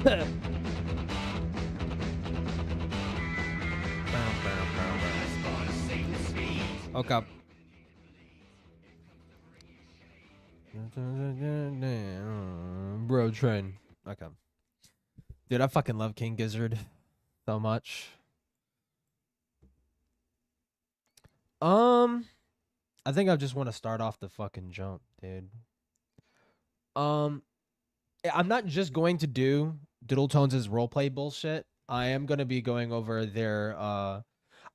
Okay. Bro train. Okay. Dude, I fucking love King Gizzard so much. I think I just want to start off the fucking jump, dude. I'm not just going to do DoodleTones' roleplay bullshit. I am gonna be going over their I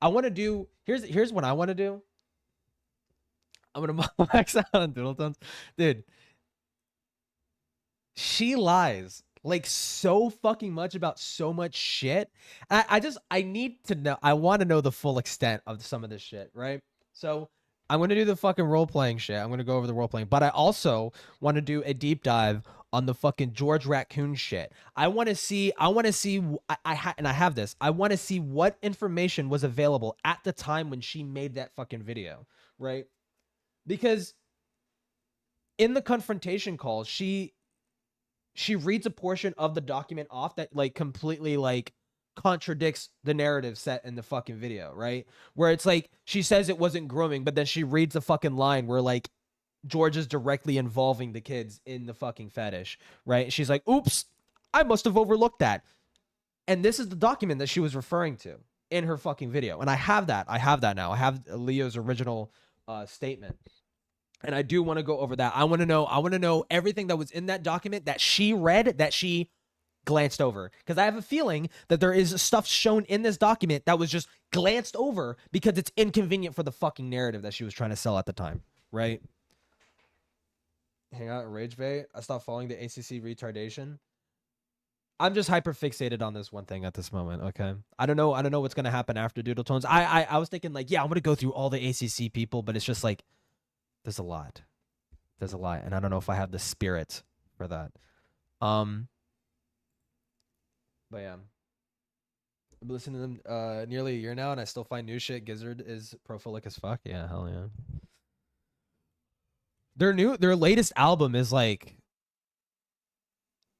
want to do here's what I want to do. I'm gonna max out on DoodleTones. Dude, she lies like so fucking much about so much shit. I need to know. I want to know the full extent of some of this shit, right? So I'm gonna do the fucking role playing shit. I'm gonna go over the role playing, but I also want to do a deep dive on the fucking George Raccoon shit. I want to see. And I have this. I want to see what information was available at the time when she made that fucking video, right? Because in the confrontation call, she reads a portion of the document off that like completely like contradicts the narrative set in the fucking video, right? Where it's like she says it wasn't grooming, but then she reads a fucking line where like George is directly involving the kids in the fucking fetish, right? She's like, oops, I must have overlooked that. And this is the document that she was referring to in her fucking video. And I have that now. I have Leo's original statement. And I do want to go over that. I want to know everything that was in that document that she read, that she glanced over. Because I have a feeling that there is stuff shown in this document that was just glanced over because it's inconvenient for the fucking narrative that she was trying to sell at the time, right? Hang out and rage bait. I stopped following the ACC retardation. I'm just hyper fixated on this one thing at this moment, okay? I don't know what's going to happen after DoodleTones. I was thinking like, yeah, I'm going to go through all the ACC people, but it's just like, there's a lot, and I don't know if I have the spirit for that. But yeah, I've been listening to them nearly a year now, and I still find new shit. Gizzard is prolific as fuck. Yeah, hell yeah. Their latest album is like,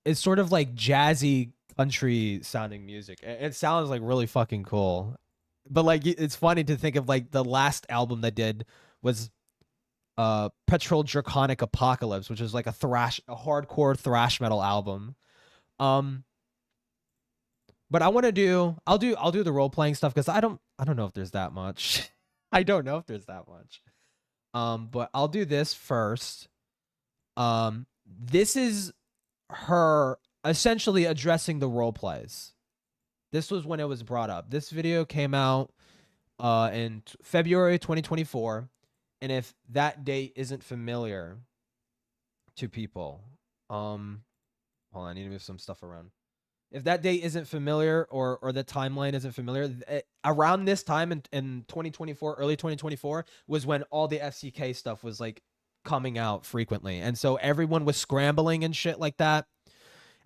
it's sort of like jazzy country sounding music. It sounds like really fucking cool, but like it's funny to think of like the last album they did was Petrol Draconic Apocalypse, which is like a hardcore thrash metal album. But I'll do the role playing stuff because I don't know if there's that much. I don't know if there's that much. But I'll do this first. This is her essentially addressing the role plays. This was when it was brought up. This video came out in February 2024. And if that date isn't familiar to people, hold on, I need to move some stuff around. If that date isn't familiar or the timeline isn't familiar, around this time in 2024, early 2024, was when all the FCK stuff was like coming out frequently. And so everyone was scrambling and shit like that.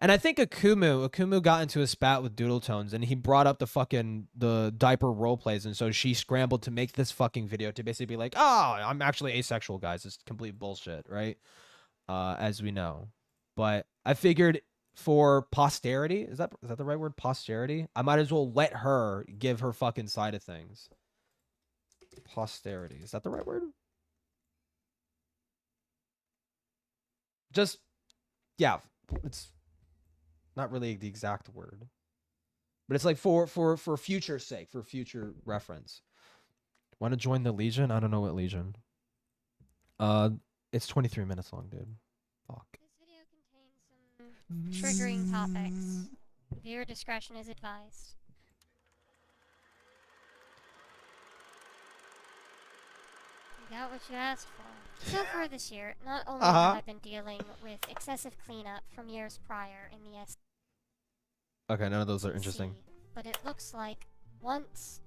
And I think Akumu got into a spat with DoodleTones, and he brought up the diaper role plays, and so she scrambled to make this fucking video to basically be like, oh, I'm actually asexual, guys. It's complete bullshit, right? As we know. But I figured for posterity, is that the right word? Posterity? I might as well let her give her fucking side of things. Posterity. Is that the right word? Just, yeah, it's not really the exact word, but it's like for future's sake, for future reference. Want to join the Legion? I don't know what Legion. It's 23 minutes long, dude. Fuck. This video contains some triggering topics. Viewer discretion is advised. You got what you asked for. So far this year, not only have I been dealing with excessive cleanup from years prior in the S. Okay, none of those are interesting. But it looks like once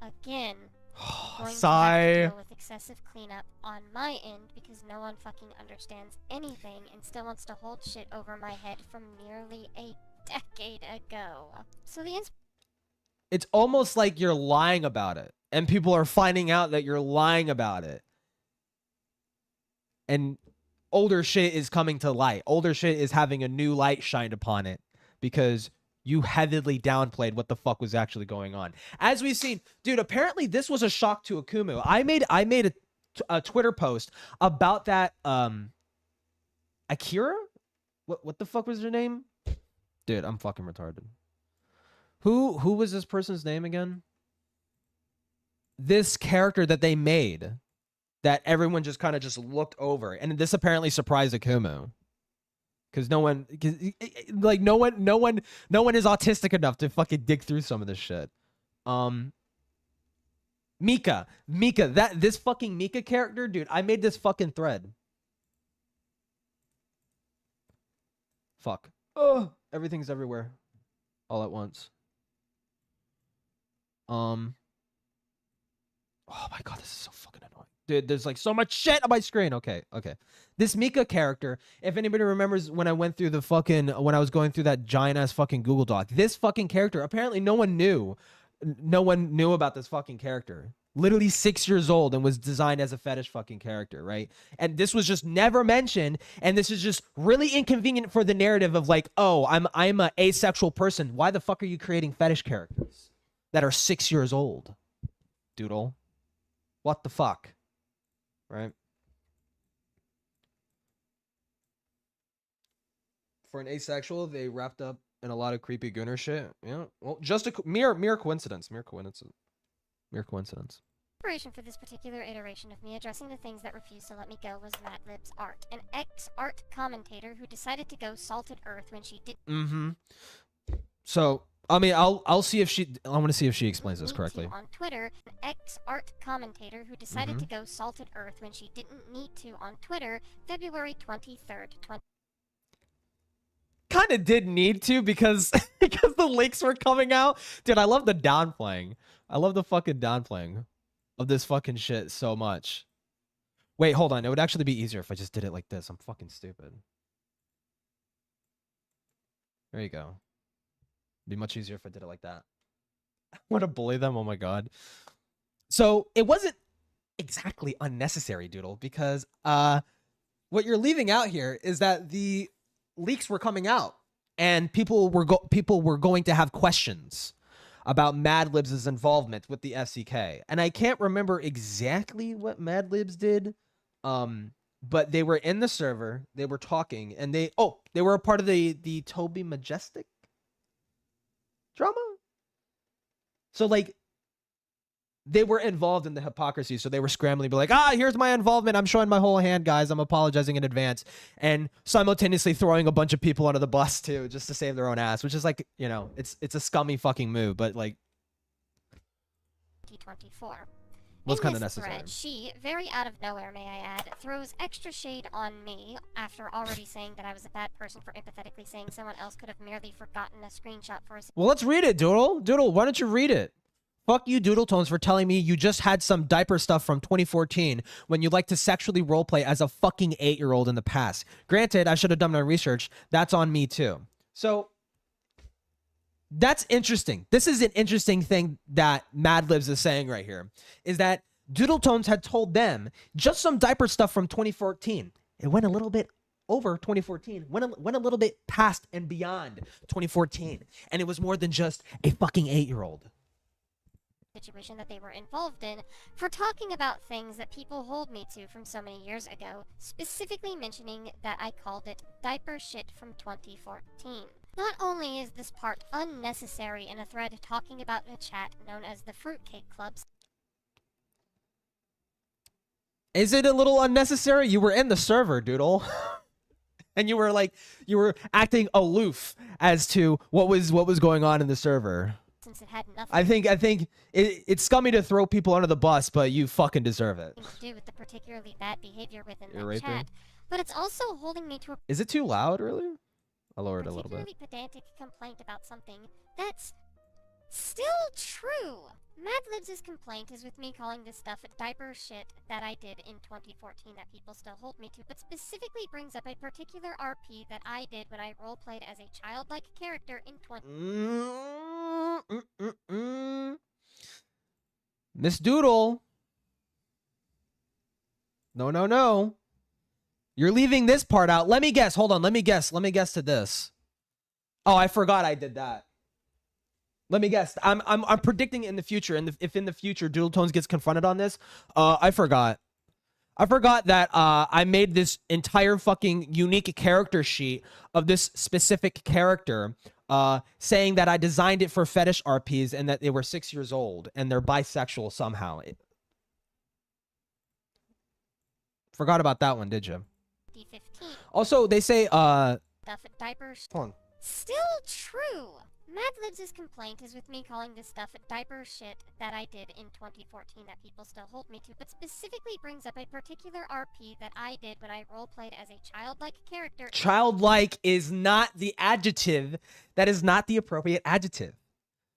again, I'm going to have to deal with excessive cleanup on my end because no one fucking understands anything and still wants to hold shit over my head from nearly a decade ago. So it's almost like you're lying about it, and people are finding out that you're lying about it. And older shit is coming to light. Older shit is having a new light shined upon it because you heavily downplayed what the fuck was actually going on. As we've seen, dude, apparently this was a shock to Akumu. I made a Twitter post about that Akira? What the fuck was her name? Dude, I'm fucking retarded. Who was this person's name again? This character that they made that everyone just kind of just looked over, and this apparently surprised Akumu. Because no one is autistic enough to fucking dig through some of this shit. Mika, this fucking Mika character, dude. I made this fucking thread. Fuck. Oh, everything's everywhere, all at once. Oh my god, this is so fucking annoying. Dude, there's like so much shit on my screen. Okay. This Mika character, if anybody remembers when I went through when I was going through that giant ass fucking Google Doc, this fucking character, apparently no one knew about this fucking character. Literally 6 years old and was designed as a fetish fucking character, right? And this was just never mentioned, and this is just really inconvenient for the narrative of like, oh, I'm a asexual person. Why the fuck are you creating fetish characters that are 6 years old? Doodle. What the fuck? Right? For an asexual, they wrapped up in a lot of creepy gooner shit. Yeah. Well, just a mere coincidence. Mere coincidence. Inspiration for this particular iteration of me addressing the things that refused to let me go was Madlib's art, an ex-art commentator who decided to go salted earth when she did. So, I mean, I'll see if she. I want to see if she explains this correctly. On Twitter, an ex-art commentator who decided to go salted earth when she didn't need to on Twitter, February 23rd, Kind of did need to because the links were coming out. Dude, I love the downplaying. I love the fucking downplaying of this fucking shit so much. Wait, hold on. It would actually be easier if I just did it like this. I'm fucking stupid. There you go. It'd be much easier if I did it like that. I want to bully them. Oh my god. So it wasn't exactly unnecessary, Doodle, because what you're leaving out here is that the leaks were coming out and people were going to have questions about Madlib's involvement with the FCK. And I can't remember exactly what Madlibs did, but they were in the server, they were talking, and they were a part of the Toby Majestic drama. So like they were involved in the hypocrisy, so they were scrambling to be like, here's my involvement, I'm showing my whole hand, guys, I'm apologizing in advance, and simultaneously throwing a bunch of people under the bus too, just to save their own ass, which is like, you know, it's a scummy fucking move, but like 2024 was kind of necessary. Thread, she, very out of nowhere may I add, throws extra shade on me after already saying that I was a bad person for empathetically saying someone else could have merely forgotten a screenshot for a... Well, let's read it, Doodle. Doodle, why don't you read it? Fuck you, DoodleTones, for telling me you just had some diaper stuff from 2014 when you like to sexually roleplay as a fucking 8-year-old in the past. Granted, I should have done my research. That's on me, too. So, that's interesting. This is an interesting thing that Madlibs is saying right here, is that DoodleTones had told them just some diaper stuff from 2014. It went a little bit over 2014, went a little bit past and beyond 2014, and it was more than just a fucking 8-year-old. Situation that they were involved in for talking about things that people hold me to from so many years ago, specifically mentioning that I called it diaper shit from 2014. Not only is this part unnecessary in a thread talking about a chat known as the Fruitcake Clubs. Is it a little unnecessary? You were in the server, Doodle. And you were acting aloof as to what was going on in the server. Since it had nothing I think it's scummy to throw people under the bus, but you fucking deserve it. to do with the particularly bad behavior within You're that right chat, there. but it's also holding me to a Is it too loud, really? I'll lower it a little bit. particularly pedantic complaint about something that's still true. Madlibs' complaint is with me calling this stuff diaper shit that I did in 2014 that people still hold me to, but specifically brings up a particular RP that I did when I roleplayed as a childlike character in Miss Doodle. No. You're leaving this part out. Let me guess. Hold on. Let me guess to this. Oh, I forgot I did that. Let me guess. I'm predicting in the future, and if in the future DoodleTones gets confronted on this, I forgot. I forgot that I made this entire fucking unique character sheet of this specific character, saying that I designed it for fetish RPs and that they were 6 years old and they're bisexual somehow. Forgot about that one, did you? 2015. Also, they say Stuff at diapers. hold on. Still true. Madlibs' complaint is with me calling this stuff a diaper shit that I did in 2014 that people still hold me to, but specifically brings up a particular RP that I did when I roleplayed as a childlike character. Childlike is not the adjective. That is not the appropriate adjective.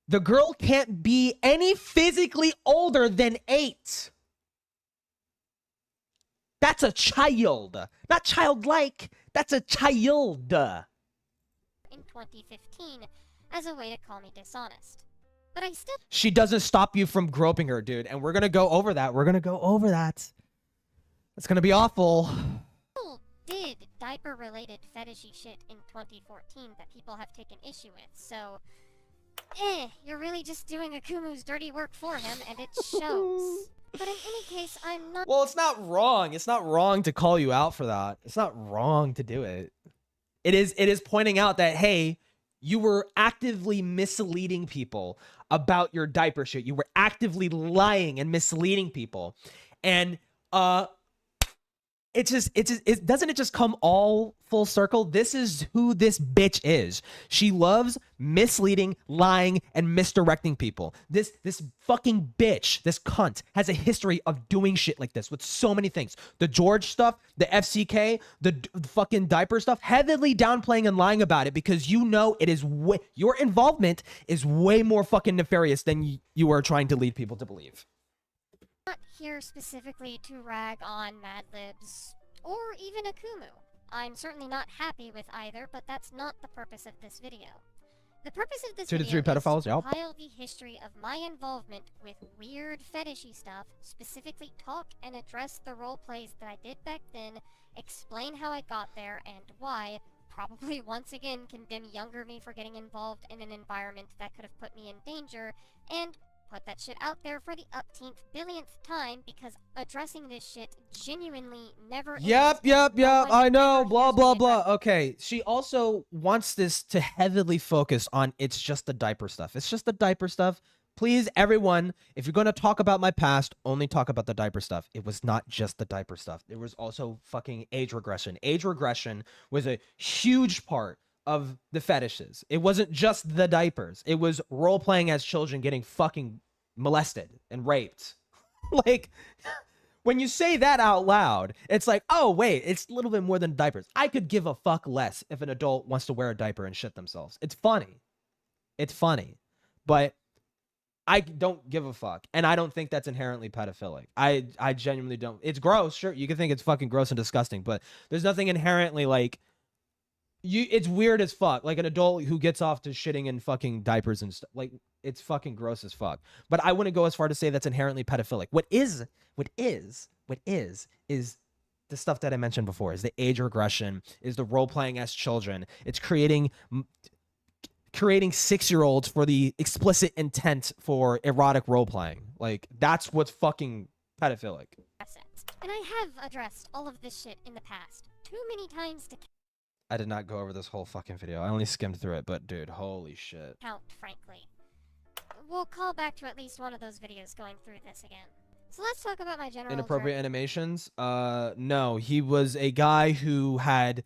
The girl can't be any physically older than 8. That's a child. Not childlike. That's a child. In 2015, as a way to call me dishonest. But I still... She doesn't stop you from groping her, dude. And we're going to go over that. We're going to go over that. It's going to be awful. Did diaper-related fetishy shit in 2014 that people have taken issue with, so... you're really just doing Akumu's dirty work for him, and it shows. But in any case, I'm not... Well, it's not wrong. It's not wrong to call you out for that. It's not wrong to do it. It is pointing out that, hey, you were actively misleading people about your diaper shit. You were actively lying and misleading people. And doesn't it just come all full circle? This is who this bitch is. She loves misleading, lying, and misdirecting people. This fucking bitch, this cunt, has a history of doing shit like this with so many things. The George stuff, the FCK, the fucking diaper stuff, heavily downplaying and lying about it because you know it is your involvement is way more fucking nefarious than you are trying to lead people to believe. Not here specifically to rag on Madlibs or even Akumu. I'm certainly not happy with either, but that's not the purpose of this video. The purpose of this 2 to 3 video pedophiles, is to yep. compile the history of my involvement with weird fetishy stuff, specifically talk and address the role plays that I did back then, explain how I got there and why, probably once again condemn younger me for getting involved in an environment that could have put me in danger, and put that shit out there for the upteenth billionth time because addressing this shit genuinely never Yep, ends. I know, blah, blah, blah. Okay, she also wants this to heavily focus on it's just the diaper stuff. It's just the diaper stuff. Please, everyone, if you're going to talk about my past, only talk about the diaper stuff. It was not just the diaper stuff. There was also fucking age regression. Age regression was a huge part of the fetishes. It wasn't just the diapers. It was role-playing as children getting fucking molested and raped. Like, when you say that out loud, it's like, oh, wait, it's a little bit more than diapers. I could give a fuck less if an adult wants to wear a diaper and shit themselves. It's funny. It's funny. But I don't give a fuck. And I don't think that's inherently pedophilic. I genuinely don't. It's gross. Sure, you can think it's fucking gross and disgusting, but there's nothing inherently like... it's weird as fuck. Like an adult who gets off to shitting in fucking diapers and stuff. Like, it's fucking gross as fuck. But I wouldn't go as far to say that's inherently pedophilic. What is the stuff that I mentioned before, is the age regression, is the role-playing as children. It's creating 6-year-olds for the explicit intent for erotic role-playing. Like, that's what's fucking pedophilic. And I have addressed all of this shit in the past. Too many times to I did not go over this whole fucking video. I only skimmed through it, but dude, holy shit. count, frankly. We'll call back to at least one of those videos going through this again. So let's talk about my general... Inappropriate animations? No. He was a guy who had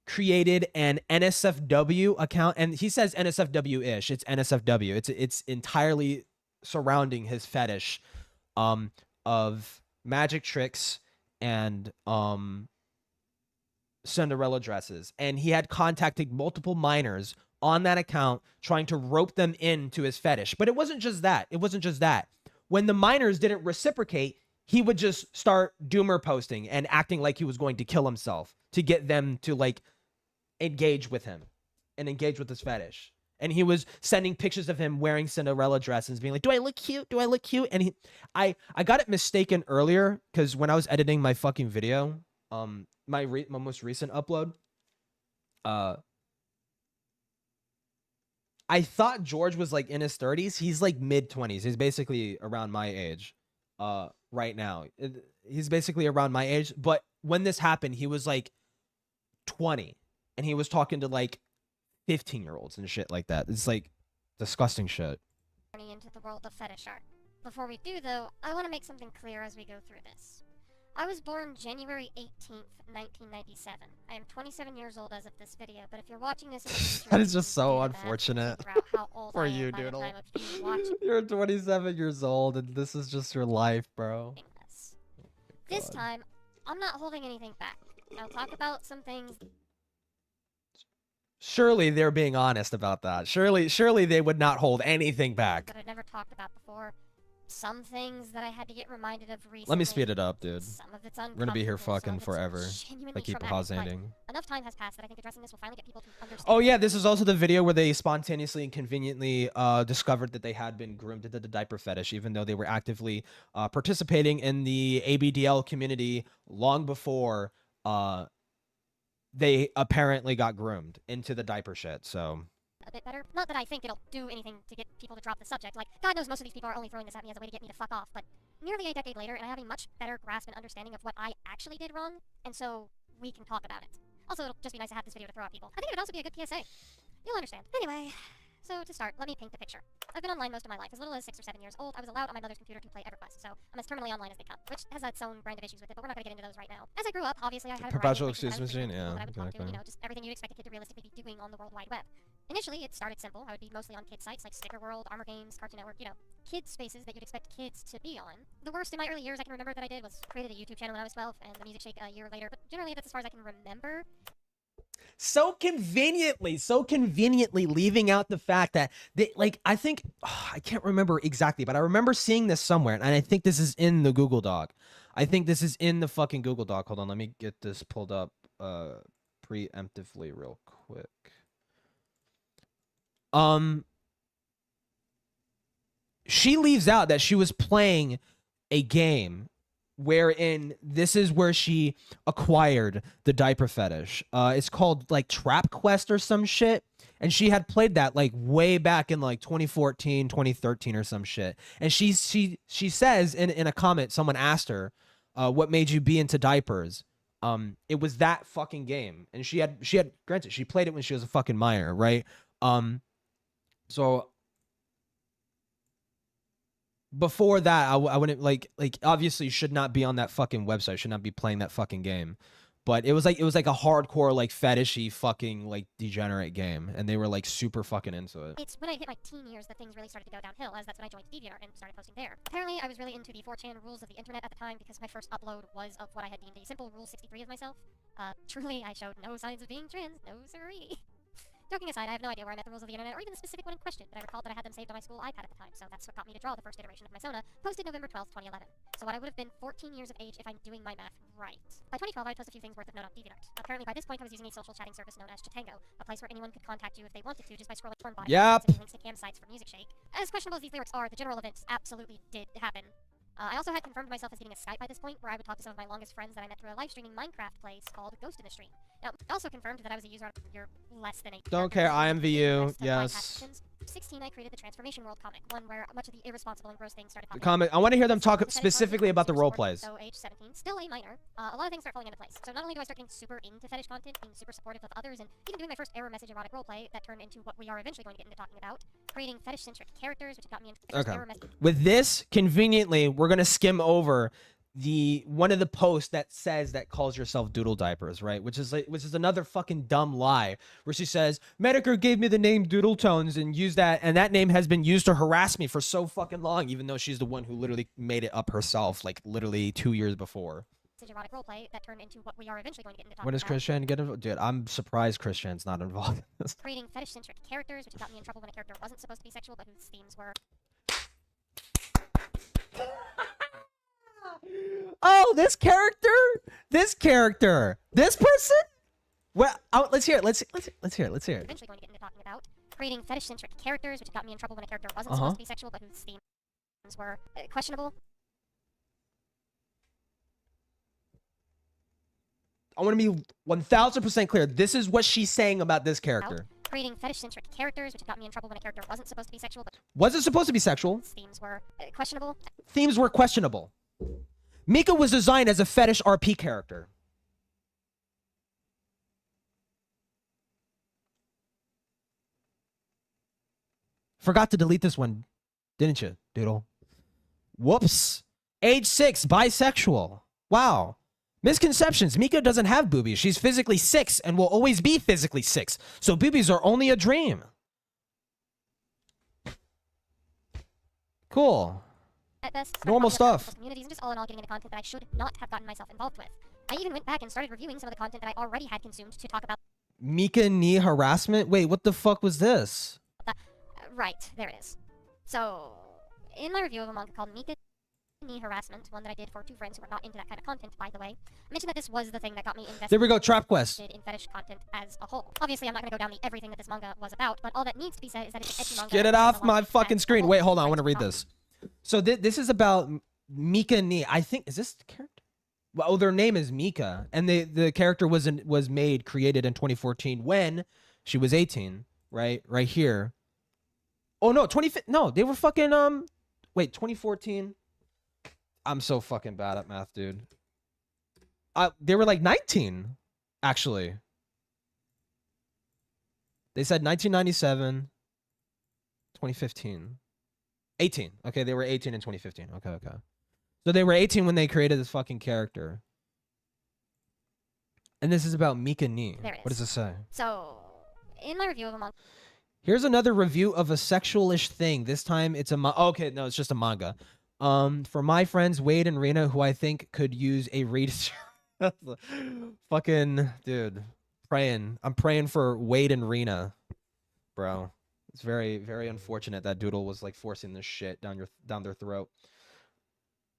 created an NSFW account, and he says NSFW-ish. It's NSFW. It's entirely surrounding his fetish of magic tricks and Cinderella dresses, and he had contacted multiple minors on that account trying to rope them into his fetish. But it wasn't just that. When the minors didn't reciprocate, he would just start doomer posting and acting like he was going to kill himself to get them to like engage with him and engage with his fetish. And he was sending pictures of him wearing Cinderella dresses, being like, do I look cute? Do I look cute? And I got it mistaken earlier because when I was editing my fucking video, my most recent upload, I thought George was like in his 30s. He's like mid 20s. He's basically around my age right now. He's basically around my age. But when this happened, he was like 20 and he was talking to like 15-year-olds and shit like that. It's like disgusting shit. Into the world of fetish art. Before we do, though, I want to make something clear as we go through this. I was born January 18th, 1997. I am 27 years old as of this video, but if you're watching this in the future, that is just so unfortunate for you, Doodle. You're 27 years old and this is just your life, bro. This time, I'm not holding anything back. I'll talk about some things. Surely they're being honest about that. Surely they would not hold anything back. That I've never talked about before. Some things that I had to get reminded of recently. Let me speed it up, dude. Some of it's We're gonna be here fucking forever. I keep pausing. Enough time has passed that I think addressing this will finally get people to understand. Oh yeah, this is also the video where they spontaneously and conveniently discovered that they had been groomed into the diaper fetish, even though they were actively participating in the ABDL community long before they apparently got groomed into the diaper shit. So a bit better. Not that I think it'll do anything to get people to drop the subject. Like, God knows most of these people are only throwing this at me as a way to get me to fuck off, but nearly a decade later, and I have a much better grasp and understanding of what I actually did wrong, and so we can talk about it. Also, it'll just be nice to have this video to throw at people. I think it would also be a good PSA. You'll understand. Anyway, so to start, let me paint the picture. I've been online most of my life. As little as 6 or 7 years old, I was allowed on my mother's computer to play EverQuest, so I'm as terminally online as they come, which has its own brand of issues with it, but we're not going to get into those right now. As I grew up, obviously I had a perpetual excuse machine, yeah. I would talk to, you know, just everything you'd expect a kid to realistically be doing on the World Wide Web. Initially, it started simple. I would be mostly on kids' sites like Sticker World, Armor Games, Cartoon Network, you know, kids' spaces that you'd expect kids to be on. The worst in my early years I can remember that I did was created a YouTube channel when I was 12 and the Music Shake a year later, but generally that's as far as I can remember. So conveniently leaving out the fact that they, like, I think, I can't remember exactly, but I remember seeing this somewhere, and I think this is in the Google Doc. I think this is in the fucking Google Doc. Hold on, let me get this pulled up preemptively real quick. She leaves out that she was playing a game wherein this is where she acquired the diaper fetish. It's called like Trap Quest or some shit. And she had played that like way back in like 2014, 2013 or some shit. And she says in a comment, someone asked her, what made you be into diapers? It was that fucking game. And she had granted, she played it when she was a fucking minor, right? So before that, I wouldn't like obviously you should not be on that fucking website, should not be playing that fucking game. But it was like a hardcore like fetishy fucking like degenerate game, and they were like super fucking into it. It's when I hit my teen years that things really started to go downhill, as that's when I joined DeviantArt and started posting there. Apparently, I was really into the 4chan rules of the internet at the time because my first upload was of what I had deemed a simple Rule 63 of myself. Truly, I showed no signs of being trans, no siree. Joking aside, I have no idea where I met the rules of the internet or even the specific one in question, but I recalled that I had them saved on my school iPad at the time, so that's what got me to draw the first iteration of my Sona, posted November 12th, 2011. So what I would have been 14 years of age if I'm doing my math right. By 2012, I posted a few things worth of note on DeviantArt. Apparently, by this point, I was using a social chatting service known as Chatango, a place where anyone could contact you if they wanted to just by scrolling porn bodies and links to cam sites for Music Shake. As questionable as these lyrics are, the general events absolutely did happen. I also had confirmed myself as getting a Skype by this point, where I would talk to some of my longest friends that I met through a live streaming Minecraft place called Ghost in the Stream. Now, I also confirmed that I was a user on your less than 8. Don't care, IMVU, yes. 16, I created the Transformation World comic, one where much of the irresponsible and gross things started popping. Comic. I want to hear them talk specifically about the role plays. So age 17, still a minor. A lot of things start falling into place. So not only do I start getting super into fetish content, being super supportive of others, and even doing my first error message erotic roleplay that turned into what we are eventually going to get into talking about, creating fetish-centric characters, which got me into error message. With this, conveniently, we're gonna skim over the one of the posts that says that calls yourself Doodle Diapers, right? Which is another fucking dumb lie, where she says Medicare gave me the name DoodleTones and used that, and that name has been used to harass me for so fucking long, even though she's the one who literally made it up herself, like literally 2 years before. Erotic roleplay that turned into what we are eventually going to get into talking When does Christian get involved? Dude, I'm surprised Christian's not involved in this. Creating fetish-centric characters, which got me in trouble when a character wasn't supposed to be sexual, but whose themes were. Oh, this character, this person. Well, let's hear it. Let's hear it. Eventually going to get into talking about creating fetish-centric characters, which got me in trouble when a character wasn't supposed to be sexual, but whose themes were questionable. I want to be 1000% clear. This is what she's saying about this character. creating fetish-centric characters, which got me in trouble when a character wasn't supposed to be sexual, but Was it supposed to be sexual? themes were questionable. Themes were questionable. Mika was designed as a fetish RP character. Forgot to delete this one, didn't you, Doodle? Whoops. Age 6, bisexual. Wow. Misconceptions. Mika doesn't have boobies. She's physically 6 and will always be physically 6. So boobies are only a dream. Cool. At best, Normal stuff. Communities and just all in all getting into content that I should not have gotten myself involved with. I even went back and started reviewing some of the content that I already had consumed to talk about. Mika knee harassment? Wait, what the fuck was this? That. Right, there it is. So, in my review of a manga called Mika Knee Harassment, one that I did for 2 friends who were not into that kind of content, by the way, I mentioned that this was the thing that got me invested. There we go, Trap Quest. In fetish content as a whole. Obviously, I'm not going to go down everything that this manga was about, but all that needs to be said is that it's an ecchi manga. Get it off my fucking screen. Wait, hold on. I want to read this. So this is about Mika Knee. I think, is this the character? Well, their name is Mika, and the character was created in 2014 when she was 18, right? Right here. Oh no, no, they were fucking wait, 2014. I'm so fucking bad at math, dude. They were like 19, actually. They said 1997, 2015. 18. Okay, they were 18 in 2015. Okay. So they were 18 when they created this fucking character. And this is about Mika Knee. What does it say? So, in my review of a manga. Here's another review of a sexualish thing. This time it's a okay, no, it's just a manga. For my friends Wade and Rena, who I think could use a read. Fucking dude, I'm praying for Wade and Rena, bro. It's very, very unfortunate that Doodle was like forcing this shit down their throat.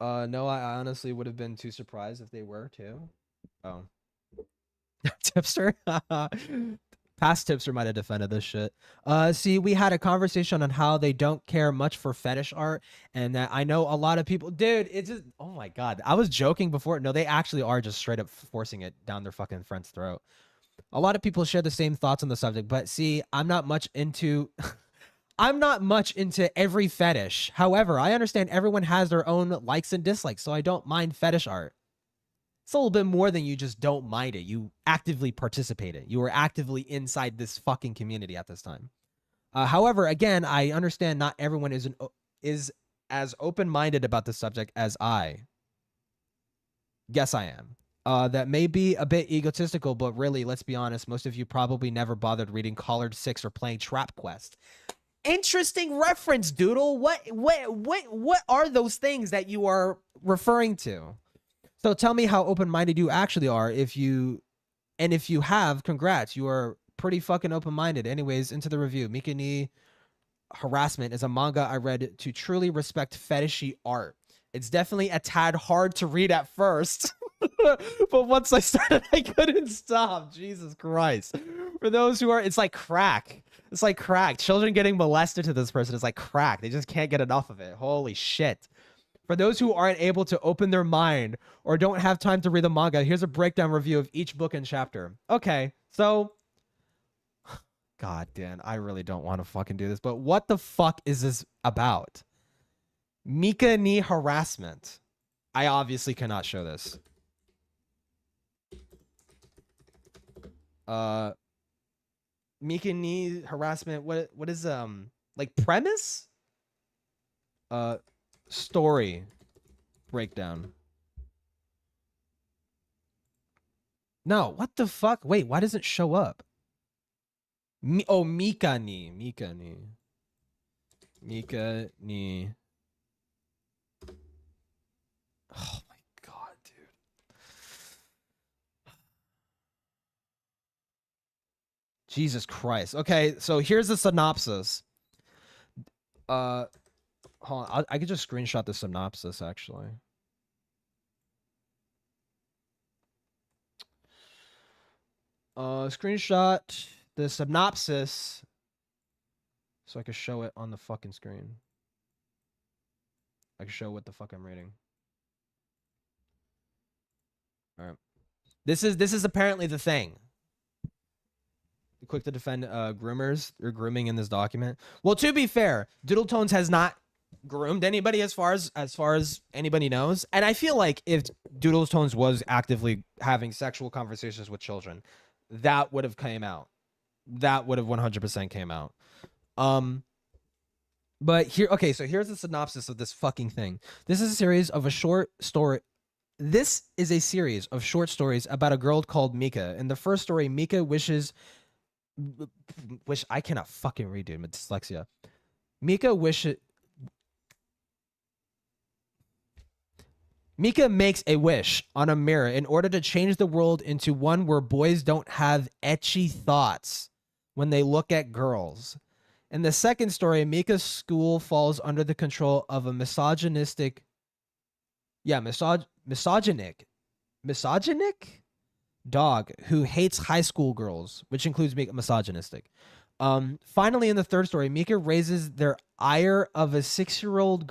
No, I honestly would have been too surprised if they were too. Oh, tipster. Past tipster might have defended this shit. See, we had a conversation on how they don't care much for fetish art, and that I know a lot of people. Dude, it's just, oh my god. I was joking before. No, they actually are just straight up forcing it down their fucking friend's throat. A lot of people share the same thoughts on the subject, but see, I'm not much into every fetish. However, I understand everyone has their own likes and dislikes, so I don't mind fetish art. It's a little bit more than you just don't mind it. You actively participate in it. You are actively inside this fucking community at this time. However, again, I understand not everyone is as open-minded about the subject as I. Yes, I am. That may be a bit egotistical, but really, let's be honest, most of you probably never bothered reading Collared 6 or playing Trap Quest. Interesting reference, Doodle. What are those things that you are referring to? So tell me how open-minded you actually are. If you have, congrats. You are pretty fucking open-minded. Anyways, into the review. Mika Knee Harassment is a manga I read to truly respect fetishy art. It's definitely a tad hard to read at first. But once I started, I couldn't stop. Jesus Christ. For those who are, it's like crack. It's like crack. Children getting molested to this person is like crack. They just can't get enough of it. Holy shit. For those who aren't able to open their mind or don't have time to read the manga, here's a breakdown review of each book and chapter. Okay, so... God damn, I really don't want to fucking do this, but what the fuck is this about? Mika Knee Harassment. I obviously cannot show this. Mika Knee Harassment, what is like premise? Story breakdown. No, what the fuck? Wait, why does it show up? Mika Knee. Mika Knee. Oh my god, dude. Jesus Christ. Okay, so here's the synopsis. Hold on, I could just screenshot the synopsis, actually. Screenshot the synopsis so I can show it on the fucking screen. I can show what the fuck I'm reading. All right. This is apparently the thing. quick to defend groomers or grooming in this document. Well, to be fair, DoodleTones has not groomed anybody as far as anybody knows. And I feel like if DoodleTones was actively having sexual conversations with children, that would have came out. That would have 100% came out. But here, okay, so here's the synopsis of this fucking thing. This is a series of a short story. This is a series of short stories about a girl called Mika. In the first story, Mika I cannot fucking read, dude. My dyslexia. Mika makes a wish on a mirror in order to change the world into one where boys don't have ecchi thoughts when they look at girls. In the second story, Mika's school falls under the control of a misogynic dog who hates high school girls, which includes Mika misogynistic. Finally, in the third story, Mika raises the ire of a 6-year-old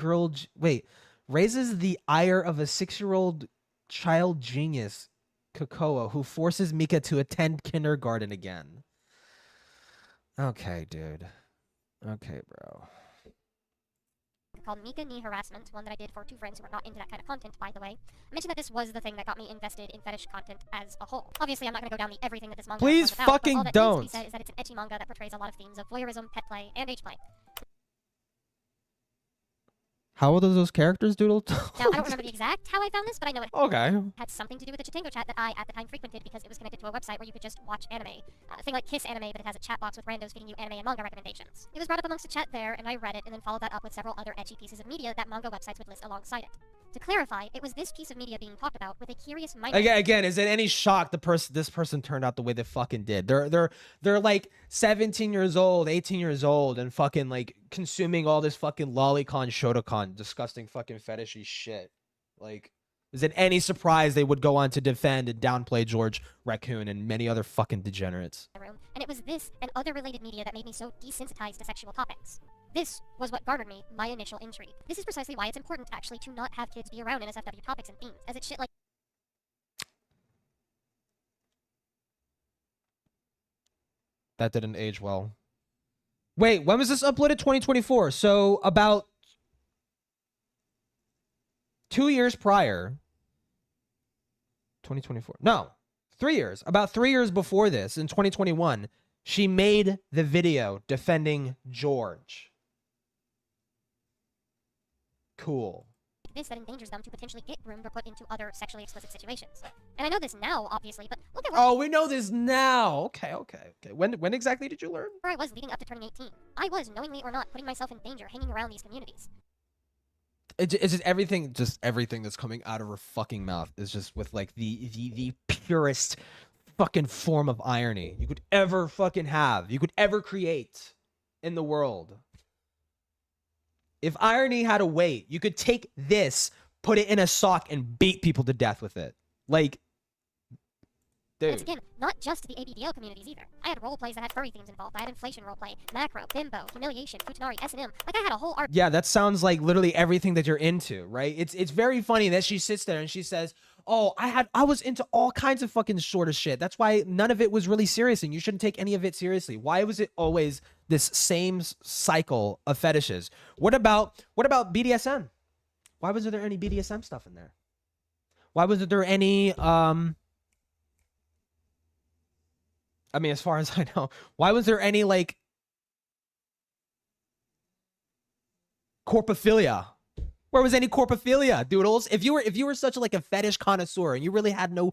child genius, Kakao, who forces Mika to attend kindergarten again. Okay, dude. Okay, bro. Called Mika Knee Harassment, one that I did for 2 friends who are not into that kind of content, by the way. I mentioned that this was the thing that got me invested in fetish content as a whole. Obviously, I'm not going to go down everything that this manga Please is about, fucking but all that don't. needs to be said is that it's an ecchi manga that portrays a lot of themes of voyeurism, pet play, and age play. How old are those characters, Doodle? Now, I don't remember the exact how I found this, but I know it had something to do with the Chitango chat that I, at the time, frequented because it was connected to a website where you could just watch anime. A thing like Kiss Anime, but it has a chat box with randos giving you anime and manga recommendations. It was brought up amongst a chat there, and I read it, and then followed that up with several other ecchi pieces of media that manga websites would list alongside it. To clarify, it was this piece of media being talked about with a curious mind. Again, is it any shock this person turned out the way they fucking did? They're like 17 years old, 18 years old, and fucking like consuming all this fucking lolicon, shotacon, disgusting fucking fetishy shit. Like, is it any surprise they would go on to defend and downplay George Raccoon and many other fucking degenerates? And it was this and other related media that made me so desensitized to sexual topics. This was what garnered me my initial intrigue. This is precisely why it's important, actually, to not have kids be around NSFW topics and themes, as it's shit like... That didn't age well. Wait, when was this uploaded? 2024. So about 2 years prior. 2024. No, 3 years. About 3 years before this, in 2021, she made the video defending George. Cool. This that endangers them to potentially get groomed or put into other sexually explicit situations. And I know this now, obviously, but look at Oh, we know this now. Okay. When exactly did you learn? Where I was leading up to turning 18. I was, knowingly or not, putting myself in danger hanging around these communities. It's just everything that's coming out of her fucking mouth is just with like the purest fucking form of irony you could ever fucking have, you could ever create in the world. If irony had a weight, you could take this, put it in a sock, and beat people to death with it. Like, dude. It's again, not just the ABDL communities either. I had role plays that had furry themes involved. I had inflation roleplay, macro, bimbo, humiliation, futanari, S&M. Like, I had a whole art. Yeah, that sounds like literally everything that you're into, right? It's very funny that she sits there and she says, oh, I was into all kinds of fucking sort of shit. That's why none of it was really serious, and you shouldn't take any of it seriously. Why was it always this same cycle of fetishes? What about BDSM? Why wasn't there any BDSM stuff in there? Why wasn't there any I mean, as far as I know, why was there any like corpophilia? Where was any corpophilia, Doodles? If you were such like a fetish connoisseur and you really had no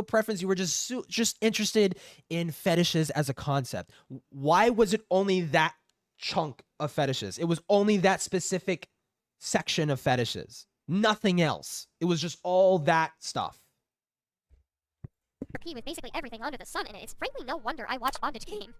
preference, you were just interested in fetishes as a concept, why was it only that chunk of fetishes? It was only that specific section of fetishes, nothing else. It was just all that stuff. With basically everything under the sun in it. It's frankly no wonder I watched Bondage Game.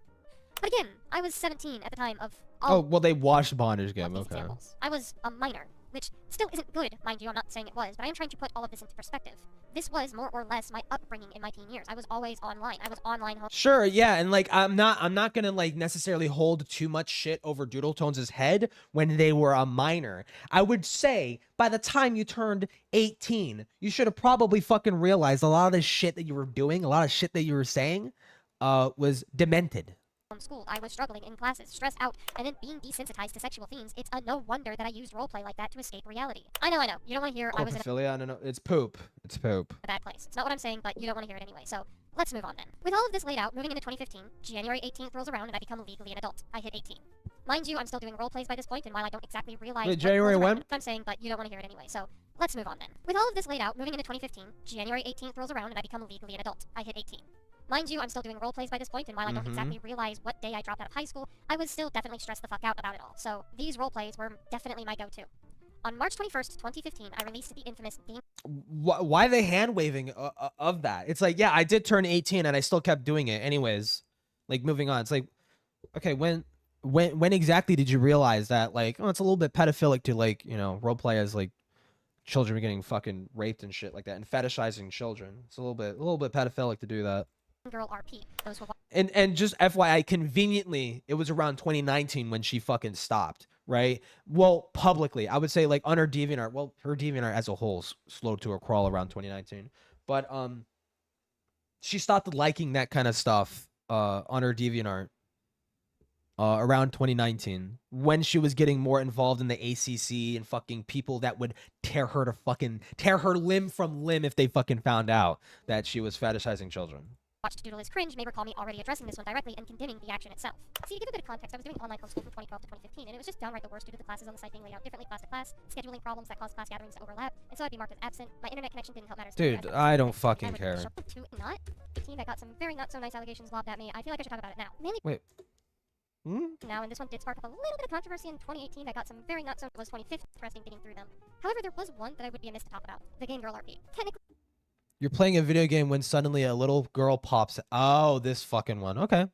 But again, I was 17 at the time of all. Oh, well, they watched Bondage Game. Okay. Examples. I was a minor, which still isn't good, mind you. I'm not saying it was, but I am trying to put all of this into perspective. This was more or less my upbringing in my teen years. I was always online. I was online. Sure, yeah, and like I'm not gonna like necessarily hold too much shit over DoodleTones' head when they were a minor. I would say by the time you turned 18, you should have probably fucking realized a lot of the shit that you were doing, a lot of shit that you were saying, was demented. School, I was struggling in classes, stressed out, and then being desensitized to sexual themes. It's a no wonder that I used roleplay like that to escape reality. I know. You don't want to hear I was in No, it's poop. It's poop. a bad place. It's not what I'm saying, but you don't want to hear it anyway, so let's move on then. With all of this laid out, moving into 2015, January 18th rolls around and I become legally an adult. I hit 18. Mind you, I'm still doing roleplays by this point, and while I don't exactly realize Wait, January when? I'm saying, but you don't want to hear it anyway, so let's move on then. With all of this laid out, moving into 2015, January 18th rolls around and I become legally an adult. I hit 18. Mind you, I'm still doing roleplays by this point, and while I don't exactly realize what day I dropped out of high school, I was still definitely stressed the fuck out about it all. So these roleplays were definitely my go-to. On March 21st, 2015, I released the infamous game. Why are they hand waving of that? It's like, yeah, I did turn 18 and I still kept doing it anyways. Like, moving on. It's like, okay, when exactly did you realize that, like, oh, it's a little bit pedophilic to, like, you know, roleplay as like children getting fucking raped and shit like that, and fetishizing children? It's a little bit pedophilic to do that. Girl RP. Those were and just FYI, conveniently, it was around 2019 when she fucking stopped, right? Well, publicly, I would say, like, on her DeviantArt. Well, her DeviantArt as a whole slowed to a crawl around 2019, but she stopped liking that kind of stuff on her DeviantArt around 2019, when she was getting more involved in the ACC and fucking people that would tear her limb from limb if they fucking found out that she was fetishizing children. Watched Doodle is cringe may recall me already addressing this one directly and condemning the action itself. See, to give a bit of context, I was doing online homeschool from 2012 to 2015, and it was just downright the worst due to the classes on the site being laid out differently class to class, scheduling problems that caused class gatherings to overlap, and so I'd be marked as absent. My internet connection didn't help matters. Dude, I don't fucking care. Not 18, I got some very not so nice allegations lobbed at me. I feel like I should talk about it now. Mainly Wait. Now, and this one did spark up a little bit of controversy in 2018. I got some very not so was 2015 interesting getting through them. However, there was one that I would be amiss to talk about. The game Girl RP. Technically, you're playing a video game when suddenly a little girl pops. Oh, this fucking one. Okay.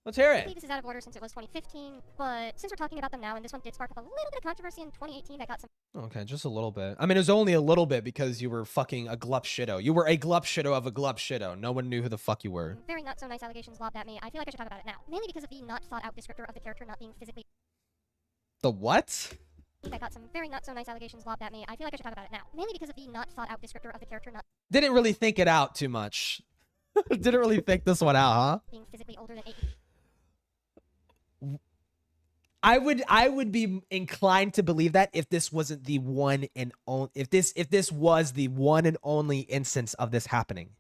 Let's hear it. This is out of order since it was 2015, but since we're talking about them now, and this one did spark up a little bit of controversy in 2018, I got some... Okay, just a little bit. I mean, it was only a little bit because you were fucking a glup shitto. You were a glup shitto of a glup shitto. No one knew who the fuck you were. Very not so nice allegations lobbed at me. I feel like I should talk about it now. Mainly because of the not thought out descriptor of the character not being physically... The what? I got some very not so nice allegations lobbed at me. I feel like I should talk about it now. Mainly because of the not thought out descriptor of the character not... Didn't really think it out too much. Didn't really think this one out, huh? Being physically older than 8. I would be inclined to believe that if this wasn't the one and only, if this was the one and only instance of this happening.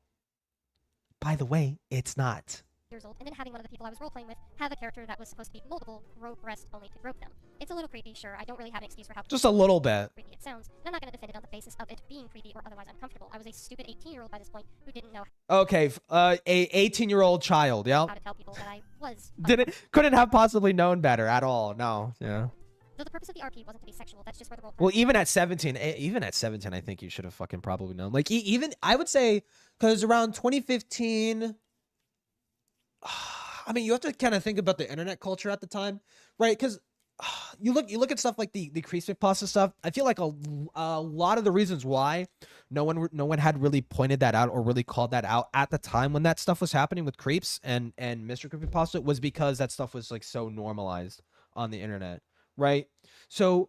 By the way, it's not. Years old, and then having one of the people I was role-playing with have a character that was supposed to be moldable, grow breast only to grope them. It's a little creepy, sure. I don't really have an excuse for how just a little bit creepy it sounds, and I'm not going to defend it on the basis of it being creepy or otherwise uncomfortable. I was a stupid 18-year-old by this point who didn't know okay, a 18-year-old child, yeah. How to tell people that I was couldn't have possibly known better at all. No, yeah. Though the purpose of the RP wasn't to be sexual, that's just where the role... Well, even at 17, I think you should have fucking probably known. Like, even, I would say, because around 2015... I mean, you have to kind of think about the internet culture at the time, right? Because you look at stuff like the creeps pasta stuff. I feel like a lot of the reasons why no one had really pointed that out or really called that out at the time when that stuff was happening with creeps and Mr. Creepypasta was because that stuff was like so normalized on the internet, right? So,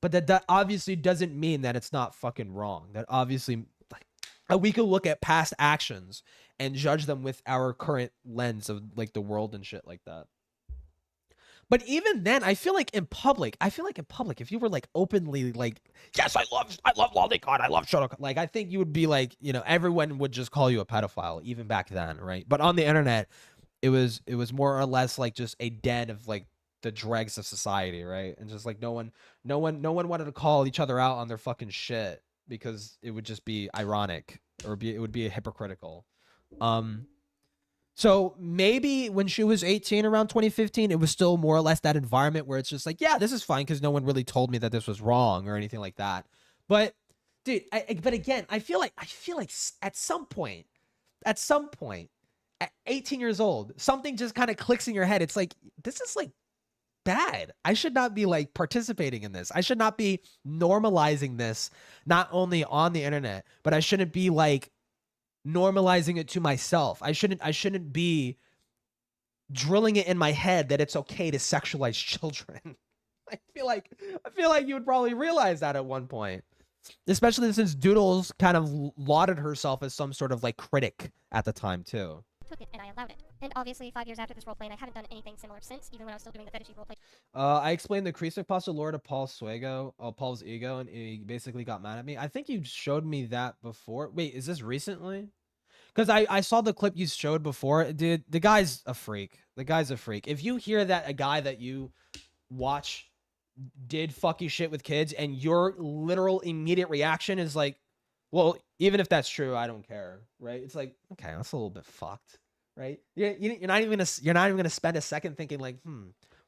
but that obviously doesn't mean that it's not fucking wrong. That obviously, like, we could look at past actions and judge them with our current lens of like the world and shit like that. But even then, I feel like in public, if you were like openly like, yes, I love Lolicon, I love Shadowcon, like, I think you would be like, you know, everyone would just call you a pedophile even back then, right? But on the internet, it was more or less like just a den of like the dregs of society, right? And just like no one wanted to call each other out on their fucking shit because it would just be ironic or it would be hypocritical. So maybe when she was 18 around 2015, it was still more or less that environment where it's just like, yeah, this is fine because no one really told me that this was wrong or anything like that. But dude, but again, I feel like at some point, at 18 years old, something just kind of clicks in your head. It's like, this is like bad. I should not be like participating in this. I should not be normalizing this, not only on the internet, but I shouldn't be like normalizing it to myself. I shouldn't be drilling it in my head that it's okay to sexualize children. I feel like you would probably realize that at one point, especially since Doodles kind of lauded herself as some sort of like critic at the time too. Took it and I allowed it. And obviously, 5 years after this roleplay, and I haven't done anything similar since, even when I was still doing the fetishy roleplay. I explained the Crease Imposter lore to Paul's ego, and he basically got mad at me. I think you showed me that before. Wait, is this recently? Because I saw the clip you showed before. Dude, the guy's a freak. The guy's a freak. If you hear that a guy that you watch did fucky shit with kids, and your literal immediate reaction is like, well, even if that's true, I don't care, right? It's like, okay, that's a little bit fucked, right? You're not even gonna spend a second thinking like,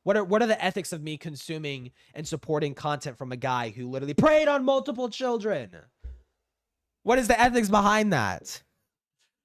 what are the ethics of me consuming and supporting content from a guy who literally preyed on multiple children? What is the ethics behind that?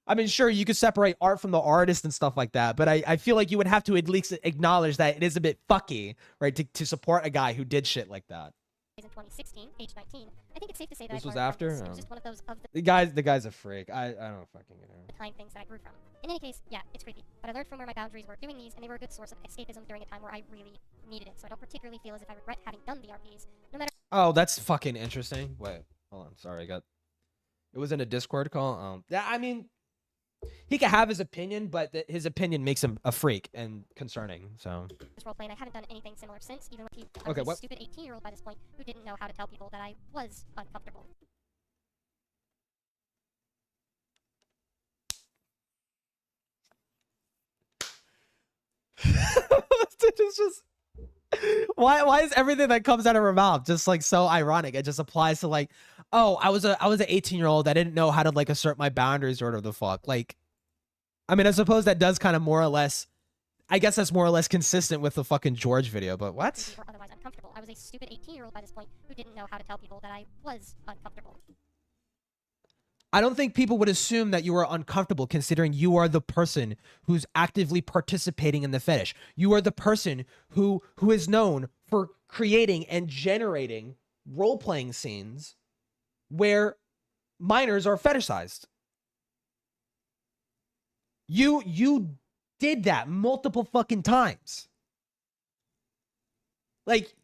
I mean, sure, you could separate art from the artist and stuff like that, but I feel like you would have to at least acknowledge that it is a bit fucky, right, to support a guy who did shit like that. In 2016, age 19, I think it's safe to say that this was after. It was just one of those of the guy's a freak. I don't fucking know. The time things that I grew from. In any case, yeah, it's creepy, but I learned from where my boundaries were doing these, and they were a good source of escapism during a time where I really needed it. So I don't particularly feel as if I regret having done the RPs, no matter. Oh, that's fucking interesting. Wait, hold on. Sorry, it was in a Discord call. Yeah, I mean, he could have his opinion, but his opinion makes him a freak and concerning. So. This roleplay, and I haven't done anything similar since, even with people. Okay, I was a stupid 18-year-old by this point who didn't know how to tell people that I was uncomfortable. It's just why is everything that comes out of her mouth just like so ironic? It just applies to like, oh, I was an 18-year-old. I didn't know how to like assert my boundaries or whatever the fuck. Like, I mean, I suppose that does kind of more or less, I guess that's more or less consistent with the fucking George video, but what? Or otherwise uncomfortable. I was a stupid 18-year-old by this point who didn't know how to tell people that I was uncomfortable. I don't think people would assume that you are uncomfortable considering you are the person who's actively participating in the fetish. You are the person who is known for creating and generating role-playing scenes where minors are fetishized. You did that multiple fucking times. Like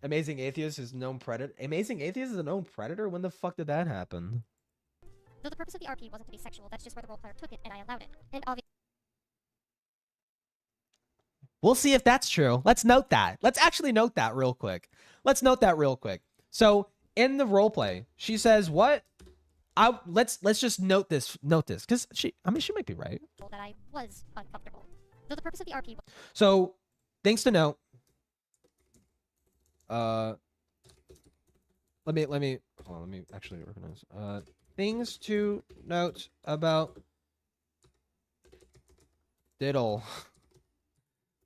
Amazing Atheist is a known predator. Amazing Atheist is a known predator? When the fuck did that happen? Though the purpose of the RP wasn't to be sexual, that's just where the role player took it, and I allowed it. And obviously, we'll see if that's true. Let's note that. Let's actually note that real quick. Let's note that real quick. So in the roleplay, she says, "What? Let's just note this, because she might be right." That I was uncomfortable. Though the purpose of the RP. So, things to note. Let me actually organize. Things to note about DoodleTones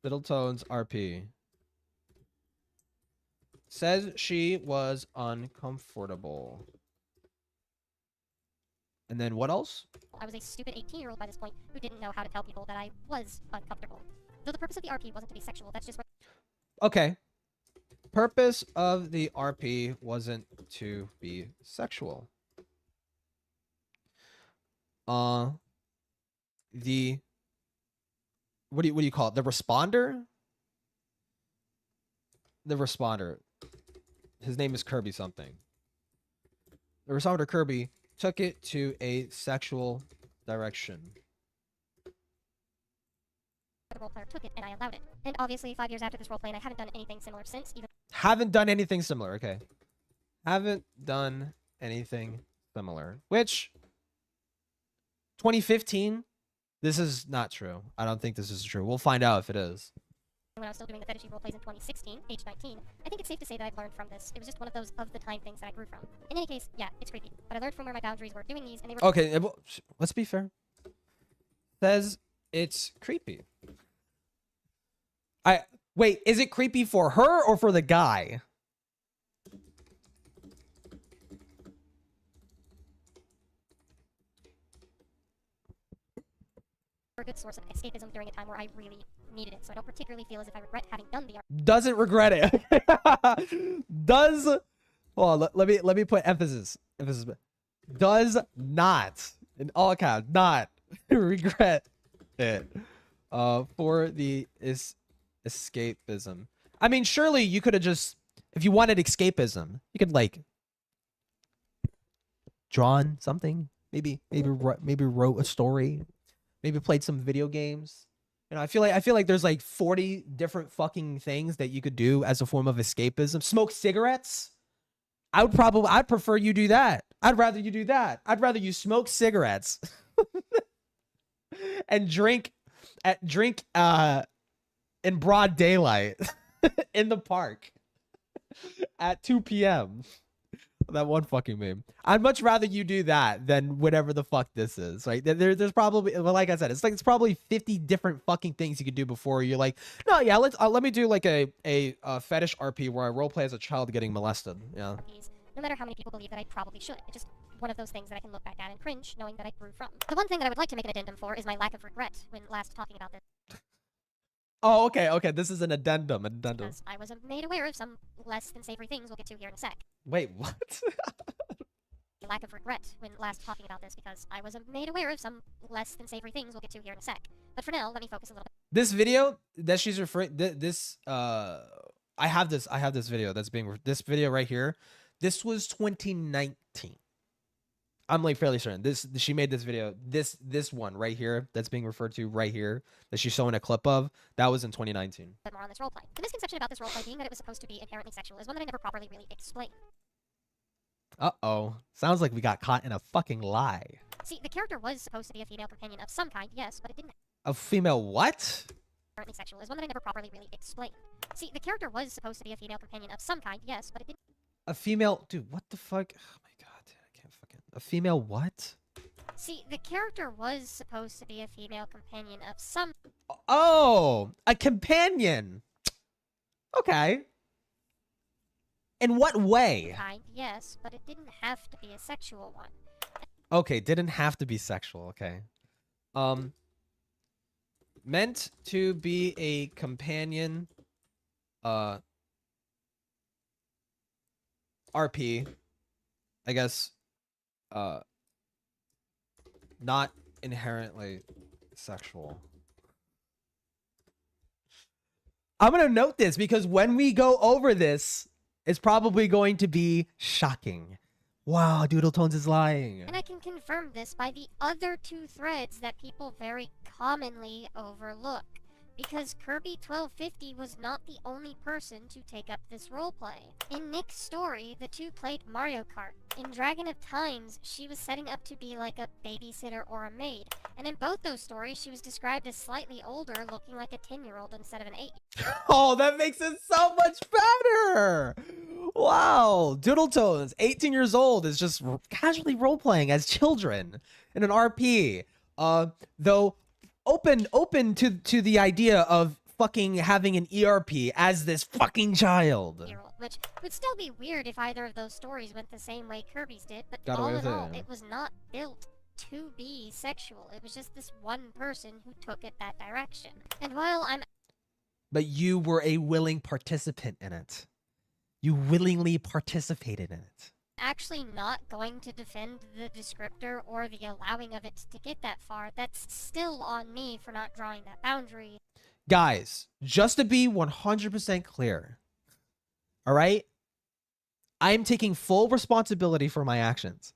RP. Says she was uncomfortable. And then what else? I was a stupid 18-year-old by this point who didn't know how to tell people that I was uncomfortable. Though the purpose of the RP wasn't to be sexual, that's just where. Okay. Purpose of the RP wasn't to be sexual. The what do you call it? The responder? The responder. His name is Kirby something. The responder Kirby took it to a sexual direction. The role player took it, and I allowed it. And obviously, 5 years after this roleplay, and I haven't done anything similar since, even. Haven't done anything similar, okay. Haven't done anything similar. Which, 2015, this is not true. I don't think this is true. We'll find out if it is. When I was still doing the fetishy roleplays in 2016, age 19, I think it's safe to say that I've learned from this. It was just one of those of the time things that I grew from. In any case, yeah, it's creepy. But I learned from where my boundaries were doing these, and they were. Okay, let's be fair. Says it's creepy. Wait, is it creepy for her or for the guy? A good source of escapism during a time where I really needed it, so I don't particularly feel as if I regret having done the Doesn't regret it. Does hold on, let me put emphasis. Does not, in all caps, not regret it for the escapism. I mean, surely you could have just, if you wanted escapism, you could like drawn something maybe wrote a story, maybe played some video games. You know, I feel like there's like 40 different fucking things that you could do as a form of escapism. Smoke cigarettes. I'd prefer you do that. I'd rather you do that. I'd rather you smoke cigarettes and drink in broad daylight in the park at 2 p.m. That one fucking meme. I'd much rather you do that than whatever the fuck this is, right? There's probably, well, like I said, it's probably 50 different fucking things you could do before you're like, no, yeah, let me do like a fetish RP where I roleplay as a child getting molested. Yeah. No matter how many people believe that I probably should. It's just one of those things that I can look back at and cringe, knowing that I grew from. The one thing that I would like to make an addendum for is my lack of regret when last talking about this. Oh, okay. This is an addendum. Because I was made aware of some less than savory things we'll get to here in a sec. Wait, what? Lack of regret when last talking about this because I was made aware of some less than savory things we'll get to here in a sec. But for now, let me focus a little bit. This video that she's referring I have this video that's being this video right here. This was 2019. I'm like fairly certain. She made this video. This one right here that's being referred to right here that she's showing a clip of, that was in 2019. But more on this roleplay. The misconception about this roleplay being that it was supposed to be inherently sexual is one that I never properly really explained. Uh-oh. Sounds like we got caught in a fucking lie. See, the character was supposed to be a female companion of some kind, yes, but it didn't. A female what? Inherently sexual is one that I never properly really explained. See, the character was supposed to be a female companion of some kind, yes, but it didn't. A female, dude, what the fuck? Oh my god, dude, I can't fucking. A female what? See, the character was supposed to be a female companion of some. Oh, a companion. Okay. In what way? Kind, yes, but it didn't have to be a sexual one. Okay, didn't have to be sexual. Okay. Meant to be a companion. RP, I guess, not inherently sexual. I'm gonna note this because when we go over this, it's probably going to be shocking. Wow, DoodleTones is lying. And I can confirm this by the other two threads that people very commonly overlook. Because Kirby1250 was not the only person to take up this roleplay. In Nick's story, the two played Mario Kart. In Dragon of Times, she was setting up to be like a babysitter or a maid. And in both those stories, she was described as slightly older, looking like a 10-year-old instead of an 8. Oh, that makes it so much better! Wow, DoodleTones, 18 years old, is just casually role-playing as children in an RP. Though open to the idea of fucking having an ERP as this fucking child. Which would still be weird if either of those stories went the same way Kirby's did, but Got away all with in all, it. it was not built to be sexual. It was just this one person who took it that direction. And while I'm... But you were a willing participant in it. You willingly participated in it. actually not going to defend the descriptor or the allowing of it to get that far, that's still on me for not drawing that boundary. Guys, just to be 100% clear, all right? I'm taking full responsibility for my actions.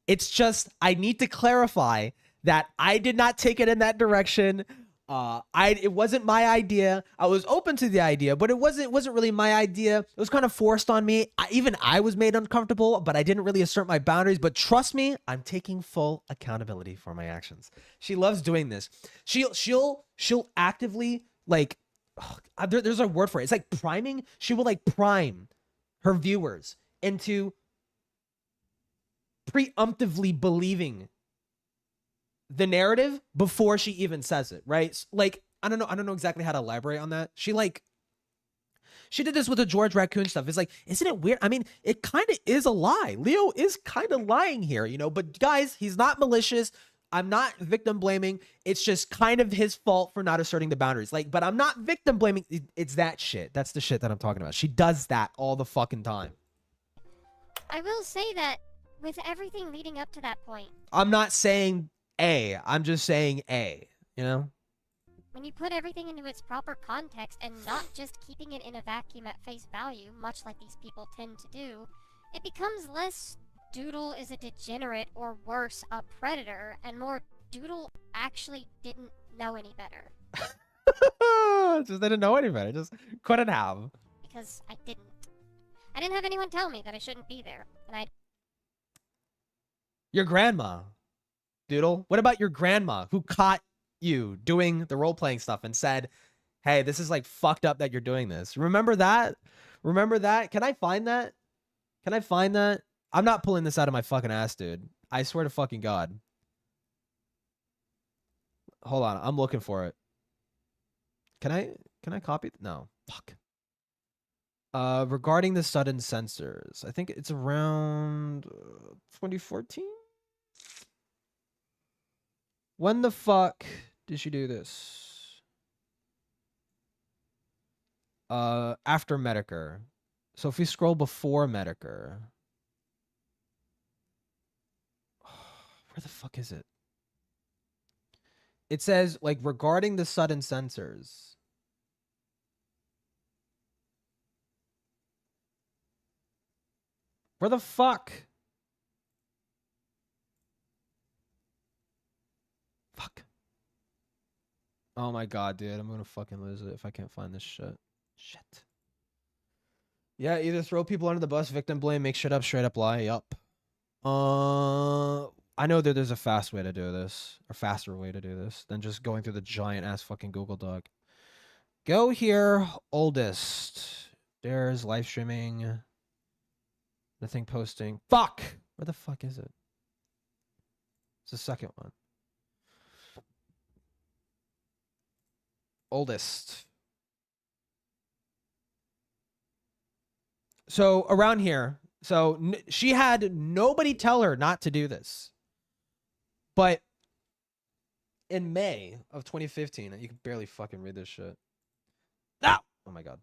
It's just, I need to clarify that I did not take it in that direction. It wasn't my idea. I was open to the idea, but it wasn't really my idea. It was kind of forced on me. Even I was made uncomfortable, but I didn't really assert my boundaries. But trust me, I'm taking full accountability for my actions. She loves doing this. She'll actively, like, there's a word for it. It's like priming. She will like prime her viewers into preemptively believing the narrative before she even says it, right? Like, I don't know exactly how to elaborate on that. She did this with the George Raccoon stuff. It's like, isn't it weird? I mean, it kind of is a lie. Leo is kind of lying here, you know, but guys, he's not malicious. I'm not victim blaming. It's just kind of his fault for not asserting the boundaries. Like, but I'm not victim blaming. It's that shit. That's the shit that I'm talking about. She does that all the fucking time. I will say that with everything leading up to that point, I'm not saying A. I'm just saying A, you know? when you put everything into its proper context and not just keeping it in a vacuum at face value, much like these people tend to do, it becomes less Doodle is a degenerate or worse, a predator, and more, Doodle actually didn't know any better. Just didn't know any better. Just couldn't have. Because I didn't. I didn't have anyone tell me that I shouldn't be there, and I... Your grandma, Doodle. What about your grandma who caught you doing the role-playing stuff and said, hey, this is like fucked up that you're doing this. Remember that? Remember that? Can I find that? Can I find that? I'm not pulling this out of my fucking ass, dude. I swear to fucking God. Hold on. I'm looking for it. Can I copy? No. Fuck. Regarding the sudden sensors, I think it's around 2014. When the fuck did she do this? After Medicare. So if we scroll before Medicare, where the fuck is it? It says like regarding the sudden sensors. Where the fuck? Fuck. Oh my God, dude. I'm gonna fucking lose it if I can't find this shit. Shit. Yeah, either throw people under the bus, victim blame, make shit up, straight up lie. Yup. I know that there's a fast way to do this, or faster way to do this than just going through the giant ass fucking Google Doc. Go here, oldest. There's live streaming. Nothing posting. Fuck! Where the fuck is it? It's the second one. Oldest. So around here, so she had nobody tell her not to do this. But in May of 2015, you can barely fucking read this shit. Ah! Oh my God.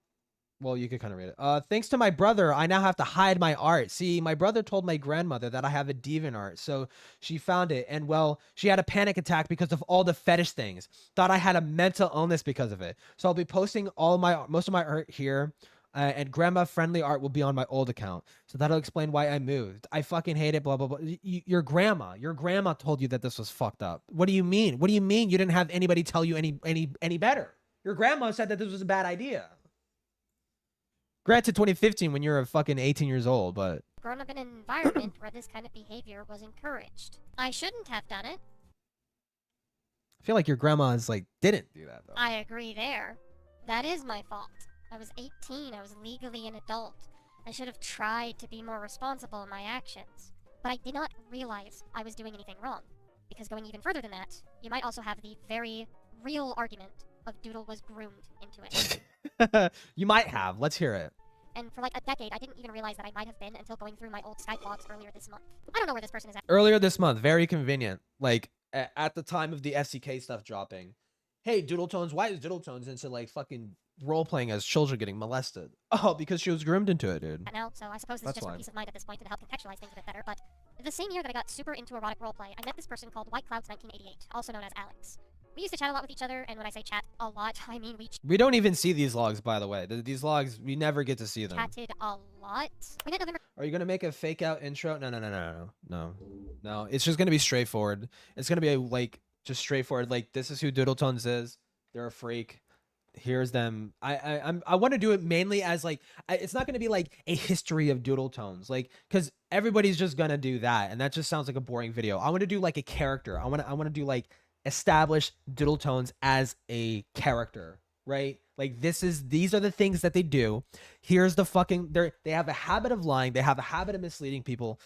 Well, you could kind of read it. Thanks to my brother, I now have to hide my art. See, my brother told my grandmother that I have a deviant art, so she found it. And, well, she had a panic attack because of all the fetish things. Thought I had a mental illness because of it. So I'll be posting most of my art here. And grandma-friendly art will be on my old account. So that'll explain why I moved. I fucking hate it, blah, blah, blah. Your grandma told you that this was fucked up. What do you mean? What do you mean you didn't have anybody tell you any better? Your grandma said that this was a bad idea. Granted, 2015 when you're a fucking 18 years old, but... grown up in an environment where this kind of behavior was encouraged. I shouldn't have done it. I feel like your grandma is like, didn't do that, though. I agree there. That is my fault. I was 18, I was legally an adult. I should have tried to be more responsible in my actions. But I did not realize I was doing anything wrong. Because going even further than that, you might also have the very real argument of Doodle was groomed into it. You might have. Let's hear it. And for like a decade, I didn't even realize that I might have been until going through my old Skype logs earlier this month. I don't know where this person is at. Earlier this month. Very convenient. Like, at the time of the FCK stuff dropping. Hey, DoodleTones, why is DoodleTones into, like, fucking role-playing as children getting molested? Oh, because she was groomed into it, dude. I know, so I suppose this is just for peace of mind at this point and to help contextualize things a bit better, but the same year that I got super into erotic roleplay, I met this person called WhiteClouds1988, also known as Alex. We used to chat a lot with each other, and when I say chat a lot, I mean we don't even see these logs, by the way. These logs, we never get to see them. Chatted a lot. We met November. Are you going to make a fake out intro? No. It's just going to be straightforward. It's going to be, like, just straightforward. Like, this is who DoodleTones is. They're a freak. Here's them. I want to do it mainly as, like, it's not going to be, like, a history of DoodleTones. Like, because everybody's just going to do that, and that just sounds like a boring video. I want to do, like, a character. I want to do, like, establish DoodleTones as a character, right? Like, these are the things that they do. Here's the fucking, they have a habit of lying. They have a habit of misleading people.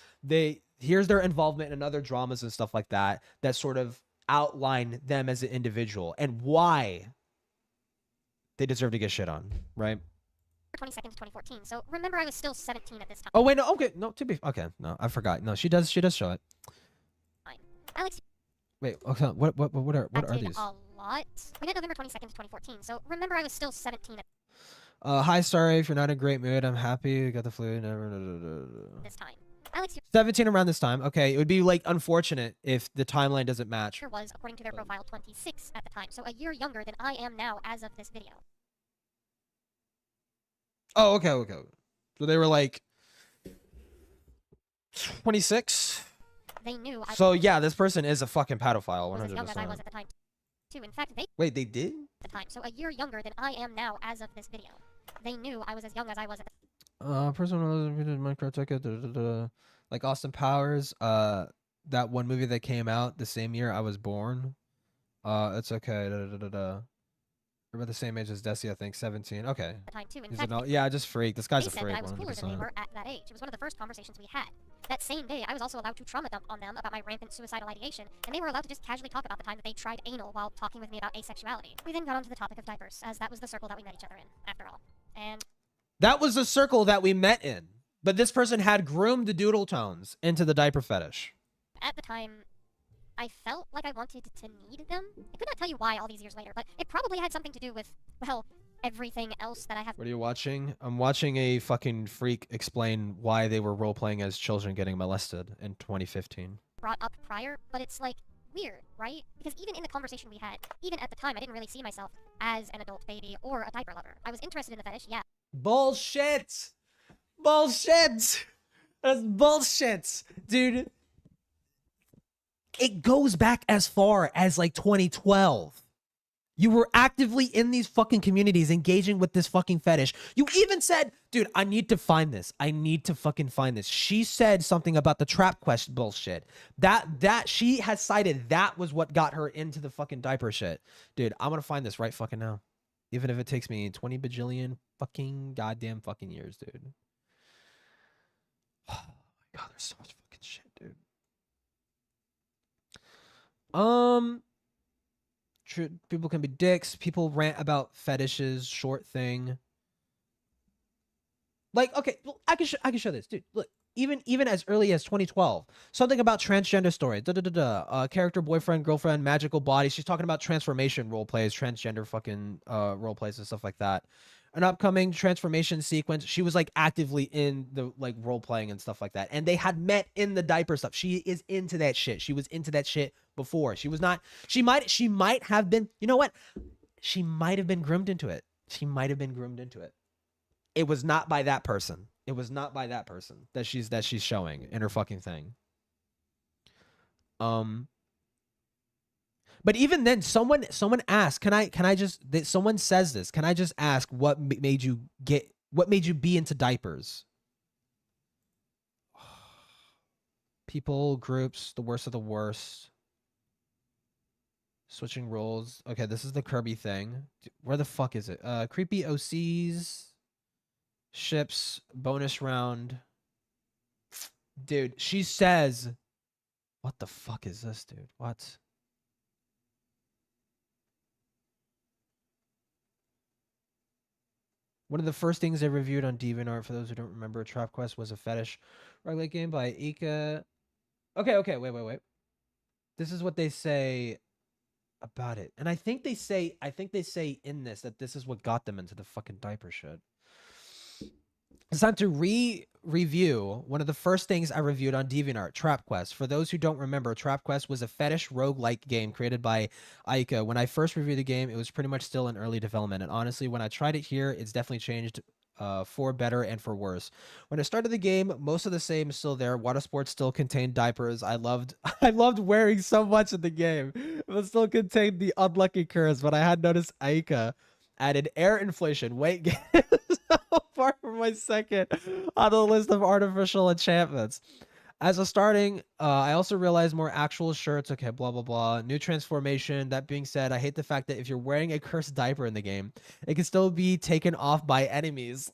Here's their involvement in other dramas and stuff like that sort of outline them as an individual and why they deserve to get shit on, right? 22nd, 2014. So remember, I was still 17 at this time. Oh wait, no, okay, no, okay, no, I forgot. No, she does show it. Fine. Alex. Wait, okay, what are these? A lot. We met November 22nd, 2014. So remember, I was still 17 at hi, sorry if you're not in a great mood. I'm happy. Got the flu. Never. This time. Alex. 17 around this time. Okay, it would be like unfortunate if the timeline doesn't match. Was, according to their profile, 26 at the time. So a year younger than I am now as of this video. Oh, okay. So they were like 26. They knew. So yeah, this person is a fucking pedophile. 100%. Was as young as I was at the time, too. In fact, they wait, they did at the time, so a year younger than I am now as of this video. They knew I was as young as I was at the person who did Minecraft ticket, like Austin Powers, that one movie that came out the same year I was born. It's okay. We're about the same age as Desi, I think, 17. Okay. time too. In He's fact, yeah, just freak. This guy's they a said freak. that I was cooler than they 100%. were at that age. It was one of the first conversations we had. That same day, I was also allowed to trauma dump on them about my rampant suicidal ideation, and they were allowed to just casually talk about the time that they tried anal while talking with me about asexuality. We then got onto the topic of diapers, as that was the circle that we met each other in, after all. And that was the circle that we met in. But this person had groomed the DoodleTones into the diaper fetish. At the time, I felt like I wanted to need them. I could not tell you why all these years later, but it probably had something to do with, well, everything else that I have. What are you watching? I'm watching a fucking freak explain why they were role-playing as children getting molested in 2015. Brought up prior, but it's like weird, right? Because even in the conversation we had, even at the time, I didn't really see myself as an adult baby or a diaper lover. I was interested in the fetish, yeah. Bullshit! Bullshit! That's bullshit! Dude, it goes back as far as like 2012. You were actively in these fucking communities engaging with this fucking fetish. You even said, dude, I need to find this. I need to fucking find this. She said something about the trap quest bullshit. That she has cited that was what got her into the fucking diaper shit. Dude, I'm gonna find this right fucking now. Even if it takes me 20 bajillion fucking goddamn fucking years, dude. Oh my god, there's so much fucking shit, dude. People can be dicks. People rant about fetishes, short thing. Like, okay, I can show this, dude. Look, even as early as 2012, something about transgender story. Character, boyfriend, girlfriend, magical body. She's talking about transformation role plays, transgender fucking role plays and stuff like that. An upcoming transformation sequence. She was like actively in the like role playing and stuff like that. And they had met in the diaper stuff. She is into that shit. She was into that shit before. She was not. She might have been. You know what? She might have been groomed into it. She might have been groomed into it. It was not by that person. It was not by that person that she's showing in her fucking thing. But even then, someone asked, someone says this, can I just ask what made you be into diapers? People, groups, the worst of the worst. Switching roles. Okay, this is the Kirby thing. Where the fuck is it? Creepy OCs. Ships. Bonus round. Dude, she says... What the fuck is this, dude? What? One of the first things I reviewed on DeviantArt, for those who don't remember, Trap Quest was a fetish roguelike game by Ika. Okay, wait. This is what they say about it. And I think they say in this that this is what got them into the fucking diaper shit. It's time to review one of the first things I reviewed on DeviantArt, Trap Quest. For those who don't remember, Trap Quest was a fetish roguelike game created by Aika. When I first reviewed the game, it was pretty much still in early development. And honestly, when I tried it here, it's definitely changed for better and for worse. When I started the game, most of the same is still there. Water sports still contained diapers. I loved wearing so much in the game. It still contained the unlucky curse, but I had noticed Aika added air inflation, weight gain. So far from my second on the list of artificial enchantments. As a starting, I also realized more actual shirts. Okay, blah, blah, blah. New transformation. That being said, I hate the fact that if you're wearing a cursed diaper in the game, it can still be taken off by enemies.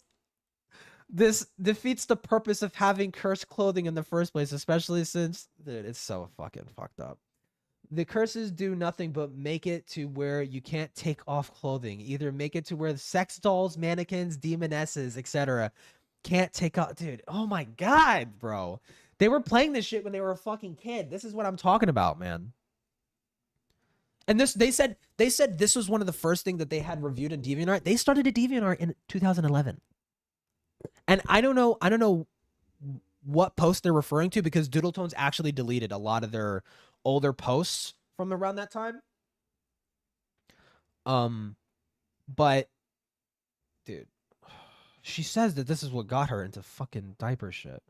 This defeats the purpose of having cursed clothing in the first place, especially since... Dude, it's so fucking fucked up. The curses do nothing but make it to where you can't take off clothing. Either make it to where sex dolls, mannequins, demonesses, etc. can't take off. Dude, oh my god, bro. They were playing this shit when they were a fucking kid. This is what I'm talking about, man. And they said this was one of the first things that they had reviewed in DeviantArt. They started a DeviantArt in 2011. And I don't know what post they're referring to, because DoodleTones actually deleted a lot of their older posts from around that time. But dude, she says that this is what got her into fucking diaper shit.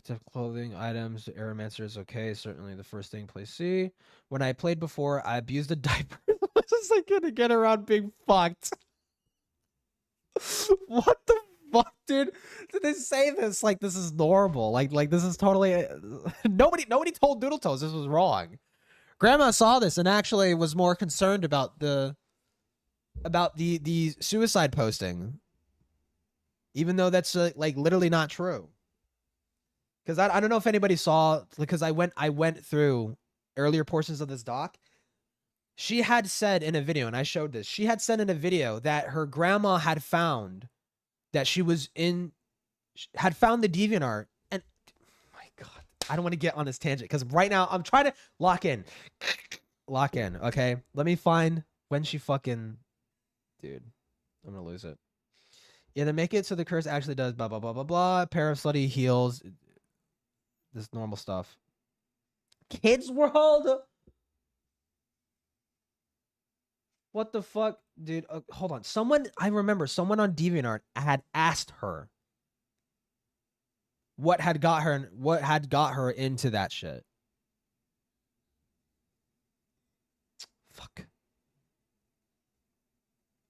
Protect clothing, items, Aeromancer is okay. Certainly the first thing, play C. When I played before, I abused a diaper. What is I gonna get around being fucked? What the fuck, dude? Did they say this like this is normal? Like this is totally nobody told DoodleTones this was wrong. Grandma saw this and actually was more concerned about the suicide posting, even though that's like literally not true. Because I don't know if anybody saw, because I went through earlier portions of this doc. She had said in a video, and I showed this, she had said in a video that her grandma had found that she was had found the DeviantArt. And oh my God, I don't want to get on this tangent because right now I'm trying to lock in. Okay, let me find when she fucking, dude, I'm gonna lose it. Yeah, to make it so the curse actually does blah blah blah blah blah. Pair of slutty heels. This normal stuff. Kids World. What the fuck, dude? Hold on. I remember someone on DeviantArt had asked her what had got her into that shit. Fuck.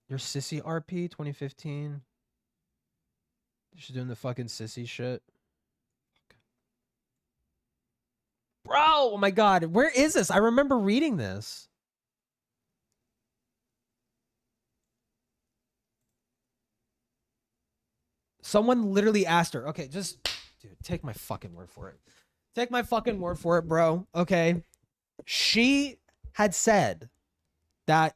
Your sissy RP 2015. She's doing the fucking sissy shit. Fuck. Bro, oh my God. Where is this? I remember reading this. Someone literally asked her. Okay, just, dude, take my fucking word for it. Take my fucking word for it, bro. Okay. She had said that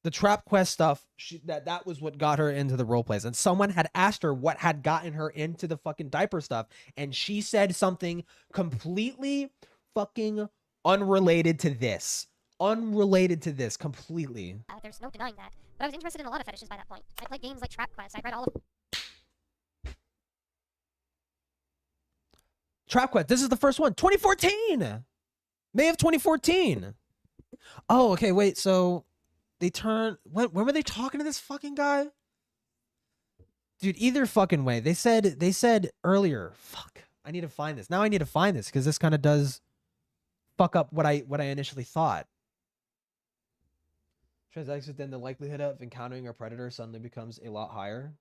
the Trap Quest stuff, that was what got her into the role plays. And someone had asked her what had gotten her into the fucking diaper stuff. And she said something completely fucking unrelated to this. Unrelated to this, completely. There's no denying that. But I was interested in a lot of fetishes by that point. I played games like Trap Quest. I read all of Trap Quest. This is the first one. 2014. May of 2014. Oh, okay. Wait. So they turn. When were they talking to this fucking guy? Dude, either fucking way. They said earlier. Fuck. I need to find this. Now I need to find this because this kind of does fuck up what I initially thought. Transactions, then the likelihood of encountering a predator suddenly becomes a lot higher.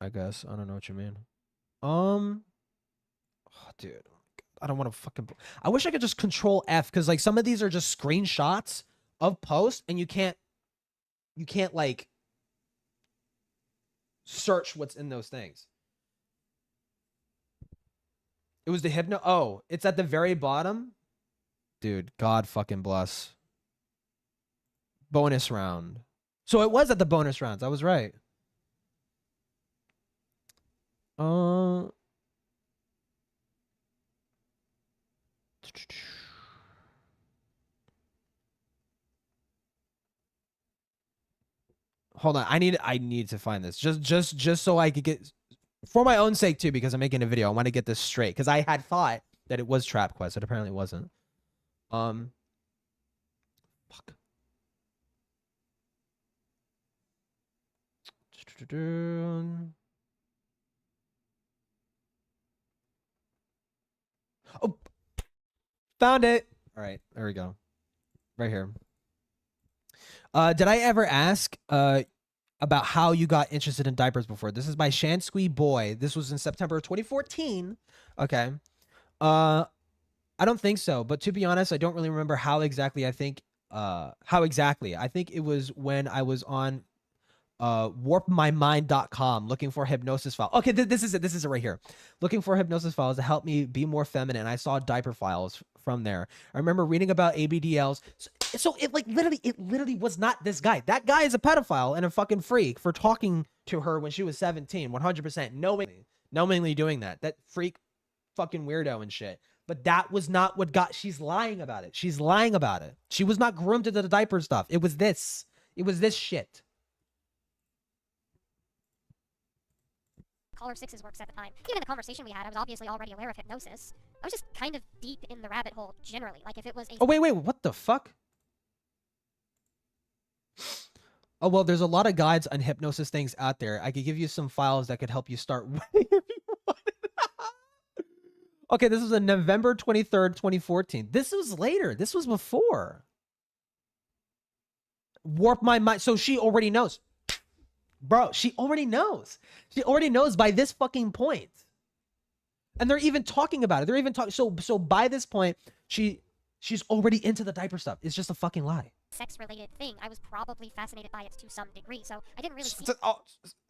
I guess. I don't know what you mean. Oh, dude, I don't want to fucking. I wish I could just control F because like some of these are just screenshots of posts and you can't like search what's in those things. It was the hypno. Oh, it's at the very bottom. Dude, God fucking bless. Bonus round. So it was at the bonus rounds. I was right. Hold on. I need to find this. Just so I could get, for my own sake too, because I'm making a video. I want to get this straight because I had thought that it was Trap Quest, but apparently it wasn't. Fuck. Oh, found it. All right, there we go. Right here. Did I ever ask about how you got interested in diapers before? This is by Shansqui Boy. This was in September of 2014. Okay. I don't think so, but to be honest, I don't really remember how exactly. I think it was when I was on warpmymind.com looking for hypnosis files. Okay, this is it right here. Looking for hypnosis files to help me be more feminine. I saw diaper files from there. I remember reading about ABDLs. So it literally was not this guy. That guy is a pedophile and a fucking freak for talking to her when she was 17, 100%, knowingly doing that. That freak fucking weirdo and shit. But that was not what got, she's lying about it. She's lying about it. She was not groomed into the diaper stuff. It was this shit. Caller 6's works at the time. Even in the conversation we had, I was obviously already aware of hypnosis. I was just kind of deep in the rabbit hole generally. Like if it was a... Oh, wait, what the fuck? Oh, well, there's a lot of guides on hypnosis things out there. I could give you some files that could help you start. Okay, this was on November 23rd, 2014. This was later. This was before. Warp my mind. So she already knows. Bro, she already knows. She already knows by this fucking point. And they're even talking about it. They're even talking. So by this point, she's already into the diaper stuff. It's just a fucking lie. Sex-related thing. I was probably fascinated by it to some degree, so I didn't really see...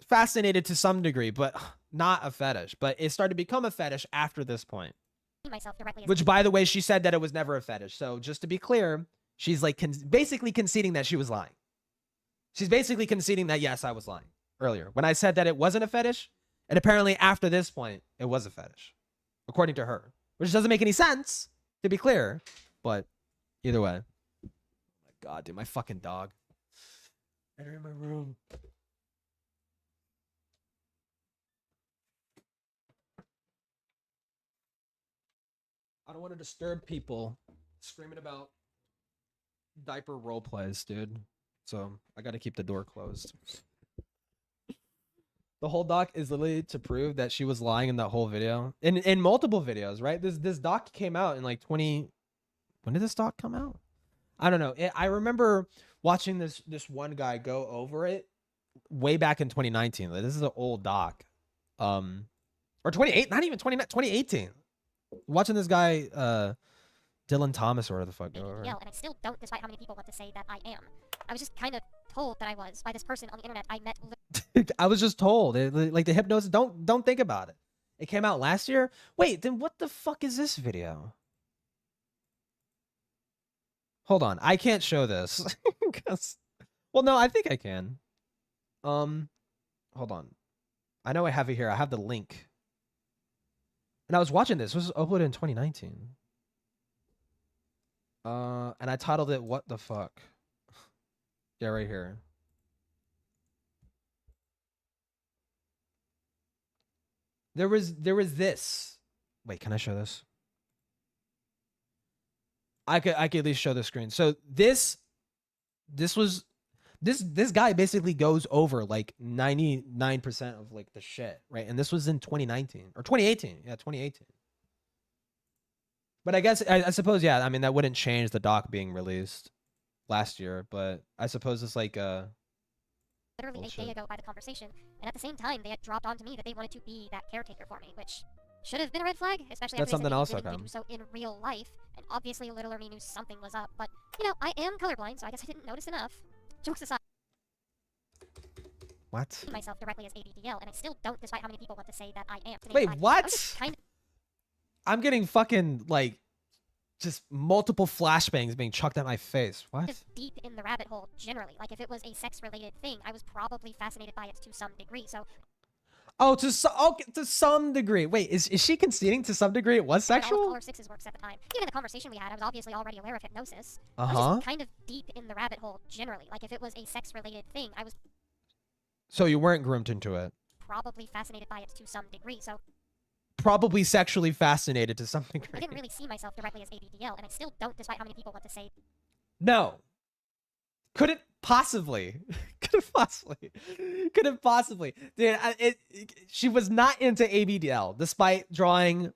Fascinated to some degree, but not a fetish. But it started to become a fetish after this point. Myself directly as which, by the way, she said that it was never a fetish. So just to be clear, she's like basically conceding that she was lying. She's basically conceding that, yes, I was lying earlier when I said that it wasn't a fetish. And apparently after this point, it was a fetish, according to her, which doesn't make any sense, to be clear. But either way. Oh my God, dude, my fucking dog. Enter in my room. I don't want to disturb people screaming about diaper role plays, dude. So I got to keep the door closed. The whole doc is literally to prove that she was lying in that whole video. In multiple videos, right? This doc came out in like 20... When did this doc come out? I don't know. I remember watching this one guy go over it way back in 2019. Like, this is an old doc. Or 28, not even 2018. Watching this guy, Dylan Thomas or whatever the fuck. Yeah, and I still don't, despite how many people want to say that I am. I was just kind of told that I was by this person on the internet I met. I was just told. Like the hypnosis. Don't think about it. It came out last year. Wait, then what the fuck is this video? Hold on, I can't show this. Well, no, I think I can. Hold on. I know I have it here. I have the link. And I was watching this. This was uploaded in 2019. And I titled it, "What the fuck?" Yeah, right here. There was this. Wait, can I show this? I could at least show the screen. So this guy basically goes over like 99% of like the shit, right? And this was in 2019 or 2018. Yeah, 2018. But I guess I suppose, yeah, I mean that wouldn't change the doc being released last year, but I suppose it's like literally bullshit. A day ago by the conversation, and at the same time they had dropped onto me that they wanted to be that caretaker for me, which should have been a red flag, especially after they said they do so in real life, and obviously little or me knew something was up, but, you know, I am colorblind, so I guess I didn't notice enough. Jokes aside. What? Myself directly as ABDL, and I still don't, despite how many people want to say that I am. Wait, what? I'm getting fucking, like, just multiple flashbangs being chucked at my face. What? Deep in the rabbit hole, generally. Like, if it was a sex-related thing, I was probably fascinated by it to some degree, so... Oh, to some degree. Wait, is she conceding to some degree it was sexual? Color Six's works at the time. Given the conversation we had, I was obviously already aware of hypnosis. I was just kind of deep in the rabbit hole, generally. Like, if it was a sex-related thing, I was... So you weren't groomed into it? Probably fascinated by it to some degree, so... Probably sexually fascinated to some degree. I didn't really see myself directly as ABDL, and I still don't, despite how many people want to say... No. Couldn't possibly. Couldn't possibly. Dude, she was not into ABDL, despite drawing...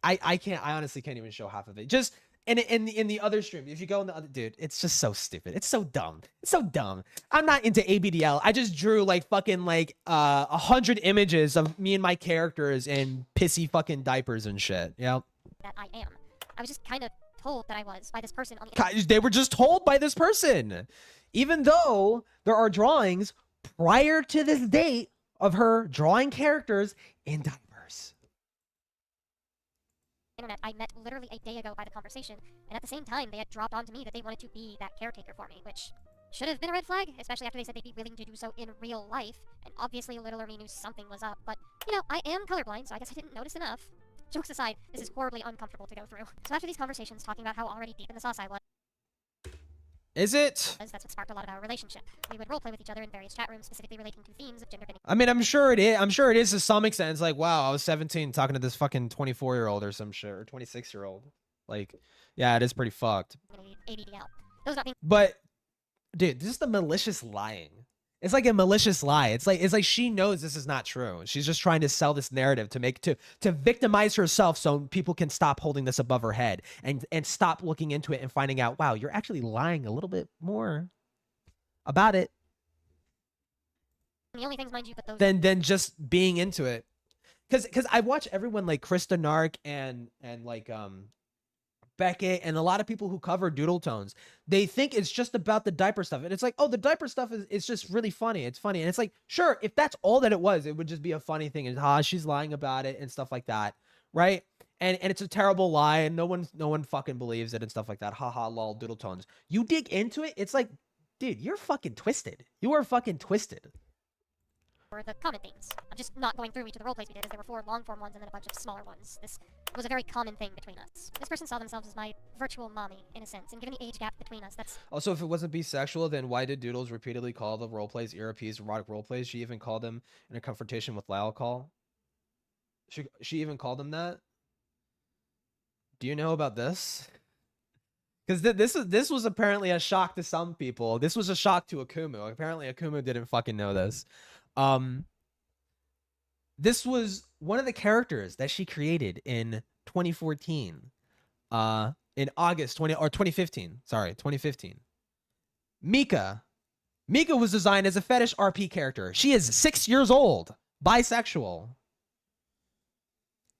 I honestly can't even show half of it. Just... in the other stream, if you go in the other, dude, it's just so stupid. It's so dumb. It's so dumb. I'm not into ABDL. I just drew like fucking like 100 images of me and my characters in pissy fucking diapers and shit. Yeah. That I am. I was just kind of told that I was by this person on the... They were just told by this person, even though there are drawings prior to this date of her drawing characters in diapers. Internet I met literally a day ago by the conversation, and at the same time they had dropped onto me that they wanted to be that caretaker for me, which should have been a red flag, especially after they said they'd be willing to do so in real life, and obviously little or me knew something was up, but, you know, I am colorblind, so I guess I didn't notice enough. Jokes aside, this is horribly uncomfortable to go through. So after these conversations talking about how already deep in the sauce I was... Is it? That's what sparked a lot of our relationship. We would roleplay with each other in various chat rooms, specifically relating to themes of gender bending. I mean, I'm sure it is. I'm sure it is to some extent. It's like, wow, I was 17 talking to this fucking 24-year-old or some shit, or 26-year-old. Like, yeah, it is pretty fucked. ABDL. Those not being... But, dude, this is the malicious lying. It's like a malicious lie. It's like she knows this is not true. She's just trying to sell this narrative to victimize herself so people can stop holding this above her head and stop looking into it and finding out, wow, you're actually lying a little bit more about it. The only things, mind you, but those than just being into it. Cause I watch everyone like Krista Nark and like Beckett and a lot of people who cover DoodleTones. They think it's just about the diaper stuff. And it's like, oh, the diaper stuff is just really funny. It's funny. And it's like, sure, if that's all that it was, it would just be a funny thing. And she's lying about it and stuff like that. Right. And it's a terrible lie and no one fucking believes it and stuff like that. Haha, lol, DoodleTones. You dig into it, it's like, dude, you're fucking twisted. You are fucking twisted. were the common themes. I'm just not going through each of the roleplays we did, as there were 4 long-form ones and then a bunch of smaller ones. This was a very common thing between us. This person saw themselves as my virtual mommy, in a sense, and given the age gap between us, that's... Also, if it wasn't bisexual, then why did Doodles repeatedly call the roleplays ERPs erotic roleplays? She even called them in a confrontation with Lyle Call. She even called them that? Do you know about this? Because this was apparently a shock to some people. This was a shock to Akumu. Apparently Akumu didn't fucking know this. This was one of the characters that she created in 2014. In August 2015. Sorry, 2015. Mika. Mika was designed as a fetish RP character. She is 6 years old. Bisexual.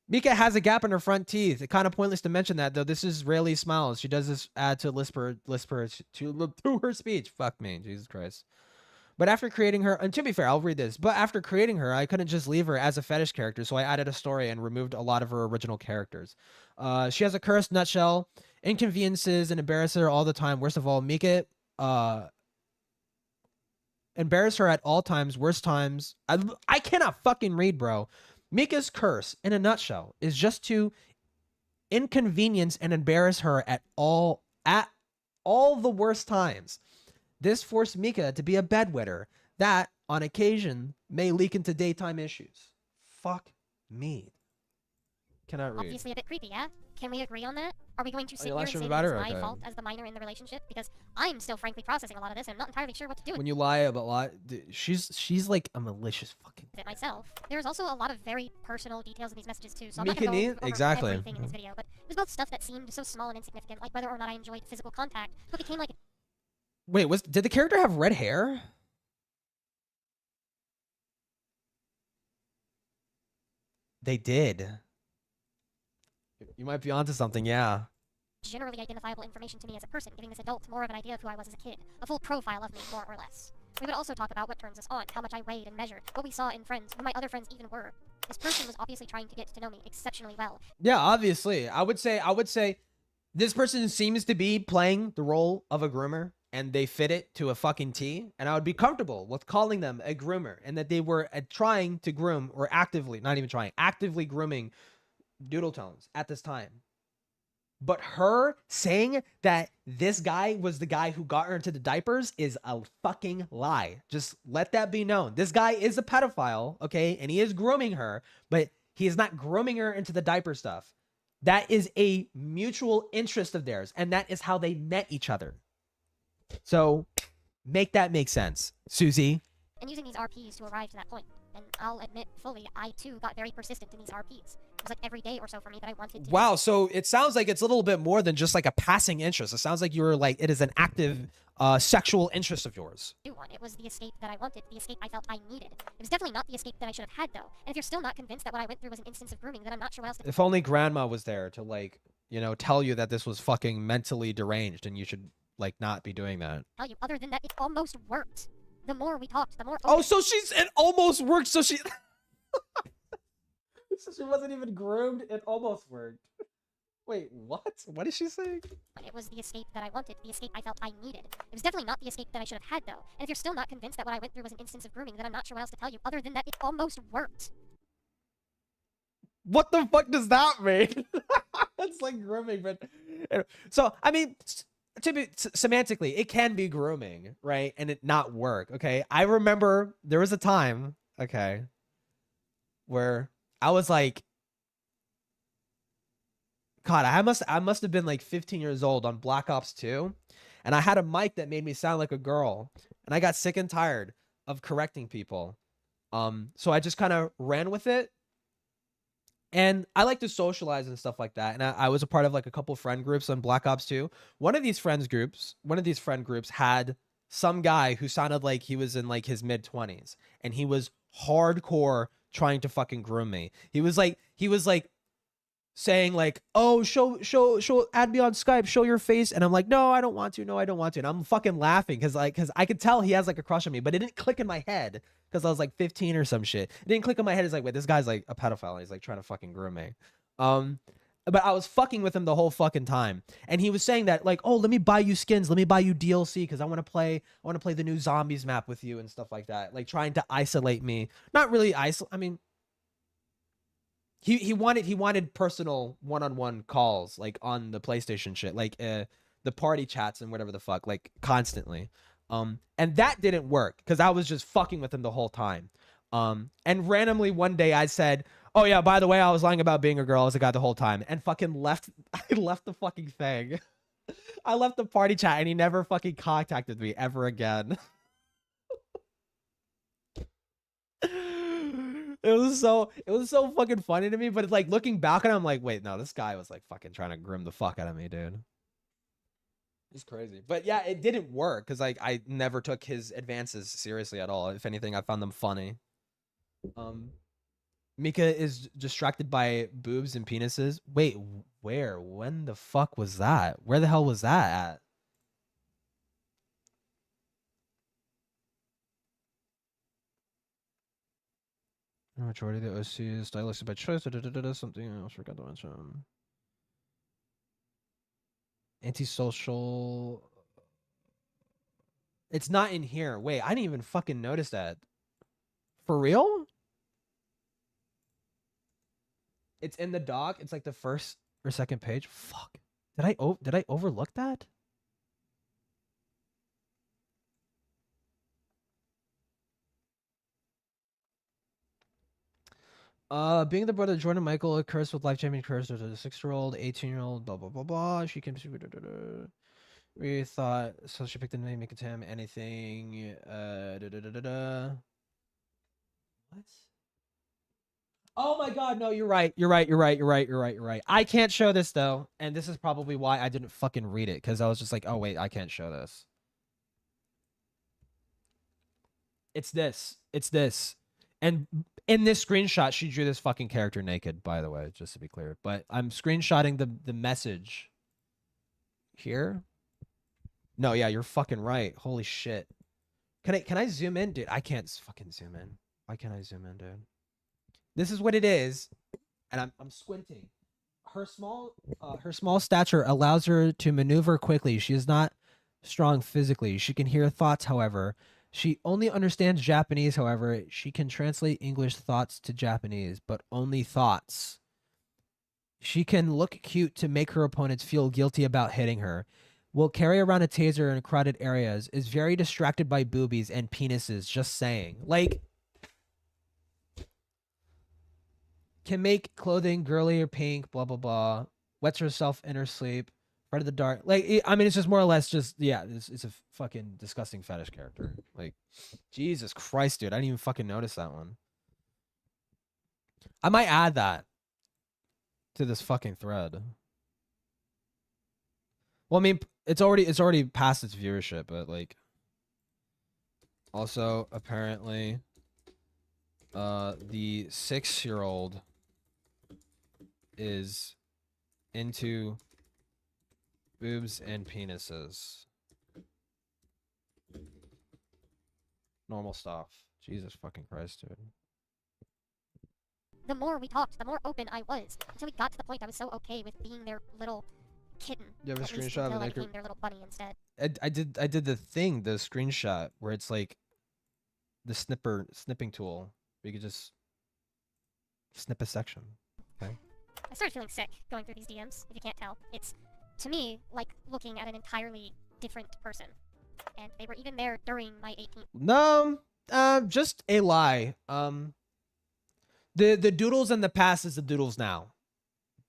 Mika has a gap in her front teeth. It's kind of pointless to mention that, though. This is rarely smiles. She does this add to lisp her to her speech. Fuck me, Jesus Christ. But after creating her, and to be fair, I'll read this. But after creating her, I couldn't just leave her as a fetish character, so I added a story and removed a lot of her original characters. She has a cursed nutshell, inconveniences, and embarrass her all the time. Worst of all, Mika embarrass her at all times, worst times. I cannot fucking read, bro. Mika's curse, in a nutshell, is just to inconvenience and embarrass her at all the worst times. This forced Mika to be a bedwetter that, on occasion, may leak into daytime issues. Fuck me. Cannot read. Obviously a bit creepy, yeah? Can we agree on that? Are we going to sit here and say that it's my fault as the minor in the relationship? Because I'm still frankly processing a lot of this and I'm not entirely sure what to do when you lie about a lot, she's like a malicious fucking with it myself. There's also a lot of very personal details in these messages too, so I'm Mika not going to go over exactly. everything in this video, but it was both stuff that seemed so small and insignificant, like whether or not I enjoyed physical contact, but became like... Wait, did the character have red hair? They did. You might be onto something, yeah. Generally identifiable information to me as a person, giving this adult more of an idea of who I was as a kid. A full profile of me, more or less. We would also talk about what turns us on, how much I weighed and measured, what we saw in friends, who my other friends even were. This person was obviously trying to get to know me exceptionally well. Yeah, obviously. I would say this person seems to be playing the role of a groomer, and they fit it to a fucking T, and I would be comfortable with calling them a groomer, and that they were trying to groom, or actively, not even trying, actively grooming DoodleTones at this time. But her saying that this guy was the guy who got her into the diapers is a fucking lie. Just let that be known. This guy is a pedophile, okay? And he is grooming her, but he is not grooming her into the diaper stuff. That is a mutual interest of theirs, and that is how they met each other. So make that make sense, Susie. And using these RPs to arrive to that point. And I'll admit fully, I too got very persistent in these RPs. It was like every day or so for me that I wanted to... Wow, so it sounds like it's a little bit more than just like a passing interest. It sounds like you were like, it is an active sexual interest of yours. It was the escape that I wanted, the escape I felt I needed. It was definitely not the escape that I should have had, though. And if you're still not convinced that what I went through was an instance of grooming, then I'm not sure what else to... If only grandma was there to, like, you know, tell you that this was fucking mentally deranged and you should, like, not be doing that. Tell you, other than that, it almost worked. The more we talked, the more... Oh, so it almost worked, so she... So she wasn't even groomed, it almost worked. Wait, what? What is she saying? It was the escape that I wanted, the escape I felt I needed. It was definitely not the escape that I should have had, though. And if you're still not convinced that what I went through was an instance of grooming, then I'm not sure what else to tell you. Other than that, it almost worked. What the fuck does that mean? It's like grooming, but... So, I mean... semantically, it can be grooming, right? And it not work, okay? I remember there was a time, okay, where I was like, God, I must have been like 15 years old on Black Ops 2, and I had a mic that made me sound like a girl, and I got sick and tired of correcting people. So I just kind of ran with it. And I like to socialize and stuff like that. And I was a part of like a couple friend groups on Black Ops 2. One of these friend groups had some guy who sounded like he was in like his mid-20s, and he was hardcore trying to fucking groom me. He was like saying like, "Oh, show add me on Skype, show your face." And I'm like, "No, I don't want to. No, I don't want to." And I'm fucking laughing cuz I could tell he has like a crush on me, but it didn't click in my head cuz I was like 15 or some shit. It didn't click in my head. It's like, "Wait, this guy's like a pedophile. He's like trying to fucking groom me." But I was fucking with him the whole fucking time. And he was saying that like, "Oh, let me buy you skins. Let me buy you DLC cuz I want to play the new zombies map with you and stuff like that." Like trying to isolate me. Not really I mean, he wanted personal one-on-one calls like on the PlayStation shit, like the party chats and whatever the fuck, like constantly. And that didn't work because I was just fucking with him the whole time. And randomly one day I said, "Oh yeah, by the way, I was lying about being a girl as a guy the whole time," and fucking left. I left the fucking thing. I left the party chat, and he never fucking contacted me ever again. It was so fucking funny to me, but it's like looking back on it, I'm like, wait, no, this guy was like fucking trying to groom the fuck out of me, dude. It's crazy. But yeah, it didn't work because like I never took his advances seriously at all. If anything, I found them funny. Mika is distracted by boobs and penises. Wait, where? When the fuck was that? Where the hell was that at? The majority of the OC is stylistic by choice. Something else forgot to mention. Antisocial. It's not in here. Wait, I didn't even fucking notice that. For real? It's in the doc. It's like the first or second page. Fuck. Did I overlook that? Being the brother of Jordan Michael, a curse with life-changing curse. There's a 6-year-old, 18-year-old, blah blah blah blah. She can. We thought so. She picked the name, make it to him. Anything. What? Oh my god, no, you're right. You're right. I can't show this though, and this is probably why I didn't fucking read it, because I was just like, oh wait, I can't show this. It's this. And in this screenshot, she drew this fucking character naked, by the way, just to be clear. But I'm screenshotting the message here. No, yeah, you're fucking right. Holy shit. Can I zoom in, dude? I can't fucking zoom in. Why can't I zoom in, dude? This is what it is, and I'm squinting. Her small stature allows her to maneuver quickly. She is not strong physically. She can hear thoughts, however. She only understands Japanese, however. She can translate English thoughts to Japanese, but only thoughts. She can look cute to make her opponents feel guilty about hitting her. Will carry around a taser in crowded areas. Is very distracted by boobies and penises, just saying. Like, can make clothing girly or pink, blah, blah, blah. Wets herself in her sleep. Part of the dark. Like, I mean, it's just more or less just, yeah, it's a fucking disgusting fetish character. Like, Jesus Christ, dude. I didn't even fucking notice that one. I might add that to this fucking thread. Well, I mean, it's already past its viewership, but like, also apparently, the 6-year-old is into boobs and penises. Normal stuff. Jesus fucking Christ, dude. The more we talked, the more open I was. Until we got to the point I was so okay with being their little kitten. You have a screenshot of I an became their little bunny instead. I did the screenshot where it's like the snipping tool. You could just snip a section. Okay. I started feeling sick going through these DMs, if you can't tell. It's, to me, like looking at an entirely different person. And they were even there during my 18th. No, just a lie. The doodles in the past is the doodles now.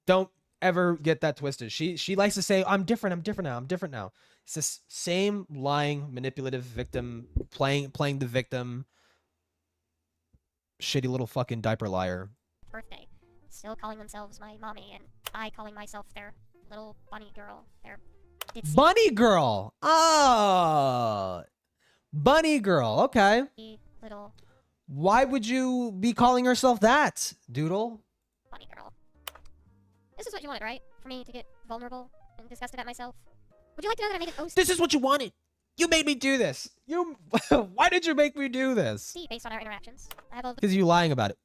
Don't ever get that twisted. She likes to say, I'm different now, I'm different now. It's this same lying, manipulative victim, playing the victim, shitty little fucking diaper liar. Birthday. Still calling themselves my mommy, and I calling myself their little bunny girl. Their bunny girl! Oh! Bunny girl, okay. Little... Why would you be calling yourself that, Doodle? Bunny girl. This is what you wanted, right? For me to get vulnerable and disgusted at myself? Would you like to know that I made an OC? This is what you wanted! You made me do this! You... Why did you make me do this? Based on our interactions. I have a... Because you lying about it.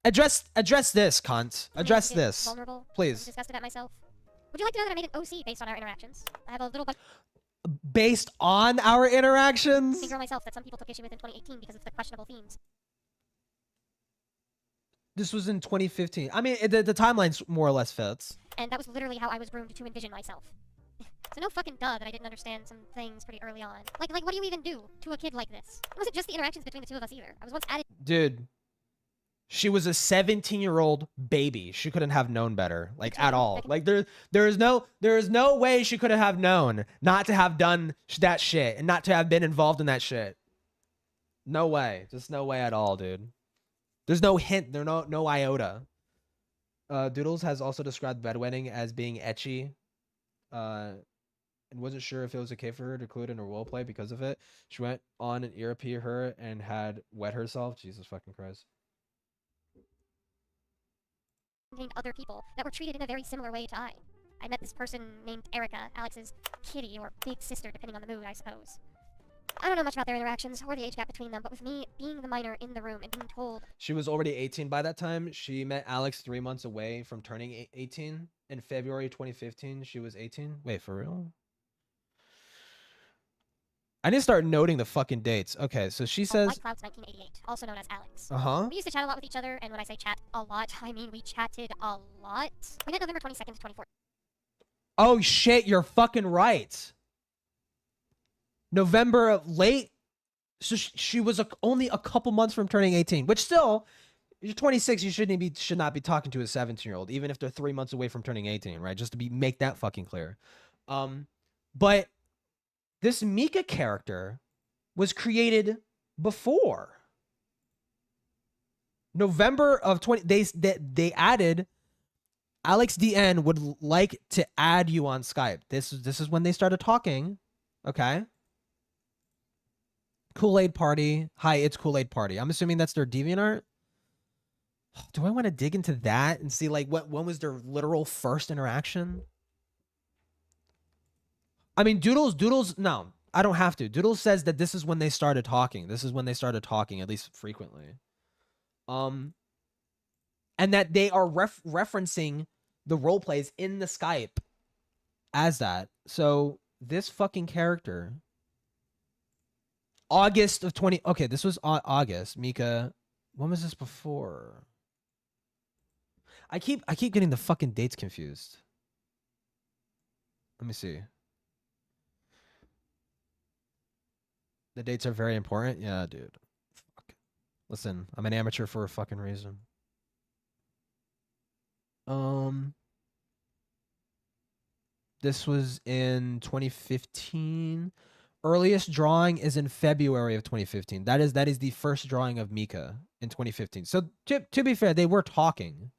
Address this, cunt. Address this. Vulnerable, please. Disgusted at myself. Would you like to know that I made an OC based on our interactions? I have a little bunch... Based on our interactions? I myself that some people took issue with in 2018 because of the questionable themes. This was in 2015. I mean, the timeline more or less fits. And that was literally how I was groomed to envision myself. So no fucking duh that I didn't understand some things pretty early on. Like what do you even do to a kid like this? It wasn't just the interactions between the two of us either. I was once added... Dude. She was a 17-year-old baby. She couldn't have known better, like, at all. Like, there is no way she could have known not to have done that shit and not to have been involved in that shit. No way. Just no way at all, dude. There's no hint. There's no iota. Doodles has also described bedwetting as being ecchi, and wasn't sure if it was okay for her to include in her roleplay because of it. She went on an ERP her and had wet herself. Jesus fucking Christ. Other people that were treated in a very similar way to I met this person named Erica, Alex's kitty or big sister, depending on the mood, I suppose. I don't know much about their interactions or the age gap between them, but with me being the minor in the room and being told... She was already 18 by that time. She met Alex 3 months away from turning 18. In February 2015, she was 18. Wait, for real? I need to start noting the fucking dates. Okay, so she says... White Clouds 1988, also known as Alex. Uh-huh. We used to chat a lot with each other, and when I say chat a lot, I mean we chatted a lot. We met November 22nd, 2014. Oh, shit, you're fucking right. November of late... So she was only a couple months from turning 18, which still... You're 26, you should not be talking to a 17-year-old, even if they're 3 months away from turning 18, right? Just to make that fucking clear. But... This Mika character was created before November of 20. They added Alex DN would like to add you on Skype. This is when they started talking. Okay. Kool-Aid Party. Hi, it's Kool-Aid Party. I'm assuming that's their DeviantArt. Do I want to dig into that and see like when was their literal first interaction? I mean, Doodles, no, I don't have to. Doodles says that this is when they started talking. This is when they started talking, at least frequently. And that they are referencing the role plays in the Skype as that. So this fucking character, August of 20. Okay, this was August. Mika, when was this before? I keep getting the fucking dates confused. Let me see. The dates are very important. Yeah, dude. Fuck. Listen, I'm an amateur for a fucking reason. This was in 2015. Earliest drawing is in February of 2015. That is the first drawing of Mika in 2015. So to be fair, they were talking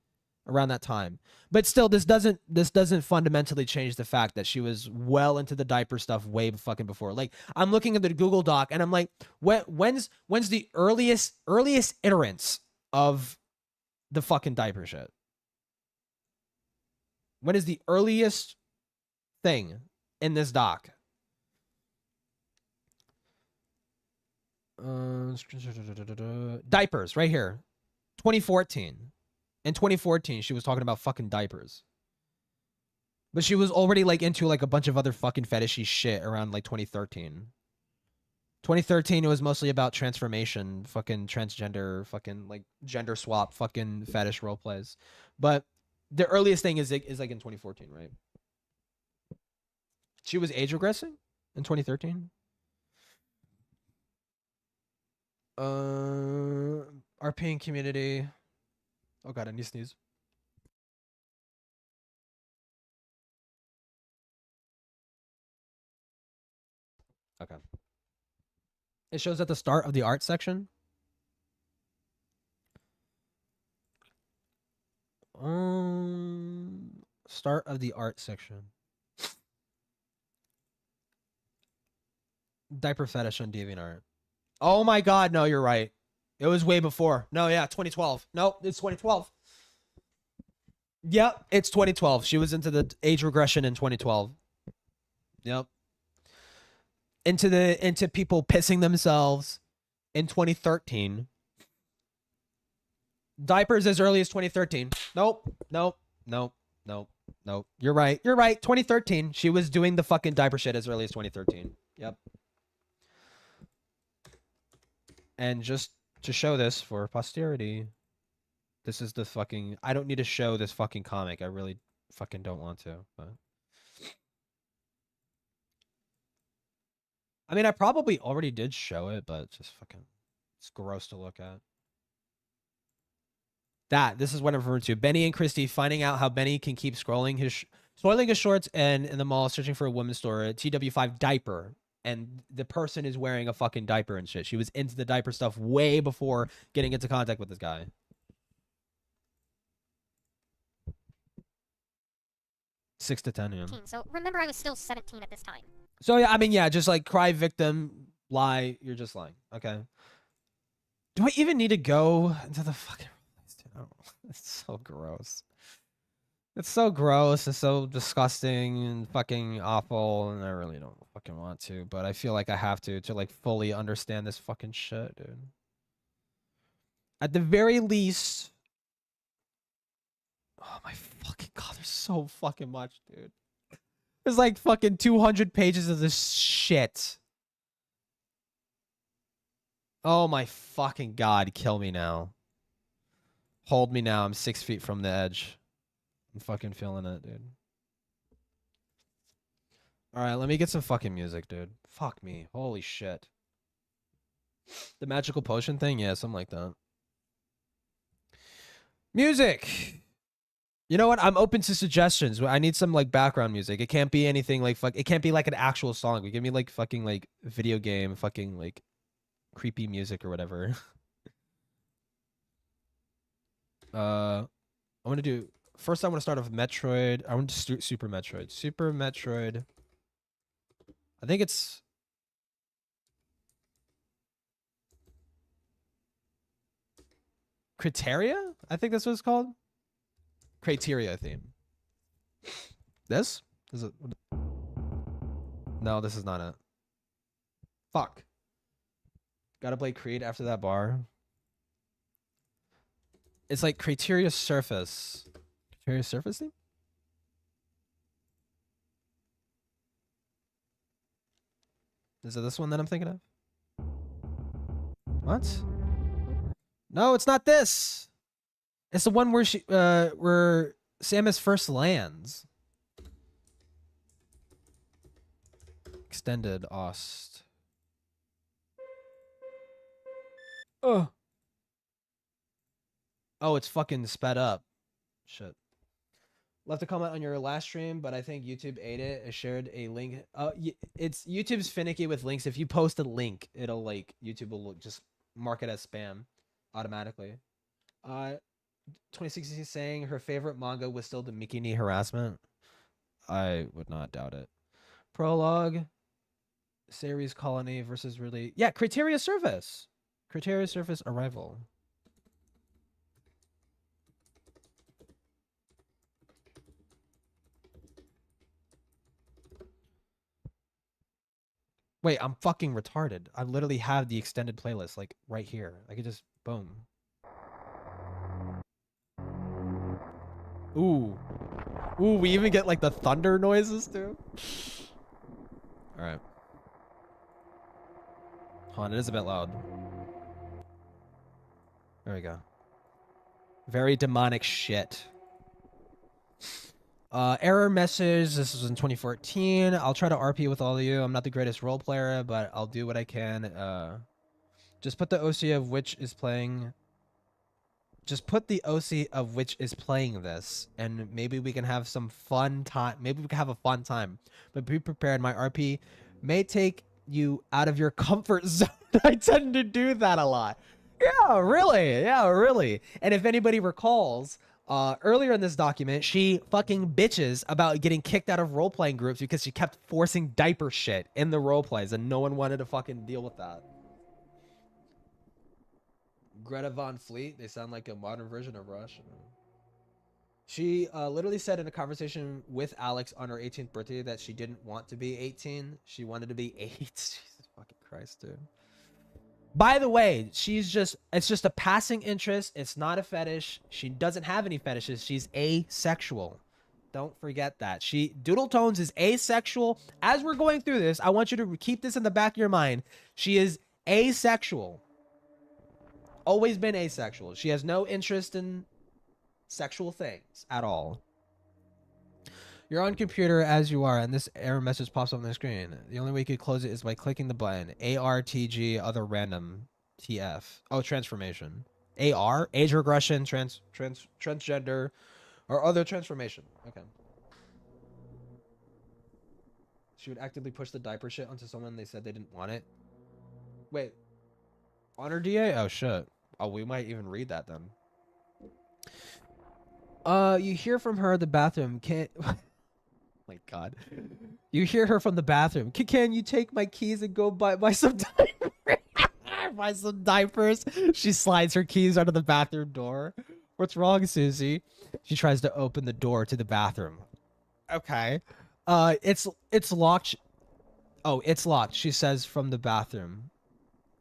around that time. But still, this doesn't fundamentally change the fact that she was well into the diaper stuff way fucking before. Like, I'm looking at the Google Doc and I'm like, when's the earliest iterance of the fucking diaper shit? When is the earliest thing in this doc? Diapers right here. 2014. In 2014, she was talking about fucking diapers. But she was already like into like a bunch of other fucking fetishy shit around like 2013. 2013, it was mostly about transformation, fucking transgender, fucking like gender swap, fucking fetish role plays. But the earliest thing is like in 2014, right? She was age regressing in 2013. RPing community. Oh god, I need to sneeze. Okay. It shows at the start of the art section. Start of the art section. Diaper fetish on DeviantArt. Oh my god, no, you're right. It was way before. No, yeah, 2012. No, it's 2012. Yep, it's 2012. She was into the age regression in 2012. Yep. Into people pissing themselves in 2013. Diapers as early as 2013. Nope. You're right. 2013. She was doing the fucking diaper shit as early as 2013. Yep. And just to show this for posterity, this is the fucking... I don't need to show this fucking comic. I really fucking don't want to. But... I mean, I probably already did show it, but it's just fucking... It's gross to look at. This is what I'm referring to. Benny and Christy finding out how Benny can keep spoiling his shorts and in the mall searching for a women's store, a TW5 diaper. And the person is wearing a fucking diaper and shit. She was into the diaper stuff way before getting into contact with this guy. Six to 10, yeah. So remember, I was still 17 at this time. So yeah, I mean, yeah, just like cry victim, lie, you're just lying. Okay. Do I even need to go into the fucking... Oh, it's so gross. It's so gross and so disgusting and fucking awful, and I really don't fucking want to, but I feel like I have to like fully understand this fucking shit, dude. At the very least... Oh my fucking god, there's so fucking much, dude. There's like fucking 200 pages of this shit. Oh my fucking god, kill me now. Hold me now, I'm 6 feet from the edge. I'm fucking feeling it, dude. Alright, let me get some fucking music, dude. Fuck me. Holy shit. The magical potion thing? Yeah, something like that. Music! You know what? I'm open to suggestions. I need some, like, background music. It can't be anything like, it can't be like an actual song. Give me, like, fucking, like, video game, fucking, like, creepy music or whatever. I want to do... First, I want to start off with Metroid. I want to do Super Metroid. Super Metroid. I think it's... Criteria? I think that's what it's called. Criteria theme. This? Is it? No, this is not it. Fuck. Gotta play Creed after that bar. It's like Criteria Surface. Criteria Surface theme? Is it this one that I'm thinking of? What? No, it's not this. It's the one where where Samus first lands. Extended Ost. Oh. Oh, it's fucking sped up. Shit. Left a comment on your last stream, but I think YouTube ate it. I shared a link. It's YouTube's finicky with links. If you post a link, it'll like YouTube will just mark it as spam automatically. 2016 saying her favorite manga was still the Mikini harassment. I would not doubt it. Prologue. Series Colony versus really... Yeah, Criteria Surface. Criteria Surface Arrival. Wait, I'm fucking retarded. I literally have the extended playlist, like, right here. I could just... Boom. Ooh. Ooh, we even get, like, the thunder noises, too? Alright. Hold on, it is a bit loud. There we go. Very demonic shit. Error message. This was in 2014. I'll try to RP with all of you. I'm not the greatest role player, but I'll do what I can. Just put the OC of which is playing... Just put the OC of which is playing this, and maybe we can have some fun time. Maybe we can have a fun time. But be prepared. My RP may take you out of your comfort zone. I tend to do that a lot. Yeah, really. Yeah, really. And if anybody recalls, earlier in this document, she fucking bitches about getting kicked out of role-playing groups because she kept forcing diaper shit in the role plays and no one wanted to fucking deal with that. Greta Von Fleet, they sound like a modern version of Rush. She literally said in a conversation with Alex on her 18th birthday that she didn't want to be 18. She wanted to be 8. Jesus fucking Christ, dude. By the way, it's just a passing interest. It's not a fetish. She doesn't have any fetishes. She's asexual. Don't forget that. DoodleTones is asexual. As we're going through this, I want you to keep this in the back of your mind. She is asexual. Always been asexual. She has no interest in sexual things at all. You're on computer as you are, and this error message pops up on the screen. The only way you could close it is by clicking the button. ARTG, other random, TF. Oh, transformation. AR, age regression, transgender, or other transformation. Okay. She would actively push the diaper shit onto someone they said they didn't want it. Wait. On her DA? Oh, shit. Oh, we might even read that then. You hear from her at the bathroom. Can't... My God. You hear her from the bathroom. Can you take my keys and go buy some diapers? Buy some diapers. She slides her keys out of the bathroom door. What's wrong, Susie? She tries to open the door to the bathroom. Okay. It's locked. Oh, it's locked. She says from the bathroom.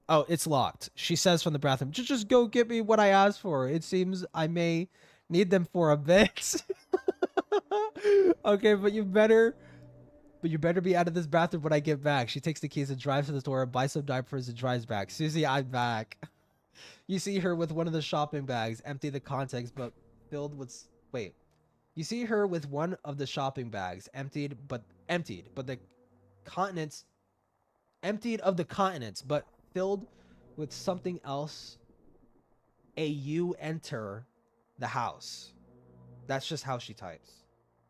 Oh, it's locked. She says from the bathroom. Just go get me what I asked for. It seems I may need them for a bit. Okay, but you better be out of this bathroom when I get back. She takes the keys and drives to the store, buys some diapers, and drives back. Susie, I'm back. You see her with one of the shopping bags, empty the contents, but filled with... Wait. You see her with one of the shopping bags, emptied, but the continents... Emptied of the continents, but filled with something else. You enter the house. That's just how she types.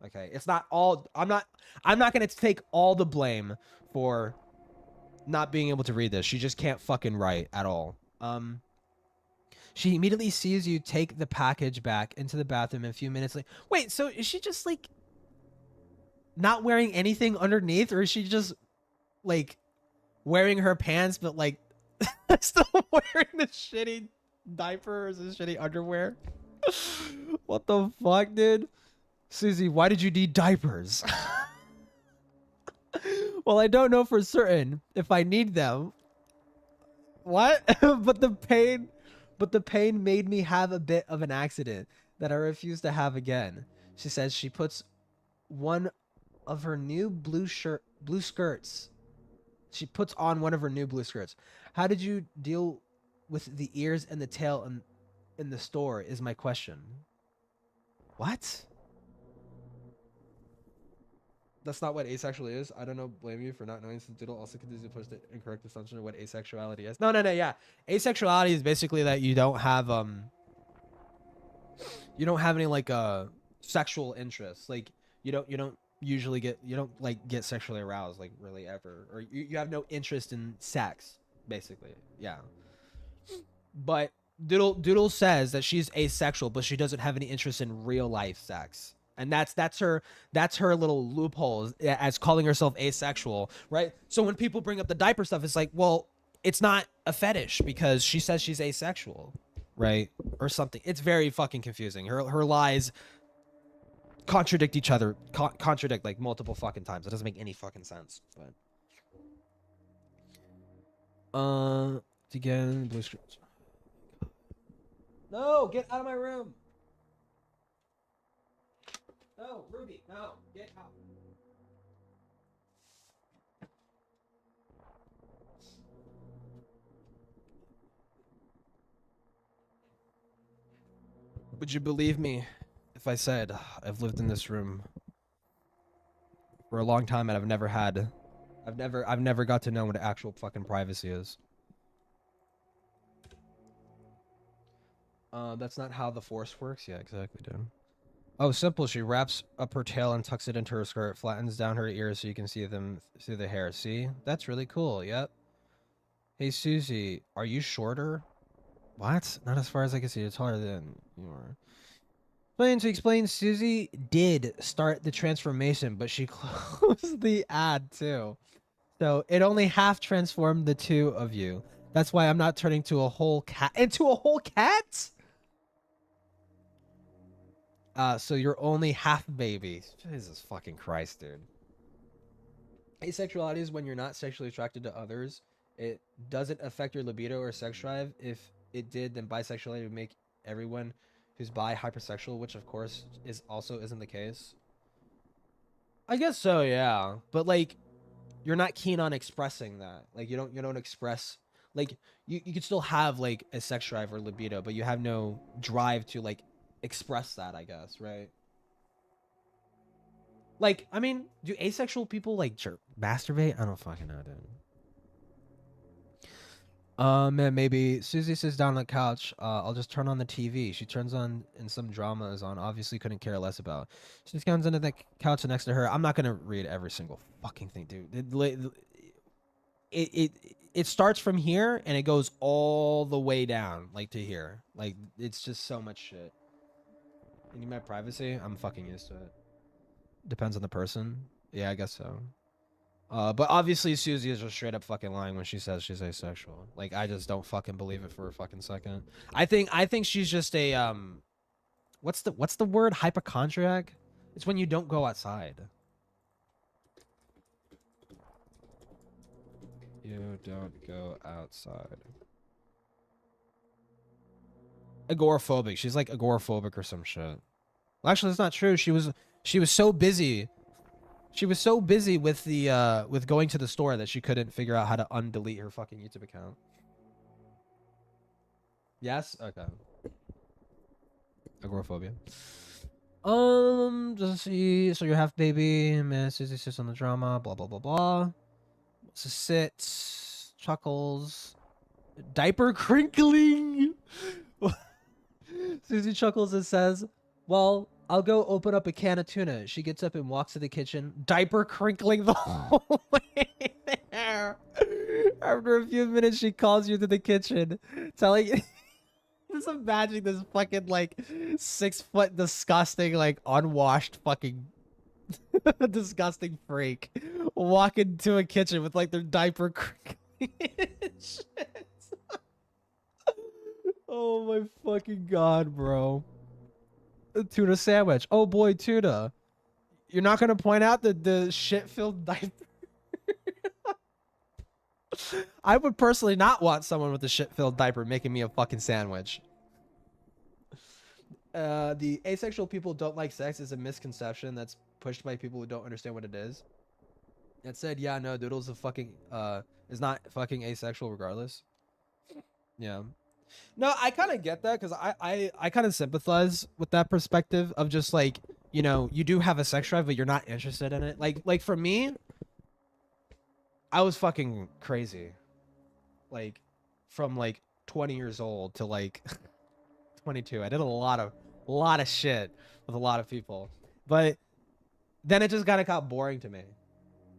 Okay, it's not all... I'm not gonna take all the blame for not being able to read this. She just can't fucking write at all. She immediately sees you take the package back into the bathroom a few minutes later. Wait, so is she just like not wearing anything underneath, or is she just like wearing her pants but like still wearing the shitty diapers and shitty underwear? What the fuck, dude? Susie, why did you need diapers? Well, I don't know for certain if I need them. What? but the pain made me have a bit of an accident that I refuse to have again. She says she puts one of her new blue skirts. She puts on one of her new blue skirts. How did you deal with the ears and the tail in the store is my question. What? That's not what asexual is. I don't know. Blame you for not knowing, since Doodle also continues to push the incorrect assumption of what asexuality is. No. Yeah. Asexuality is basically that you don't have any like sexual interests. Like you don't usually get sexually aroused like really ever, or you have no interest in sex basically. Yeah. But Doodle says that she's asexual, but she doesn't have any interest in real life sex. And that's her little loophole as calling herself asexual, right? So when people bring up the diaper stuff, it's like, well, it's not a fetish because she says she's asexual, right? Or something. It's very fucking confusing. Her lies contradict each other, contradict like multiple fucking times. It doesn't make any fucking sense. But again, blue screens. No, get out of my room. No, Ruby, no, get out. Would you believe me if I said I've lived in this room for a long time and I've never got to know what actual fucking privacy is? That's not how the Force works. Yeah, exactly, dude. Oh, simple. She wraps up her tail and tucks it into her skirt, flattens down her ears so you can see them through the hair. See? That's really cool. Yep. Hey, Susie, are you shorter? What? Not as far as I can see. You're taller than you are. To explain, Susie did start the transformation, but she closed the ad too. So it only half transformed the two of you. That's why I'm not turning to a whole cat. Into a whole cat? So you're only half baby. Jesus fucking Christ, dude. Asexuality is when you're not sexually attracted to others. It doesn't affect your libido or sex drive. If it did, then bisexuality would make everyone who's bi hypersexual, which of course is also isn't the case. I guess so, yeah. But like, you're not keen on expressing that. Like, you don't express, like, you could still have like a sex drive or libido, but you have no drive to like express that, I guess, right? Like, I mean, do asexual people like masturbate? I don't fucking know, dude. Man, maybe Susie sits down on the couch. I'll just turn on the TV. She turns on, and some drama is on. Obviously, couldn't care less about. She just comes into the couch next to her. I'm not gonna read every single fucking thing, dude. It starts from here and it goes all the way down, like to here. Like, it's just so much shit. You need my privacy? I'm fucking used to it. Depends on the person. Yeah, I guess so. But obviously Susie is just straight up fucking lying when she says she's asexual. Like, I just don't fucking believe it for a fucking second. I think she's just a what's the word? Hypochondriac? It's when you don't go outside. You don't go outside. Agoraphobic. She's like agoraphobic or some shit. Well, actually, that's not true. She was so busy. She was so busy with the with going to the store that she couldn't figure out how to undelete her fucking YouTube account. Yes? Okay. Agoraphobia. Just see. So you're half baby. Man, Susie sits on the drama. Blah blah blah blah. So sits. Chuckles. Diaper crinkling. Susie chuckles and says, "Well, I'll go open up a can of tuna." She gets up and walks to the kitchen, diaper crinkling the whole way there. After a few minutes, she calls you to the kitchen, telling you, just imagine this fucking like 6 foot disgusting, like unwashed fucking disgusting freak walking to a kitchen with like their diaper crinkling shit. Oh my fucking god, bro. A tuna sandwich. Oh boy, tuna. You're not gonna point out the shit-filled diaper? I would personally not want someone with a shit-filled diaper making me a fucking sandwich. The asexual people don't like sex is a misconception that's pushed by people who don't understand what it is. That said, yeah, no, Doodle's a fucking is not fucking asexual regardless. Yeah. No, I kind of get that because I kind of sympathize with that perspective of just like, you know, you do have a sex drive, but you're not interested in it. Like for me, I was fucking crazy. Like from like 20 years old to like 22. I did a lot of shit with a lot of people. But then it just kind of got boring to me.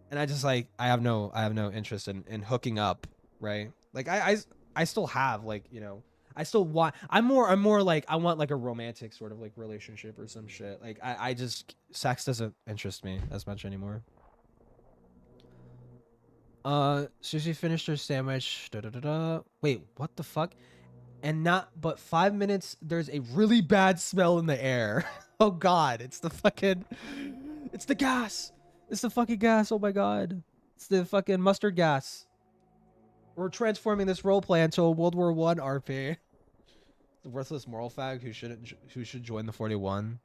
And I just like I have no interest in hooking up, right? Like I still have like, you know, I still want, I'm more like, I want like a romantic sort of like relationship or some shit. Like I just, sex doesn't interest me as much anymore. Susie finished her sandwich. Wait, what the fuck? And not but 5 minutes, there's a really bad smell in the air. Oh god, it's the fucking, it's the gas. It's the fucking gas. Oh my god. It's the fucking mustard gas. We're transforming this roleplay into a World War I RP. The worthless moral fag who should join the 41.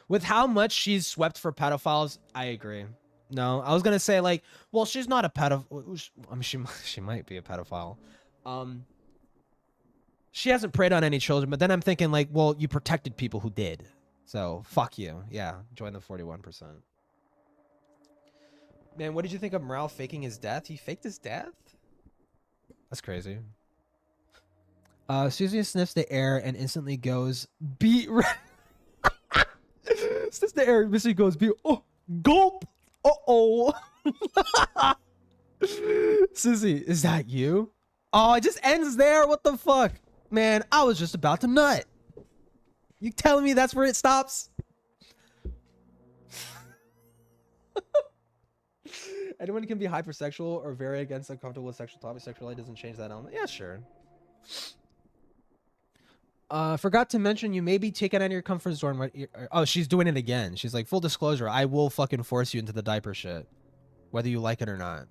With how much she's swept for pedophiles, I agree. No, I was gonna say like, well, she's not a pedophile. I mean, she might be a pedophile. She hasn't preyed on any children, but then I'm thinking like, well, you protected people who did, so fuck you. Yeah, join the 41%. Man, what did you think of Morale faking his death? He faked his death? That's crazy. Susie sniffs the air and instantly goes beet red. Since the air, Missy goes, oh, gulp. Uh-oh. Sissy, is that you? Oh, it just ends there. What the fuck? Man, I was just about to nut. You telling me that's where it stops? Anyone can be hypersexual or very against uncomfortable with sexual topics. Sexuality doesn't change that element. Yeah, sure. Forgot to mention you may be taken out of your comfort zone. Oh, she's doing it again. She's like, full disclosure, I will fucking force you into the diaper shit, whether you like it or not.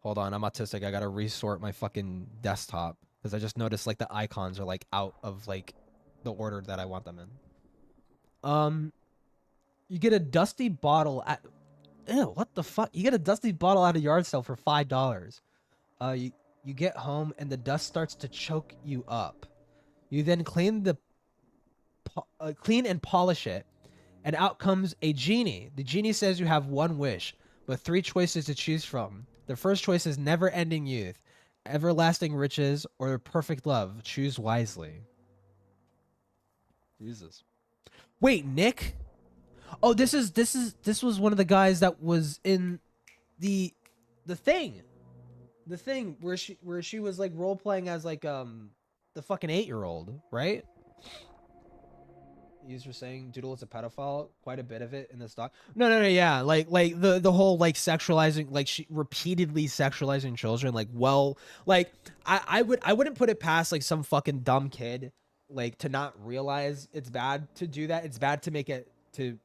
Hold on, I'm autistic. I gotta resort my fucking desktop because I just noticed like the icons are like out of like the order that I want them in. You get a dusty bottle at... Ew, what the fuck? You get a dusty bottle at a yard sale for $5. You get home and the dust starts to choke you up. You then clean and polish it, and out comes a genie. The genie says you have one wish, but 3 choices to choose from. The first choice is never-ending youth, everlasting riches, or perfect love. Choose wisely. Jesus. Wait, Nick? Oh, this was one of the guys that was in the thing where she was like role playing as like the fucking 8-year-old, right? User saying Doodle is a pedophile, quite a bit of it in this doc. No, yeah, like the whole like sexualizing, like she repeatedly sexualizing children, like, well, like I wouldn't put it past like some fucking dumb kid like to not realize it's bad to do that. It's bad to make it to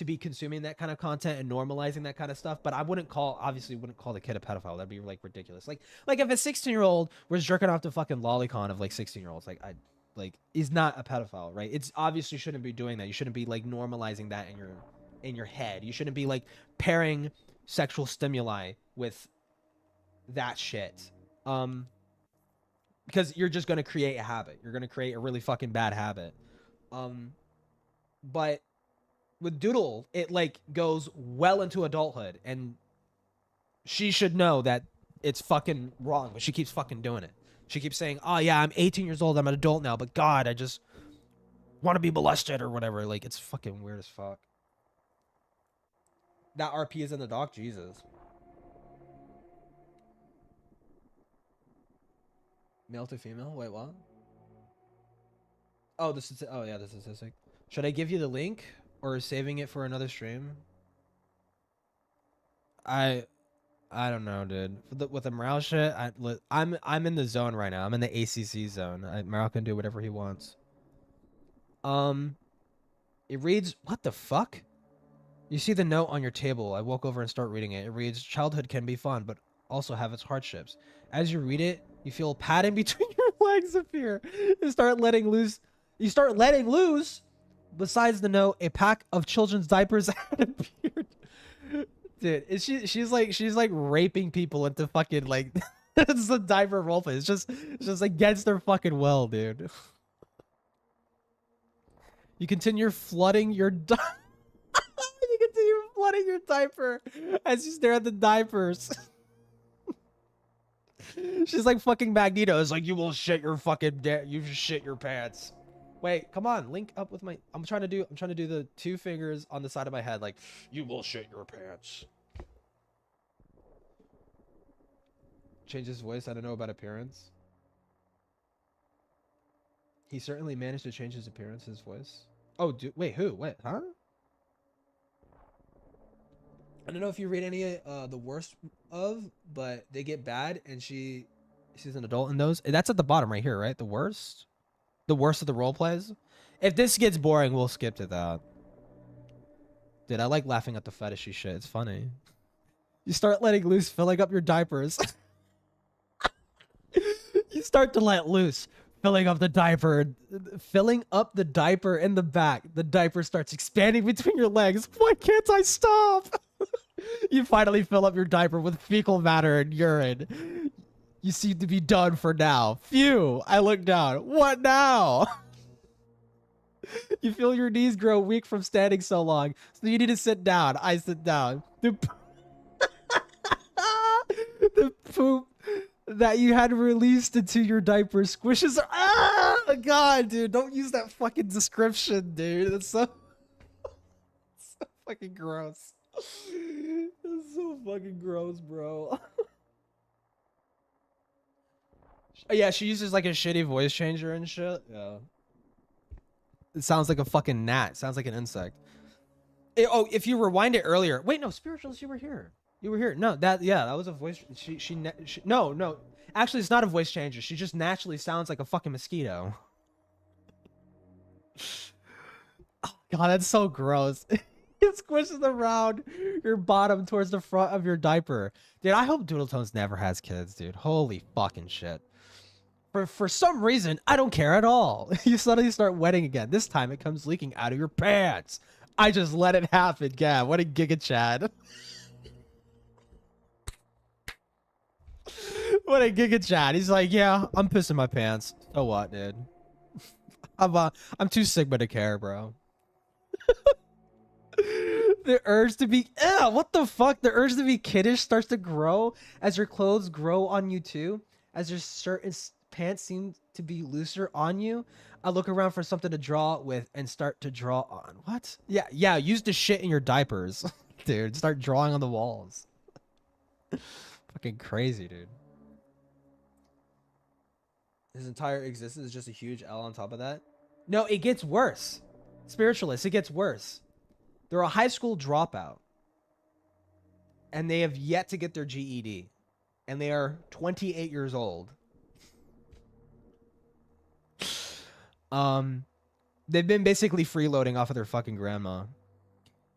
be consuming that kind of content and normalizing that kind of stuff, but I obviously wouldn't call the kid a pedophile. That'd be like ridiculous. Like if a 16-year-old was jerking off to fucking lolicon of like 16-year-olds, like is not a pedophile, right? It's obviously shouldn't be doing that. You shouldn't be like normalizing that in your head. You shouldn't be like pairing sexual stimuli with that shit. Because you're just gonna create a habit. You're gonna create a really fucking bad habit. But with Doodle, it like goes well into adulthood, and she should know that it's fucking wrong, but she keeps fucking doing it. She keeps saying, oh yeah, I'm 18 years old, I'm an adult now, but God, I just want to be molested or whatever. Like, it's fucking weird as fuck. That RP is in the doc? Jesus. Male to female? Wait, what? Oh, this is... Oh, yeah, the statistic. Should I give you the link? Or saving it for another stream? I don't know, dude. With the morale shit, I'm in the zone right now. I'm in the ACC zone. Morale can do whatever he wants. It reads... What the fuck? You see the note on your table. I walk over and start reading it. It reads, childhood can be fun, but also have its hardships. As you read it, you feel padding between your legs appear. You start letting loose. Besides the note, a pack of children's diapers had appeared. Dude, she's like raping people into fucking like it's a diaper roleplay. It's just against their fucking will, dude. You continue flooding your diaper as you stare at the diapers. She's like fucking Magneto. It's like, you will shit your fucking you shit your pants. Wait, come on, link up with my... I'm trying to do the 2 fingers on the side of my head, like, you will shit your pants. Change his voice, I don't know about appearance. He certainly managed to change his appearance, his voice. Oh, wait, who? What? Huh? I don't know if you read any the worst of, but they get bad, and she's an adult in those. That's at the bottom right here, right? The worst? The worst of the role plays. If this gets boring, we'll skip to that. Dude, I like laughing at the fetishy shit. It's funny. You start letting loose, filling up your diapers. You start to let loose, filling up the diaper in the back. The diaper starts expanding between your legs. Why can't I stop? You finally fill up your diaper with fecal matter and urine. You seem to be done for now. Phew, I look down. What now? You feel your knees grow weak from standing so long, so you need to sit down. I sit down. The poop that you had released into your diaper squishes. Ah! God, dude, don't use that fucking description, dude. That's so, so fucking gross. That's so fucking gross, bro. Yeah, she uses like a shitty voice changer and shit. Yeah. It sounds like a fucking gnat. It sounds like an insect. Oh, if you rewind it earlier. Wait, no, spirituals, you were here. You were here. No, that was a voice. No. Actually, it's not a voice changer. She just naturally sounds like a fucking mosquito. Oh, God, that's so gross. It squishes around your bottom towards the front of your diaper. Dude, I hope DoodleTones never has kids, dude. Holy fucking shit. For some reason, I don't care at all. You suddenly start wetting again. This time it comes leaking out of your pants. I just let it happen, Gab. What a Giga Chad. What a Giga Chad. He's like, yeah, I'm pissing my pants. So what, dude? I'm too Sigma to care, bro. The urge to be what the fuck? The urge to be kiddish starts to grow as your clothes grow on you too. As your shirt and pants seem to be looser on you. I look around for something to draw with and start to draw on. What? Yeah, use the shit in your diapers. Dude, start drawing on the walls. Fucking crazy, dude. His entire existence is just a huge L on top of that. No, it gets worse. Spiritualist, it gets worse. They're a high school dropout. And they have yet to get their GED. And they are 28 years old. They've been basically freeloading off of their fucking grandma.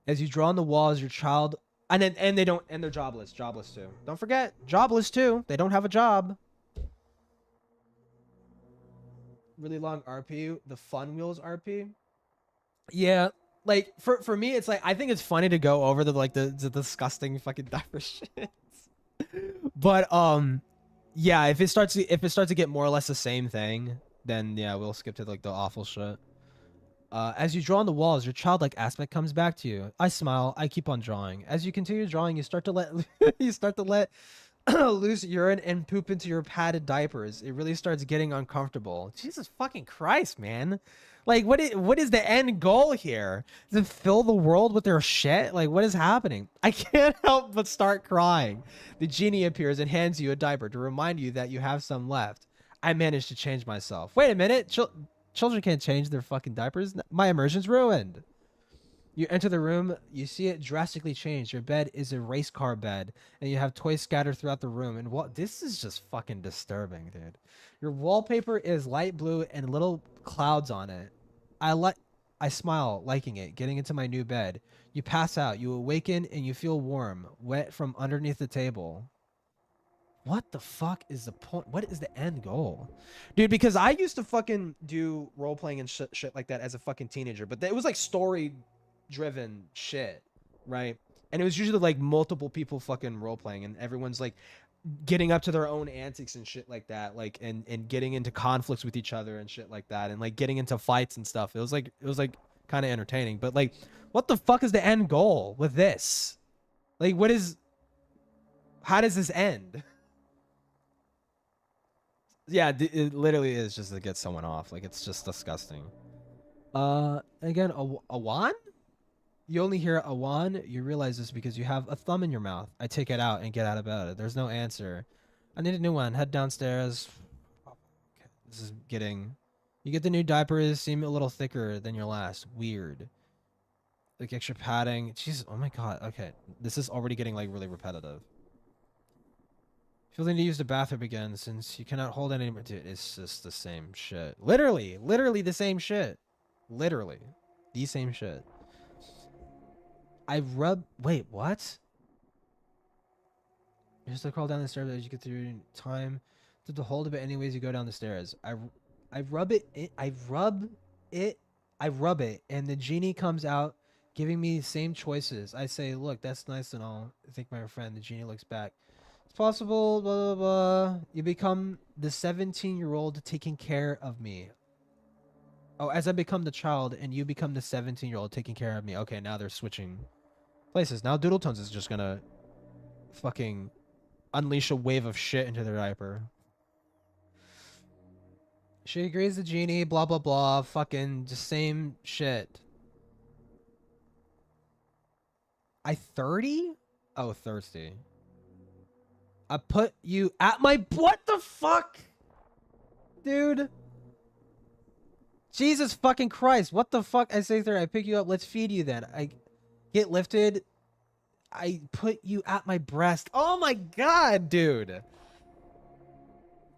As you draw on the wall as your child, and they're jobless too. Don't forget, jobless too. They don't have a job. Really long RP, the Fun Wheels RP. Yeah, like for me, it's like I think it's funny to go over the disgusting fucking diaper shit. But yeah, if it starts to get more or less the same thing, then yeah, we'll skip to like the awful shit. As you draw on the walls, your childlike aspect comes back to you. I smile. I keep on drawing. As you continue drawing, you start to let loose urine and poop into your padded diapers. It really starts getting uncomfortable. Jesus fucking Christ, man! Like, what is the end goal here? To fill the world with their shit? Like, what is happening? I can't help but start crying. The genie appears and hands you a diaper to remind you that you have some left. I managed to change myself. Wait a minute. Children can't change their fucking diapers. My immersion's ruined. You enter the room. You see it drastically change. Your bed is a race car bed, and you have toys scattered throughout the room. And what? This is just fucking disturbing, dude. Your wallpaper is light blue and little clouds on it. I smile, liking it. Getting into my new bed. You pass out. You awaken, and you feel warm, wet from underneath the table. What the fuck is the point? What is the end goal? Dude, because I used to fucking do role-playing and shit like that as a fucking teenager, but it was like story-driven shit, right? And it was usually like multiple people fucking role-playing, and everyone's like getting up to their own antics and shit like that, like and getting into conflicts with each other and shit like that, and like getting into fights and stuff. It was like kind of entertaining, but like, what the fuck is the end goal with this? Like, how does this end? Yeah, it literally is just to get someone off. Like, it's just disgusting. Again, Awan? You only hear Awan. You realize this because you have a thumb in your mouth. I take it out and get out of bed. There's no answer. I need a new one. Head downstairs. Okay, this is getting... You get the new diapers. Seem a little thicker than your last. Weird. Like, extra padding. Jesus, oh my god. Okay, this is already getting, like, really repetitive. Feeling to use the bathroom again since you cannot hold it anymore. Dude, it's just the same shit. Literally the same shit. Literally. The same shit. Wait, what? You just crawl down the stairs as you get through time to hold of it anyways you go down the stairs. I rub it, and the genie comes out giving me the same choices. I say, look, that's nice and all. I think my friend, the genie looks back. Possible, blah, blah, blah. You become the 17-year-old taking care of me. Oh, as I become the child and you become the 17-year-old taking care of me. Okay, now they're switching places. Now DoodleTones is just gonna fucking unleash a wave of shit into their diaper. She agrees the genie, blah, blah, blah. Fucking just same shit. I 30? Oh, thirsty. I put you at my... What the fuck? Dude. Jesus fucking Christ. What the fuck? I say there, I pick you up. Let's feed you then. I get lifted. I put you at my breast. Oh my god, dude.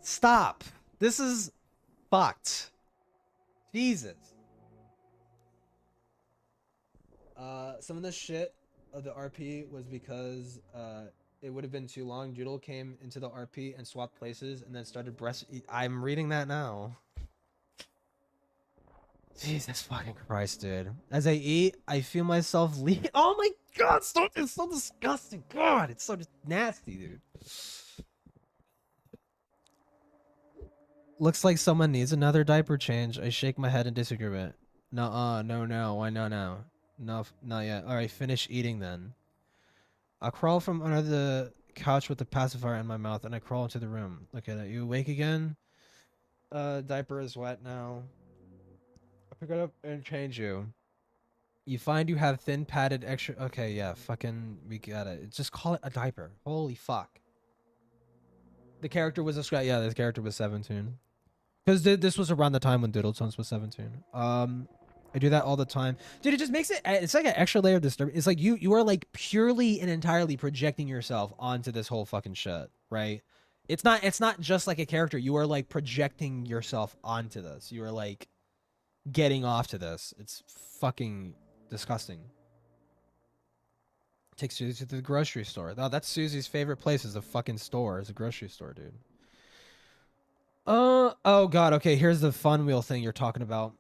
Stop. This is fucked. Jesus. Some of the shit of the RP was because it would have been too long. Doodle came into the RP and swapped places and then started I'm reading that now. Jesus fucking Christ, dude. As I eat, I feel myself leave. Oh my god, stop! It's so disgusting. God, it's so nasty, dude. Looks like someone needs another diaper change. I shake my head in disagreement. Nuh-uh, no. Why not now? No, not yet. Alright, finish eating then. I crawl from under the couch with the pacifier in my mouth and I crawl into the room. Okay, are you awake again? Diaper is wet now. I pick it up and change you. You find you have thin padded extra... Okay, yeah, fucking... We got it. Just call it a diaper. Holy fuck. The character was a scrap. Yeah, this character was 17. Because this was around the time when DoodleTones was 17. I do that all the time. Dude, it just makes it... It's like an extra layer of disturbance. It's like you are like purely and entirely projecting yourself onto this whole fucking shit, right? It's not just like a character. You are like projecting yourself onto this. You are like getting off to this. It's fucking disgusting. Take Susie to the grocery store. Oh, that's Susie's favorite place, is a fucking store. Is a grocery store, dude. Oh god, okay, here's the fun wheel thing you're talking about.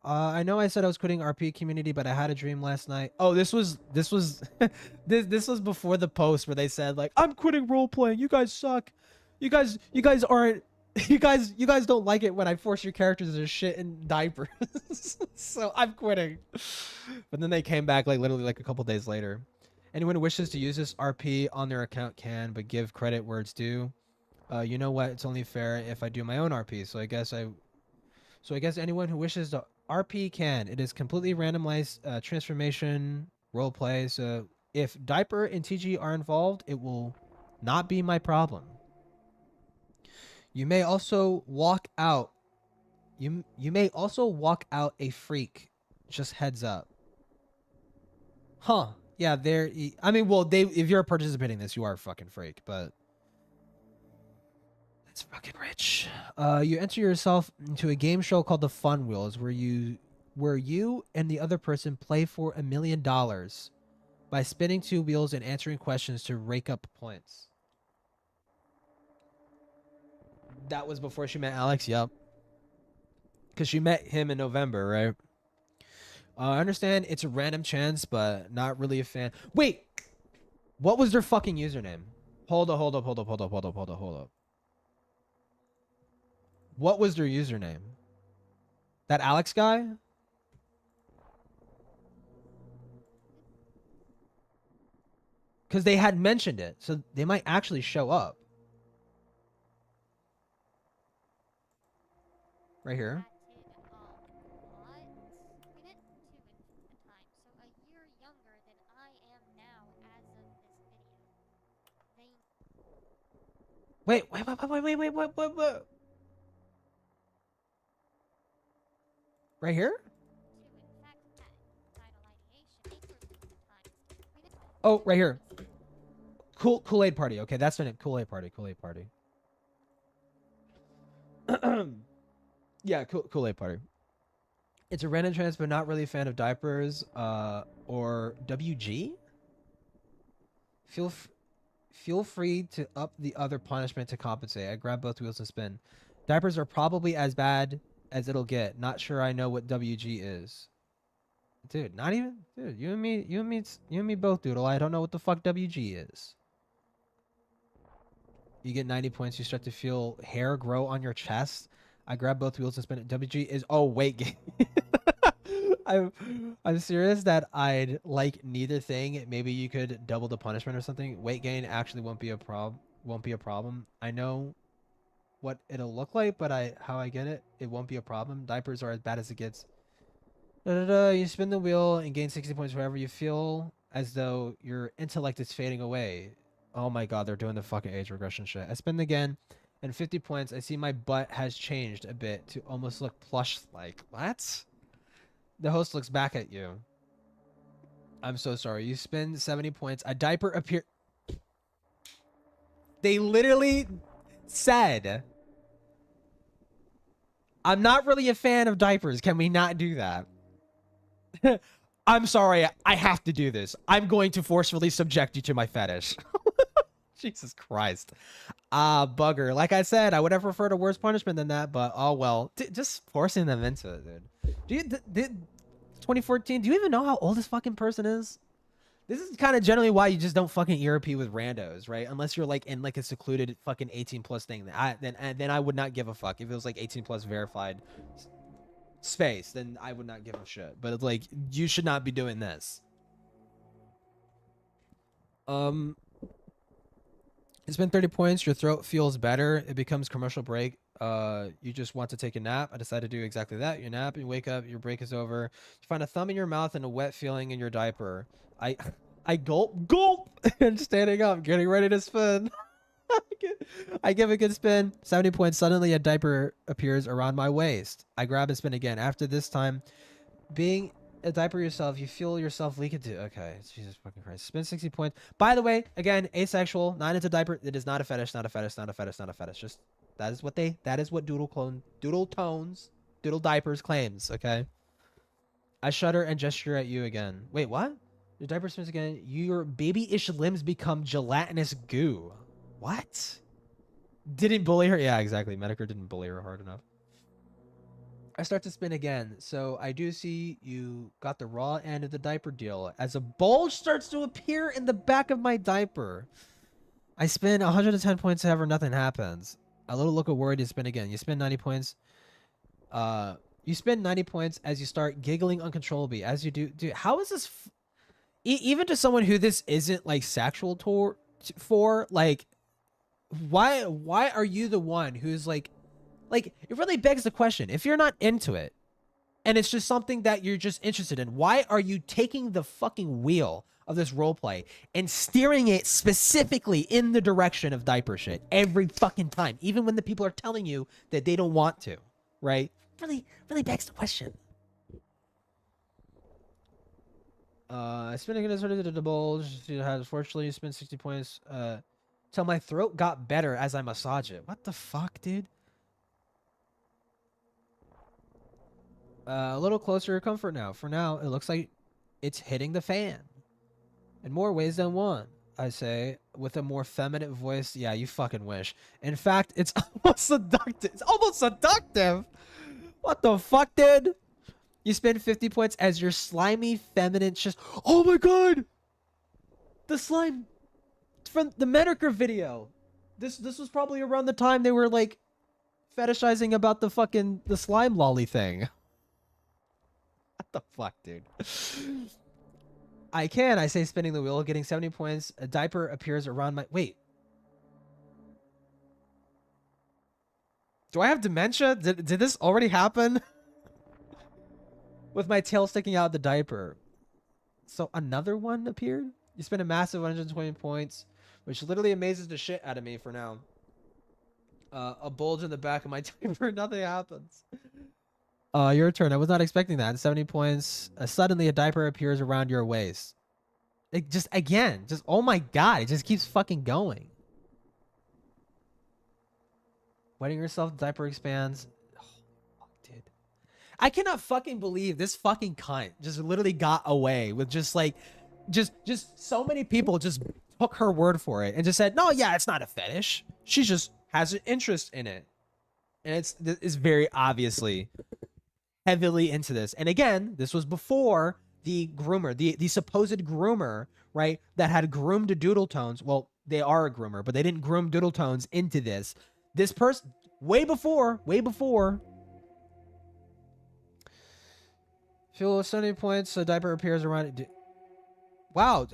I know I said I was quitting RP community, but I had a dream last night. Oh, this was this was before the post where they said like, I'm quitting role playing. You guys suck. You guys aren't you guys don't like it when I force your characters to shit in diapers. So I'm quitting. But then they came back like literally like a couple days later. Anyone who wishes to use this RP on their account can, but give credit where it's due. You know what? It's only fair if I do my own RP. So I guess anyone who wishes to RP can. It is completely randomized transformation roleplay. So if Diaper and TG are involved, it will not be my problem. You may also walk out. You may also walk out a freak. Just heads up. Huh. Yeah, there. I mean, well, if you're participating in this, you are a fucking freak, but that's fucking rich. You enter yourself into a game show called the Fun Wheels, where you and the other person play for $1 million by spinning 2 wheels and answering questions to rake up points. That was before she met Alex. Yep. Because she met him in November, right? I understand it's a random chance, but not really a fan. Wait, what was their fucking username? Hold up. What was their username? That Alex guy? Because they had mentioned it, so they might actually show up. Right here. Wait. Right here? Oh, right here. Kool-Aid party. Okay, that's the name. Kool-Aid party. Yeah, Kool-Aid party. It's a random chance, but not really a fan of diapers. Or WG? Feel free to up the other punishment to compensate. I grab both wheels and spin. Diapers are probably as bad as it'll get. Not sure I know what WG is. Dude, not even... Dude, you and me both, Doodle. I don't know what the fuck WG is. You get 90 points. You start to feel hair grow on your chest. I grab both wheels and spin it. WG is... Oh, weight gain. I'm serious that I'd like neither thing. Maybe you could double the punishment or something. Weight gain actually won't be a problem. I know what it'll look like, but how I get it, it won't be a problem. Diapers are as bad as it gets. You spin the wheel and gain 60 points wherever you feel as though your intellect is fading away. Oh my god, they're doing the fucking age regression shit. I spin again, and 50 points. I see my butt has changed a bit to almost look plush-like. What? The host looks back at you. I'm so sorry. You spin 70 points. A diaper appear. They literally said, I'm not really a fan of diapers. Can we not do that? I'm sorry. I have to do this. I'm going to forcefully subject you to my fetish. Jesus Christ. Bugger. Like I said, I would have preferred a worse punishment than that, but oh well. Just forcing them into it, dude. 2014, do you even know how old this fucking person is? This is kind of generally why you just don't fucking ERP with randos, right? Unless you're like in like a secluded fucking 18 plus thing. Then I would not give a fuck. If it was like 18 plus verified space, then I would not give a shit. But it's like, you should not be doing this. It's been 30 points. Your throat feels better. It becomes commercial break. You just want to take a nap. I decided to do exactly that. You nap, you wake up, your break is over. You find a thumb in your mouth and a wet feeling in your diaper. I gulp, and standing up, getting ready to spin. I give a good spin. 70 points. Suddenly a diaper appears around my waist. I grab and spin again. After this time, being a diaper yourself, you feel yourself leak into. Okay, Jesus fucking Christ. Spin 60 points. By the way, again, asexual, not into diaper. It is not a fetish, not a fetish, not a fetish, not a fetish. Just that is what DoodleTones, Doodle Diapers claims, okay? I shudder and gesture at you again. Wait, what? Your diaper spins again. Your babyish limbs become gelatinous goo. What? Didn't bully her? Yeah, exactly. Medicare didn't bully her hard enough. I start to spin again. So I do see you got the raw end of the diaper deal as a bulge starts to appear in the back of my diaper. I spin 110 points, however, nothing happens. A little look of worried, you spin again. You spin 90 points. You spin 90 points as you start giggling uncontrollably. As you do, dude, how is this? Even to someone who this isn't like sexual for, like, why are you the one who's like, it really begs the question. If you're not into it, and it's just something that you're just interested in, why are you taking the fucking wheel of this roleplay and steering it specifically in the direction of diaper shit every fucking time, even when the people are telling you that they don't want to, right? Really begs the question. Spinning it sort of the bulge. Fortunately, you spin 60 points. Till my throat got better as I massage it. What the fuck, dude? A little closer to comfort now. For now, it looks like it's hitting the fan. In more ways than one, I say, with a more feminine voice. Yeah, you fucking wish. In fact, it's almost seductive. It's almost seductive. What the fuck, dude? You spend 50 points as your slimy feminine just. Oh my god! The slime from the Medicare video. This was probably around the time they were like fetishizing about the slime lolly thing. What the fuck, dude? I say spinning the wheel, getting 70 points. A diaper appears around my... Wait. Do I have dementia? Did this already happen? With my tail sticking out of the diaper. So another one appeared? You spend a massive 120 points, which literally amazes the shit out of me for now. A bulge in the back of my diaper. Nothing happens. Your turn. I was not expecting that. 70 points. Suddenly a diaper appears around your waist. It just, again, just, oh my god. It just keeps fucking going. Wetting yourself, the diaper expands. Oh, fuck, dude. I cannot fucking believe this fucking cunt just literally got away with just like, just so many people just took her word for it and just said, no, yeah, it's not a fetish. She just has an interest in it. And it's very obviously heavily into this. And again, this was before the groomer, the supposed groomer, right, that had groomed DoodleTones. Well, they are a groomer, but they didn't groom DoodleTones into this. This person, way before. Feel 70 points, a diaper appears around it. Wow.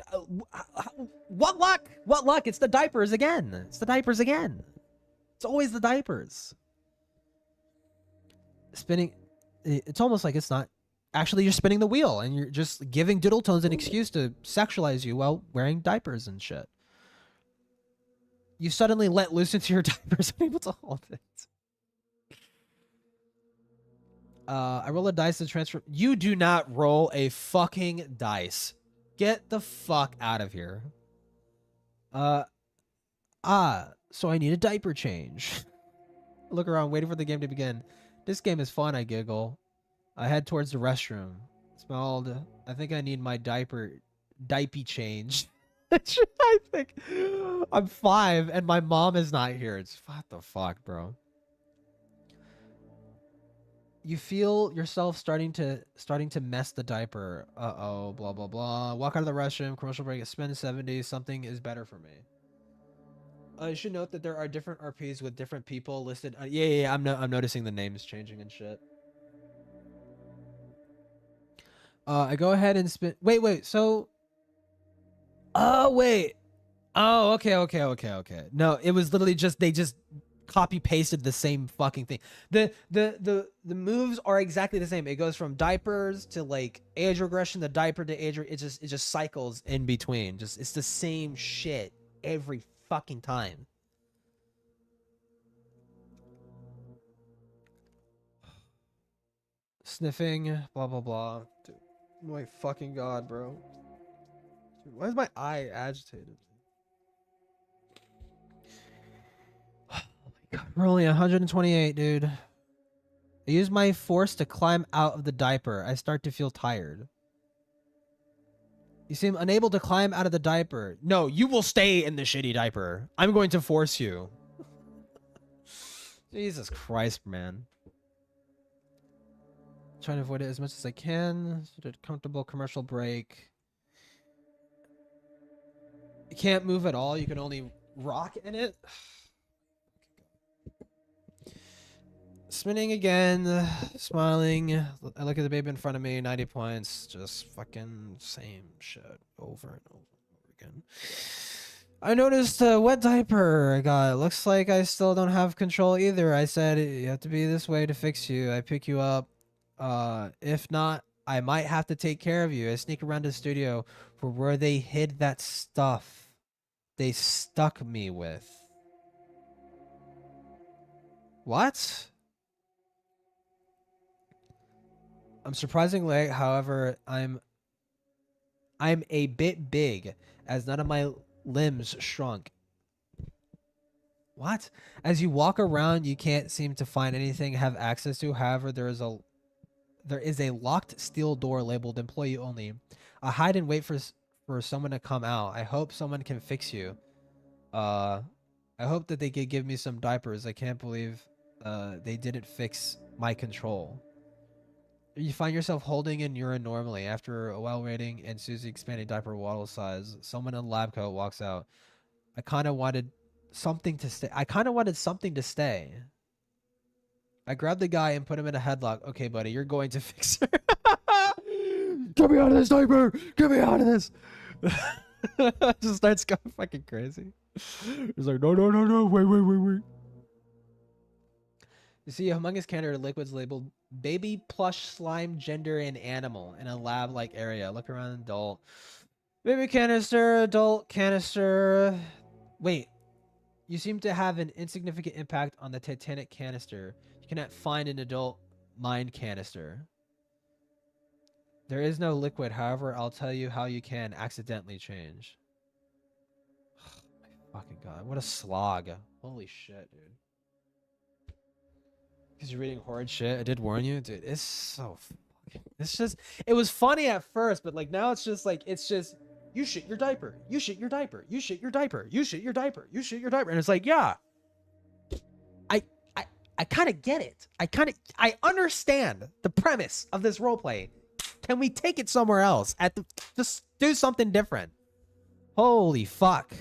What luck? What luck? It's the diapers again. It's always the diapers. Spinning, it's almost like it's not. Actually, you're spinning the wheel and you're just giving DoodleTones an excuse to sexualize you while wearing diapers and shit. You suddenly let loose into your diapers, unable to hold it. I roll a dice to transfer. You do not roll a fucking dice. Get the fuck out of here. So I need a diaper change. Look around, waiting for the game to begin. This game is fun, I giggle. I head towards the restroom. Smelled. I think I need my diaper change. I think I'm 5 and my mom is not here. It's what the fuck, bro. You feel yourself starting to mess the diaper. Uh-oh, blah, blah, blah. Walk out of the restroom, commercial break, spend 70. Something is better for me. You should note that there are different RPs with different people listed. Yeah, I'm noticing the names changing and shit. I go ahead and spin. Wait. So. Oh, wait. Oh, okay. No, it was literally they just copy pasted the same fucking thing. The moves are exactly the same. It goes from diapers to like age regression, the diaper to age. It just cycles in between. It's the same shit every fucking time. Sniffing, blah blah blah. Dude, my fucking god, bro. Dude, why is my eye agitated? Oh my god, we're only 128, dude. I use my force to climb out of the diaper. I start to feel tired. You seem unable to climb out of the diaper. No, you will stay in the shitty diaper. I'm going to force you. Jesus Christ, man. Trying to avoid it as much as I can. Comfortable commercial break. You can't move at all. You can only rock in it. Spinning again, smiling. I look at the baby in front of me, 90 points. Just fucking same shit over and over again. I noticed a wet diaper I got. Looks like I still don't have control either. I said, you have to be this way to fix you. I pick you up. If not, I might have to take care of you. I sneak around the studio for where they hid that stuff they stuck me with. What? I'm surprisingly late, however, I'm a bit big, as none of my limbs shrunk. What? As you walk around, you can't seem to find anything have access to. However, there is a locked steel door labeled employee only. I hide and wait for someone to come out. I hope someone can fix you. I hope that they could give me some diapers. I can't believe they didn't fix my control. You find yourself holding in urine normally. After a while waiting and Susie expanding diaper waddle size, someone in a lab coat walks out. I kind of wanted something to stay. I grabbed the guy and put him in a headlock. Okay, buddy, you're going to fix her. Get me out of this diaper! Get me out of this! Just starts going fucking crazy. He's like, no, wait. You see a humongous canister of liquids labeled baby plush slime gender and animal in a lab-like area. Look around, adult. Baby canister, adult canister. Wait. You seem to have an insignificant impact on the Titanic canister. You cannot find an adult mind canister. There is no liquid. However, I'll tell you how you can accidentally change. Oh my fucking god. What a slog. Holy shit, dude. Because you're reading horrid shit. I did warn you. Dude, it's so fucking... It's just... It was funny at first, but like now it's just like... It's just... You shit your diaper. You shit your diaper. You shit your diaper. You shit your diaper. You shit your diaper. And it's like, yeah. I kind of get it. I understand the premise of this roleplay. Can we take it somewhere else? Just do something different. Holy fuck.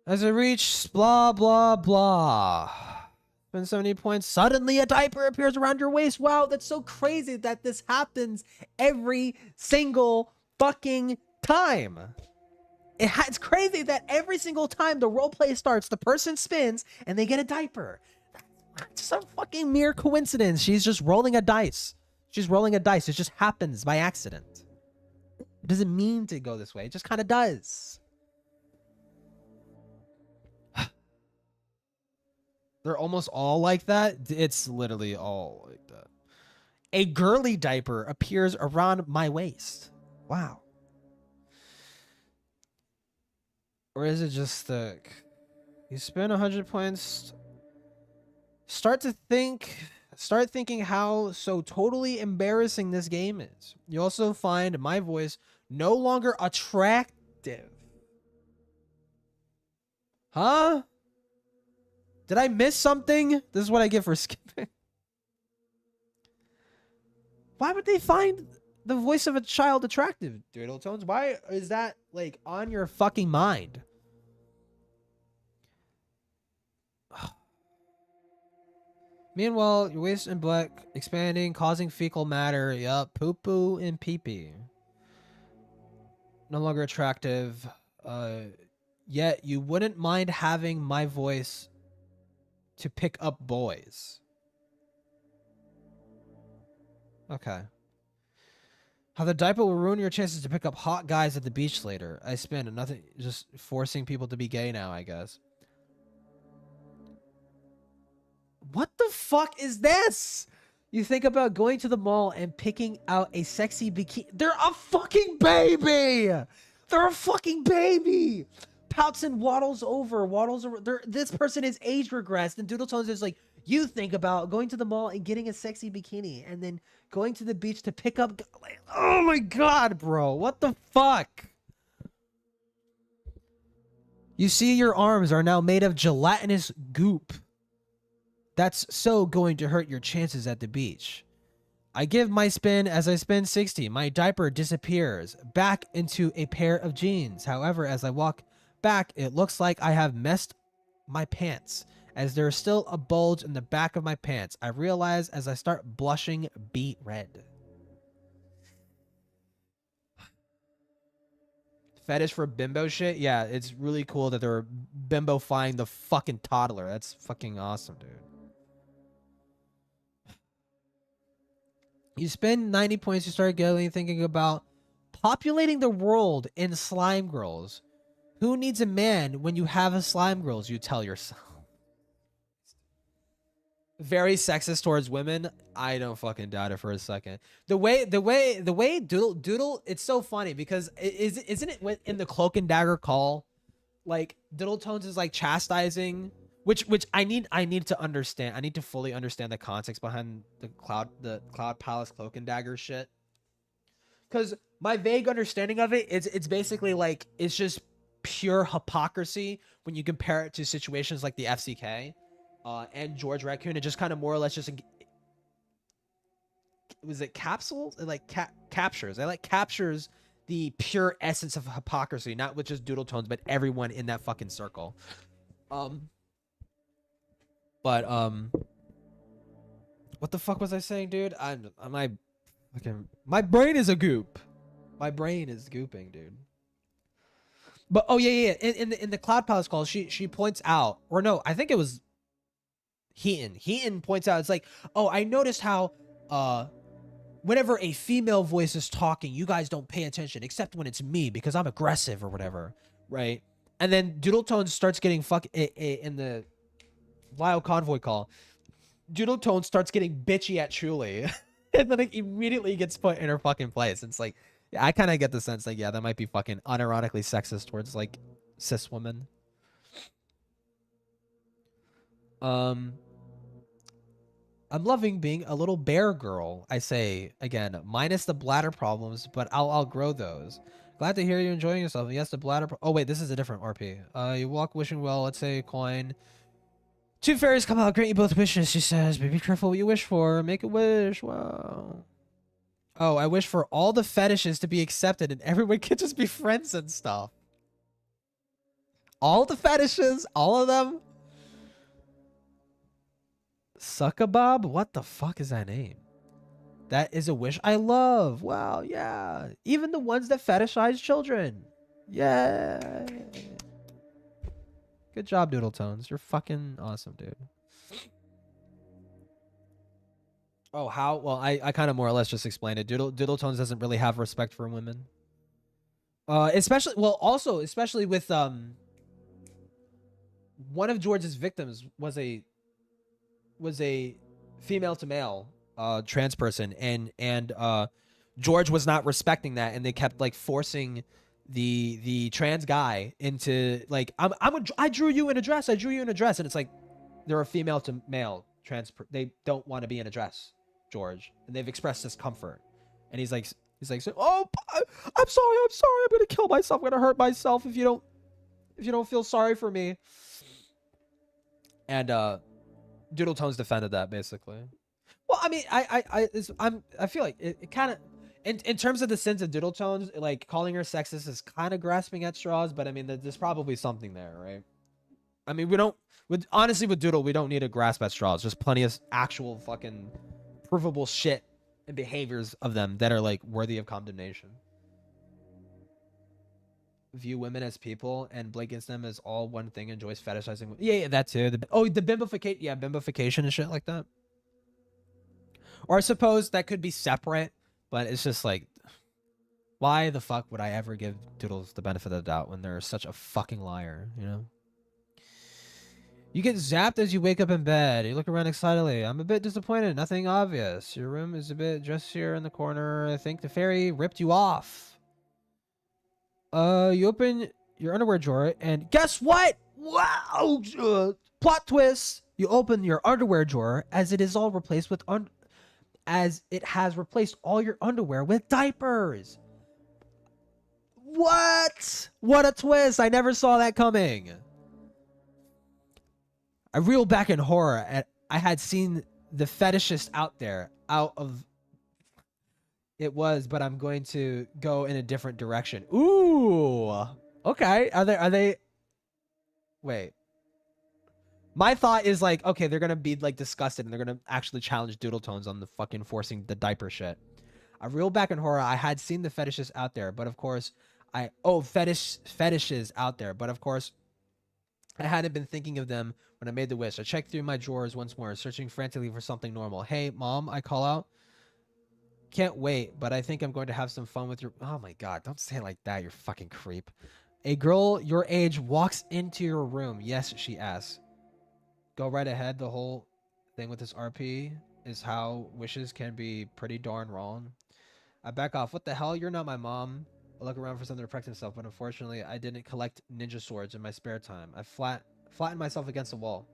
As it reaches blah, blah, blah. Spend 70 points. Suddenly a diaper appears around your waist. Wow, that's so crazy that this happens every single fucking time. It's crazy that every single time the role play starts, the person spins and they get a diaper. That's some fucking mere coincidence. She's just rolling a dice. She's rolling a dice. It just happens by accident. It doesn't mean to go this way. It just kind of does. They're almost all like that. It's literally all like that. A girly diaper appears around my waist. Wow. Or is it just thick? You spend 100 points. Start thinking how so totally embarrassing this game is. You also find my voice no longer attractive. Huh? Did I miss something? This is what I get for skipping. Why would they find the voice of a child attractive, DoodleTones? Why is that, like, on your fucking mind? Meanwhile, your waist and black expanding, causing fecal matter. Yup, poo-poo and pee-pee. No longer attractive. Yet you wouldn't mind having my voice to pick up boys. Okay. How the diaper will ruin your chances to pick up hot guys at the beach later. I spin nothing, just forcing people to be gay now, I guess. What the fuck is this? You think about going to the mall and picking out a sexy bikini. They're a fucking baby. They're a fucking baby. Pouts and waddles over. This person is age regressed. And DoodleTones is like, you think about going to the mall and getting a sexy bikini and then going to the beach to pick up. Like, oh my god, bro. What the fuck? You see, your arms are now made of gelatinous goop. That's so going to hurt your chances at the beach. I give my spin. As I spin 60, my diaper disappears back into a pair of jeans. However, as I walk back, it looks like I have messed my pants, as there is still a bulge in the back of my pants. I realize as I start blushing beet red. Fetish for bimbo shit? Yeah, it's really cool that they're bimbo-fying the fucking toddler. That's fucking awesome, dude. You spend 90 points, you start getting thinking about populating the world in slime girls. Who needs a man when you have a slime girls, you tell yourself. Very sexist towards women. I don't fucking doubt it for a second. The way Doodle, it's so funny because isn't it in the Cloak and Dagger call? Like DoodleTones is like chastising, which I need to understand. I need to fully understand the context behind the Cloud Palace Cloak and Dagger shit. Because my vague understanding of it, it's basically like it's just pure hypocrisy when you compare it to situations like the FCK and George Raccoon. It just kind of more or less just was it capsules? It like captures. It like captures the pure essence of hypocrisy, not with just DoodleTones, but everyone in that fucking circle. But what the fuck was I saying, dude? My brain is a goop. My brain is gooping, dude. But oh yeah. In the Cloud Palace call, she points out, or no, I think it was Heaton. Heaton points out, it's like, oh, I noticed how whenever a female voice is talking, you guys don't pay attention, except when it's me because I'm aggressive or whatever, right? And then DoodleTones starts getting in the Lyle Convoy call. DoodleTones starts getting bitchy at Chuli, and then it immediately gets put in her fucking place. It's like, yeah, I kind of get the sense like, yeah, that might be fucking unironically sexist towards like cis women. I'm loving being a little bear girl. I say again, minus the bladder problems, but I'll grow those. Glad to hear you enjoying yourself. Yes, the bladder. Oh wait, this is a different RP. You walk wishing well. Let's say coin. Two fairies come out, grant you both wishes. She says, "Be careful what you wish for. Make a wish." Wow. Oh, I wish for all the fetishes to be accepted and everyone could just be friends and stuff. All the fetishes, all of them. Suckabob? What the fuck is that name? That is a wish I love. Wow, yeah. Even the ones that fetishize children. Yeah. Good job, DoodleTones. You're fucking awesome, dude. Oh, how? Well, I kind of more or less just explained it. DoodleTones doesn't really have respect for women. Especially, well, also, especially with, one of George's victims was a female to male, trans person. And George was not respecting that. And they kept like forcing the trans guy into like, I drew you in a dress. I drew you in a dress. And it's like, they're a female to male they don't want to be in a dress, George, and they've expressed discomfort. And he's like, oh, I'm sorry, I'm gonna kill myself, I'm gonna hurt myself if you don't feel sorry for me. And DoodleTones defended that basically. Well, I mean, I feel like it kind of, in terms of the sins of DoodleTones, like calling her sexist is kind of grasping at straws, but I mean, there's probably something there, right? I mean, honestly, with Doodle, we don't need to grasp at straws. There's plenty of actual fucking provable shit and behaviors of them that are like worthy of condemnation. View women as people and blankets them as all one thing. Enjoys fetishizing. Yeah, that too. The bimbification. Yeah, bimbification and shit like that. Or I suppose that could be separate, but it's just like, why the fuck would I ever give Doodles the benefit of the doubt when they're such a fucking liar, you know? You get zapped as you wake up in bed. You look around excitedly. I'm a bit disappointed. Nothing obvious. Your room is a bit dressier in the corner. I think the fairy ripped you off. You open your underwear drawer and guess what? Wow! Plot twist. You open your underwear drawer as it is all replaced with as it has replaced all your underwear with diapers. What? What a twist. I never saw that coming. I reeled back in horror and I had seen the fetishist out there, but I'm going to go in a different direction. Ooh. Okay. Are they wait. My thought is like, okay, they're going to be like disgusted and they're going to actually challenge DoodleTones on the fucking forcing the diaper shit. I reeled back in horror. I had seen the fetishes out there, but of course fetishes out there, but of course I hadn't been thinking of them when I made the wish. I checked through my drawers once more, searching frantically for something normal. Hey, Mom, I call out. Can't wait, but I think I'm going to have some fun with your... Oh my god, don't say it like that, you fucking creep. A girl your age walks into your room. Yes, she asks. Go right ahead. The whole thing with this RP is how wishes can be pretty darn wrong. I back off. What the hell? You're not my mom. I look around for something to protect myself, but unfortunately, I didn't collect ninja swords in my spare time. I flattened myself against the wall.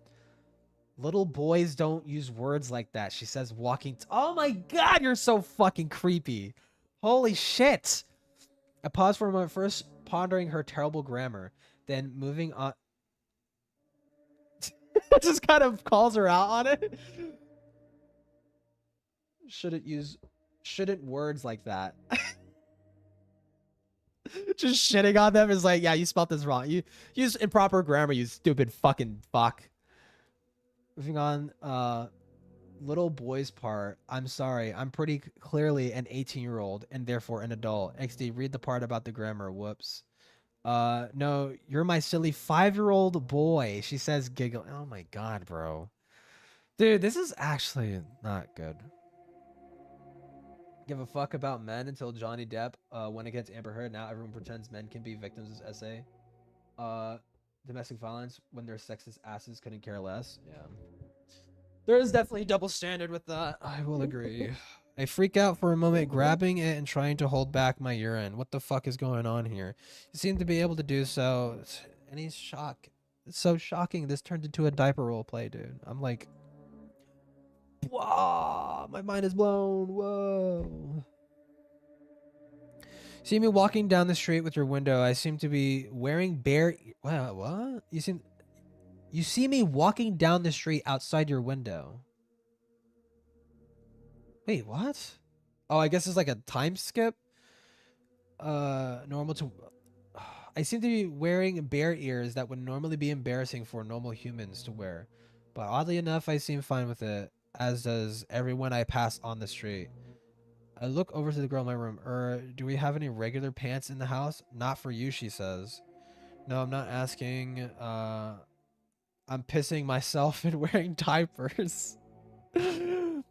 Little boys don't use words like that. She says walking... Oh my god, you're so fucking creepy. Holy shit. I paused for a moment, first pondering her terrible grammar, then moving on... Just kind of calls her out on it. Shouldn't words like that. Just shitting on them is like, yeah, you spelled this wrong. You use improper grammar, you stupid fucking fuck. Moving on, little boy's part. I'm sorry. I'm pretty clearly an 18-year-old and therefore an adult. XD, read the part about the grammar. Whoops. No, you're my silly 5-year-old boy. She says, giggle. Oh my god, bro. Dude, this is actually not good. Give a fuck about men until Johnny Depp went against Amber Heard. Now everyone pretends men can be victims of essay. Domestic violence when their sexist asses couldn't care less. Yeah. There is definitely a double standard with that. I will agree. I freak out for a moment, grabbing it and trying to hold back my urine. What the fuck is going on here? You seem to be able to do so. And he's shocked. It's so shocking. This turned into a diaper role play, dude. I'm like, wow, my mind is blown. Whoa. See me walking down the street with your window. I seem to be wearing bare... What? You see me walking down the street outside your window. Wait, what? Oh, I guess it's like a time skip. Normal to... I seem to be wearing bare ears that would normally be embarrassing for normal humans to wear. But oddly enough, I seem fine with it. As does everyone I pass on the street. I look over to the girl in my room. Do we have any regular pants in the house? Not for you, she says. No, I'm not asking. I'm pissing myself and wearing diapers. You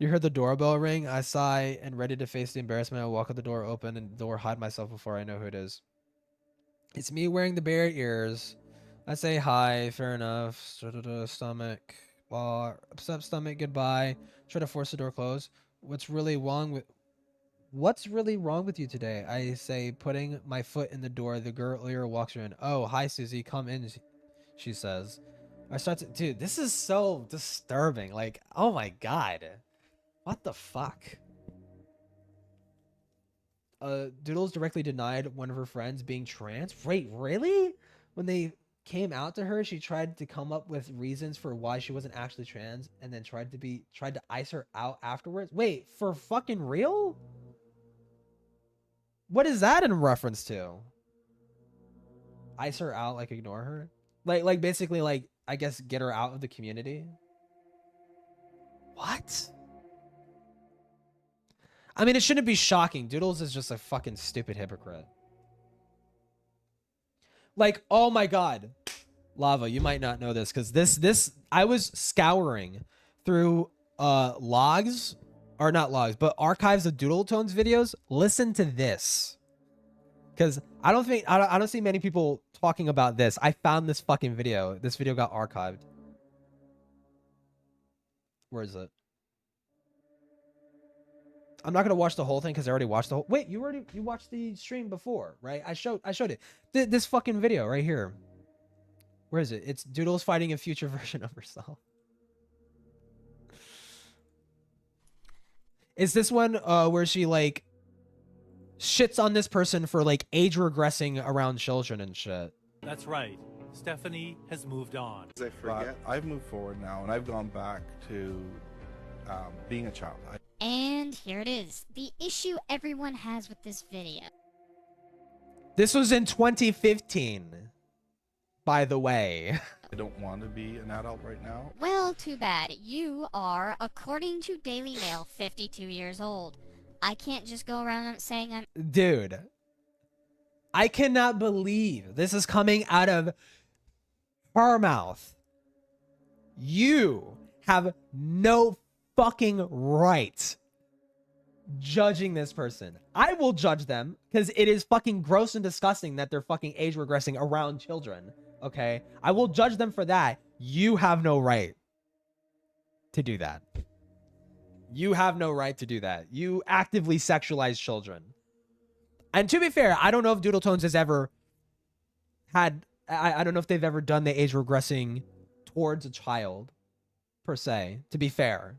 heard the doorbell ring. I sigh and ready to face the embarrassment. I walk with the door open and the door hide myself before I know who it is. It's me wearing the bare ears. I say hi. Fair enough. Stomach. Upset stomach. Goodbye. Try to force the door closed. What's really wrong with you today? I say, putting my foot in the door. The girl walks her in. Oh, hi, Susie. Come in, she says. I start to... Dude, this is so disturbing. Like, oh my god. What the fuck? Doodles directly denied one of her friends being trans. Wait, really? When they came out to her, she tried to come up with reasons for why she wasn't actually trans, and then tried to ice her out afterwards. Wait, for fucking real? What is that in reference to? Ice her out, like ignore her? Like basically, like, I guess get her out of the community? What? I mean, it shouldn't be shocking. Doodles is just a fucking stupid hypocrite. Like, oh my god. Lava, you might not know this, because this I was scouring through logs, or not logs, but archives of DoodleTones videos. Listen to this. Because I don't see many people talking about this. I found this fucking video. This video got archived. Where is it? I'm not gonna watch the whole thing because I already watched the whole. Wait, you watched the stream before, right? I showed it. This fucking video right here. Where is it? It's Doodles fighting a future version of herself. Is this one where she like shits on this person for like age regressing around children and shit? That's right. Stephanie has moved on. I forget. I've moved forward now, and I've gone back to being a child. And here it is. The issue everyone has with this video. This was in 2015, by the way. I don't want to be an adult right now. Well, too bad. You are, according to Daily Mail, 52 years old. I can't just go around saying I'm... Dude. I cannot believe this is coming out of her mouth. You have no fucking right judging this person. I will judge them because it is fucking gross and disgusting that they're fucking age regressing around children. Okay, I will judge them for that. You have no right to do that. You have no right to do that. You actively sexualize children. And to be fair, I don't know if DoodleTones has ever had... I don't know if they've ever done the age regressing towards a child, per se, to be fair.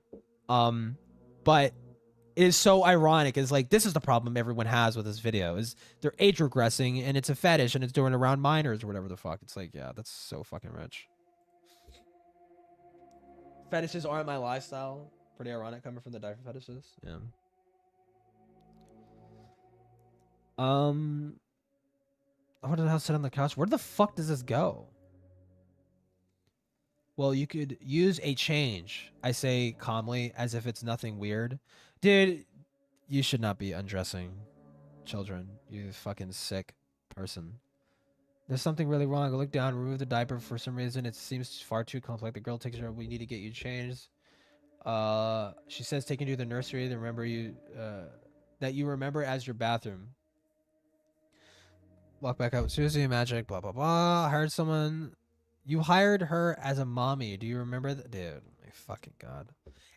But it is so ironic. It's like, this is the problem everyone has with this video, is they're age regressing and it's a fetish and it's doing around minors or whatever the fuck. It's like, yeah, that's so fucking rich. Fetishes aren't my lifestyle. Pretty ironic coming from the diaper fetishes. Yeah. What the hell sit on the couch? Where the fuck does this go? Well, you could use a change, I say calmly, as if it's nothing weird. Dude, you should not be undressing children, you fucking sick person. There's something really wrong. I look down, remove the diaper. For some reason, it seems far too complex. The girl takes her. We need to get you changed. She says taking you to the nursery. That you remember as your bathroom. Walk back out. Susie, magic. Blah blah blah. Hired someone. You hired her as a mommy. Do you remember that? Dude, my fucking god.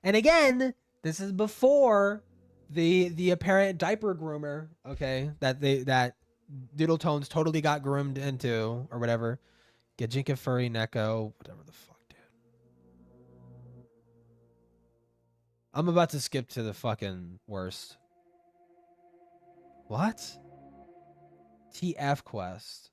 And again, this is before the apparent diaper groomer, okay, that DoodleTones totally got groomed into, or whatever. Gajinka Furry Neko, whatever the fuck, dude. I'm about to skip to the fucking worst. What? TF Quest.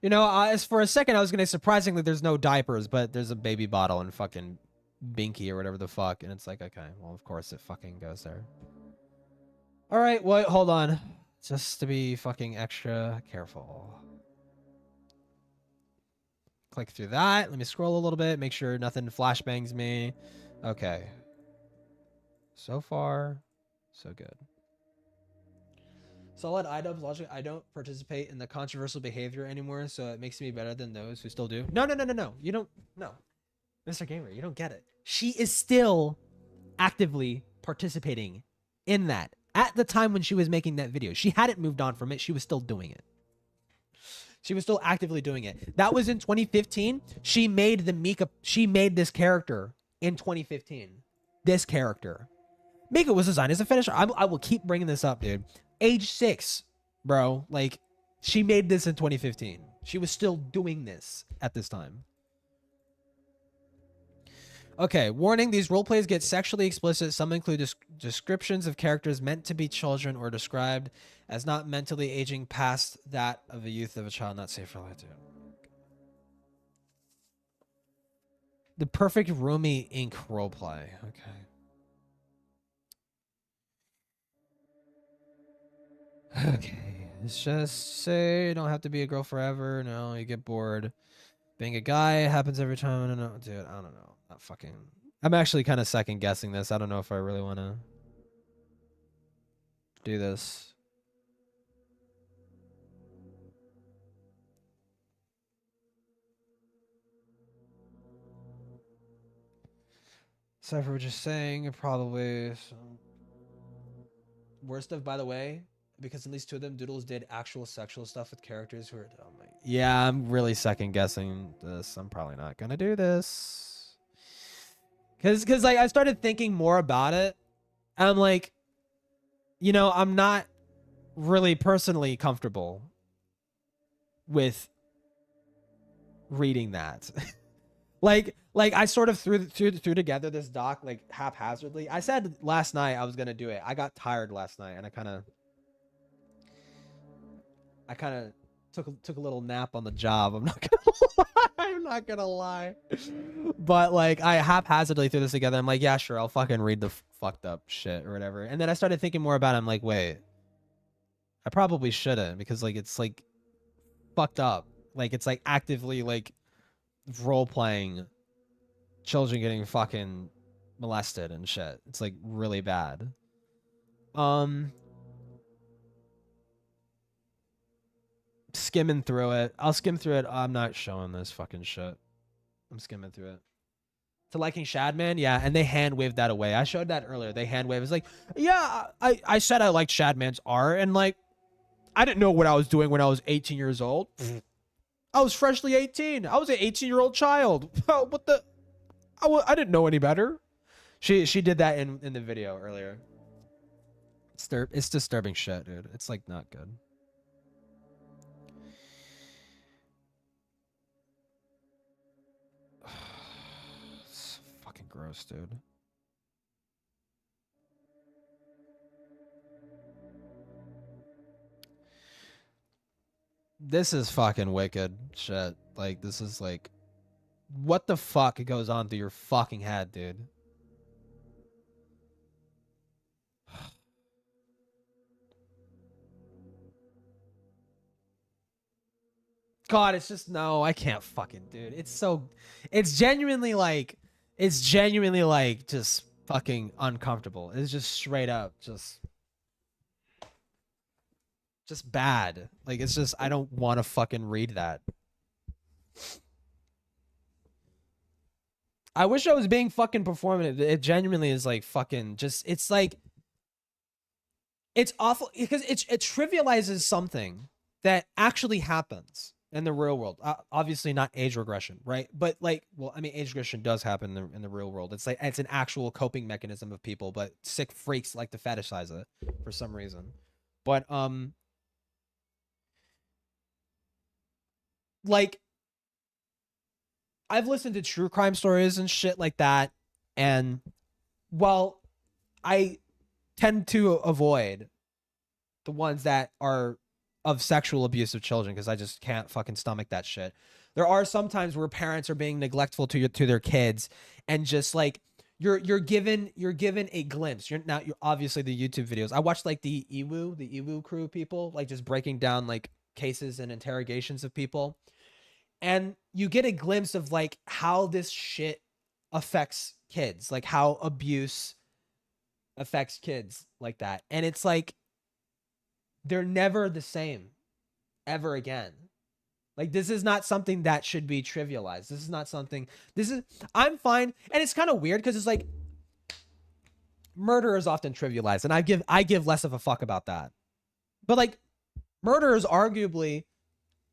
You know, as for a second, I was gonna surprisingly there's no diapers, but there's a baby bottle and fucking Binky or whatever the fuck, and it's like, okay, well, of course it fucking goes there. All right, wait, hold on, just to be fucking extra careful. click through that. Let me scroll a little bit, make sure nothing flashbangs me. Okay. So far, so good. Solid iDubbbz logic. I don't participate in the controversial behavior anymore, so it makes me better than those who still do. No. You don't. No. Mr. Gamer, you don't get it. She is still actively participating in that. At the time when she was making that video, she hadn't moved on from it. She was still doing it. She was still actively doing it. That was in 2015. She made this character in 2015. This character. Mika was designed as a finisher. I will keep bringing this up, dude. Age 6, bro. Like, she made this in 2015. She was still doing this at this time. Okay, warning, these roleplays get sexually explicit. Some include descriptions of characters meant to be children or described as not mentally aging past that of a youth of a child not safe for life. The perfect Rumi Inc. roleplay. Okay. Okay, let's just say you don't have to be a girl forever. No, you get bored. Being a guy happens every time. I don't know, dude. I don't know. Not fucking. I'm actually kind of second guessing this. I don't know if I really want to do this. Cypher was just saying, probably. Worst of, by the way, because at least 2 of them, Doodles did actual sexual stuff with characters who are. Oh my. Yeah, I'm really second guessing this. I'm probably not gonna do this. Cause like I started thinking more about it. And I'm like, you know, I'm not really personally comfortable with reading that. like I sort of threw together this doc like haphazardly. I said last night I was gonna do it. I got tired last night and I kind of took a little nap on the job. I'm not gonna lie. But like I haphazardly threw this together. I'm like, yeah, sure, I'll fucking read the fucked up shit or whatever. And then I started thinking more about it. I'm like, wait, I probably shouldn't, because like it's like fucked up. Like it's like actively like role playing children getting fucking molested and shit. It's like really bad. Skimming through it. I'll skim through it. I'm not showing this fucking shit. I'm skimming through it. To liking Shadman, yeah, and they hand waved that away. I showed that earlier. They hand waved. It's like, yeah, I said I liked Shadman's art, and like, I didn't know what I was doing when I was 18 years old. I was freshly 18. I was an 18-year-old child. What the? I didn't know any better. She did that in the video earlier. It's disturbing shit, dude. It's like not good. It's fucking gross, dude. This is fucking wicked shit. Like, this is like, what the fuck goes on through your fucking head, dude? God, it's just, no, I can't fucking, dude. It's genuinely like just fucking uncomfortable. It's just straight up just bad. Like, it's just, I don't want to fucking read that. I wish I was being fucking performative. It genuinely is like fucking just, it's like, it's awful because it trivializes something that actually happens in the real world. Obviously not age regression, right? But like, well, I mean, age regression does happen in the real world. It's like, it's an actual coping mechanism of people, but sick freaks like to fetishize it for some reason. But, like, I've listened to true crime stories and shit like that, and while I tend to avoid the ones that are of sexual abuse of children because I just can't fucking stomach that shit, there are some times where parents are being neglectful to their kids, and just like you're given a glimpse. You're obviously the YouTube videos. I watched like the Iwu crew people, like just breaking down like cases and interrogations of people. And you get a glimpse of like how this shit affects kids, like how abuse affects kids like that. And it's like they're never the same ever again. Like, this is not something that should be trivialized. This is not something, I'm fine. And it's kind of weird because it's like, murder is often trivialized, and I give less of a fuck about that. But like, murder is arguably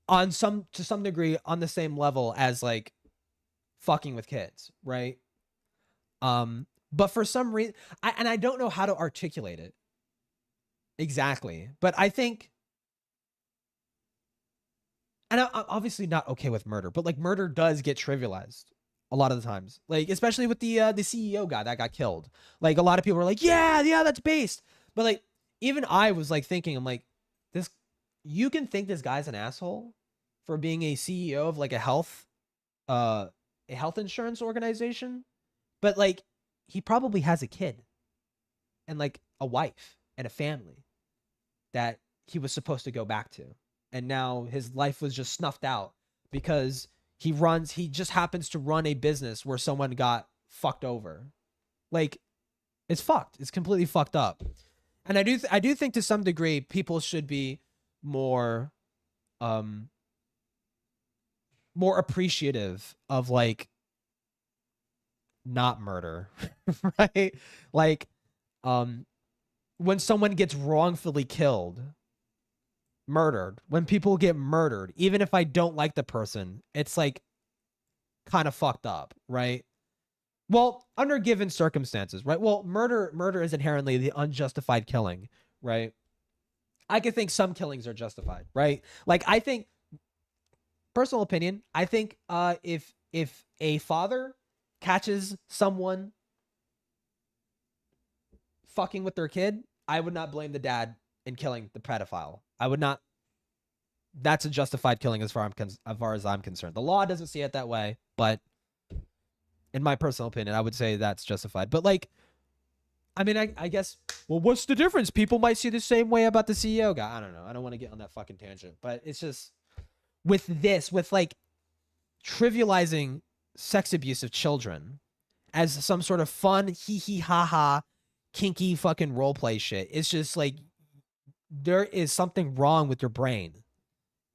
to some degree on the same level as like fucking with kids, right? But for some reason, I don't know how to articulate it exactly, but I think, and I'm obviously not okay with murder, but like murder does get trivialized a lot of the times. Like, especially with the CEO guy that got killed. Like, a lot of people were like, yeah, that's based. But like, even I was like thinking, I'm like, you can think this guy's an asshole for being a CEO of like a health insurance organization, but like, he probably has a kid and like a wife and a family that he was supposed to go back to. And now his life was just snuffed out because he just happens to run a business where someone got fucked over. Like, it's fucked. It's completely fucked up. And I do think to some degree people should be more appreciative of like not murder, right? Like, when someone gets wrongfully killed, murdered, when people get murdered, even if I don't like the person, it's like kind of fucked up, right? Well, under given circumstances, right? Well, murder is inherently the unjustified killing, right? I could think some killings are justified, right? Like, I think, personal opinion, I think if a father catches someone fucking with their kid, I would not blame the dad in killing the pedophile. I would not. That's a justified killing as far as I'm concerned. The law doesn't see it that way, but in my personal opinion, I would say that's justified. But like, I mean, I guess, well, what's the difference? People might see the same way about the CEO guy. I don't know. I don't want to get on that fucking tangent, but it's just with like trivializing sex abuse of children as some sort of fun, hee hee ha ha, kinky fucking role play shit. It's just like, there is something wrong with your brain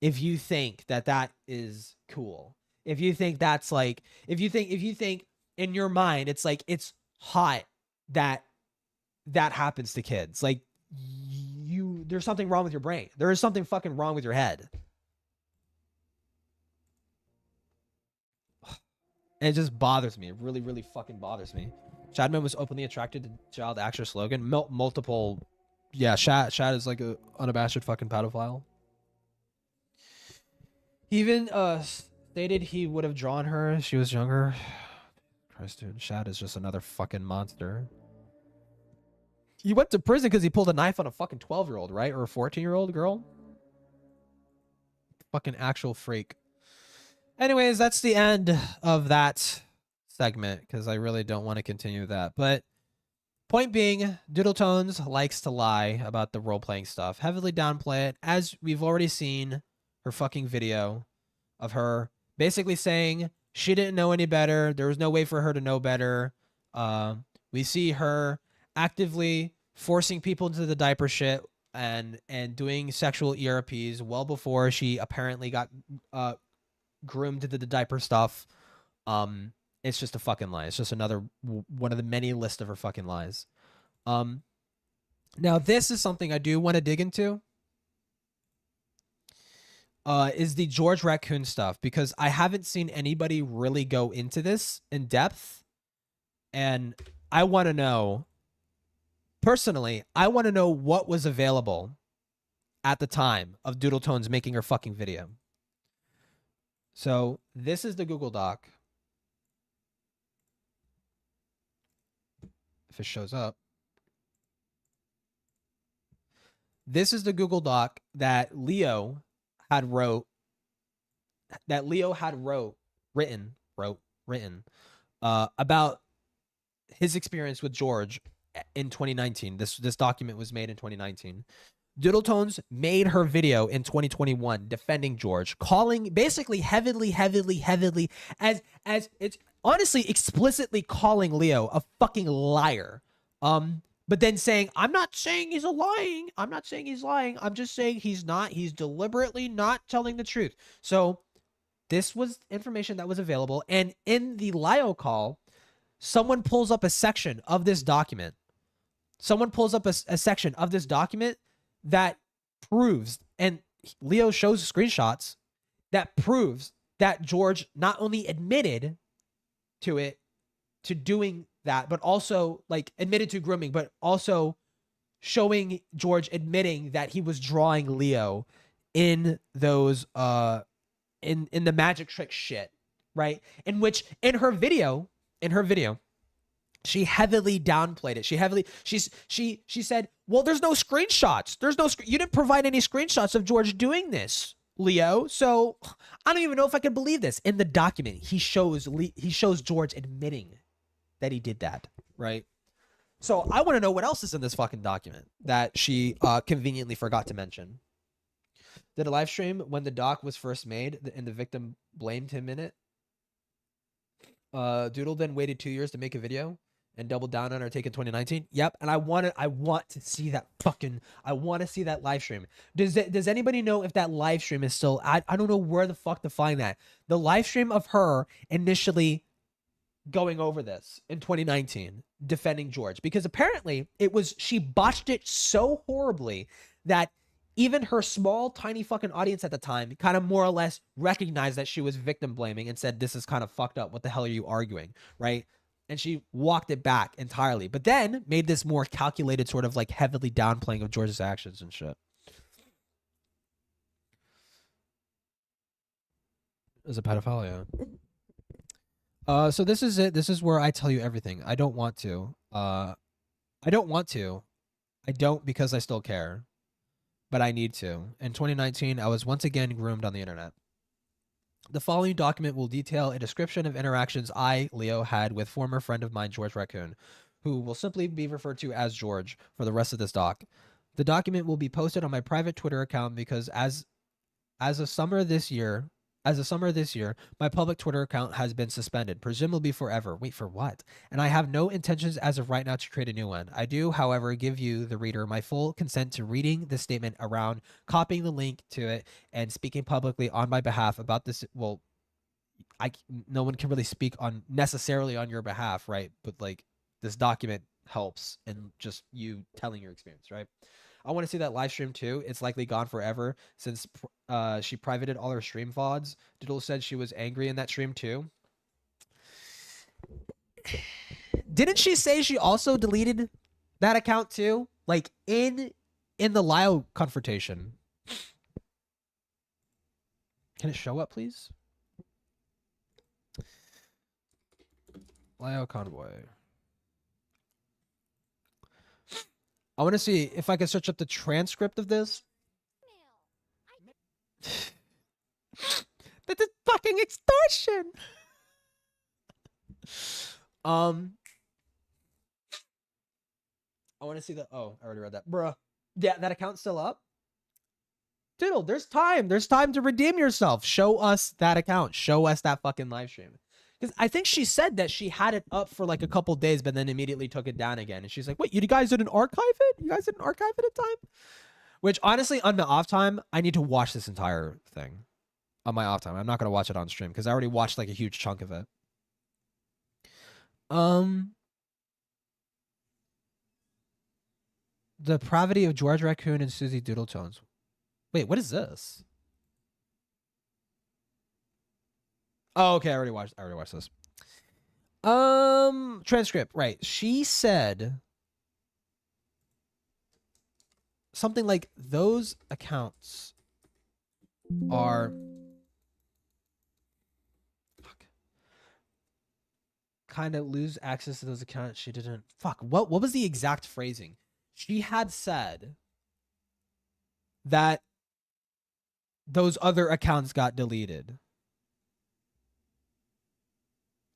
if you think that is cool. If you think that's like, if you think in your mind it's like it's hot that happens to kids, like, there's something wrong with your brain. There is something fucking wrong with your head. And it just bothers me. It really, really fucking bothers me. Shadman was openly attracted to child actor slogan. Multiple. Yeah, Shad is like a unabashed fucking pedophile. He even stated he would have drawn her as she was younger. Christ, dude. Shad is just another fucking monster. He went to prison because he pulled a knife on a fucking 12-year-old, right? Or a 14-year-old girl? Fucking actual freak. Anyways, that's the end of that segment because I really don't want to continue that. But point being, DoodleTones likes to lie about the role-playing stuff, heavily downplay it, as we've already seen her fucking video of her basically saying she didn't know any better. There was no way for her to know better. We see her actively forcing people into the diaper shit and doing sexual ERPs well before she apparently got groomed to the diaper stuff. It's just a fucking lie. It's just another one of the many lists of her fucking lies. Now this is something I do want to dig into. Is the George Raccoon stuff, because I haven't seen anybody really go into this in depth, and I want to know, personally, I want to know what was available at the time of DoodleTones making her fucking video. So this is the Google Doc. If it shows up. This is the Google Doc that Leo had written about his experience with George in 2019. This document was made in 2019. DoodleTones made her video in 2021 defending George, calling basically heavily as it's honestly explicitly calling Leo a fucking liar. But then saying, I'm not saying he's lying. I'm not saying he's lying. I'm just saying he's not. He's deliberately not telling the truth. So this was information that was available. And in the Lio call, someone pulls up a section of this document. Someone pulls up a section of this document that proves, and Leo shows screenshots that proves that George not only admitted to it, to doing that, but also like admitted to grooming, but also showing George admitting that he was drawing Leo in those in the magic trick shit, right? In which in her video, she heavily downplayed it. She said, "Well, there's no screenshots. You didn't provide any screenshots of George doing this, Leo. So I don't even know if I can believe this." In the document, he shows George admitting that he did that, right? So I want to know what else is in this fucking document that she conveniently forgot to mention. Did a live stream when the doc was first made and the victim blamed him in it? Doodle then waited 2 years to make a video and doubled down on her take in 2019. Yep, and I want to see that live stream. Does anybody know if that live stream is still? I don't know where the fuck to find that. The live stream of her initially going over this in 2019, defending George, because apparently she botched it so horribly that even her small, tiny fucking audience at the time kind of more or less recognized that she was victim blaming and said, this is kind of fucked up. What the hell are you arguing? Right? And she walked it back entirely, but then made this more calculated sort of like heavily downplaying of George's actions and shit. As a pedophile, yeah. So this is it. This is where I tell you everything. I don't want to. I don't because I still care. But I need to. In 2019, I was once again groomed on the internet. The following document will detail a description of interactions I, Leo, had with former friend of mine, George Raccoon, who will simply be referred to as George for the rest of this doc. The document will be posted on my private Twitter account because as of summer this year, my public Twitter account has been suspended, presumably forever. Wait, for what? And I have no intentions as of right now to create a new one. I do, however, give you, the reader, my full consent to reading the statement around, copying the link to it, and speaking publicly on my behalf about this. Well, no one can really speak on necessarily on your behalf, right? But like this document helps and just you telling your experience, right? I want to see that live stream too. It's likely gone forever since she privated all her stream VODs. Doodle said she was angry in that stream too. Didn't she say she also deleted that account too? Like in the Lio confrontation. Can it show up, please? Lio Convoy. I want to see if I can search up the transcript of this. That's a fucking extortion. I want to see the. Oh, I already read that, bruh. Yeah, that account's still up. Doodle, there's time. There's time to redeem yourself. Show us that account. Show us that fucking live stream. Because I think she said that she had it up for like a couple days, but then immediately took it down again. And she's like, wait, you guys didn't archive it? You guys didn't archive it in time? Which honestly, on my off time, I need to watch this entire thing. On my off time. I'm not going to watch it on stream because I already watched like a huge chunk of it. The Pravity of George Raccoon and Susie DoodleTones. Wait, what is this? Oh, okay, I already watched this. Transcript, right. She said something like those accounts are kind of lose access to those accounts. She didn't what was the exact phrasing? She had said that those other accounts got deleted.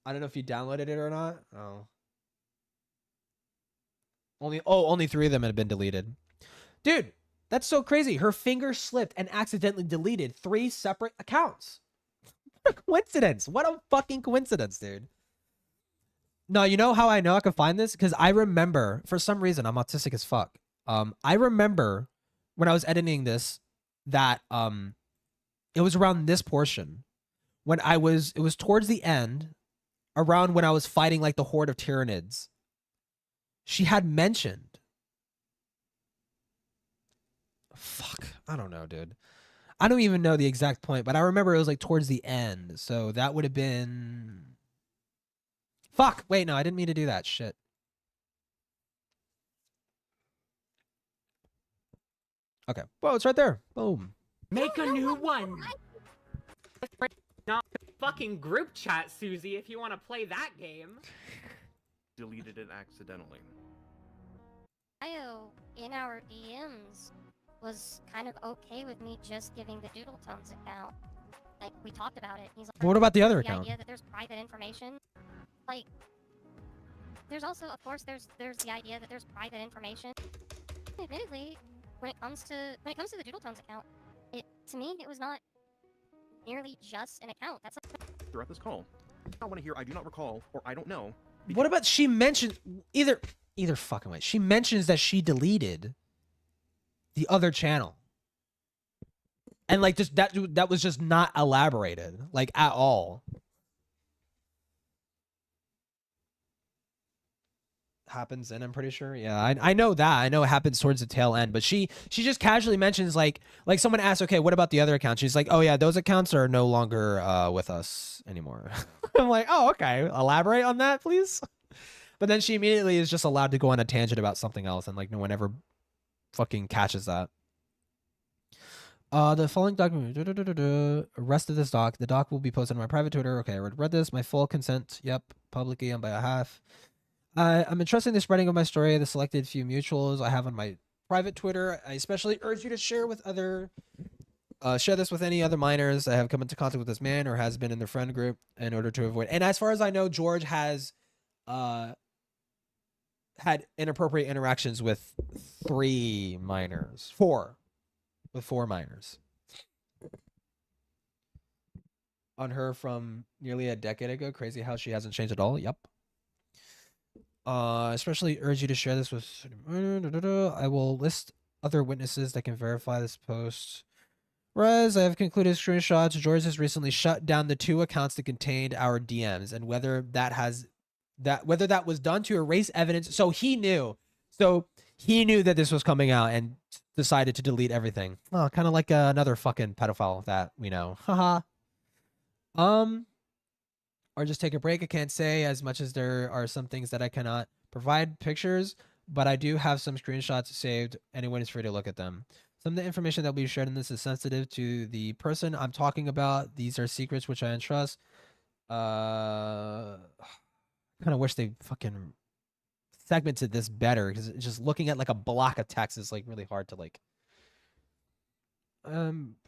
I don't know if you downloaded it or not. Oh. Only 3 of them had been deleted. Dude, That's so crazy. Her finger slipped and accidentally deleted 3 separate accounts. What a coincidence. What a fucking coincidence, dude. No, you know how I know I could find this? Because I remember, for some reason, I'm autistic as fuck. I remember when I was editing this that it was around this portion when it was towards the end, around when I was fighting like the horde of Tyranids. She had mentioned, fuck, I don't know, dude. I don't even know the exact point, but I remember it was like towards the end. So that would have been, fuck, wait, no, I didn't mean to do that. Shit. Okay. Well, it's right there. Boom. Make a new one. Not fucking group chat, Susie, if you want to play that game. Deleted it accidentally. Io in our DMs was kind of okay with me just giving the DoodleTones account. Like, we talked about it. He's like, What about the other the account? idea that there's private information. Like, there's also, of course, there's the idea that there's private information. Admittedly, when it comes to the DoodleTones account, to me it was not nearly just an account. That's Throughout this call, I want to hear I do not recall or I don't know. What about she mentioned either fucking way. She mentions that she deleted the other channel. And like just that was just not elaborated like at all. Happens, and I'm pretty sure. Yeah, I know that. I know it happens towards the tail end, but she just casually mentions like someone asks, okay, what about the other accounts? She's like, oh yeah, those accounts are no longer with us anymore. I'm like, oh, okay, elaborate on that, please. But then she immediately is just allowed to go on a tangent about something else, and like no one ever fucking catches that. The following document, rest of this doc. The doc will be posted on my private Twitter. Okay, I read this. My full consent. Yep, publicly on behalf. I'm entrusting the spreading of my story the selected few mutuals I have on my private Twitter. I especially urge you to share this with any other minors that have come into contact with this man or has been in their friend group in order to avoid. And as far as I know, George has had inappropriate interactions with 4 minors. On her from nearly a decade ago. Crazy how she hasn't changed at all. Yep. Especially urge you to share this with. I will list other witnesses that can verify this post. Whereas I have concluded screenshots. George has recently shut down the 2 accounts that contained our DMs, and whether that was done to erase evidence. So he knew that this was coming out and decided to delete everything. Oh, kind of like another fucking pedophile that we know. Haha. Or just take a break. I can't say as much as there are some things that I cannot provide pictures, but I do have some screenshots saved. Anyone is free to look at them. Some of the information that will be shared in this is sensitive to the person I'm talking about. These are secrets which I entrust. Kind of wish they fucking segmented this better, because just looking at like a block of text is like really hard to like.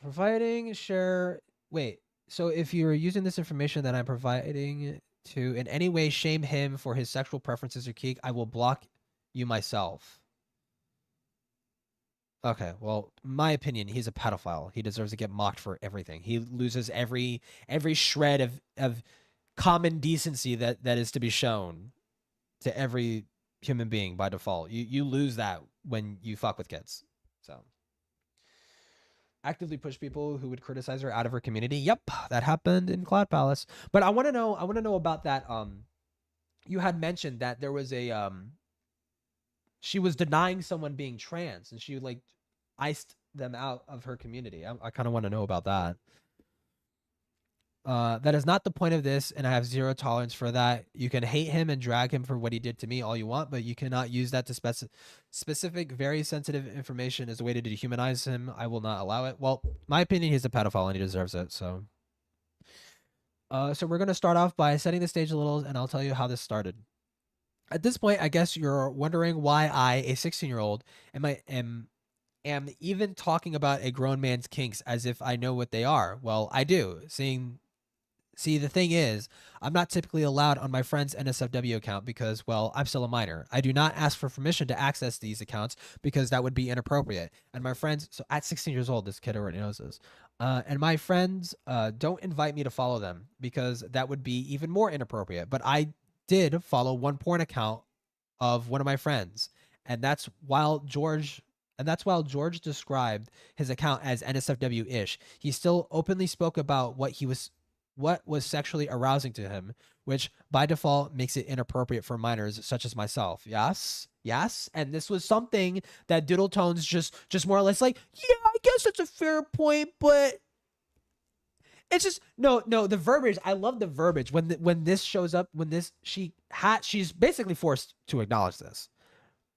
Providing share. Wait. So if you're using this information that I'm providing to in any way shame him for his sexual preferences or kink, I will block you myself. Okay, well, my opinion, he's a pedophile. He deserves to get mocked for everything. He loses every shred of common decency that is to be shown to every human being by default. You lose that when you fuck with kids. So actively push people who would criticize her out of her community. Yep, that happened in Cloud Palace. But I want to know about that. You had mentioned that there was a she was denying someone being trans, and she like iced them out of her community. I kind of want to know about that. That is not the point of this, and I have zero tolerance for that. You can hate him and drag him for what he did to me all you want, but you cannot use that to specific, very sensitive information as a way to dehumanize him. I will not allow it. Well, my opinion, he's a pedophile and he deserves it. So we're going to start off by setting the stage a little, and I'll tell you how this started. At this point, I guess you're wondering why I, a 16-year-old, am even talking about a grown man's kinks as if I know what they are. Well, I do. Seeing See, the thing is, I'm not typically allowed on my friend's NSFW account because, well, I'm still a minor. I do not ask for permission to access these accounts because that would be inappropriate. And my friends, so at 16 years old, this kid already knows this. And my friends don't invite me to follow them because that would be even more inappropriate. But I did follow one porn account of one of my friends, and that's while George described his account as NSFW-ish. He still openly spoke about what was sexually arousing to him, which by default makes it inappropriate for minors such as myself. Yes, yes. And this was something that DoodleTones just more or less like, yeah, I guess that's a fair point, but it's just no. The verbiage, I love the verbiage when this shows up. She's basically forced to acknowledge this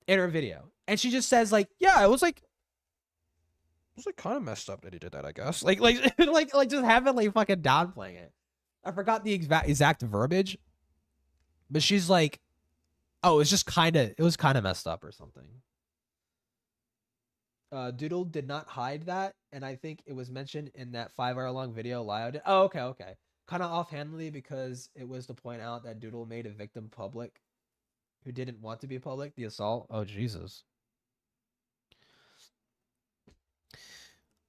in her video, and she just says like, yeah, it was like kind of messed up that he did that, I guess. Like just heavily fucking downplaying it. I forgot the exact verbiage, but she's like, oh, it was kind of messed up or something. Doodle did not hide that, and I think it was mentioned in that 5-hour-long video Lio did. Oh, okay. Kind of offhandedly because it was to point out that Doodle made a victim public who didn't want to be public, the assault. Oh, Jesus.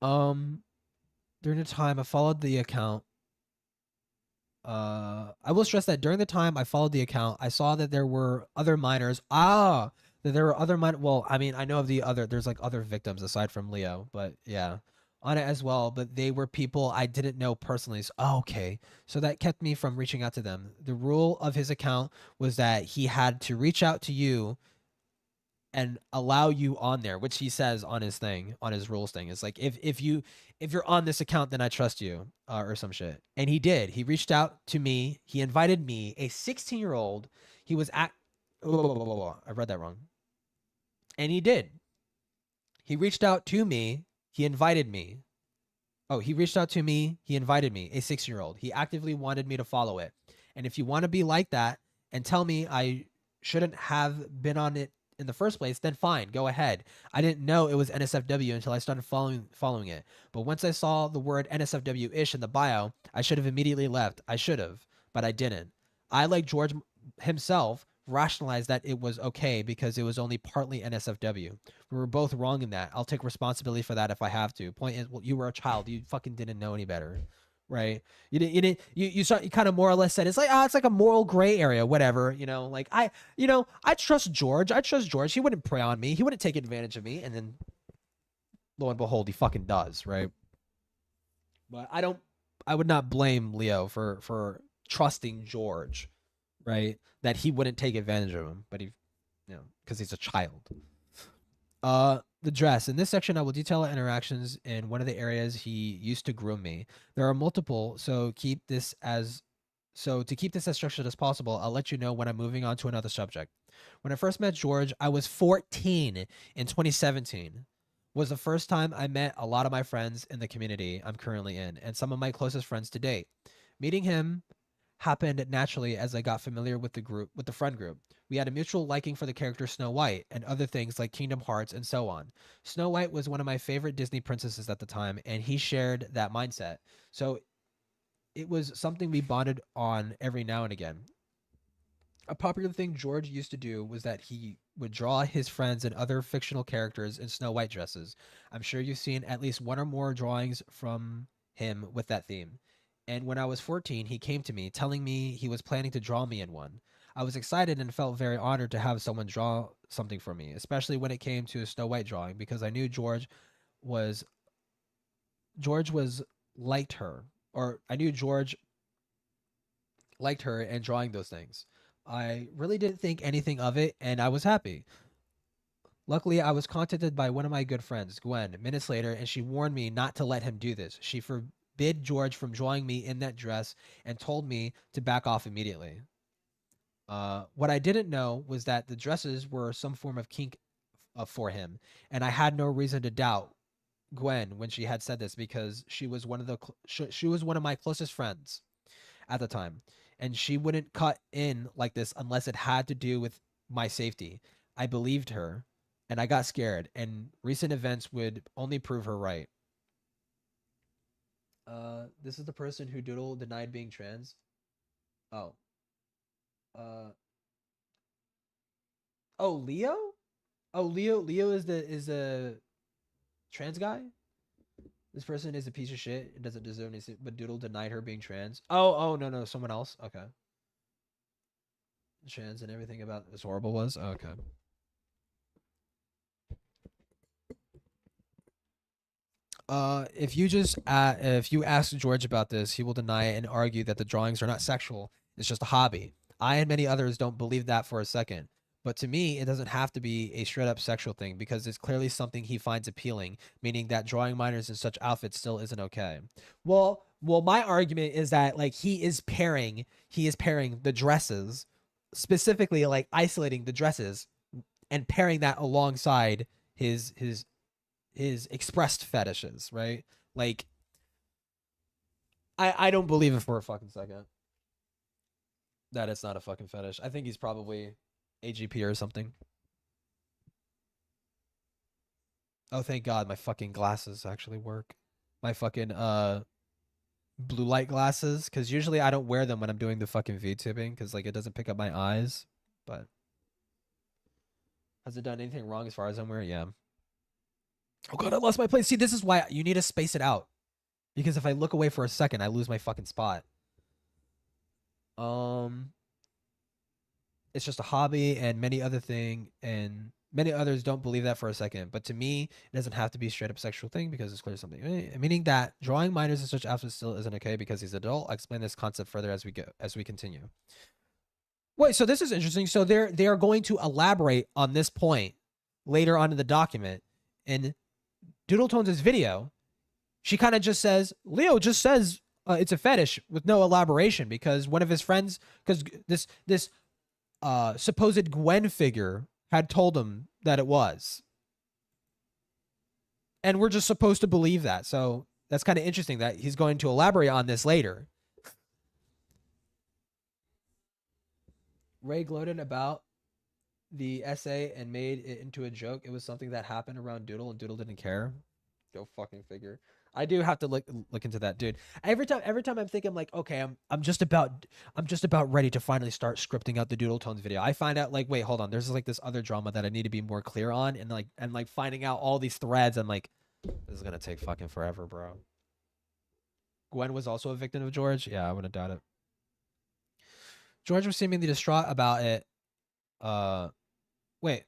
During the time I followed the account, I will stress that during the time I followed the account, I saw that there were other minors. Well, I mean, I know of there's like other victims aside from Leo, but yeah, on it as well. But they were people I didn't know personally. So, okay. So that kept me from reaching out to them. The rule of his account was that he had to reach out to you and allow you on there, which he says on his rules thing. It's like, if you're on this account, then I trust you, or some shit. And he did. He reached out to me. He invited me, a 16-year-old. He was at, I read that wrong. And he did. He reached out to me. He invited me. Oh, he reached out to me. He invited me, a 16-year-old. He actively wanted me to follow it. And if you want to be like that and tell me I shouldn't have been on it in the first place, then fine, go ahead. I didn't know it was NSFW until I started following it. But once I saw the word NSFW-ish in the bio, I should have immediately left. I should have, but I didn't. I, like George himself, rationalized that it was okay because it was only partly NSFW. We were both wrong in that. I'll take responsibility for that if I have to. Point is, well, you were a child. You fucking didn't know any better. Right? You kind of more or less said it's like a moral gray area, whatever, like I trust George. He wouldn't prey on me. He wouldn't take advantage of me. And then lo and behold, he fucking does, right? But I would not blame Leo for trusting George, right? That he wouldn't take advantage of him, but because he's a child. The dress. In this section, I will detail our interactions in one of the areas he used to groom me. There are multiple, so to keep this as structured as possible, I'll let you know when I'm moving on to another subject. When I first met George, I was 14 in 2017. Was the first time I met a lot of my friends in the community I'm currently in, and some of my closest friends to date. Meeting him happened naturally as I got familiar with the friend group. We had a mutual liking for the character Snow White and other things like Kingdom Hearts and so on. Snow White was one of my favorite Disney princesses at the time, and he shared that mindset. So it was something we bonded on every now and again. A popular thing George used to do was that he would draw his friends and other fictional characters in Snow White dresses. I'm sure you've seen at least one or more drawings from him with that theme. And when I was 14, he came to me telling me he was planning to draw me in one. I was excited and felt very honored to have someone draw something for me, especially when it came to a Snow White drawing, because I knew George was liked her, or I knew George liked her and drawing those things. I really didn't think anything of it, and I was happy. Luckily, I was contacted by one of my good friends, Gwen, minutes later, and she warned me not to let him do this. She forbid George from drawing me in that dress and told me to back off immediately. What I didn't know was that the dresses were some form of kink for him, and I had no reason to doubt Gwen when she had said this because she was one of my closest friends at the time, and she wouldn't cut in like this unless it had to do with my safety. I believed her, and I got scared, and recent events would only prove her right. This is the person who Doodle denied being trans. Oh. Oh, Leo? Oh, Leo is the trans guy? This person is a piece of shit and doesn't deserve anything, but Doodle denied her being trans. Oh, no, someone else. Okay. Trans and everything about this horrible was? Okay. If you ask George about this, he will deny it and argue that the drawings are not sexual. It's just a hobby. I and many others don't believe that for a second. But to me, it doesn't have to be a straight up sexual thing because it's clearly something he finds appealing, meaning that drawing minors in such outfits still isn't okay. Well, my argument is that like he is pairing the dresses, specifically like isolating the dresses and pairing that alongside his expressed fetishes, right? Like I don't believe it for a fucking second that it's not a fucking fetish. I think he's probably AGP or something. Oh, thank God my fucking glasses actually work. My fucking blue light glasses, cuz usually I don't wear them when I'm doing the fucking VTubing cuz like it doesn't pick up my eyes, but has it done anything wrong as far as I'm aware? Yeah. Oh God, I lost my place. See, this is why you need to space it out. Because if I look away for a second, I lose my fucking spot. It's just a hobby and many others don't believe that for a second. But to me, it doesn't have to be a straight up sexual thing because it's clearly something. Meaning that drawing minors in such outfits still isn't okay because he's an adult. I'll explain this concept further as we continue. Wait, so this is interesting. So they are going to elaborate on this point later on in the document. In DoodleTones' video, she kind of just says, Leo just says it's a fetish with no elaboration because one of his friends, because this supposed Gwen figure had told him that it was. And we're just supposed to believe that. So that's kind of interesting that he's going to elaborate on this later. Ray gloated about the essay and made it into a joke. It was something that happened around Doodle and Doodle didn't care. Go fucking figure. I do have to look into that, dude. Every time I'm thinking like, okay, I'm just about ready to finally start scripting out the DoodleTones video. I find out like, wait, hold on. There's like this other drama that I need to be more clear on and like finding out all these threads. I'm like, this is gonna take fucking forever, bro. Gwen was also a victim of George. Yeah, I wouldn't doubt it. George was seemingly distraught about it. Wait.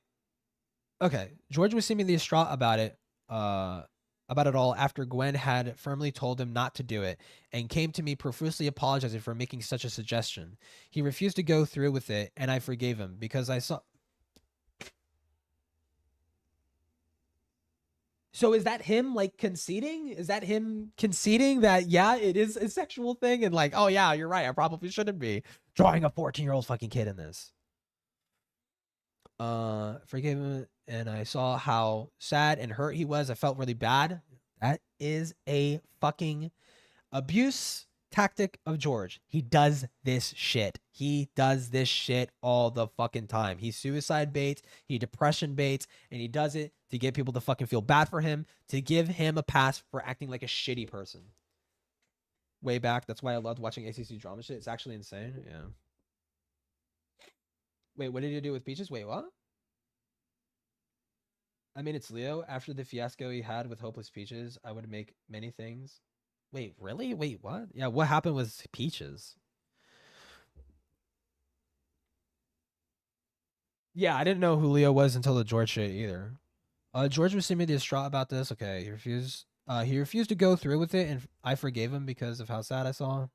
Okay. George was seemingly distraught about it all after Gwen had firmly told him not to do it and came to me profusely apologizing for making such a suggestion. He refused to go through with it, and I forgave him because I saw... So is that him, like, conceding? Is that him conceding that, yeah, it is a sexual thing? And like, oh, yeah, you're right. I probably shouldn't be drawing a 14-year-old fucking kid in this. Forgave him, and I saw how sad and hurt he was. I felt really bad. That is a fucking abuse tactic of George. He does this shit. He does this shit all the fucking time. He suicide baits, he depression baits, and he does it to get people to fucking feel bad for him, to give him a pass for acting like a shitty person. Way back, that's why I loved watching ACC drama shit. It's actually insane. Yeah. Wait, what did you do with Peaches? Wait, what? I mean, it's Leo. After the fiasco he had with Hopeless Peaches, I would make many things. Wait, really? Wait, what? Yeah, what happened with Peaches? Yeah, I didn't know who Leo was until the George shit either. George was seemingly distraught about this. Okay, he refused. He refused to go through with it, and I forgave him because of how sad I saw.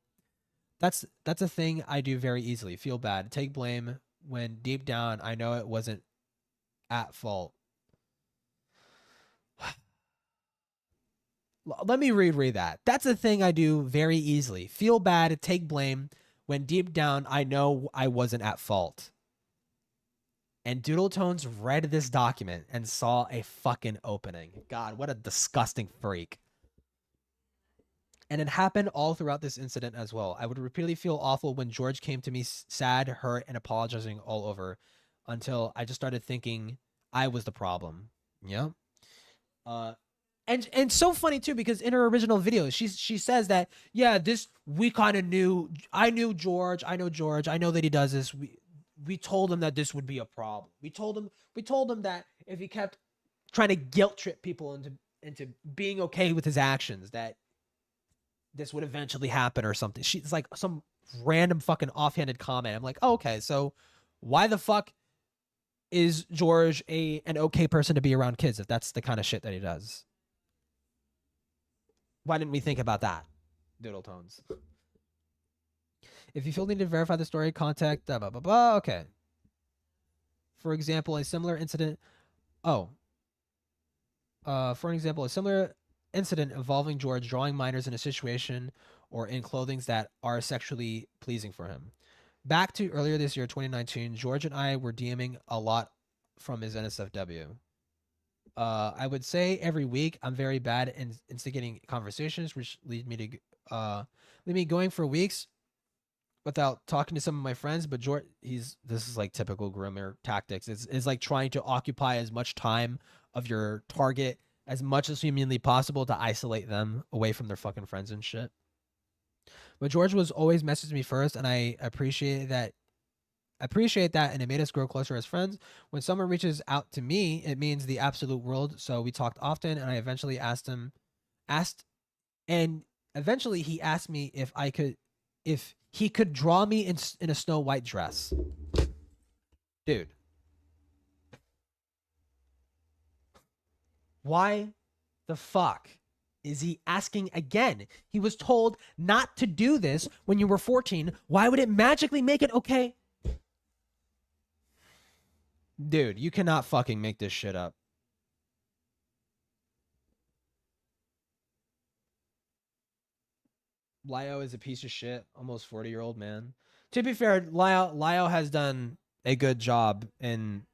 That's a thing I do very easily. Feel bad, take blame when deep down I know it wasn't at fault. Let me reread that. That's a thing I do very easily. Feel bad, take blame when deep down I know I wasn't at fault. And DoodleTones read this document and saw a fucking opening. God, what a disgusting freak. And it happened all throughout this incident as well. I would repeatedly feel awful when George came to me sad, hurt, and apologizing all over until I just started thinking I was the problem. Yeah. And so funny too, because in her original video, she says that, yeah, we kind of knew. I knew George. I know George. I know that he does this. We told him that this would be a problem. We told him that if he kept trying to guilt trip people into being okay with his actions, that this would eventually happen or something. She's like some random fucking offhanded comment. I'm like, oh, okay, so why the fuck is George an okay person to be around kids if that's the kind of shit that he does? Why didn't we think about that? DoodleTones. If you feel need to verify the story, contact blah, blah, blah, blah. Okay. For example, a similar incident. For an example, a similar incident involving George drawing minors in a situation or in clothing that are sexually pleasing for him. Back to earlier this year, 2019, George and I were DMing a lot from his NSFW. I would say every week I'm very bad in instigating conversations, which lead me going for weeks without talking to some of my friends. But George, this is like typical groomer tactics. It's like trying to occupy as much time of your target as much as humanly possible to isolate them away from their fucking friends and shit. But George was always messaging me first, and I appreciate that, and it made us grow closer as friends. When someone reaches out to me, it means the absolute world. So we talked often, and I eventually eventually he asked me if he could draw me in a Snow White dress. Dude. Why the fuck is he asking again? He was told not to do this when you were 14. Why would it magically make it okay? Dude, you cannot fucking make this shit up. Lio is a piece of shit, almost 40-year-old man. To be fair, Lio has done a good job in,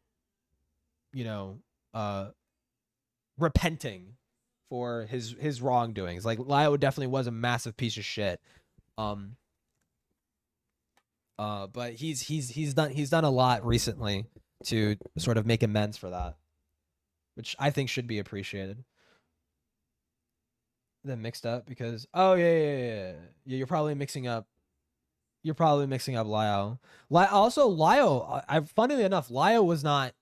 repenting for his wrongdoings. Like, Lio definitely was a massive piece of shit. But he's done a lot recently to sort of make amends for that, which I think should be appreciated. Then mixed up because yeah, you're probably mixing up Lio. Lio, funnily enough, Lio was not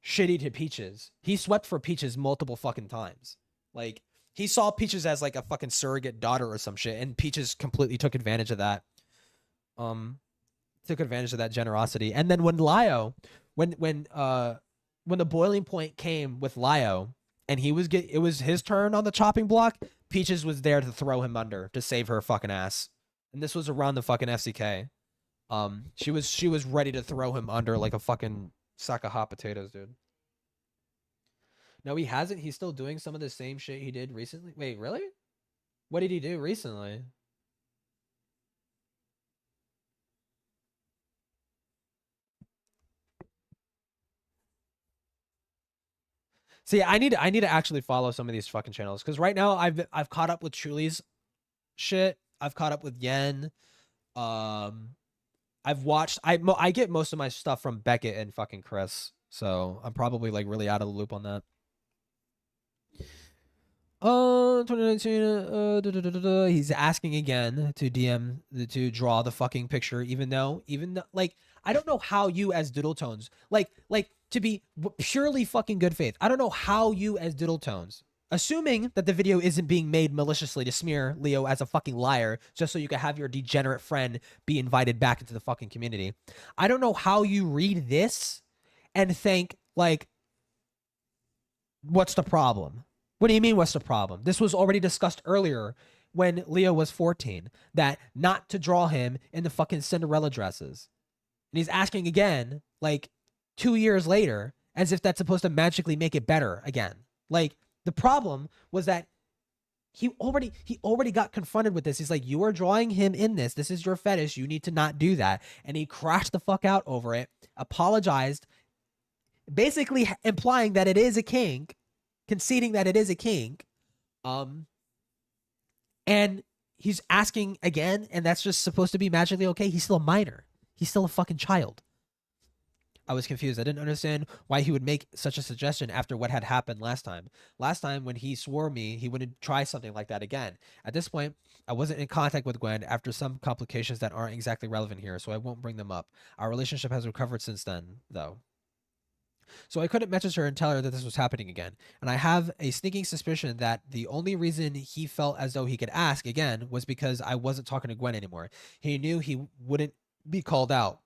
shitty to Peaches. He swept for Peaches multiple fucking times. Like, he saw Peaches as like a fucking surrogate daughter or some shit, and Peaches completely took advantage of that. Took advantage of that generosity. And then when the boiling point came with Lio, and it was his turn on the chopping block, Peaches was there to throw him under to save her fucking ass. And this was around the fucking FCK. She was ready to throw him under like a fucking sack of hot potatoes, dude. No, he hasn't. He's still doing some of the same shit he did recently. Wait, really? What did he do recently? See, I need to actually follow some of these fucking channels, because right now I've caught up with Chuli's shit. I've caught up with Yen. I've watched. I get most of my stuff from Beckett and fucking Chris, so I'm probably like really out of the loop on that. 2019. He's asking again to DM to draw the fucking picture, even though like, I don't know how you as DoodleTones like to be purely fucking good faith. I don't know how you as DoodleTones, assuming that the video isn't being made maliciously to smear Leo as a fucking liar just so you can have your degenerate friend be invited back into the fucking community. I don't know how you read this and think like, what's the problem? What do you mean, what's the problem? This was already discussed earlier when Leo was 14, that not to draw him in the fucking Cinderella dresses. And he's asking again, like 2 years later, as if that's supposed to magically make it better again. Like, the problem was that he already got confronted with this. He's like, you are drawing him in this. This is your fetish. You need to not do that. And he crashed the fuck out over it, apologized, basically implying that it is a kink, conceding that it is a kink. And he's asking again, and that's just supposed to be magically okay. He's still a minor. He's still a fucking child. I was confused. I didn't understand why he would make such a suggestion after what had happened last time. Last time when he swore me he wouldn't try something like that again. At this point, I wasn't in contact with Gwen after some complications that aren't exactly relevant here, so I won't bring them up. Our relationship has recovered since then, though. So I couldn't message her and tell her that this was happening again. And I have a sneaking suspicion that the only reason he felt as though he could ask again was because I wasn't talking to Gwen anymore. He knew he wouldn't be called out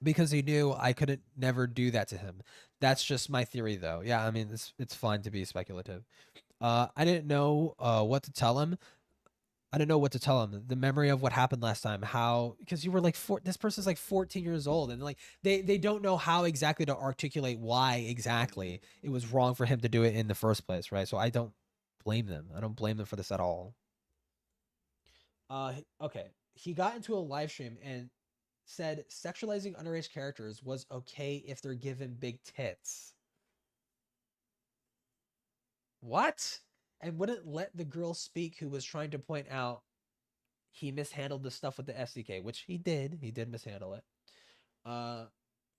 because he knew I couldn't never do that to him. That's just my theory, though. Yeah, I mean, it's fine to be speculative. I didn't know what to tell him. I didn't know what to tell him. The memory of what happened last time, how, because you were like, this person's like 14 years old, and like they don't know how exactly to articulate why exactly it was wrong for him to do it in the first place, right? So I don't blame them. I don't blame them for this at all. Okay. He got into a live stream and said sexualizing underage characters was okay if they're given big tits. What? And wouldn't let the girl speak who was trying to point out he mishandled the stuff with the SDK, which he did. He did mishandle it.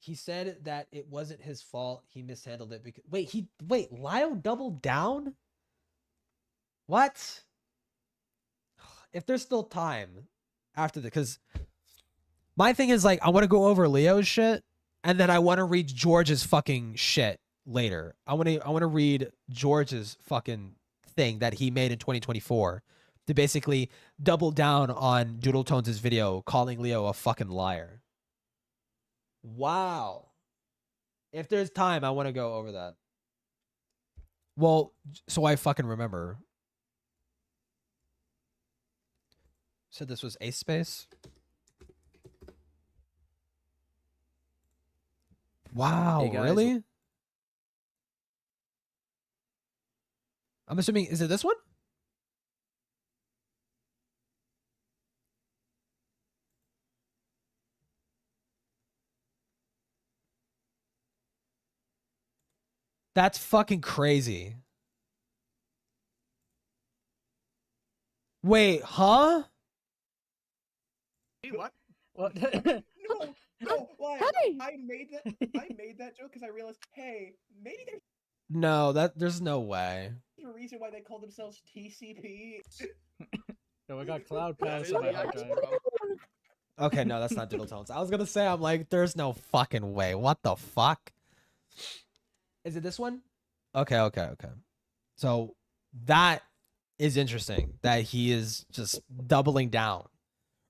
He said that it wasn't his fault. He mishandled it because wait, Lyle doubled down? What? If there's still time after the, because my thing is like, I want to go over Leo's shit and then I want to read George's fucking shit later. I want to read George's fucking thing that he made in 2024 to basically double down on DoodleTones' video calling Leo a fucking liar. Wow. If there's time, I want to go over that. Well, so I fucking remember. Said this was Ace Space. Wow, Hey, guys. really? I'm assuming, is it this one? That's fucking crazy. Wait, huh? Hey, what? What? No, why? Hey! I made that joke because I realized, hey, maybe there's No, there's no way. a reason why they call themselves TCP. No, we got Cloud Pass on my hard drive. Okay, no, that's not DoodleTones. I was gonna say, I'm like, there's no fucking way. What the fuck? Is it this one? Okay. So that is interesting that he is just doubling down.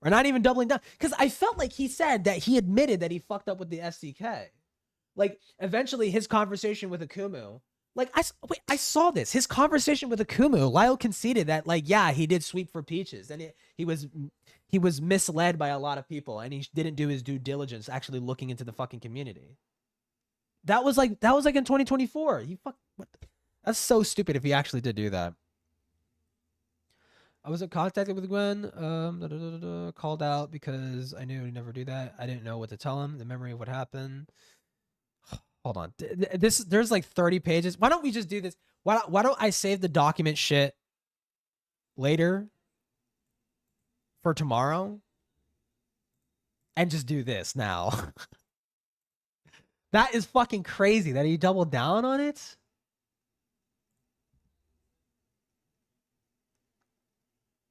Or not even doubling down. Because I felt like he said that he admitted that he fucked up with the SDK. Like, eventually his conversation with Akumu, like, I saw this. His conversation with Akumu, Lyle conceded that, like, yeah, he did sweep for Peaches. And he was misled by a lot of people. And he didn't do his due diligence actually looking into the fucking community. That was like in 2024. That's so stupid if he actually did do that. I wasn't contacted with Gwen, called out because I knew he'd never do that. I didn't know what to tell him, the memory of what happened. Hold on. There's like 30 pages. Why don't we just do this? Why don't I save the document shit later for tomorrow and just do this now? That is fucking crazy that he doubled down on it.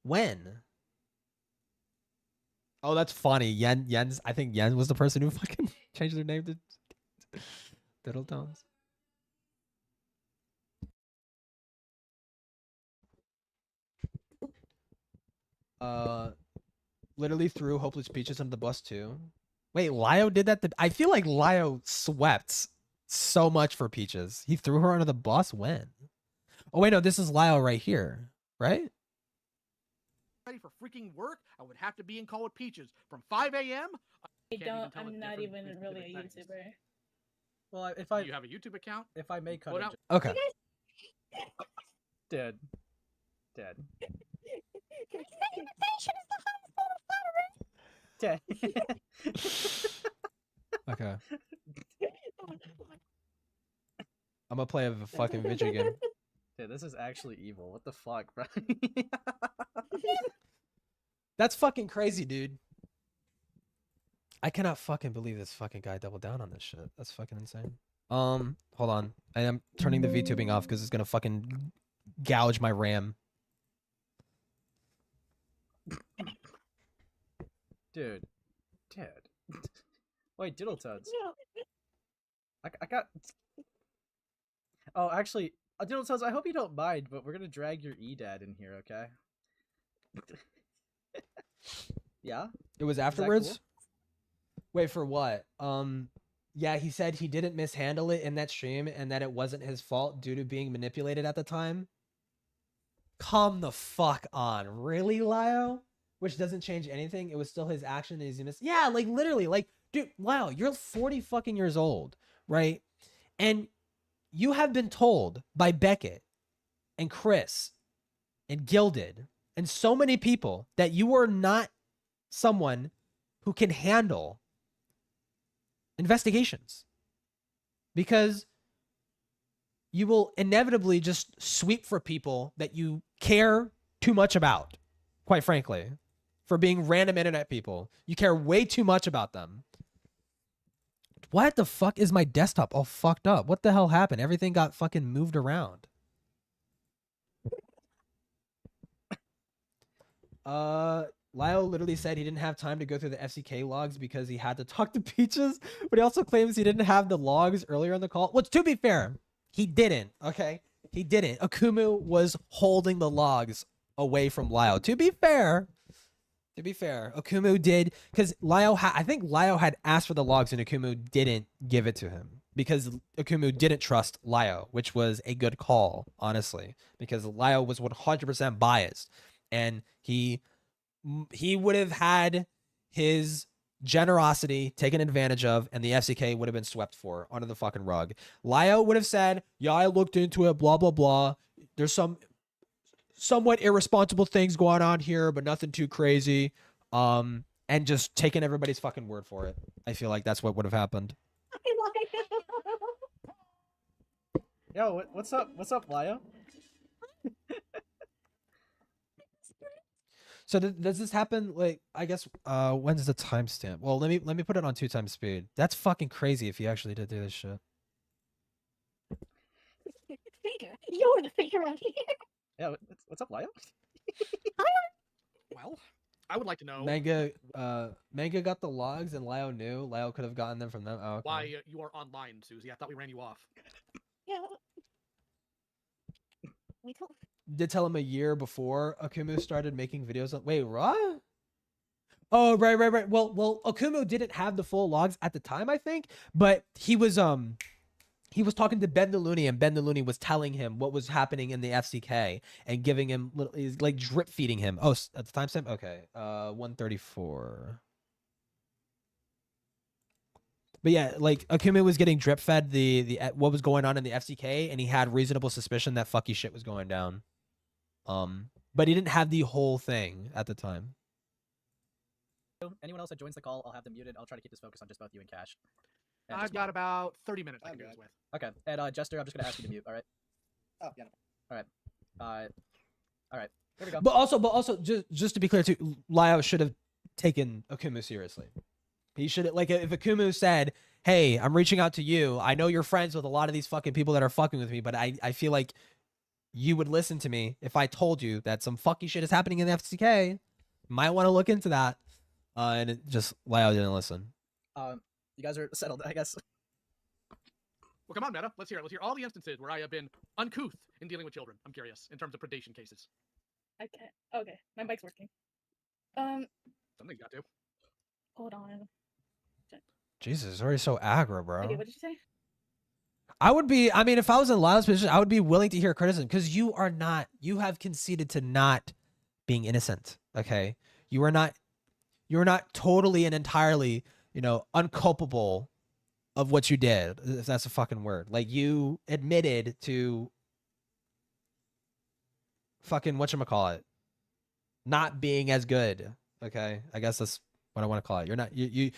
When? Oh, that's funny. Yen's. I think Yen was the person who fucking changed their name to DoodleTones. Literally threw Hopeless Peaches under the bus too. Wait, Lio did that? I feel like Lio swept so much for Peaches. He threw her under the bus? When? Oh, wait, no, this is Lio right here, right? Ready for freaking work, I would have to be in call with Peaches from 5 a.m. I'm not even really a YouTuber. Well, if You have a YouTube account? if I make What else? Okay. dead. Dead. Okay. I'm gonna play a fucking video game. Dude, this is actually evil. What the fuck, bro? That's fucking crazy, dude. I cannot fucking believe this fucking guy doubled down on this shit. That's fucking insane. Hold on. I am turning the VTubing off because it's gonna fucking gouge my RAM. Dude. Wait, DoodleTones. I got... Oh, actually, DoodleTones, I hope you don't mind, but we're gonna drag your E-Dad in here, okay? Yeah? It was Is that afterwards? cool? Wait, for what? Yeah, he said he didn't mishandle it in that stream and that it wasn't his fault due to being manipulated at the time. Come the fuck on. Really, Lyle? Which doesn't change anything. It was still his action and he's yeah, like literally, like, dude, Lyle, you're 40 fucking years old, right? And you have been told by Beckett and Chris and Gilded and so many people that you are not someone who can handle investigations because you will inevitably just sweep for people that you care too much about, quite frankly, for being random internet people. You care way too much about them. What the fuck is my desktop all fucked up? What the hell happened? Everything got fucking moved around. Lyle literally said he didn't have time to go through the FCK logs because he had to talk to Peaches, but he also claims he didn't have the logs earlier in the call. Well, to be fair, he didn't, okay? He didn't. Akumu was holding the logs away from Lyle. To be fair, Akumu did, because I think Lyle had asked for the logs and Akumu didn't give it to him because Akumu didn't trust Lyle, which was a good call, honestly, because Lyle was 100% biased and he would have had his generosity taken advantage of and the FCK would have been swept for under the fucking rug. Lyle would have said, yeah, I looked into it, blah, blah, blah. There's some somewhat irresponsible things going on here, but nothing too crazy. And just taking everybody's fucking word for it. I feel like that's what would have happened. Yo, what's up? What's up, Lyle? So does this happen, like, I guess, when's the timestamp? Well, let me put it on 2x speed. That's fucking crazy if you actually did do this shit. You're the figure out here. Yeah, what's up, Lyle? Well, I would like to know Manga got the logs and Lyle knew. Lyle could have gotten them from them. Oh, okay. why you are online, Susie. I thought we ran you off. Yeah. We told. Did tell him a year before Akumu started making videos. Wait, what? Oh, right. Well, Akumu didn't have the full logs at the time, I think, but he was talking to Ben the Looney, and Ben the Looney was telling him what was happening in the FCK and giving him like drip feeding him. Oh, at the timestamp, okay, 134. But yeah, like Akumu was getting drip fed the what was going on in the FCK, and he had reasonable suspicion that fucky shit was going down. But he didn't have the whole thing at the time. Anyone else that joins the call, I'll have them muted. I'll try to keep this focus on just both you and Cash. And I've got about 30 minutes I can do this with. Okay, and Jester, I'm just gonna ask you to mute. All right. Oh yeah. All right. All right. Here we go. But also, just to be clear too, Lyle should have taken Akumu seriously. He should have, like, if Akumu said, "Hey, I'm reaching out to you. I know you're friends with a lot of these fucking people that are fucking with me, but I feel like you would listen to me if I told you that some fucky shit is happening in the FCK. Might want to look into that." And it just Lyle didn't listen. You guys are settled, I guess. Well, come on, Meta. Let's hear it. Let's hear all the instances where I have been uncouth in dealing with children. I'm curious, in terms of predation cases. I can't. Okay, my mic's working. Something's got to. Hold on. Jesus, it's already so aggro, bro. Okay, what did you say? I would be, I mean, if I was in Lyle's position, I would be willing to hear criticism because you have conceded to not being innocent, okay? You are not totally and entirely, unculpable of what you did, if that's a fucking word. Like, you admitted to fucking, whatchamacallit, not being as good, okay? I guess that's what I want to call it. You're not, you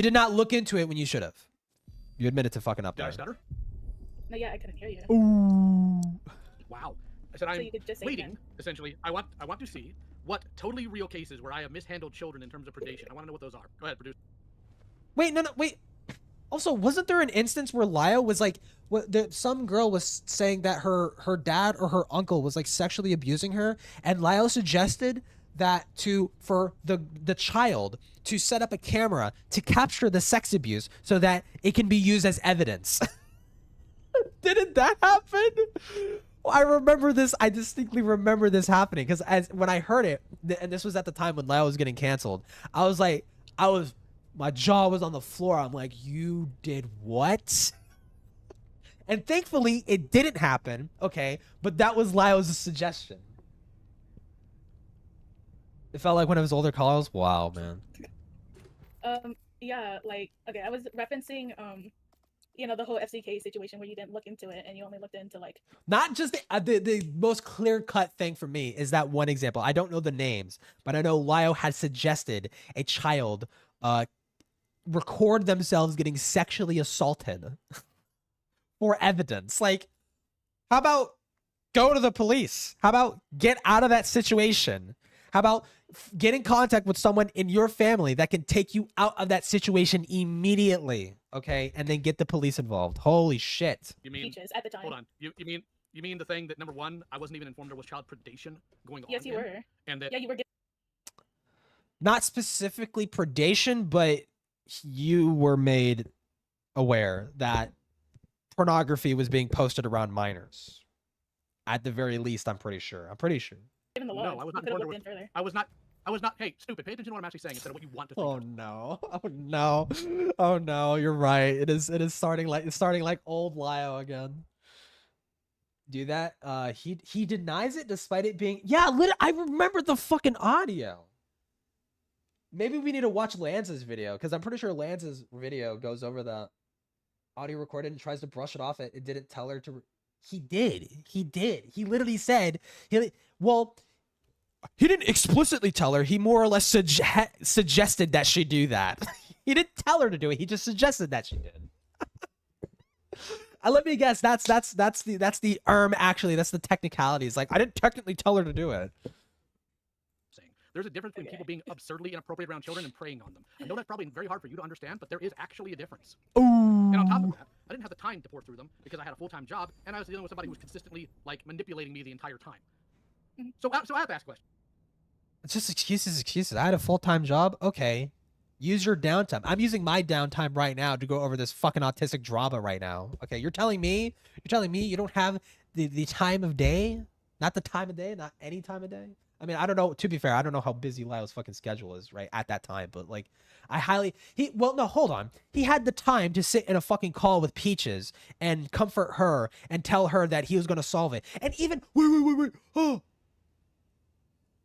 did not look into it when you should have. You admitted to fucking up Did there. I stutter? No, yeah, I couldn't hear you. Ooh. Wow. I said So I'm you could just say waiting, again. essentially. I want to see what totally real cases where I have mishandled children in terms of predation. I want to know what those are. Go ahead, producer. Wait, no, wait. Also, wasn't there an instance where Lyle was like, some girl was saying that her dad or her uncle was like sexually abusing her, and Lyle suggested that for the child to set up a camera to capture the sex abuse so that it can be used as evidence. Didn't that happen? I remember this. I distinctly remember this happening because when I heard it, and this was at the time when Lyle was getting canceled, my jaw was on the floor. I'm like, you did what? And thankfully, it didn't happen. Okay, but that was Lyle's suggestion. It felt like one of his older calls. Wow, man. Yeah, like, okay, I was referencing, you know, the whole FCK situation where you didn't look into it and you only looked into, like... Not just the most clear-cut thing for me is that one example. I don't know the names, but I know Lyle had suggested a child record themselves getting sexually assaulted for evidence. Like, how about go to the police? How about get out of that situation? How about get in contact with someone in your family that can take you out of that situation immediately, okay? And then get the police involved. Holy shit. You mean Peaches at the time. Hold on. You mean the thing that number one, I wasn't even informed there was child predation going on? Yes, you in, were. And that Yeah, you were. Not specifically predation, but you were made aware that pornography was being posted around minors. At the very least, I'm pretty sure. Given the law, no, I was not you could've informed. looked in further. I was not. Hey, stupid. Pay attention to what I'm actually saying instead of what you want to think. Oh no! Oh no! Oh no! You're right. It is starting like old Lyle again. Do that. He denies it despite it being. Yeah, I remember the fucking audio. Maybe we need to watch Lance's video because I'm pretty sure Lance's video goes over the audio recorded and tries to brush it off. It didn't tell her to. He did. He literally said he didn't explicitly tell her. He more or less suggested that she do that. He didn't tell her to do it. He just suggested that she did. Let me guess. That's the actually. That's the technicalities. Like I didn't technically tell her to do it. There's a difference between people being absurdly inappropriate around children and preying on them. I know that's probably very hard for you to understand, but there is actually a difference. Ooh. And on top of that, I didn't have the time to pour through them because I had a full-time job and I was dealing with somebody who was consistently like manipulating me the entire time. So I have to ask a question. It's just excuses. I had a full-time job. Okay. Use your downtime. I'm using my downtime right now to go over this fucking autistic drama right now. Okay, you're telling me you don't have the time of day? Not the time of day, not any time of day? I mean, I don't know, to be fair, I don't know how busy Lyle's fucking schedule is, right, at that time, but, like, hold on. He had the time to sit in a fucking call with Peaches and comfort her and tell her that he was going to solve it. And even, wait, oh.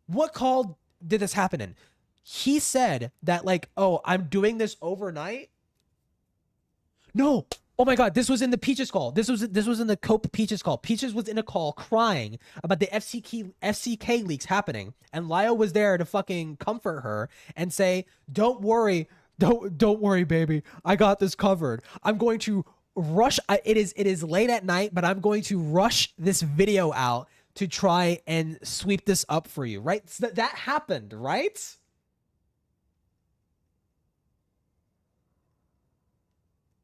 What call did this happen in? He said that, like, oh, I'm doing this overnight? No. Oh my God, this was in the Peaches call. This was in the Cope Peaches call. Peaches was in a call crying about the FCK leaks happening, and Lyle was there to fucking comfort her and say, "Don't worry, don't worry, baby. I got this covered. I'm going to rush. It is late at night, but I'm going to rush this video out to try and sweep this up for you." Right? So that happened, right?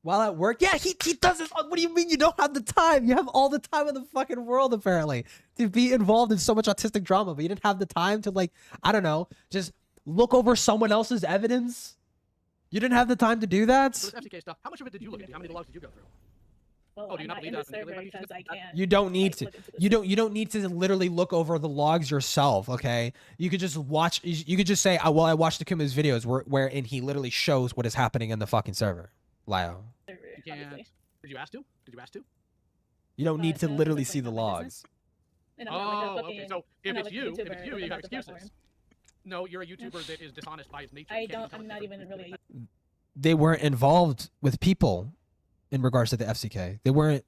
While at work? Yeah, he does this. What do you mean you don't have the time? You have all the time in the fucking world, apparently, to be involved in so much autistic drama, but you didn't have the time to, like, I don't know, just look over someone else's evidence? You didn't have the time to do that? So this FCK stuff, how much of it did you look into? How many logs did you go through? Well, do you not believe in the that? server because I can't. You don't need like, to. look into this You don't need to literally look over the logs yourself, okay? You could just watch. You could just say, "Oh, well, I watched Akuma's videos wherein he literally shows what is happening in the fucking server." Lyle. server, You can't. obviously. Did you ask to? You don't need to no, literally that's, see like, the not my business. logs. And I'm not, like, a Oh, fucking, okay. So I'm if not, it's like, a you, YouTuber you have about the excuses. platform. No, you're a YouTuber that is dishonest by his nature. I You can't don't. tell I'm it's not different. even really. They weren't involved with people in regards to the FCK. They weren't.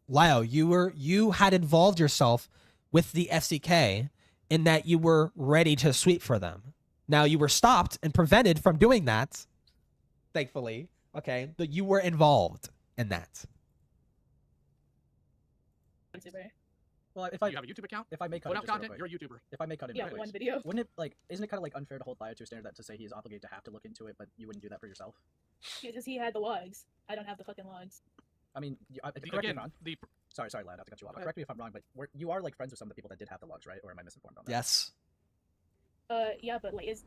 Lyle, you had involved yourself with the FCK in that you were ready to sweep for them. Now you were stopped and prevented from doing that, thankfully. Okay, but you were involved in that. YouTuber. Well, if You I have a YouTube account? if I may cut Put it out just real content. quick. You're a YouTuber. If I may cut it, Yeah, real quick. one video. Wouldn't it, like, isn't it kind of like unfair to hold Lyle to a standard that to say he is obligated to have to look into it, but you wouldn't do that for yourself? Because he had the logs. I don't have the fucking logs. I mean, correct me if Again, I'm wrong. the Sorry, lad, not to cut you off. Go ahead. Correct me if I'm wrong, but you are like friends with some of the people that did have the logs, right? Or am I misinformed on that? Yes. Yeah, but like, is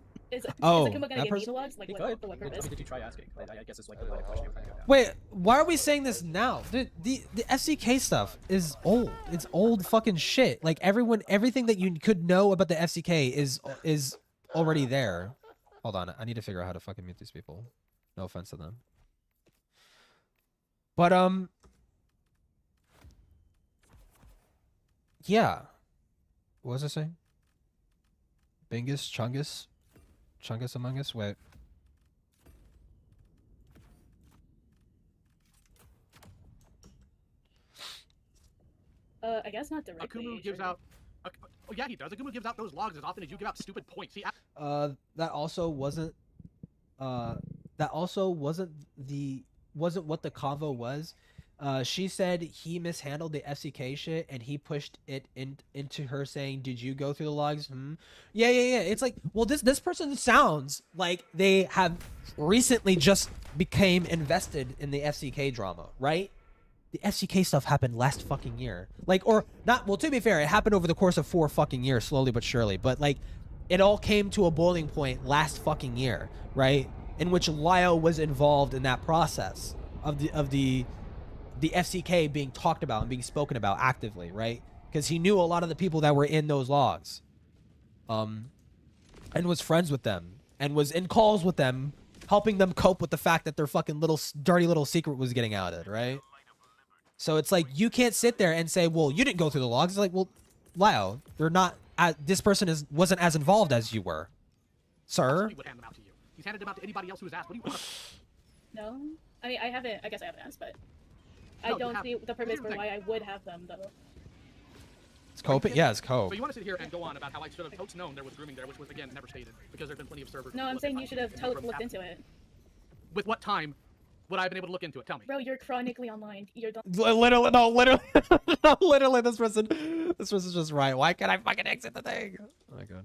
Oh, Akuma gonna that give me person? the logs? Like, He what, could. for what I mean, purpose? did you try asking? I guess it's like the line of questioning. Wait, why are we saying this now? The FCK stuff is old. It's old fucking shit. Like everything that you could know about the FCK is already there. Hold on, I need to figure out how to fucking mute these people. No offense to them. But yeah. What was I saying? Bingus, Chungus Among Us? Wait. I guess not directly. Akumu gives out. Oh yeah, he does. Akumu gives out those logs as often as you give out stupid points. That also wasn't wasn't what the convo was. She said he mishandled the FCK shit and he pushed it into her saying, "Did you go through the logs?" Yeah. It's like, well, this person sounds like they have recently just became invested in the FCK drama, right? The FCK stuff happened last fucking year. Like, or not, well, to be fair, it happened over the course of 4 fucking years, slowly but surely. But, like, it all came to a boiling point last fucking year, right? In which Lio was involved in that process of the FCK being talked about and being spoken about actively, right? Because he knew a lot of the people that were in those logs. And was friends with them. And was in calls with them, helping them cope with the fact that their fucking dirty little secret was getting outed, right? So it's like, you can't sit there and say, well, you didn't go through the logs. It's like, well, Lio, you're not, this person wasn't as involved as you were, sir. He would hand them out to you. He's handed them out to anybody else who was asked. What do you want? No, I mean, I guess I haven't asked, but No, I don't see the purpose Here's the for thing. why I would have them though. It's coping? Yeah, it's cope. So you want to sit here and go on about how I should have totes known there was grooming there, which was again never stated because there's been plenty of servers. No, who I'm look saying at you should have and never looked happened. into it. With what time would I have been able to look into it? Tell me. Bro, you're chronically online. You're done. Literally, no, literally, this person's just right. Why can't I fucking exit the thing? Oh my god.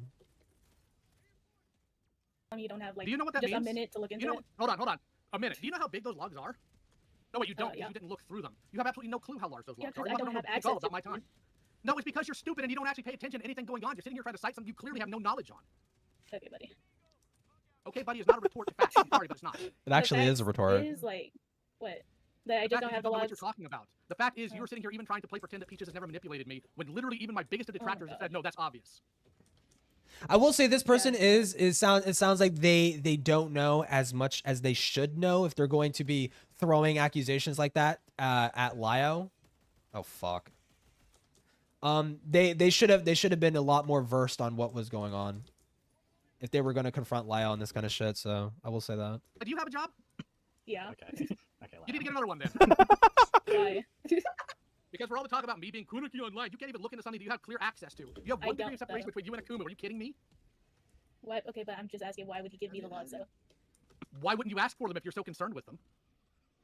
You don't have like Do you know what that just means? a minute to look into You know, it. hold on. A minute. Do you know how big those logs are? No, wait, you don't. Yeah. You didn't look through them. You have absolutely no clue how large those Yeah, logs are. 'cause You I don't know have it's access all to about my time. No, it's because you're stupid and you don't actually pay attention to anything going on. You're sitting here trying to cite something you clearly have no knowledge on. Okay, buddy. Okay, buddy, it's not a retort to facts. I'm sorry, but it's not. It actually is a retort. Is like what? That I The just fact don't is have you the know what logs. you're talking about. The fact is you're sitting here even trying to play pretend that Peaches has never manipulated me when literally even my biggest of detractors have God. said, no, that's obvious. I will say this person it sounds like they don't know as much as they should know if they're going to be throwing accusations like that at Lio. Oh fuck. They should have been a lot more versed on what was going on if they were going to confront Lio on this kind of shit. So I will say that. Do you have a job? Yeah. Okay. Okay. You need to get another one then. Why? Because for all the talk about me being Kuniki online, you can't even look into something that you have clear access to. You have I one degree don't, of separation though. between you and Akuma. Are you kidding me? What? Okay, but I'm just asking, why would he give me the logs though? Why wouldn't you ask for them if you're so concerned with them?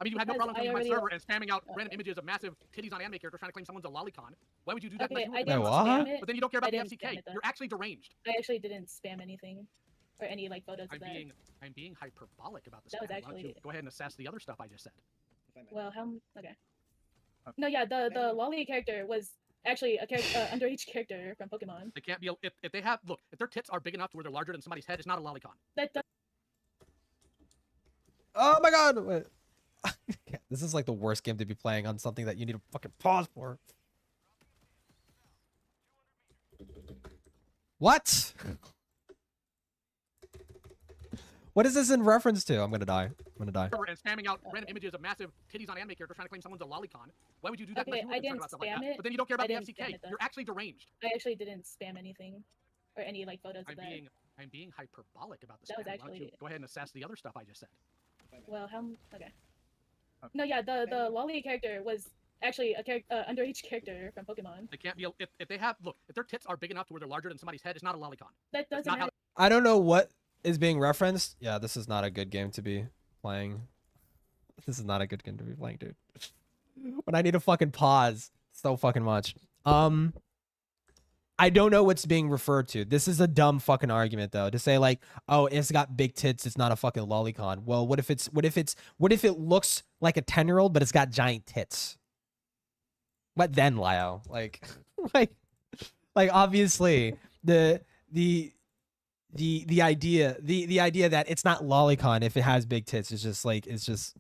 I mean, you had no Because problem I coming to my already- server and spamming out random images of massive titties on anime characters trying to claim someone's a lolicon. Why would you do that? Okay, in I my didn't Wait, spam what? it. But then you don't care about I the didn't spam FCK. it, though. You're actually deranged. I actually didn't spam anything, or any like photos of that. I'm being hyperbolic about this. That was Why don't you actually- go ahead and assess the other stuff I just said. Well, how? Okay. No, yeah, the lolly character was actually a underage character from Pokemon. They can't be if they have look if their tits are big enough to where they're larger than somebody's head. It's not a lolicon. That does Oh my god. Wait. This is like the worst game to be playing on something that you need to fucking pause for. What? What is this in reference to? I'm gonna die. I'm gonna die. And spamming out random images of massive titties on anime characters trying to claim someone's a lolicon. Why would you do that? Okay, unless you were I concerned didn't about stuff like spam that? it. But then you don't care about I the didn't spam FCK. it, though. You're actually deranged. I actually didn't spam anything, or any like photos of that. I'm being hyperbolic about this. That was Why don't you actually- go ahead and assess the other stuff I just said. Well, how? Okay. No, yeah, the lolly character was actually a underage character from Pokemon. They can't be if they have look if their tits are big enough to where they're larger than somebody's head. It's not a lolicon. That That's doesn't not how have. I don't know what is being referenced. Yeah, this is not a good game to be playing. This is not a good game to be playing, dude. When I need to fucking pause so fucking much. I I don't know what's being referred to. This is a dumb fucking argument though, to say like, oh, it's got big tits, it's not a fucking lolicon. Well, what if it looks like a 10-year-old but it's got giant tits? What then, Lio? Like like obviously the idea that it's not lolicon if it has big tits is just like, it's just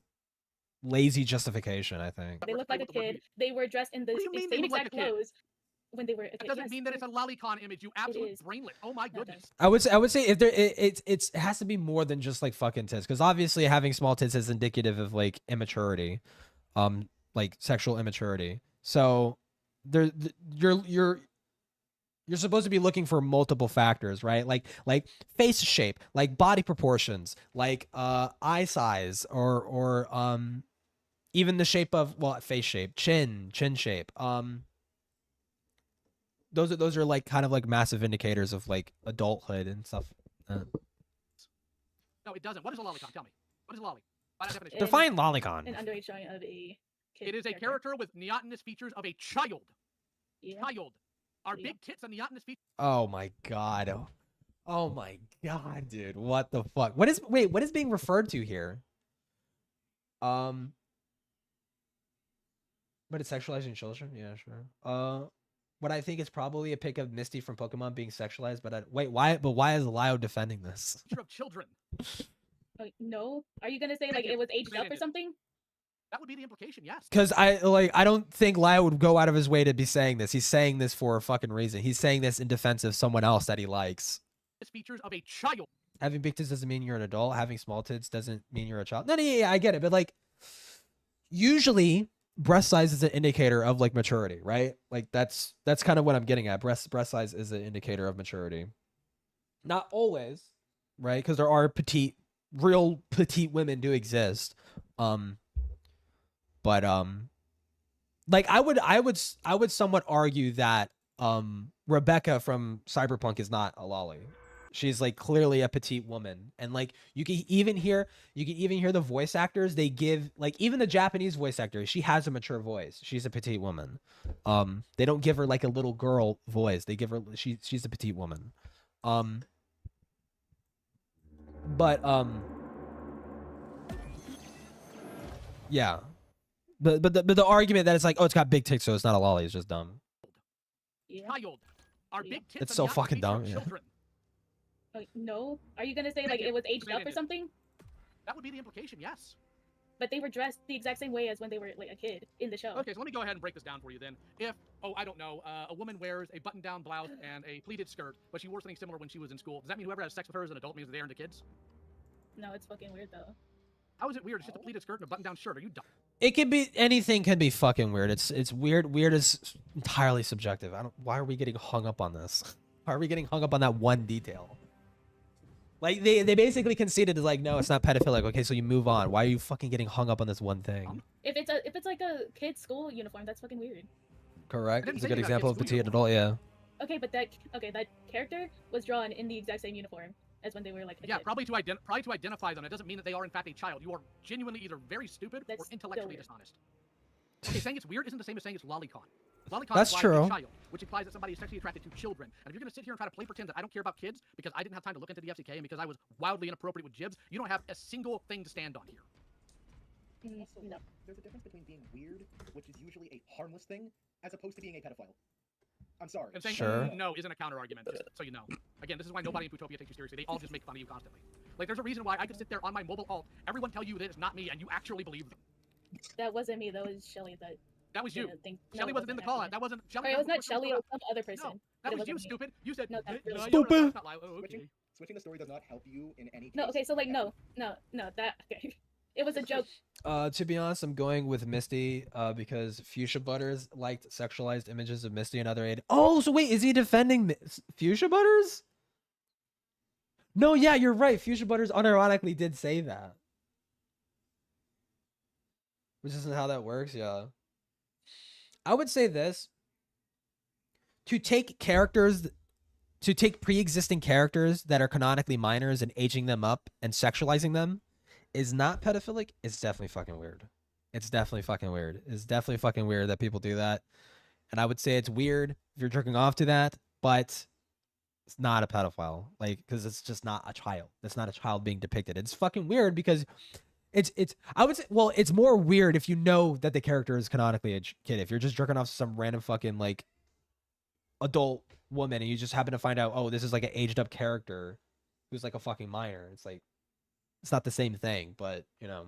lazy justification, I think. They look like a kid. They were dressed in the same exact clothes when they were a kid. That doesn't mean that it's a lolicon image. You absolute brainlet. Oh my goodness. I would say if there it has to be more than just like fucking tits, because obviously having small tits is indicative of like immaturity, like sexual immaturity. So you're supposed to be looking for multiple factors, right? Like face shape, like body proportions, like eye size, or even the shape of, well, face shape, chin shape. Those are like kind of like massive indicators of like adulthood and stuff. No, it doesn't. What is a lolicon? Tell me. What is a lolly? By that definition. Define lolicon. An underage drawing of a kid. It is a character with neotenous features of a child. Yeah. Child. Are big tits and neotenous features? Oh my god. Oh my god, dude. What the fuck? What is being referred to here? But it's sexualizing children? Yeah, sure. What I think is probably a pic of Misty from Pokemon being sexualized, but why is Lio defending this? Of children. No. Are you gonna say like it was aged up or something? That would be the implication, yes. Because I don't think Lio would go out of his way to be saying this. He's saying this for a fucking reason. He's saying this in defense of someone else that he likes. Features of a child. Having big tits doesn't mean you're an adult. Having small tits doesn't mean you're a child. No, yeah, I get it. But like, usually breast size is an indicator of like maturity, right? Like that's kind of what I'm getting at. Breast size is an indicator of maturity. Not always, right? Because there are real petite women do exist. But like I would somewhat argue that Rebecca from Cyberpunk is not a lolly. She's like clearly a petite woman, and like you can even hear the voice actors. They give, like, even the Japanese voice actor, she has a mature voice. She's a petite woman. They don't give her like a little girl voice. They give her, she's a petite woman. Yeah. But the argument that it's like, oh, it's got big tits, so it's not a lolly, is just dumb. Yeah. Child. Are big tits It's so fucking dumb. Yeah. No. Are you gonna say like it was aged up or something? That would be the implication, yes. But they were dressed the exact same way as when they were like a kid in the show. Okay, so let me go ahead and break this down for you then. If, I don't know, a woman wears a button-down blouse and a pleated skirt, but she wore something similar when she was in school, does that mean whoever has sex with her as an adult means that they're into kids? No, it's fucking weird though. How is it weird? It's just a pleated skirt and a button-down shirt. Are you dumb? It can be, anything can be fucking weird. It's weird. Weird is entirely subjective. Why are we getting hung up on this? Why are we getting hung up on that one detail? Like they basically conceded is like, no, it's not pedophilic. Okay, so you move on. Why are you fucking getting hung up on this one thing? If it's like a kid's school uniform, that's fucking weird. Correct. It's a good example of petite adult, yeah. Okay, but that character was drawn in the exact same uniform as when they were like a kid. Probably to identify them. It doesn't mean that they are in fact a child. You are genuinely either very stupid or intellectually dishonest. Okay, saying it's weird isn't the same as saying it's lolicon. Lolicon That's implies true. a child, which implies that somebody is sexually attracted to children. And if you're going to sit here and try to play pretend that I don't care about kids because I didn't have time to look into the FCK and because I was wildly inappropriate with jibs, you don't have a single thing to stand on here. No. There's a difference between being weird, which is usually a harmless thing, as opposed to being a pedophile. I'm sorry. And saying Sure. no isn't a counter-argument, just so you know. Again, this is why nobody in Utopia takes you seriously. They all just make fun of you constantly. Like, there's a reason why I could sit there on my mobile alt, everyone tell you that it's not me, and you actually believe them. That wasn't me. That was Shelly. That was you. No, Shelly wasn't in the call-out. That wasn't Shelly. It was not Shelly. It was some other person. No, that was you, me. stupid. You said no, that's really Stupid. Switching the story does not help you in any case. No, okay, so like no, that okay. It was a joke. To be honest, I'm going with Misty because Fuchsia Butters liked sexualized images of Misty and other aid. Oh, so wait, is he defending Fuchsia Butters? No, yeah, you're right. Fuchsia Butters unironically did say that. Which isn't how that works, yeah. I would say this. To take pre-existing characters that are canonically minors and aging them up and sexualizing them is not pedophilic. It's definitely fucking weird. It's definitely fucking weird. It's definitely fucking weird that people do that. And I would say it's weird if you're jerking off to that. but it's not a pedophile, like, because it's just not a child. It's not a child being depicted. It's fucking weird because it's I would say, well, it's more weird if you know that the character is canonically a kid. If you're just jerking off some random fucking like adult woman and you just happen to find out, oh, this is like an aged up character who's like a fucking minor, it's like, it's not the same thing. But you know,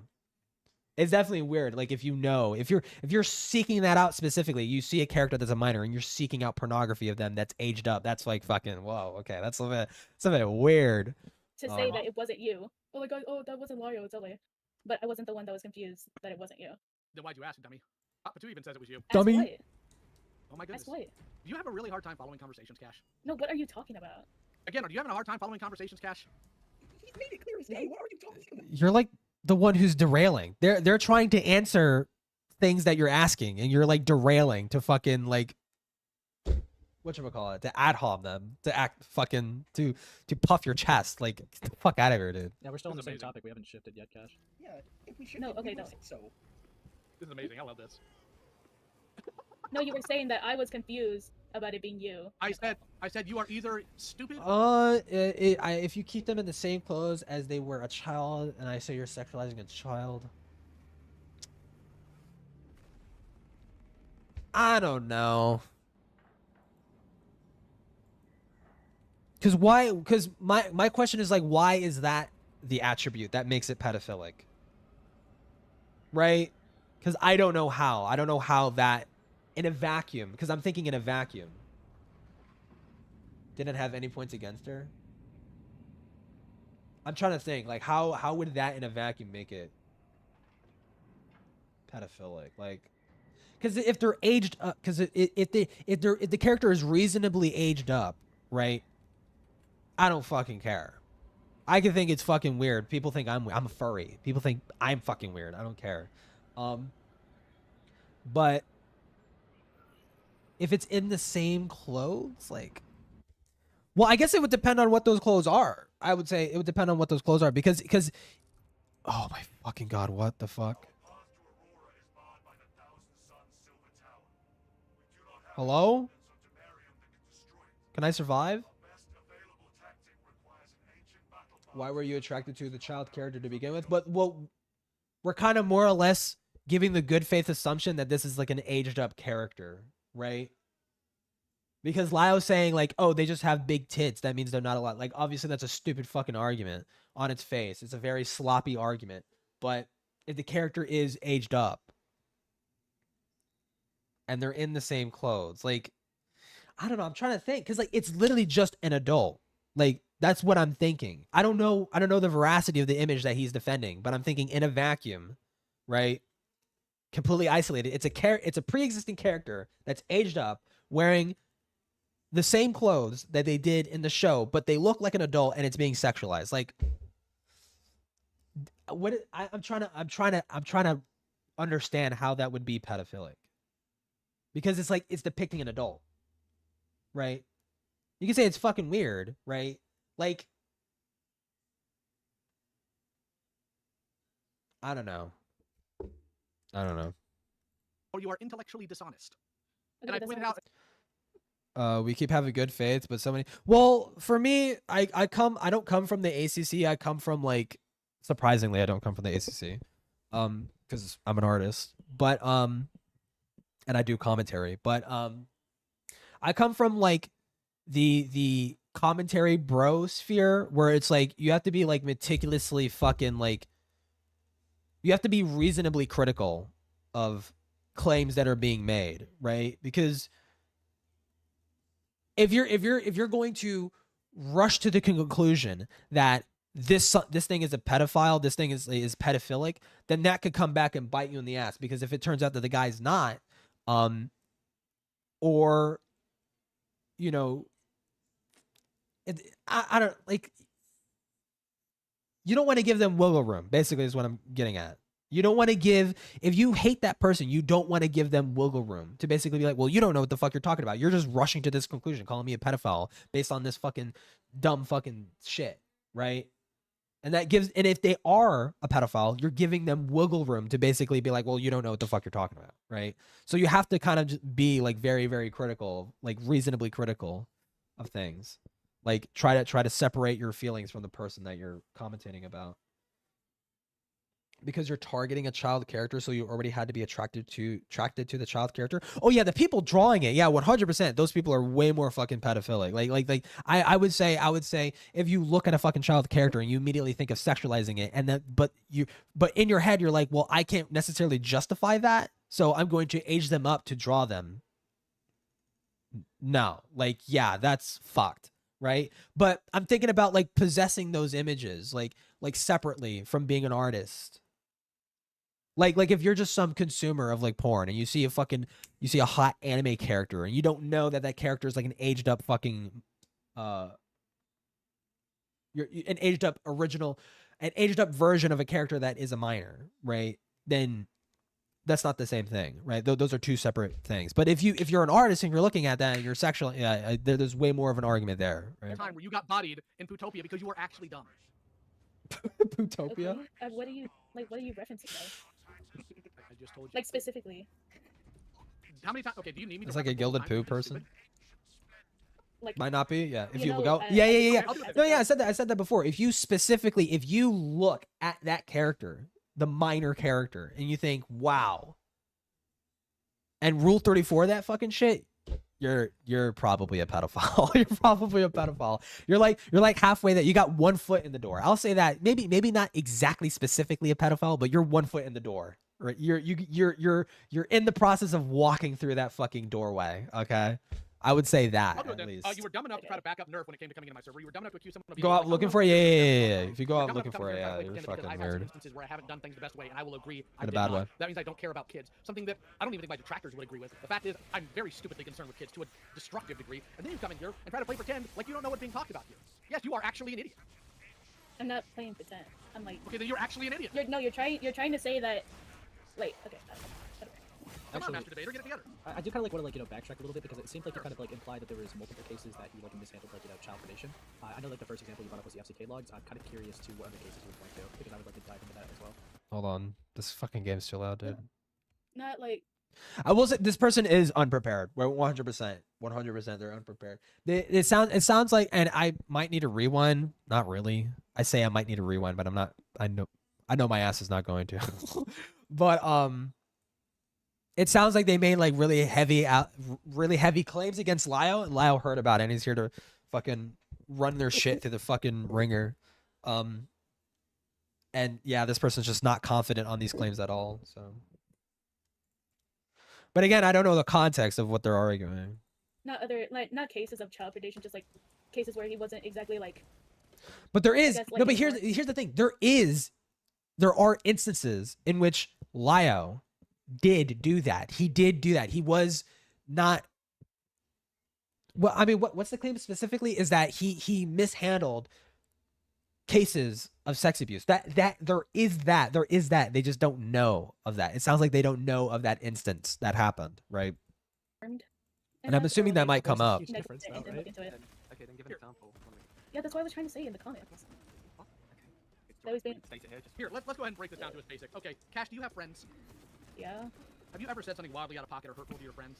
it's definitely weird. Like if you know, if you're seeking that out specifically, you see a character that's a minor and you're seeking out pornography of them that's aged up, that's like fucking, whoa, okay, that's a bit weird. To say that it wasn't you. Oh my god, oh, that wasn't Mario, it's Ellie. But I wasn't the one that was confused that it wasn't you. Then why'd you ask, dummy? Papa 2 even says it was you. Dummy. Ask what? Oh my goodness. Ask what? Do you have a really hard time following conversations, Cash? No, what are you talking about? Again, are you having a hard time following conversations, Cash? He's made it clear as day. What are you talking about? You're like the one who's derailing. They're trying to answer things that you're asking, and you're like derailing to fucking like whatchamacallit, to ad hoc them, to act fucking to puff your chest. Like, get the fuck out of here, dude. Yeah, we're still on the This is same amazing. topic. We haven't shifted yet, Cash. Yeah, if we should. No, okay, we no. wasn't, so. This is amazing. I love this. No, you were saying that I was confused about it being you. I said you are either stupid. If you keep them in the same clothes as they were a child, and I say you're sexualizing a child, I don't know. Because why? Because my question is like, why is that the attribute that makes it pedophilic? Right? Because I don't know how. I don't know how that in a vacuum. Because I'm thinking in a vacuum. Didn't have any points against her. I'm trying to think like how would that in a vacuum make it pedophilic? Like, because if they're aged up, because if the character is reasonably aged up, right? I don't fucking care. I can think it's fucking weird. People think I'm a furry. People think I'm fucking weird. I don't care. But if it's in the same clothes, like, well, I guess it would depend on what those clothes are. I would say it would depend on what those clothes are because oh my fucking god, what the fuck? Hello? Can I survive? Why were you attracted to the child character to begin with? But well, we're kind of more or less giving the good faith assumption that this is like an aged up character, right? Because Lio's saying like, oh, they just have big tits. That means they're not a lot. Like, obviously that's a stupid fucking argument on its face. It's a very sloppy argument. But if the character is aged up and they're in the same clothes, like, I don't know. I'm trying to think because like it's literally just an adult. Like, that's what I'm thinking. I don't know the veracity of the image that he's defending, but I'm thinking in a vacuum, right? Completely isolated. It's a pre-existing character that's aged up, wearing the same clothes that they did in the show, but they look like an adult and it's being sexualized. Like, I'm trying to understand how that would be pedophilic. Because it's like it's depicting an adult. Right? You can say it's fucking weird, right? Like, I don't know. Or you are intellectually dishonest. Okay, And I that's pointed what out. We keep having good faith, but so many. Well, for me, I don't come from the ACC. I come from like, surprisingly, I don't come from the ACC, because I'm an artist. But and I do commentary. But I come from like the commentary bro sphere where it's like you have to be like meticulously fucking like. You have to be reasonably critical of claims that are being made, right? Because if you're going to rush to the conclusion that this thing is a pedophile, this thing is pedophilic, then that could come back and bite you in the ass. Because if it turns out that the guy's not, or you know, I don't like. You don't want to give them wiggle room, basically, is what I'm getting at. You don't want to give, if you hate that person, you don't want to give them wiggle room to basically be like, well, you don't know what the fuck you're talking about. You're just rushing to this conclusion, calling me a pedophile based on this fucking dumb fucking shit, right? And that gives, and if they are a pedophile, you're giving them wiggle room to basically be like, well, you don't know what the fuck you're talking about, right? So you have to kind of just be like very, very critical, like reasonably critical of things. Like try to separate your feelings from the person that you're commentating about. Because you're targeting a child character, so you already had to be attracted to the child character. Oh yeah, the people drawing it, yeah, 100%. Those people are way more fucking pedophilic. Like I would say if you look at a fucking child character and you immediately think of sexualizing it, and then but in your head you're like, well, I can't necessarily justify that, so I'm going to age them up to draw them. No, like yeah, that's fucked, right? But I'm thinking about like possessing those images, like separately from being an artist. Like if you're just some consumer of like porn and you see a hot anime character and you don't know that character is like an aged up fucking an aged up version of a character that is a minor, right? Then that's not the same thing, right? Those are two separate things. But if you're an artist and you're looking at that and you're sexual, yeah, there's way more of an argument there, right? Time where you got bodied in Pootopia because you were actually dumb. Pootopia? Okay. What are you referencing though? I just told you. Like specifically. How many times? Okay, do you need me? It's to like a reference gilded all the poo time? person. Like, Might not be, yeah. If you you know, go, I- yeah. I- No, yeah, I said that before. If you look at that character, the minor character, and you think, wow, and Rule 34 that fucking shit, you're probably a pedophile. You're probably a pedophile. You're like halfway that you got 1 foot in the door. I'll say that. Maybe not exactly specifically a pedophile, but you're 1 foot in the door. Right? You're in the process of walking through that fucking doorway. Okay. I would say that I'll do it at then. least. You were dumb enough to try to back up Nerf when it came to coming into my server. You were dumb enough to accuse someone of being Go out looking for it? Yeah. If you go You're out dumb looking enough to come for it, here and try yeah, to you're pretend because fucking I've had some weird. instances where I haven't done things the best way, and I will agree. I In a did bad not. way. That means I don't care about kids. Something that I don't even think my detractors would agree with. The fact is, I'm very stupidly concerned with kids to a destructive degree, and then you come in here and try to play pretend like you don't know what's being talked about here. Yes, you are actually an idiot. I'm not playing pretend. I'm like. Okay, then you're actually an idiot. You're trying to say that. Wait. Okay. Come on, Actually, Master Debater, get it together. I do kind of like want to backtrack a little bit because it seemed like you kind of implied that there was multiple cases that he mishandled child predation. I know the first example you brought up was the FCK logs. I'm kind of curious to what other cases you would point to because I would like to dive into that as well. Hold on. This fucking game's too loud, dude. Not like. I will say this person is unprepared. We're 100%. 100% they're unprepared. It sounds like, and I might need a rewind. Not really. I say I might need a rewind, but I'm not. I know my ass is not going to. But it sounds like they made like really heavy claims against Lyle, and Lyle heard about it, and he's here to fucking run their shit through the fucking ringer. And yeah, this person's just not confident on these claims at all. So, but again, I don't know the context of what they're arguing. Not cases of child predation, just like cases where he wasn't exactly like. But there is guess, like, no. But here's the thing. There are instances in which Lyle did do that. He did do that. He was not. Well, I mean, what's the claim specifically? Is that he mishandled cases of sex abuse. There is that. They just don't know of that. It sounds like they don't know of that instance that happened, right? And I'm assuming that might come up. Huge difference, though, right? Okay, then give an example. Yeah, that's what I was trying to say in the comments. That was being. Here, let's go ahead and break this down to its basics. Okay, Cash, do you have friends? Yeah. Have you ever said something wildly out of pocket or hurtful to your friends?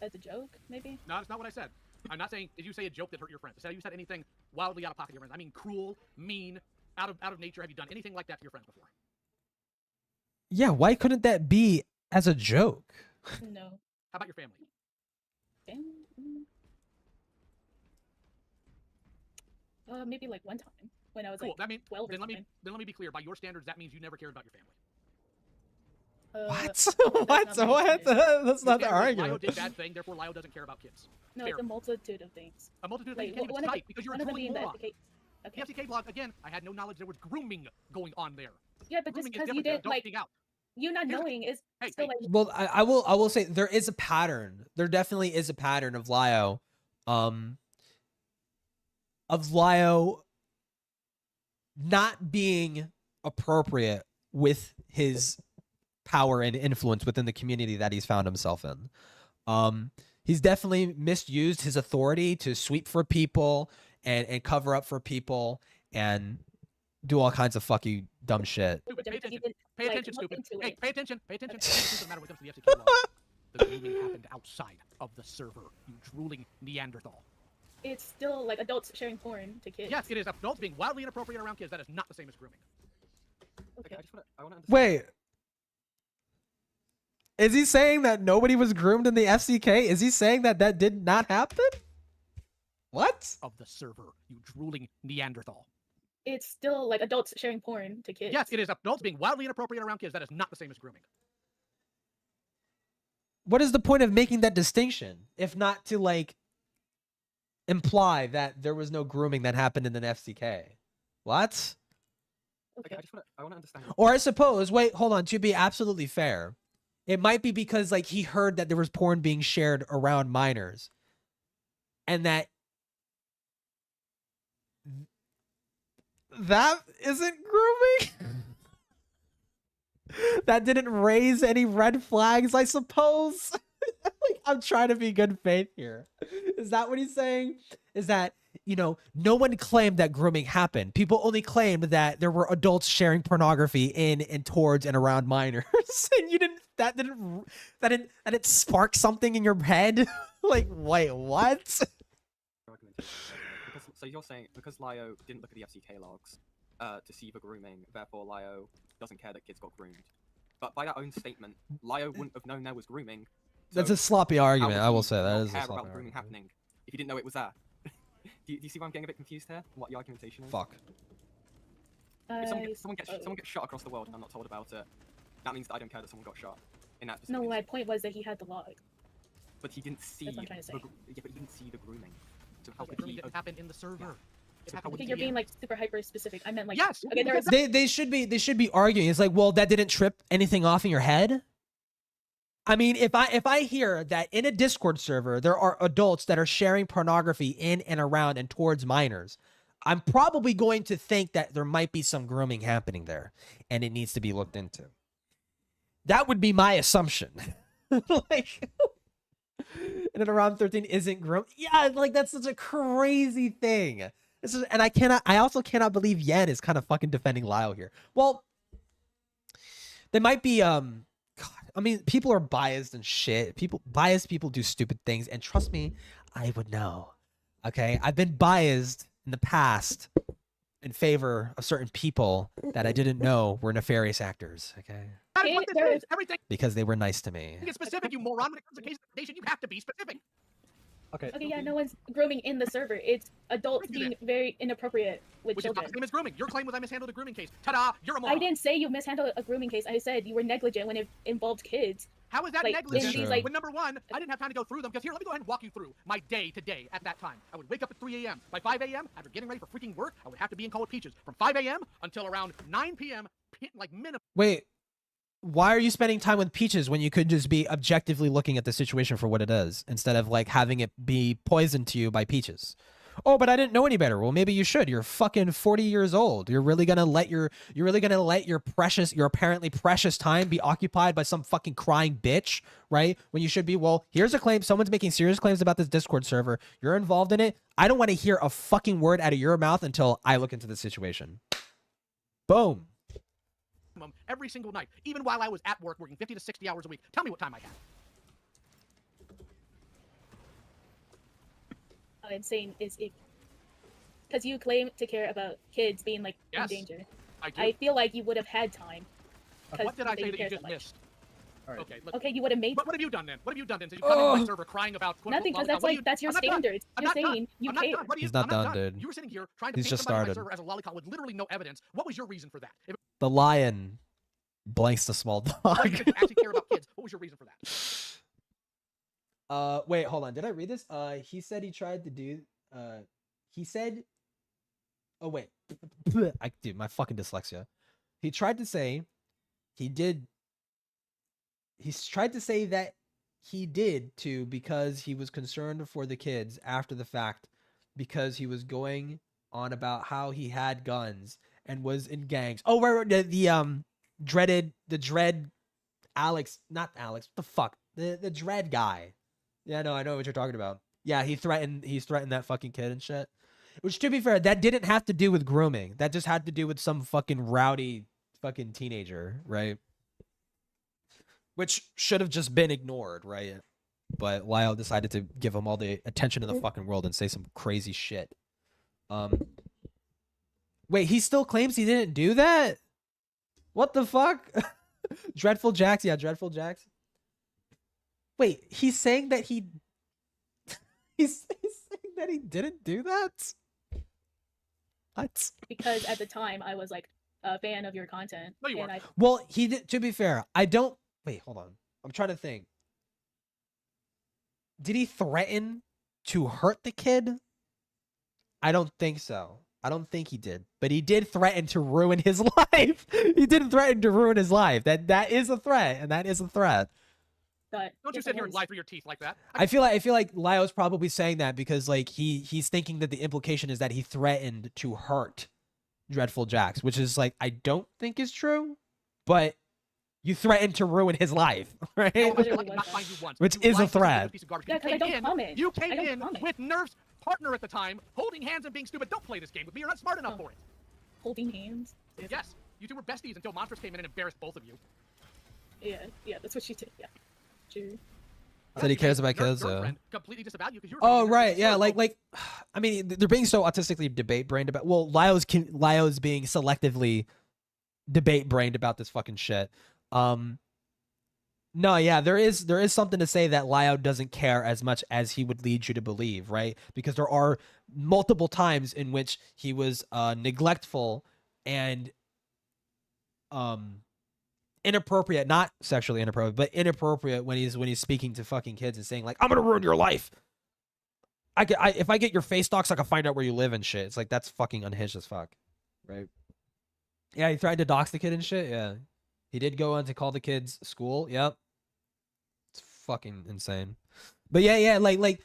As a joke, maybe? No, that's not what I said. I'm not saying, did you say a joke that hurt your friends? I said, have you said anything wildly out of pocket to your friends? I mean, cruel, mean, out of nature. Have you done anything like that to your friends before? Yeah, why couldn't that be as a joke? No. How about your family? Maybe like one time when I was Cool. like That means 12 or then let something. me be clear. By your standards, that means you never cared about your family. What? That's not the Lio argument. did bad thing, therefore Lio doesn't care about kids. No, Fair. it's a multitude of things. A multitude of Like, things you can't one even of cite the- because you're one a of them total being the moron. FCK. The FCK blog, again, I had no knowledge there was grooming going on there. Yeah, but just Grooming is because you different than didn't like, adulting out. you not Here's the- knowing is Hey, still hey. like. Well, I will say there is a pattern. There definitely is a pattern of Lio, not being appropriate with his power and influence within the community that he's found himself in. He's definitely misused his authority to sweep for people and cover up for people and do all kinds of fucking dumb shit. Stupid. Pay But attention. you didn't, Pay like, attention, look stupid. into Hey, it. pay attention. Pay attention. It doesn't matter when it comes to the FCK law. The grooming happened outside of the server, you drooling Neanderthal. It's still like adults sharing porn to kids. Yes, it is adults being wildly inappropriate around kids. That is not the same as grooming. Okay. I want to understand. Wait. Is he saying that nobody was groomed in the FCK? Is he saying that that did not happen? What? Of the server, you drooling Neanderthal. It's still like adults sharing porn to kids. Yes, it is adults being wildly inappropriate around kids. That is not the same as grooming. What is the point of making that distinction if not to like imply that there was no grooming that happened in an FCK? What? Okay, I want to understand. Or I suppose, wait, hold on, to be absolutely fair, it might be because like he heard that there was porn being shared around minors and that isn't grooming. That didn't raise any red flags, I suppose. Like, I'm trying to be good faith here. Is that what he's saying? Is that, you know, no one claimed that grooming happened. People only claimed that there were adults sharing pornography in and towards and around minors. And that didn't spark something in your head? Like, wait, what? So you're saying because Lio didn't look at the FCK logs to see the grooming, therefore Lio doesn't care that kids got groomed. But by that own statement, Lio wouldn't have known there was grooming. That's so a sloppy argument, how would I will he say. That not is a care sloppy about grooming argument. happening if he didn't know it was there. do you see why I'm getting a bit confused here? What the argumentation is? Fuck. If someone gets shot across the world and I'm not told about it, that means that I don't care that someone got shot. In that specific No, my instance. point was that he had the log. But he didn't see. That's what I'm trying to say. Yeah, but he didn't see the grooming. So how The could grooming he? didn't happen in the server. It happened Okay, with you're the being like super hyper specific. I meant like Yes. Okay, there was They should be arguing. It's like, well, that didn't trip anything off in your head. I mean, if I hear that in a Discord server there are adults that are sharing pornography in and around and towards minors, I'm probably going to think that there might be some grooming happening there, and it needs to be looked into. That would be my assumption. Like, and then around 13 isn't groom. Yeah, like that's such a crazy thing. And I also cannot believe Yen is kind of fucking defending Lyle here. Well, they might be God, I mean, people are biased and shit. Biased people do stupid things, and trust me, I would know. Okay? I've been biased in the past in favor of certain people that I didn't know were nefarious actors, okay? That is what this is. Everything Because they were nice to me. is specific, you moron. When it comes to case information, you have to be specific. Okay. Okay, yeah, no one's grooming in the server. It's adults being very inappropriate with Which is children. not the same as grooming. Your claim was I mishandled a grooming case. Ta-da! You're a moron. I didn't say you mishandled a grooming case. I said you were negligent when it involved kids. How is that like, negligent? in these, like- When number one, I didn't have time to go through them because here, let me go ahead and walk you through my day to day at that time. I would wake up at 3 a.m. By 5 a.m., after getting ready for freaking work, I would have to be in call with Peaches from 5 a.m. until around 9 p.m. Like minimum. Wait, why are you spending time with Peaches when you could just be objectively looking at the situation for what it is instead of like having it be poisoned to you by Peaches? Oh, but I didn't know any better. Well, maybe you should. You're fucking 40 years old. You're really gonna let your apparently precious time be occupied by some fucking crying bitch, right? When you should be, well, here's a claim. Someone's making serious claims about this Discord server. You're involved in it. I don't want to hear a fucking word out of your mouth until I look into the situation. Boom. Every single night, even while I was at work working 50 to 60 hours a week. Tell me what time I had. I'm insane is it because you claim to care about kids being like Yes, in danger. I do. I feel like you would have had time. 'cause What did I say you that you care so just much. missed? Alright. Okay, Okay, you would have made What have you done then? What have you done then? So you come in my server crying about quote, nothing unquote, because that's lollipop. What like that's your I'm not done. standards. I'm You're not done. saying you I'm not care. done. What are you? He's not I'm done, dude. You were sitting here trying to He's paint just somebody on my started. server as a lollipop with literally no evidence. What was your reason for that? If The lion blanks the small you dog. actually care about kids, what was your reason for that? Wait, hold on. Did I read this? He said he tried to do. He said. Oh wait, dude, my fucking dyslexia. He tried to say, he did. He's tried to say that he did too because he was concerned for the kids after the fact, because he was going on about how he had guns and was in gangs. Oh, right, the dread Alex, not Alex. What the fuck? The dread guy. Yeah, no, I know what you're talking about. Yeah, he's threatened that fucking kid and shit. Which, to be fair, that didn't have to do with grooming. That just had to do with some fucking rowdy fucking teenager, right? which should have just been ignored, right? But Lyle decided to give him all the attention in the fucking world and say some crazy shit. Wait, he still claims he didn't do that? What the fuck? Dreadful Jax, yeah, Dreadful Jax. Wait, he's saying that he he's saying that he didn't do that? What? Because at the time I was like a fan of your content. No, you and weren't. Well, he did, to be fair, I don't wait, hold on. I'm trying to think. Did he threaten to hurt the kid? I don't think so. I don't think he did. But he did threaten to ruin his life. He didn't threaten to ruin his life. That is a threat, and that is a threat. But Don't you sit here and lie through your teeth like that. I feel like Lyo's probably saying that because like he's thinking that the implication is that he threatened to hurt Dreadful Jax, which is like I don't think is true, but you threatened to ruin his life, right? Which is a threat. Yeah, because I don't comment. You came I don't in comment. with Nerf's partner at the time, holding hands and being stupid. Don't play this game with me. You're not smart enough for it. Holding hands. Yes, you two were besties until monsters came in and embarrassed both of you. Yeah, that's what she did. Yeah, true. Said he cares about Nerf's kids. girlfriend completely disavowed you because you were Oh fucking right, Nerf's yeah, girl. like, I mean, they're being so autistically debate brained about. Well, Lyo's being selectively debate brained about this fucking shit. No, yeah, there is something to say that Lyo doesn't care as much as he would lead you to believe, right? Because there are multiple times in which he was neglectful and inappropriate, not sexually inappropriate, but inappropriate when he's speaking to fucking kids and saying like, "I'm gonna ruin your life. If I get your face docs, I can find out where you live and shit." It's like that's fucking unhinged as fuck, right? Yeah, he tried to dox the kid and shit. Yeah, he did go on to call the kid's school. Yep, it's fucking insane. But yeah, like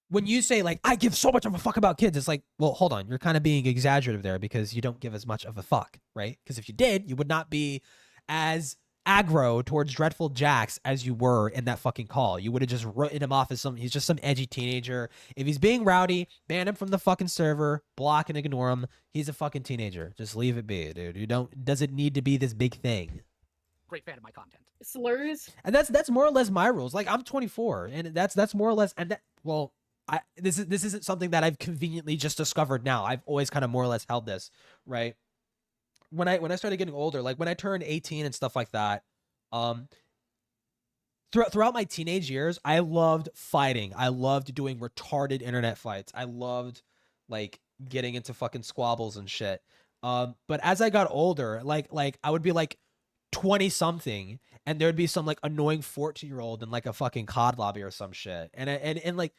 when you say like I give so much of a fuck about kids, it's like, well, hold on, you're kind of being exaggerative there because you don't give as much of a fuck, right? Because if you did, you would not be as aggro towards Dreadful Jax as you were in that fucking call. You would have just written him off as he's just some edgy teenager. If he's being rowdy, ban him from the fucking server, block and ignore him. He's a fucking teenager. Just leave it be, dude. Doesn't need to be this big thing. Great fan of my content. Slurs. And that's more or less my rules. Like I'm 24 and that's more or less, and that, well, this isn't something that I've conveniently just discovered now. I've always kind of more or less held this, right? When I started getting older, like when I turned 18 and stuff like that, throughout my teenage years, I loved fighting. I loved doing retarded internet fights. I loved like getting into fucking squabbles and shit. But as I got older, like I would be like 20 something and there'd be some like annoying 14-year-old in like a fucking COD lobby or some shit. And like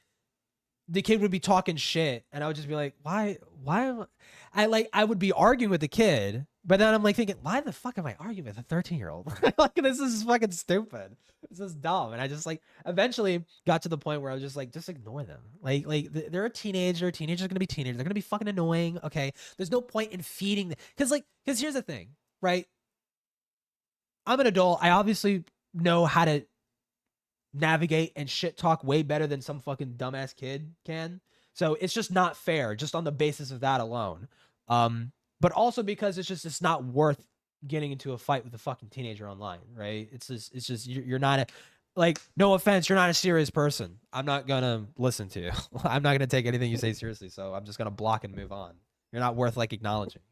the kid would be talking shit and I would just be like, why I would be arguing with the kid, but then I'm like thinking, why the fuck am I arguing with a 13-year-old? Like this is fucking stupid. This is dumb. And I just like eventually got to the point where I was just like, just ignore them. Like they're a teenager. Teenagers are gonna be teenagers. They're gonna be fucking annoying. Okay. There's no point in feeding them. Cause here's the thing, right? I'm an adult. I obviously know how to navigate and shit talk way better than some fucking dumbass kid can. So it's just not fair just on the basis of that alone. But also because it's not worth getting into a fight with a fucking teenager online, right? It's just you're not like, no offense, you're not a serious person. I'm not gonna listen to you. I'm not gonna take anything you say seriously, so I'm just gonna block and move on. You're not worth like acknowledging.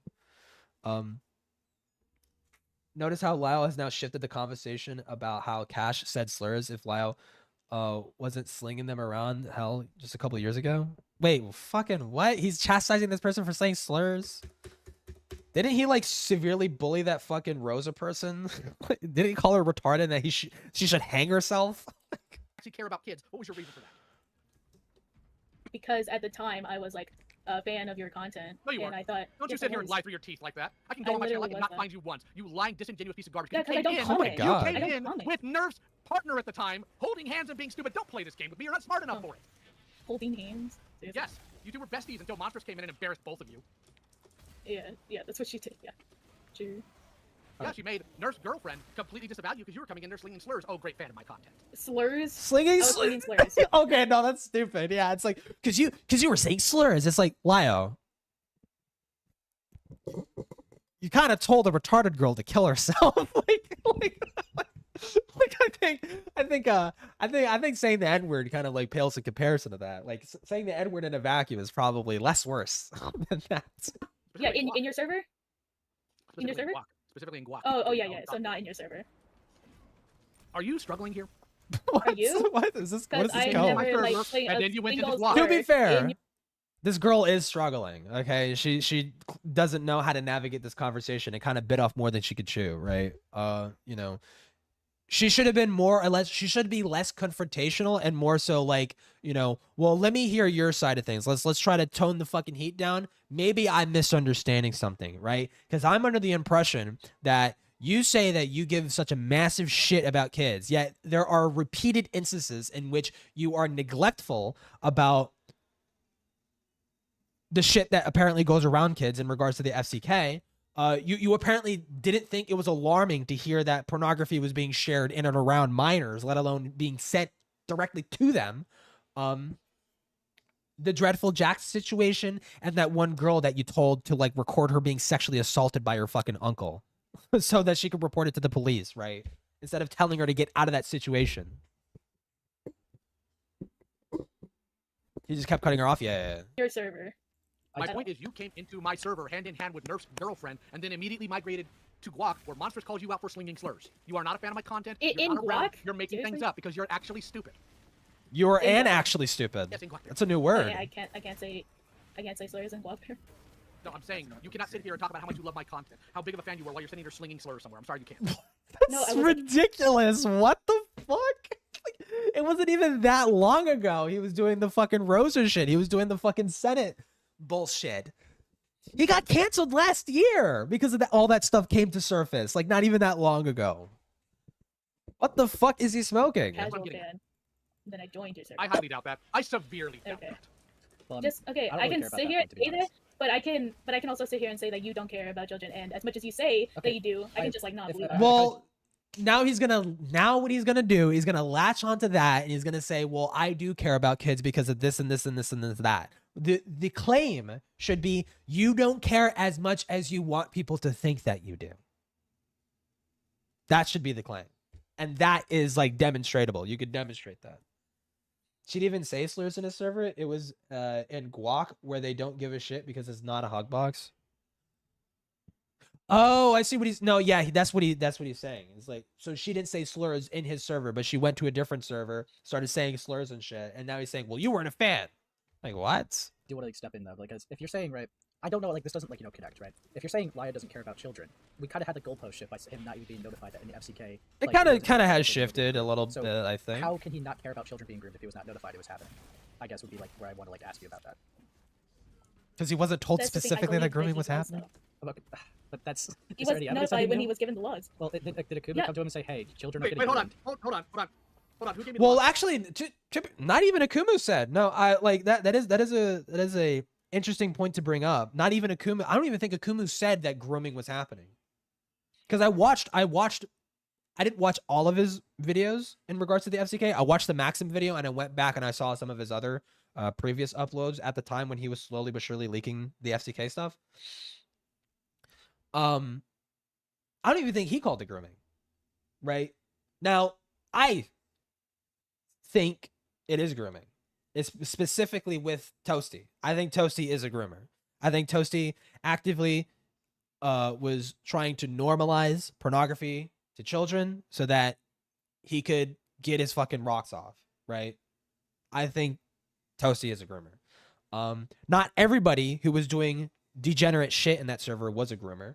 Notice how Lyle has now shifted the conversation about how Cash said slurs if Lyle wasn't slinging them around hell just a couple of years ago. Wait, fucking what? He's chastising this person for saying slurs? Didn't he like severely bully that fucking Rosa person? Didn't he call her retarded and that she should hang herself? Actually care about kids. What was your reason for that? Because at the time I was like a fan of your content. No, you and weren't. I thought. Don't you yes, sit I here and was. lie through your teeth like that. I can go on my channel. I literally cannot was find you once. You lying, disingenuous piece of garbage. Yeah, You 'cause I came don't in. comment. God. You I came don't in comment. with Nerf's partner at the time, holding hands and being stupid. Don't play this game with me. You're not smart enough for it. Holding hands. Yes, you two were besties until monsters came in and embarrassed both of you. Yeah, that's what she did. Yeah, true. Yeah, she made Nerf's girlfriend completely disavow you because you were coming in there slinging slurs. Oh, great fan of my content. Slurs. Slinging I was slinging slurs. Okay, no, that's stupid. Yeah, it's like because you were saying slurs. It's like Lyo. You kind of told a retarded girl to kill herself. like I think saying the N-word kind of like pales in comparison to that. Like saying the N-word in a vacuum is probably less worse than that. Yeah, in your server? In your server? Specifically in Guac. Oh yeah. So not in your server. Are you struggling here? Are you? What is this? What is this I code? never like played And a then you went into single Guac. To be sport fair, in- this girl is struggling. Okay, she doesn't know how to navigate this conversation. It kind of bit off more than she could chew, right? You know, she should have been more or less. She should be less confrontational and more so like, you know, well, let me hear your side of things. Let's try to tone the fucking heat down. Maybe I'm misunderstanding something, right? Because I'm under the impression that you say that you give such a massive shit about kids, yet there are repeated instances in which you are neglectful about the shit that apparently goes around kids in regards to the FCK. You apparently didn't think it was alarming to hear that pornography was being shared in and around minors, let alone being sent directly to them. The dreadful Jax situation and that one girl that you told to like record her being sexually assaulted by her fucking uncle so that she could report it to the police, right? Instead of telling her to get out of that situation. He just kept cutting her off. Yeah. your server. My point is, you came into my server hand in hand with Nerf's girlfriend, and then immediately migrated to Guac, where Monstrous calls you out for slinging slurs. You are not a fan of my content. You're In not around. Guac? You're making things Seriously? up because you're actually stupid. You're In and Guac. actually stupid. Yes, in Guac. That's a new Oh, word. yeah, I can't say slurs in Guap here. No, I'm saying you cannot sit here and talk about how much you love my content, how big of a fan you were while you're sitting here slinging slurs somewhere. I'm sorry, you can't. No, That's I wasn't- ridiculous. What the fuck? Like, it wasn't even that long ago. He was doing the fucking Rosa shit. He was doing the fucking Senate bullshit. He got canceled last year because of that. All that stuff came to surface. Like not even that long ago. What the fuck is he smoking? That's what Casual I'm getting at. fan. Then I joined your server. I highly doubt that. I severely doubt Okay. that. Well, Just okay. I don't I really can care about sit that here point, to be and say that, but I can also sit here and say that you don't care about children, and as much as you say that Okay, you do, I I- can just like not if believe I- it. Well, now what he's gonna do, he's gonna latch onto that and he's gonna say, well, I do care about kids because of this and this and this and this that. The claim should be you don't care as much as you want people to think that you do. That should be the claim. And that is like demonstratable. You could demonstrate that. She'd even say slurs in a server. It was in Guac where they don't give a shit because it's not a hug box. Oh, I see what he's that's what he's saying. It's like, so she didn't say slurs in his server, but she went to a different server, started saying slurs and shit, and now he's saying, well, you weren't a fan. Like, what? do want to like step in though, because if you're saying, right, I don't know, like this doesn't like connect, right? If you're saying Laya doesn't care about children, we kind of had the goalpost shift by him not even being notified that in the FCK. It like, kind wasn't of has notified shifted a little So, bit, I think. How can he not care about children being groomed if he was not notified it was happening? I guess would be like where I want to like ask you about that. Because he wasn't told That's the thing, I specifically that believe grooming he was knows, happening. though. But that's He is there was any evidence that notified when knew? he was given the logs. Well, did Akuma Yeah. come to him and say, "Hey, children are Wait, getting hold on. groomed"? Hold on. Who gave me the Well, log? actually, not even Akumu said. No, I like that. That is a interesting point to bring up. Not even Akumu. I don't even think Akumu said that grooming was happening. Because I didn't watch all of his videos in regards to the FCK. I watched the Maxim video and I went back and I saw some of his other previous uploads at the time when he was slowly but surely leaking the FCK stuff. I don't even think he called it grooming. Right? Now, I think it is grooming. It's specifically with Toasty. I think Toasty is a groomer. I think Toasty actively was trying to normalize pornography to children so that he could get his fucking rocks off, right? I think Toasty is a groomer. Not everybody who was doing degenerate shit in that server was a groomer.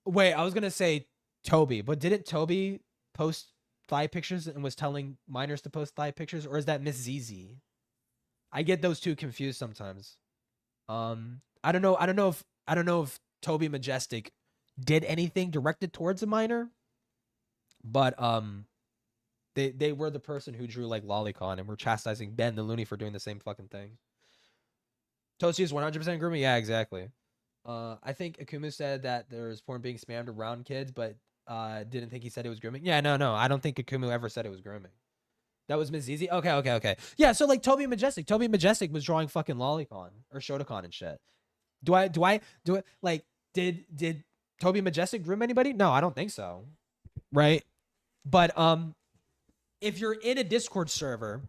Wait, I was gonna say Toby, but didn't Toby post thigh pictures and was telling minors to post thigh pictures, or is that Miss ZZ? I get those two confused sometimes. I don't know if Toby Majestic did anything directed towards a minor, but they were the person who drew like Lolicon and were chastising Ben the Looney for doing the same fucking thing. Toasty is 100% grooming. Yeah, exactly. I think Akumu said that there's porn being spammed around kids, but didn't think he said it was grooming. Yeah, no. I don't think Akumu ever said it was grooming. That was Ms. Zizi? Okay. Yeah, so like Toby Majestic. Toby Majestic was drawing fucking Lolicon or Shotokan and shit. Do it? Like, did Toby Majestic groom anybody? No, I don't think so. right? But if you're in a Discord server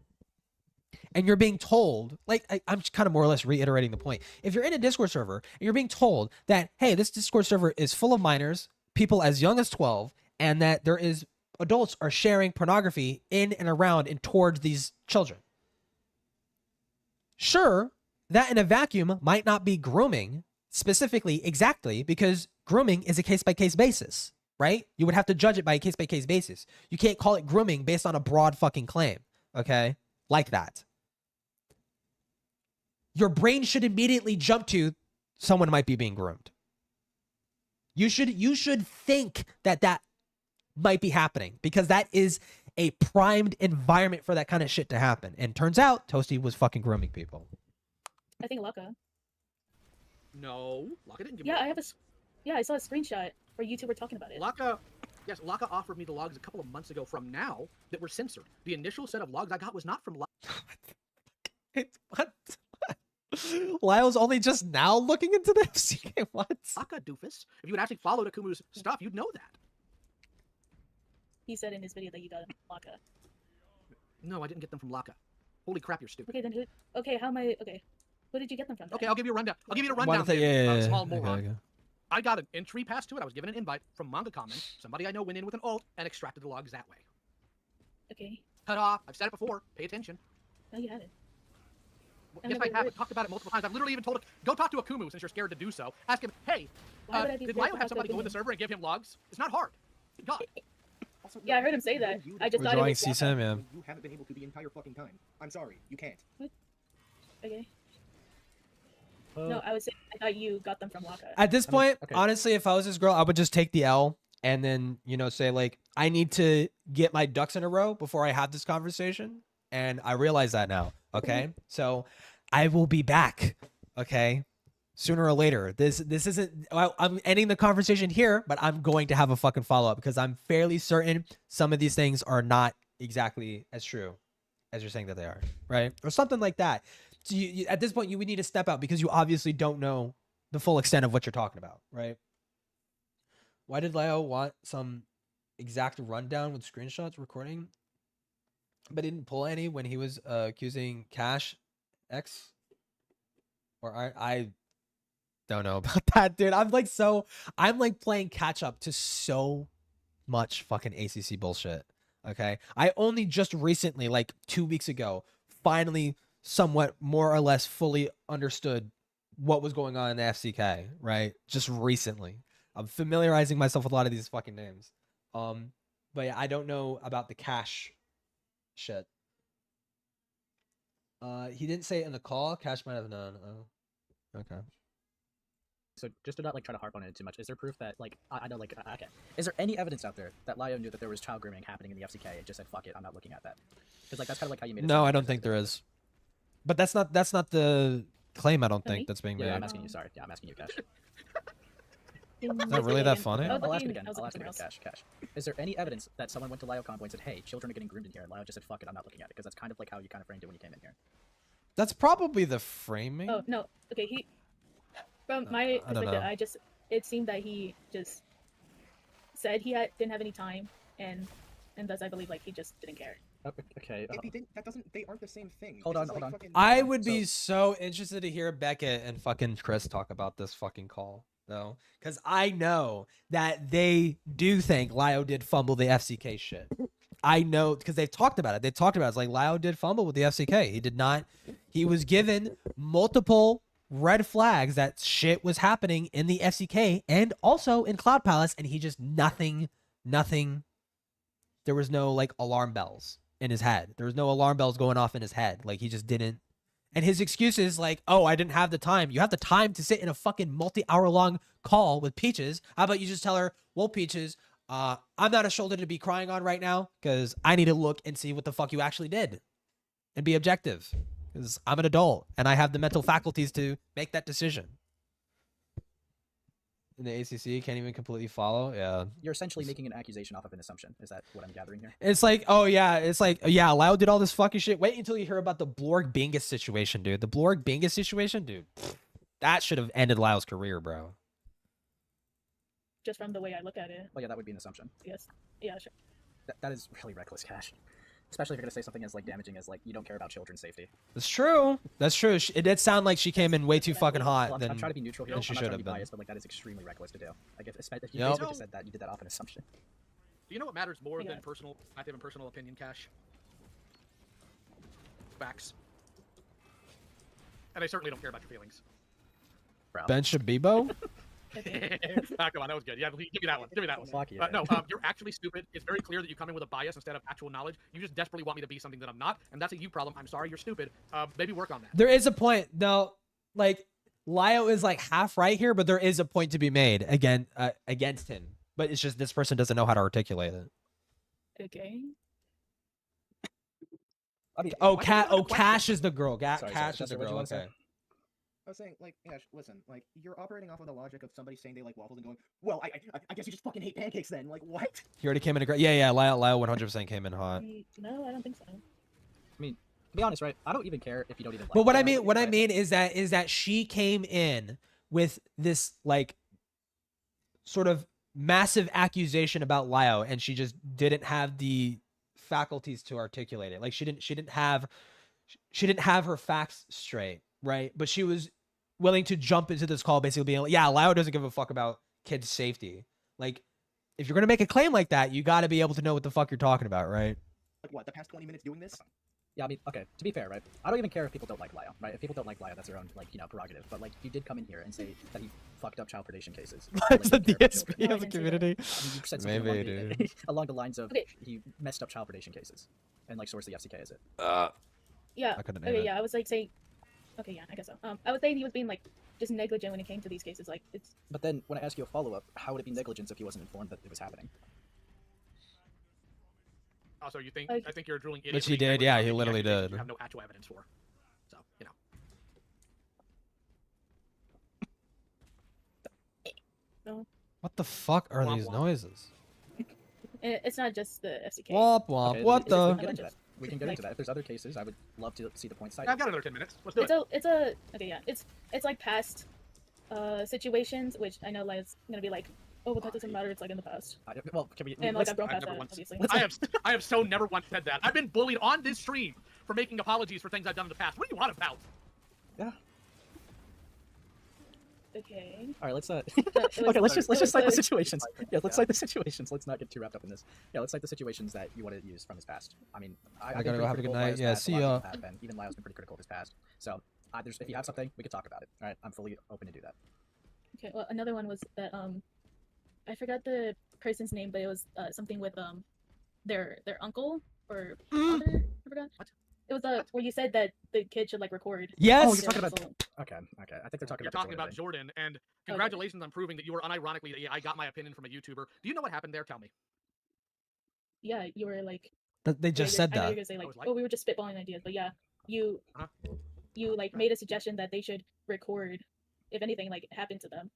and you're being told, like, I'm just kind of more or less reiterating the point. If you're in a Discord server and you're being told that, hey, this Discord server is full of minors, people as young as 12, and that there is adults are sharing pornography in and around and towards these children. Sure, that in a vacuum might not be grooming specifically exactly, because grooming is a case-by-case basis, right? You would have to judge it by a case-by-case basis. You can't call it grooming based on a broad fucking claim, okay? Like that. Your brain should immediately jump to someone might be being groomed. You should think that might be happening, because that is a primed environment for that kind of shit to happen. And turns out Toasty was fucking grooming people. I think Laka. No, Laka didn't give Yeah, me. I saw a screenshot where you two were talking about it. Laka, yes, Laka offered me the logs a couple of months ago from now that were censored. The initial set of logs I got was not from Laka. What? Lyle's only just now looking into the FCK. What? Laka, doofus. If you had actually followed Akumu's stuff, you'd know that. He said in his video that you got him from Laka. No, I didn't get them from Laka. Holy crap, you're stupid. Okay, then who? Okay, how am I? Okay, who did you get them from? Then? Okay, I'll give you a rundown. I'll give you a One rundown. thing, there, yeah, small moron. okay. I got an entry pass to it. I was given an invite from Manga Common. Somebody I know went in with an alt and extracted the logs that way. Okay. Ta-da! I've said it before. Pay attention. No, you haven't. Yes, I have. I've talked about it multiple times. I've literally even told him, go talk to Akumu since you're scared to do so. Ask him, hey, did Lyle have somebody go in the server and give him logs? It's not hard. God. Also, Yeah, I heard him say that. I just thought it was CSAM, yeah. You haven't been able to the entire fucking time. I'm sorry, you can't. Okay. No, I thought you got them from Laka. At this point, okay. honestly, if I was this girl, I would just take the L and then, say, like, I need to get my ducks in a row before I have this conversation. And I realize that now. Okay. So I will be back. Okay. Sooner or later. This isn't, well, I'm ending the conversation here, but I'm going to have a fucking follow-up, because I'm fairly certain some of these things are not exactly as true as you're saying that they are, right? Or something like that. So you at this point, you would need to step out, because you obviously don't know the full extent of what you're talking about, right? Why did Leo want some exact rundown with screenshots recording, but didn't pull any when he was accusing Cash X? Or I don't know about that, dude. I'm like playing catch up to so much fucking ACC bullshit. Okay. I only just recently, like 2 weeks ago, finally somewhat more or less fully understood what was going on in the FCK, right? Just recently. I'm familiarizing myself with a lot of these fucking names. But yeah, I don't know about the Cash shit. He didn't say it in the call. Cash might have known. Oh, okay. So just to not like try to harp on it too much, is there proof that like I know like okay, is there any evidence out there that Lio knew that there was child grooming happening in the FCK and just said fuck it, I'm not looking at that? Because like that's kind of like how you made it. No, I don't think there is. But that's not the claim. I don't think that's being made. Yeah, I'm asking you. Sorry, yeah, I'm asking you, Cash. Is that really that funny? I'll ask it again. I'll ask it again, Cash. Is there any evidence that someone went to Lio Convoy and said, hey, children are getting groomed in here, and Lio just said fuck it, I'm not looking at it? Because that's kind of like how you kind of framed it when you came in here. That's probably the framing. Oh no. Okay, from my perspective, it seemed that he just said he didn't have any time, and thus I believe like he just didn't care. Okay. If he didn't, they aren't the same thing. Hold on. I would be so interested to hear Beckett and fucking Chris talk about this fucking call, though, because I know that they do think Lio did fumble the FCK shit. I know because they've talked about it. They talked about it. It's like Lio did fumble with the FCK. He did not. He was given multiple red flags that shit was happening in the FCK and also in Cloud Palace, and he just nothing. There was no like alarm bells in his head. There was no alarm bells going off in his head. Like he just didn't. And his excuse is like, oh, I didn't have the time. You have the time to sit in a fucking multi-hour long call with Peaches. How about you just tell her, well, Peaches, I'm not a shoulder to be crying on right now because I need to look and see what the fuck you actually did and be objective because I'm an adult and I have the mental faculties to make that decision. In the ACC, can't even completely follow. Yeah. You're essentially making an accusation off of an assumption. Is that what I'm gathering here? It's like, oh yeah, it's like, yeah, Lau did all this fucking shit. Wait until you hear about the Blorg Bingus situation, dude. The Blorg Bingus situation, dude. That should have ended Lau's career, bro. just from the way I look at it. Well, yeah, that would be an assumption. Yes. Yeah, sure. That is really reckless, Cash. Especially if you're gonna say something as like damaging as like you don't care about children's safety. That's true. That's true. It did sound like she came in way too fucking hot. Well, than I'm trying to be neutral here. than I'm she not should trying to have be been. biased, but like that is extremely reckless to do. Like if you Yep. basically just said that, you did that off an assumption. Do you know what matters more Yeah. than personal, active and personal opinion, Cash? Facts. And I certainly don't care about your feelings. Bro. Ben Shabibo? Come on, that was good. Yeah, give me that one. Give me that one. Fuck you, No, you're actually stupid. It's very clear that you come in with a bias instead of actual knowledge. You just desperately want me to be something that I'm not, and that's a you problem. I'm sorry, you're stupid. Maybe work on that. There is a point. No, like, Lio is like half right here, but there is a point to be made against him. But it's just this person doesn't know how to articulate it. Okay. I mean, Cash is the girl. Sorry, Cash is the Chester, what'd you girl. wanna say? Okay. I was saying, like, yeah, listen, like, you're operating off of the logic of somebody saying they like waffles and going, well, I guess you just fucking hate pancakes then. Like, what? He already came in yeah, Lio 100% came in hot. No, I don't think so. I mean, to be honest, right? I don't even care if you don't even. But what Lio, I mean is that she came in with this like sort of massive accusation about Lio, and she just didn't have the faculties to articulate it. Like she didn't have her facts straight, right? But she was willing to jump into this call, basically being like, "Yeah, Lio doesn't give a fuck about kids' safety." Like, if you're gonna make a claim like that, you got to be able to know what the fuck you're talking about, right? Like, what, the past 20 minutes doing this? Yeah, I mean, okay, to be fair, right? I don't even care if people don't like Lio, right? If people don't like Lio, that's their own, like, prerogative. But, like, you did come in here and say that he fucked up child predation cases. That's the Like, DSP of the community. I mean, you said something Maybe, along, dude. along the lines of Okay. he messed up child predation cases. And, like, so where's the FCK, is it? Yeah. I couldn't name Okay, it. yeah, I was like saying. Okay, yeah, I guess so. I was saying he was being like just negligent when it came to these cases. Like it's. But then, when I ask you a follow-up, how would it be negligence if he wasn't informed that it was happening? Also, you think I think you're a drooling idiot. Which for he being did, negligent yeah, on he making literally accusations did. You have no actual evidence for. So, No. What the fuck are Womp these womp. noises? It's not just the FCK. Womp womp. Okay, What we the? can get into that. We can get into that. If there's other cases, I would love to see the point cited. I've got another 10 minutes. Let's do it. Okay, yeah. It's like past situations, which I know Lio's gonna be like, oh, well, that doesn't matter. It's like in the past. Well, can we? And like I've grown I've past never that, once- obviously. I have so never once said that. I've been bullied on this stream for making apologies for things I've done in the past. What are you on about? Yeah. Okay. All right, let's was- okay, let's just it was cite the a- situations. Yeah, let's cite the situations. Let's not get too wrapped up in this. Yeah, let's cite the situations that you want to use from his past. I mean, I've been gotta go. pretty Have a good critical of night. Lio's Yeah, past, see a lot of ya. people have been. Even Lio's been pretty critical of his past. So, if you have something, we could talk about it. All right, I'm fully open to do that. Okay. Well, another one was that I forgot the person's name, but it was something with their uncle or father. I forgot. What? It was where you said that the kid should like record. Yes. Oh, you're talking their about. assault. Okay. I think they're talking You're about. talking about Jordan, and congratulations on proving that you were unironically, yeah, I got my opinion from a YouTuber. Do you know what happened there? Tell me. Yeah, you were like. They just said I know that. you're gonna say like, was like- oh, we were just spitballing ideas, but yeah, you like made a suggestion that they should record if anything like happened to them,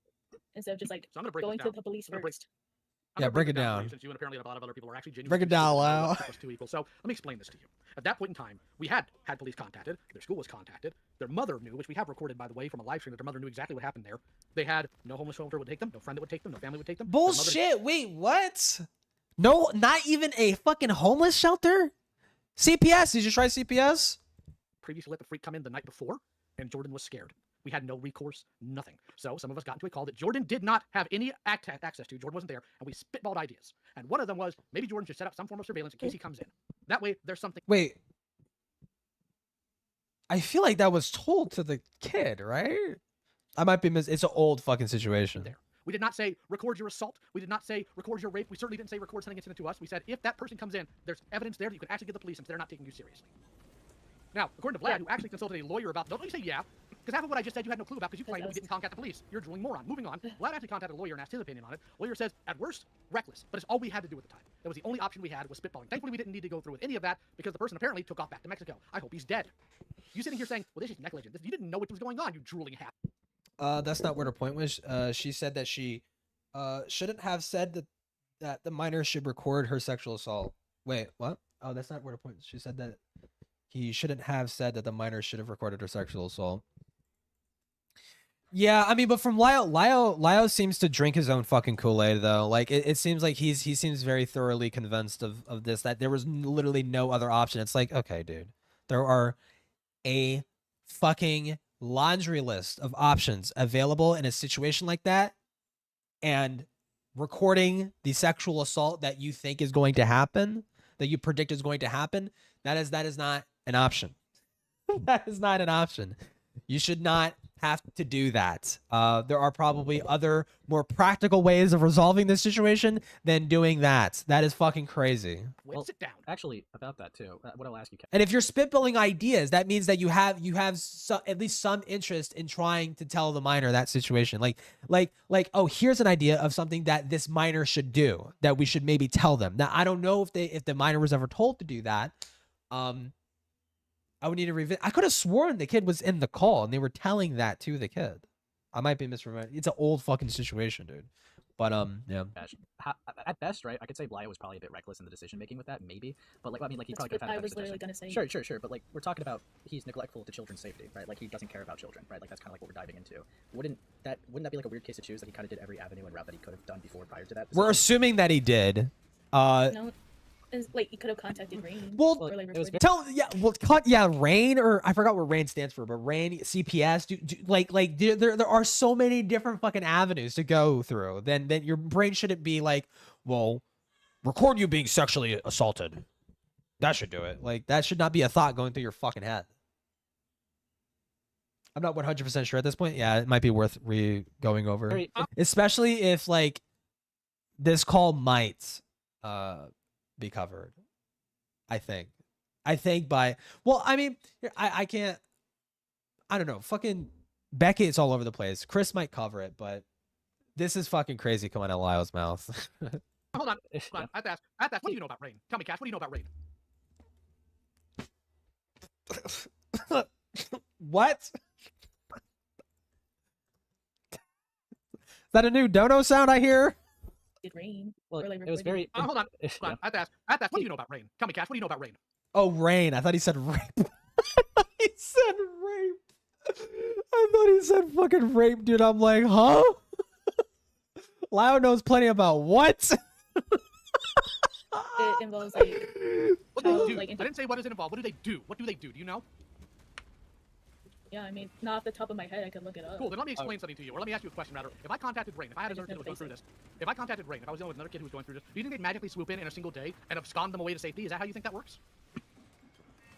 instead of just like So I'm gonna break going this to down. the police I'm gonna break- first. I'm Yeah, gonna break it for you, down. Since you and apparently a lot of other people are actually genuinely Break it down, confused about Lau. 2 plus 2 equals. So let me explain this to you. At that point in time, we had police contacted. Their school was contacted. Their mother knew, which we have recorded by the way from a live stream, that their mother knew exactly what happened there. They had no homeless shelter would take them, no friend that would take them, no family would take them. Their mother- Bullshit. Wait, what? No, not even a fucking homeless shelter? CPS. Did you try CPS? Previously let the freak come in the night before, and Jordan was scared. We had no recourse, nothing. So some of us got into a call that Jordan did not have any access to. Jordan wasn't there, and we spitballed ideas. And one of them was maybe Jordan should set up some form of surveillance in case he comes in. That way, there's something. Wait. I feel like that was told to the kid, right? I might be it's an old fucking situation. There. We did not say record your assault. We did not say record your rape. We certainly didn't say record sending incident to us. We said if that person comes in, there's evidence there that you can actually get the police since they're not taking you seriously. Now, according to Vlad, who actually consulted a lawyer about, don't let me say yeah, because half of what I just said you had no clue about because you claimed we didn't contact the police. You're a drooling moron. Moving on. Vlad actually contacted a lawyer and asked his opinion on it. Lawyer says, at worst, reckless, but it's all we had to do at the time. That was the only option we had was spitballing. Thankfully, we didn't need to go through with any of that because the person apparently took off back to Mexico. I hope he's dead. You sitting here saying, well, this is negligent. You didn't know what was going on, you drooling hat. That's not what her point was. She said that she shouldn't have said that the minor should record her sexual assault. Wait, what? Oh, that's not what her point was. She said that he shouldn't have said that the minor should have recorded her sexual assault. Yeah, I mean, but from Lyle seems to drink his own fucking Kool-Aid though. Like it seems like he seems very thoroughly convinced of this, that there was literally no other option. It's like, okay, dude, there are a fucking laundry list of options available in a situation like that, and recording the sexual assault that you think is going to happen, that you predict is going to happen, that is not an option. That is not an option. You should not have to do that. There are probably other more practical ways of resolving this situation than doing that. That is fucking crazy. Well, sit down. Actually, about that too, what I'll ask you, And if you're spitballing ideas, that means that you have at least some interest in trying to tell the minor that situation. Like, oh, here's an idea of something that this minor should do, that we should maybe tell them. Now, I don't know if the minor was ever told to do that. I would need to revisit. I could have sworn the kid was in the call and they were telling that to the kid. I might be misremembering. It's an old fucking situation, dude. But yeah. At best, right? I could say Lyle was probably a bit reckless in the decision making with that, maybe. But like, I mean, like he That's probably could what have had a I was better literally decision. gonna say. Sure. But like, we're talking about he's neglectful to children's safety, right? Like he doesn't care about children, right? Like that's kind of like what we're diving into. Wouldn't that be like a weird case to choose, that he kind of did every avenue and route that he could have done before prior to that? We're assuming that he did. No, it's like you could have contacted Rain. Well, or like it was reported. Rain, or I forgot what Rain stands for, but Rain, CPS, there are so many different fucking avenues to go through. Then your brain shouldn't be like, well, record you being sexually assaulted. That should do it. Like, that should not be a thought going through your fucking head. I'm not 100% sure at this point. Yeah, it might be worth going over, especially if like this call might be covered. I think by, well, I mean, I can't, I don't know, fucking Becky, it's all over the place. Chris might cover it, but this is fucking crazy coming out of Lyle's mouth. Hold on. I have to ask, what do you know about Rain? Tell me, Cash, what do you know about Rain? What? Is that a new dono sound I hear? Did Rain? Well, or like it was very. Hold on. I have to ask, what do you know about Rain? Tell me, Cash, what do you know about Rain? Oh, Rain. I thought he said rape. He said rape. I thought he said fucking rape, dude. I'm like, huh? Lyle knows plenty about what? It involves like. What do they do? I didn't say what does it involve. What do they do? What do they do? Do you know? Yeah, I mean, not off the top of my head, I could look it up. Cool, then let me explain something to you, or let me ask you a question rather. If I contacted Rain, if I had another kid who was going through this, if I contacted Rain, if I was dealing with another kid who was going through this, do you think they'd magically swoop in a single day and abscond them away to safety? Is that how you think that works?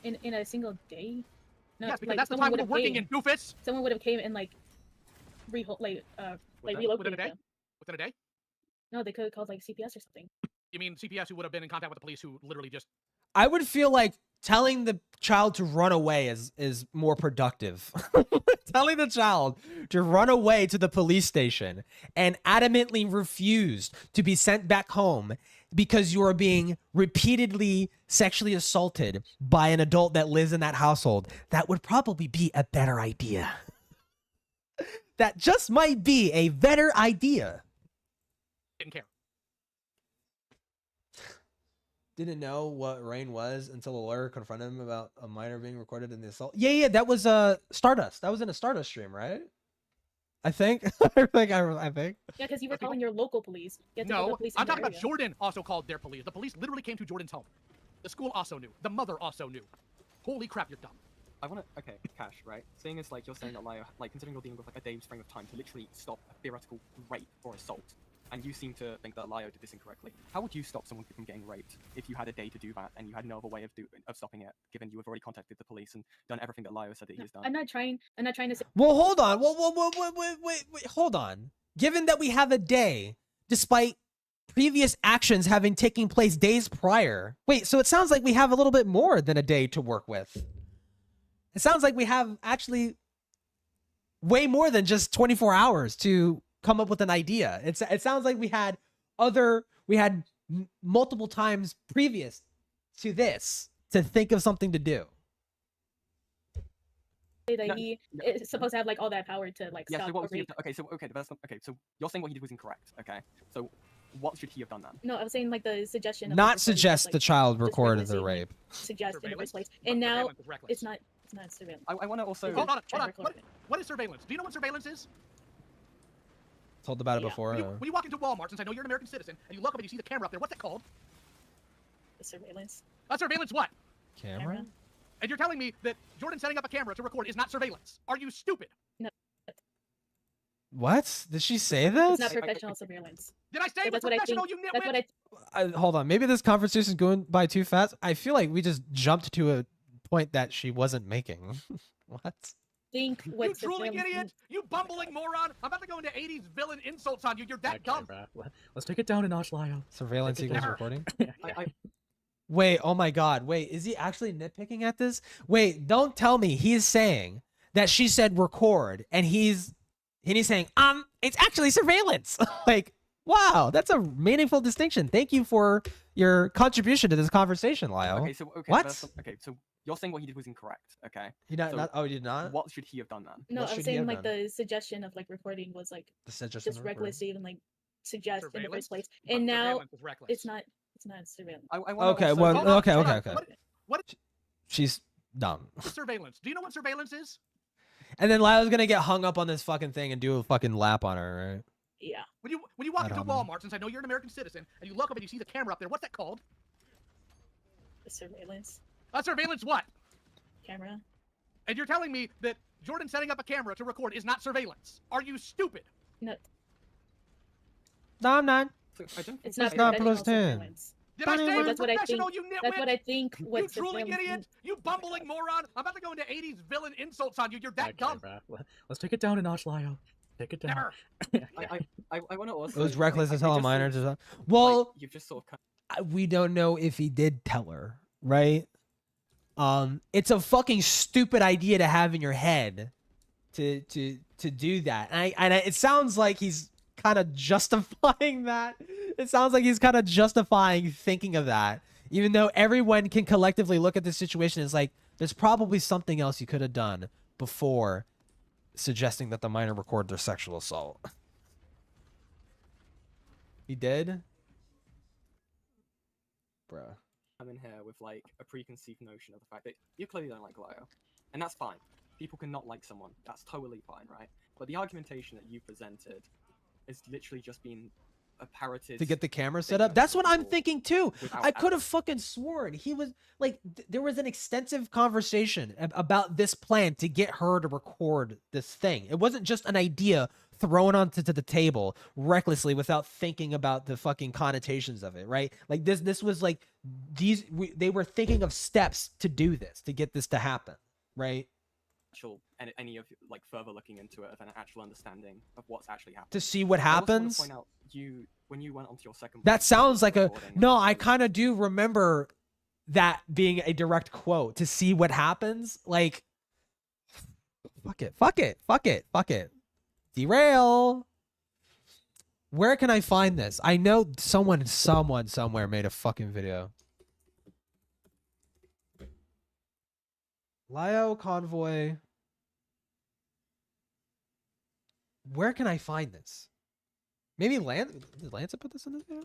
In a single day? No, Yes, because like, that's the time we're working in, doofus! Someone would have came and like relocated Within a day? them. Within a day? No, they could have called like CPS or something. You mean CPS who would have been in contact with the police who literally just... I would feel like telling the child to run away is more productive. Telling the child to run away to the police station and adamantly refused to be sent back home because you are being repeatedly sexually assaulted by an adult that lives in that household, that would probably be a better idea. That just might be a better idea. Didn't care. Didn't know what Rain was until a lawyer confronted him about a minor being recorded in the assault. Yeah, that was Stardust. That was in a Stardust stream, right? I think. I think. Yeah, because you were calling your local police. You had to call the No, police I'm in your talking about area. Jordan also called their police. The police literally came to Jordan's home. The school also knew. The mother also knew. Holy crap, you're dumb. I want to, okay, Cash, right? Seeing as, like, you're saying that, like, considering you're dealing with, like, a day's frame of time to literally stop a theoretical rape or assault, and you seem to think that Lio did this incorrectly, how would you stop someone from getting raped if you had a day to do that and you had no other way of stopping it, given you have already contacted the police and done everything that Lio said that he has done? I'm not trying to say. Well, hold on. Wait, hold on. Given that we have a day, despite previous actions having taken place days prior. Wait, so it sounds like we have a little bit more than a day to work with. It sounds like we have actually way more than just 24 hours to come up with an idea. It sounds like we had multiple times previous to this to think of something to do. That he is supposed to have like all that power to like Yeah, stop so what a was he rape. okay, so you're saying what he did was incorrect, okay? So what should he have done then? No, I was saying like the suggestion. Of, Not like, suggest like, the child just recorded the recklessly, rape. Suggest in the first place, But and now surveillance is reckless. it's not surveillance. I want to also... Hold on. What is surveillance? Do you know what surveillance is? told about it Yeah. before. When you walk into Walmart, since I know you're an American citizen, and you look up and you see the camera up there, what's that called? The surveillance. Surveillance what? Camera? And you're telling me that Jordan setting up a camera to record is not surveillance. Are you stupid? No. What? Did she say that? It's not professional surveillance. Did I say it was That's what I professional, think. you That's what nitwit? I Hold on. Maybe this conversation is going by too fast. I feel like we just jumped to a point that she wasn't making. What? think. You What's drooling idiot! You bumbling moron! I'm about to go into 80s villain insults on you. You're that dumb. Let's take it down a notch, Lio. Surveillance equals recording? I Wait, oh my god. Wait, is he actually nitpicking at this? Wait, don't tell me he's saying that she said record and he's saying, it's actually surveillance. Like, wow, that's a meaningful distinction. Thank you for your contribution to this conversation, Lyle. Okay, so what? So you're saying what he did was incorrect, okay? He not, So not oh, he did not? What should he have done then? No, What I'm should he saying have like done? the suggestion of like recording was like The suggestion just of reckless to even like suggest in the Surveillance? first place, But and now surveillance is reckless. it's not surveillance. I wanna Okay, also- well, Hold on, okay, hold okay, on. okay. What She's dumb. is surveillance? Do you know what surveillance is? And then Lyle's gonna get hung up on this fucking thing and do a fucking lap on her, right? Yeah. When you walk I into don't know. Walmart, since I know you're an American citizen, and you look up and you see the camera up there, what's that called? The surveillance Surveillance what? camera. And you're telling me that Jordan setting up a camera to record is not surveillance. Are you stupid? No, No, I'm not. So I don't think it's That's not not professional plus 10. surveillance. Did I say it was That's what I professional, think. you nitwit? That's what I think. You What drooling surveillance idiot! means. You bumbling moron! I'm about to go into 80s villain insults on you. You're that dumb. Let's take it down a notch, Lio. Take it down. Never. I want to also. It was reckless like, as it hell just minor. seems Well, like you've just sort of. we don't know if he did tell her, right? It's a fucking stupid idea to have in your head to do that. And it sounds like he's kind of justifying that. It sounds like he's kind of justifying thinking of that, even though everyone can collectively look at the situation as like, there's probably something else you could have done before suggesting that the minor record their sexual assault. He did? Bruh. I'm in here with like a preconceived notion of the fact that you clearly don't like Lio, and that's fine. People can not like someone. That's totally fine, right? But the argumentation that you presented is literally just being a parroted To get the camera set statement up. That's what I'm people thinking too. without I could have evidence. fucking sworn he was like, there was an extensive conversation about this plan to get her to record this thing. It wasn't just an idea thrown onto the table recklessly without thinking about the fucking connotations of it, right? Like this was like they were thinking of steps to do this, to get this to happen, right? Any of like further looking into it of an actual understanding of what's actually happening. To see what I also wanna happens. point out, when you went onto your second. That sounds like a recording, no. I kind of do remember that being a direct quote. To see what happens, like fuck it. Derail. Where can I find this? I know someone somewhere made a fucking video. Lio Convoy. Where can I find this? Maybe did Lance put this in this video?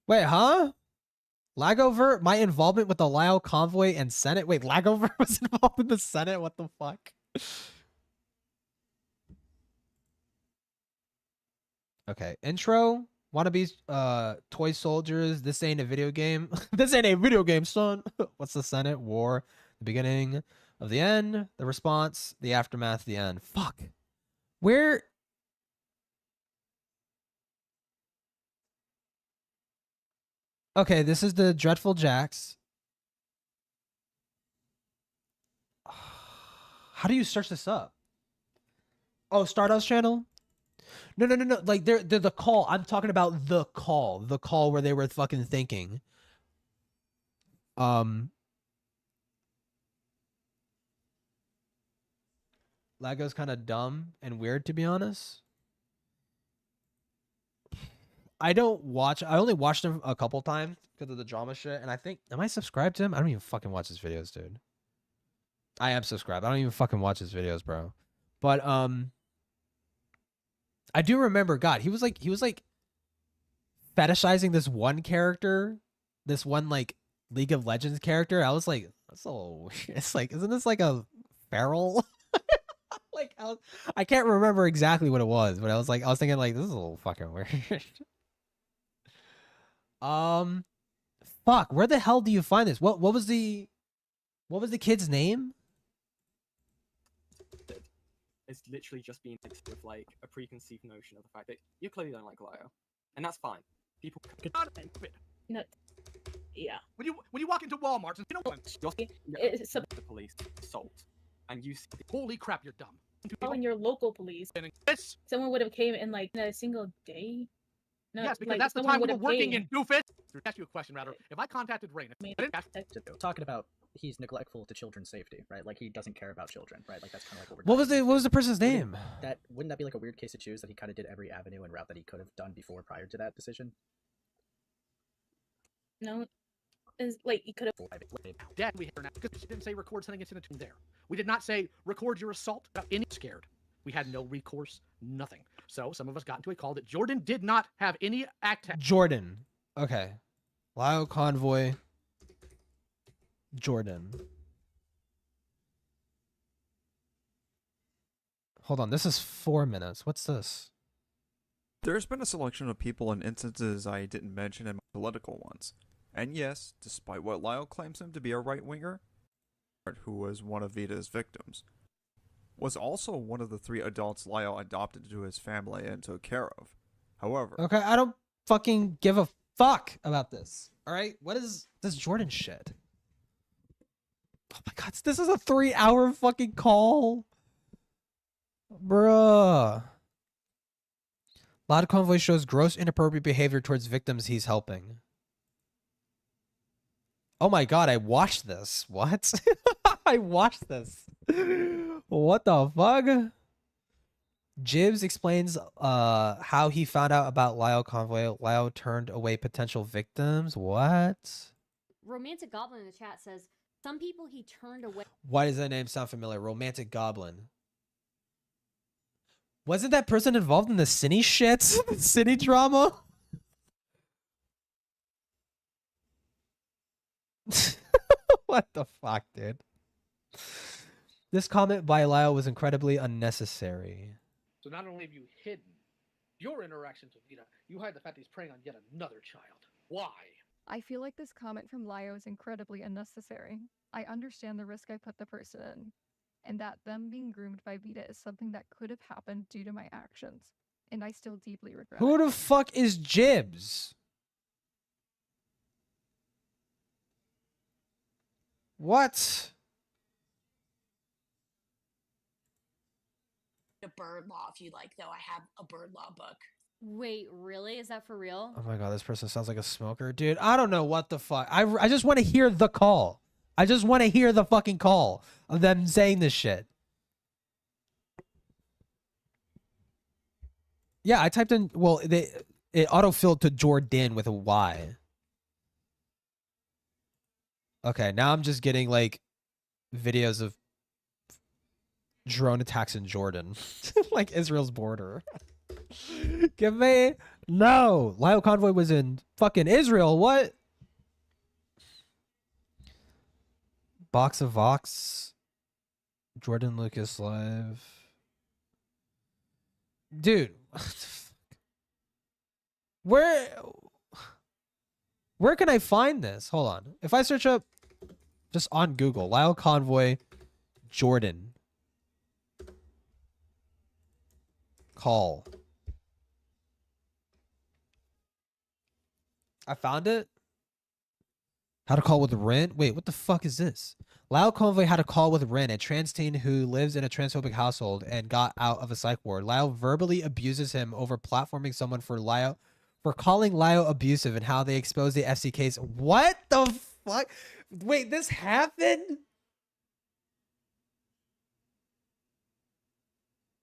Wait, huh? Lagover, my involvement with the Lio Convoy and Senate. Wait, Lagover was involved in the Senate? What the fuck? Okay, intro. Wannabes, toy soldiers. This ain't a video game. This ain't a video game, son. What's the Senate? War. The beginning of the end. The response. The aftermath. The end. Fuck. Where? Okay, this is the Dreadful Jacks. How do you search this up? Oh, Stardust channel? No. Like they're the call. I'm talking about the call where they were fucking thinking. Lago's kind of dumb and weird, to be honest. I only watched him a couple times because of the drama shit, and I think, am I subscribed to him? I don't even fucking watch his videos, dude. I am subscribed. I don't even fucking watch his videos, bro. But I do remember, God, he was like fetishizing this one character, this one like League of Legends character. I was like, that's a little weird. It's like, isn't this like a feral like, I can't remember exactly what it was, but I was thinking like, this is a little fucking weird. Fuck, where the hell do you find this? What was the kid's name? It's literally just being with like a preconceived notion of the fact that you clearly don't like Lyo, and that's fine. People could No. Yeah. When you walk into Walmart and you know the police assault, and you see, holy crap, you're dumb. Calling your local police. Someone would have came in like in a single day. No, yes, because like, that's the time we were would've working came. in doofus. To ask you a question, rather. If I contacted Rain, talking about he's neglectful to children's safety, right? Like he doesn't care about children, right? Like that's kind of like what was the person's name? Wouldn't that be like a weird case to choose that he kind of did every avenue and route that he could have done before prior to that decision? No, is like you could have. Dad, we hear now because we didn't say record sending incident to there. We did not say record your assault without any scared. We had no recourse, nothing. So some of us got into a call that Jordan did not have any act. Jordan. Okay. Lyo Convoy. Jordan. Hold on, this is 4 minutes. What's this? There's been a selection of people and instances I didn't mention in my political ones. And yes, despite what Lyle claims him to be a right-winger, who was one of Vita's victims, was also one of the 3 adults Lyle adopted to his family and took care of. However... Okay, I don't fucking give a fuck about this. Alright? What is this Jordan shit? Oh my god, this is a 3-hour fucking call. Bruh. Loud Convoy shows gross inappropriate behavior towards victims he's helping. Oh my god, I watched this. What? I watched this. What the fuck? Jibs explains how he found out about Lyle Convoy. Lyle turned away potential victims. What? Romantic Goblin in the chat says, some people he turned away. Why does that name sound familiar? Romantic Goblin. Wasn't that person involved in the Cine shit? The Cine drama? What the fuck, dude? This comment by Lyle was incredibly unnecessary. So not only have you hidden your interactions with Vita, you hide the fact that he's preying on yet another child. Why? I feel like this comment from Lyo is incredibly unnecessary. I understand the risk I put the person in, and that them being groomed by Vita is something that could have happened due to my actions, and I still deeply regret Who it. the fuck is Jibs? What? A bird law if you like, though. I have a bird law book. Wait, really? Is that for real? Oh my god, this person sounds like a smoker. Dude, I don't know what the fuck. I just want to hear the call. I just want to hear the fucking call of them saying this shit. Yeah, I typed in, well, it autofilled to Jordan with a Y. Okay, now I'm just getting like videos of drone attacks in Jordan. Like Israel's border. Give me... No! Lyle Convoy was in fucking Israel, what? Box of Vox. Jordan Lucas live. Dude. Where can I find this? Hold on. If I search up just on Google, Lyle Convoy, Jordan. Call. I found it. How to call with Ren? Wait, what the fuck is this? Lyle Convoy had a call with Ren, a trans teen who lives in a transphobic household and got out of a psych ward. Lyle verbally abuses him over platforming someone for calling Lyle abusive and how they expose the FC case. What the fuck? Wait, this happened?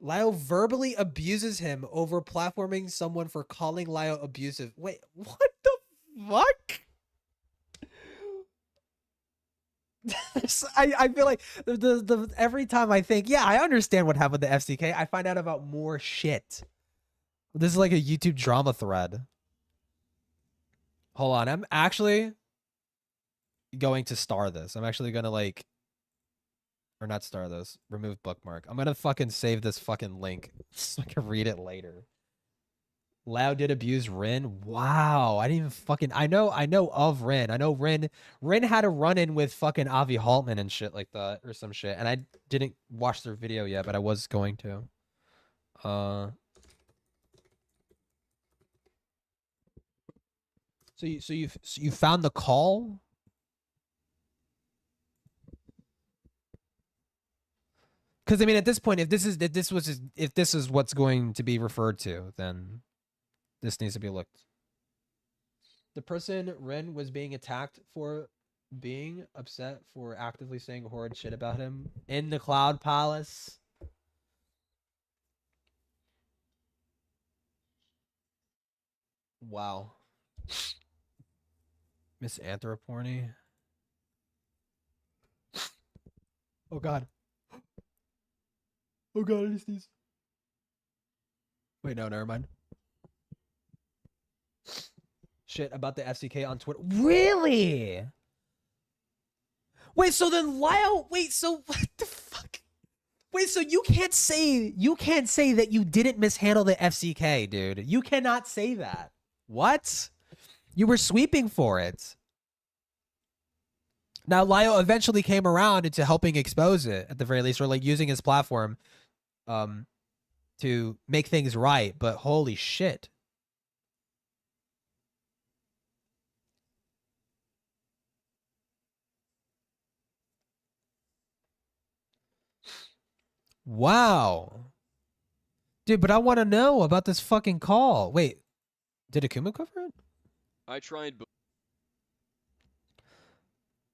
Lyle verbally abuses him over platforming someone for calling Lyle abusive. Wait, what the fuck? I feel like the every time I think, yeah, I understand what happened to FCK, I find out about more shit. This is like a YouTube drama thread. Hold on, I'm actually going to star this. I'm actually gonna like Or not star those. Remove bookmark. I'm gonna fucking save this fucking link so I can read it later. Lau did abuse Rin. Wow, I didn't even fucking. I know of Rin. I know Rin. Rin had a run-in with fucking Avi Haltman and shit like that, or some shit. And I didn't watch their video yet, but I was going to. So you found the call? Because I mean, at this point, if this is what's going to be referred to, then this needs to be looked. The person Ren was being attacked for being upset for actively saying horrid shit about him in the Cloud Palace. Wow. Miss Anthroporny. Oh god. Oh god, I just sneeze. Wait, no, never mind. Shit about the FCK on Twitter. Really? Wait, so then Lyle, wait, so what the fuck? Wait, so you can't say that you didn't mishandle the FCK, dude. You cannot say that. What? You were sweeping for it. Now, Lyle eventually came around into helping expose it, at the very least, or like using his platform to make things right, but holy shit. Wow. Dude, but I want to know about this fucking call. Wait, did Akuma cover it? I tried.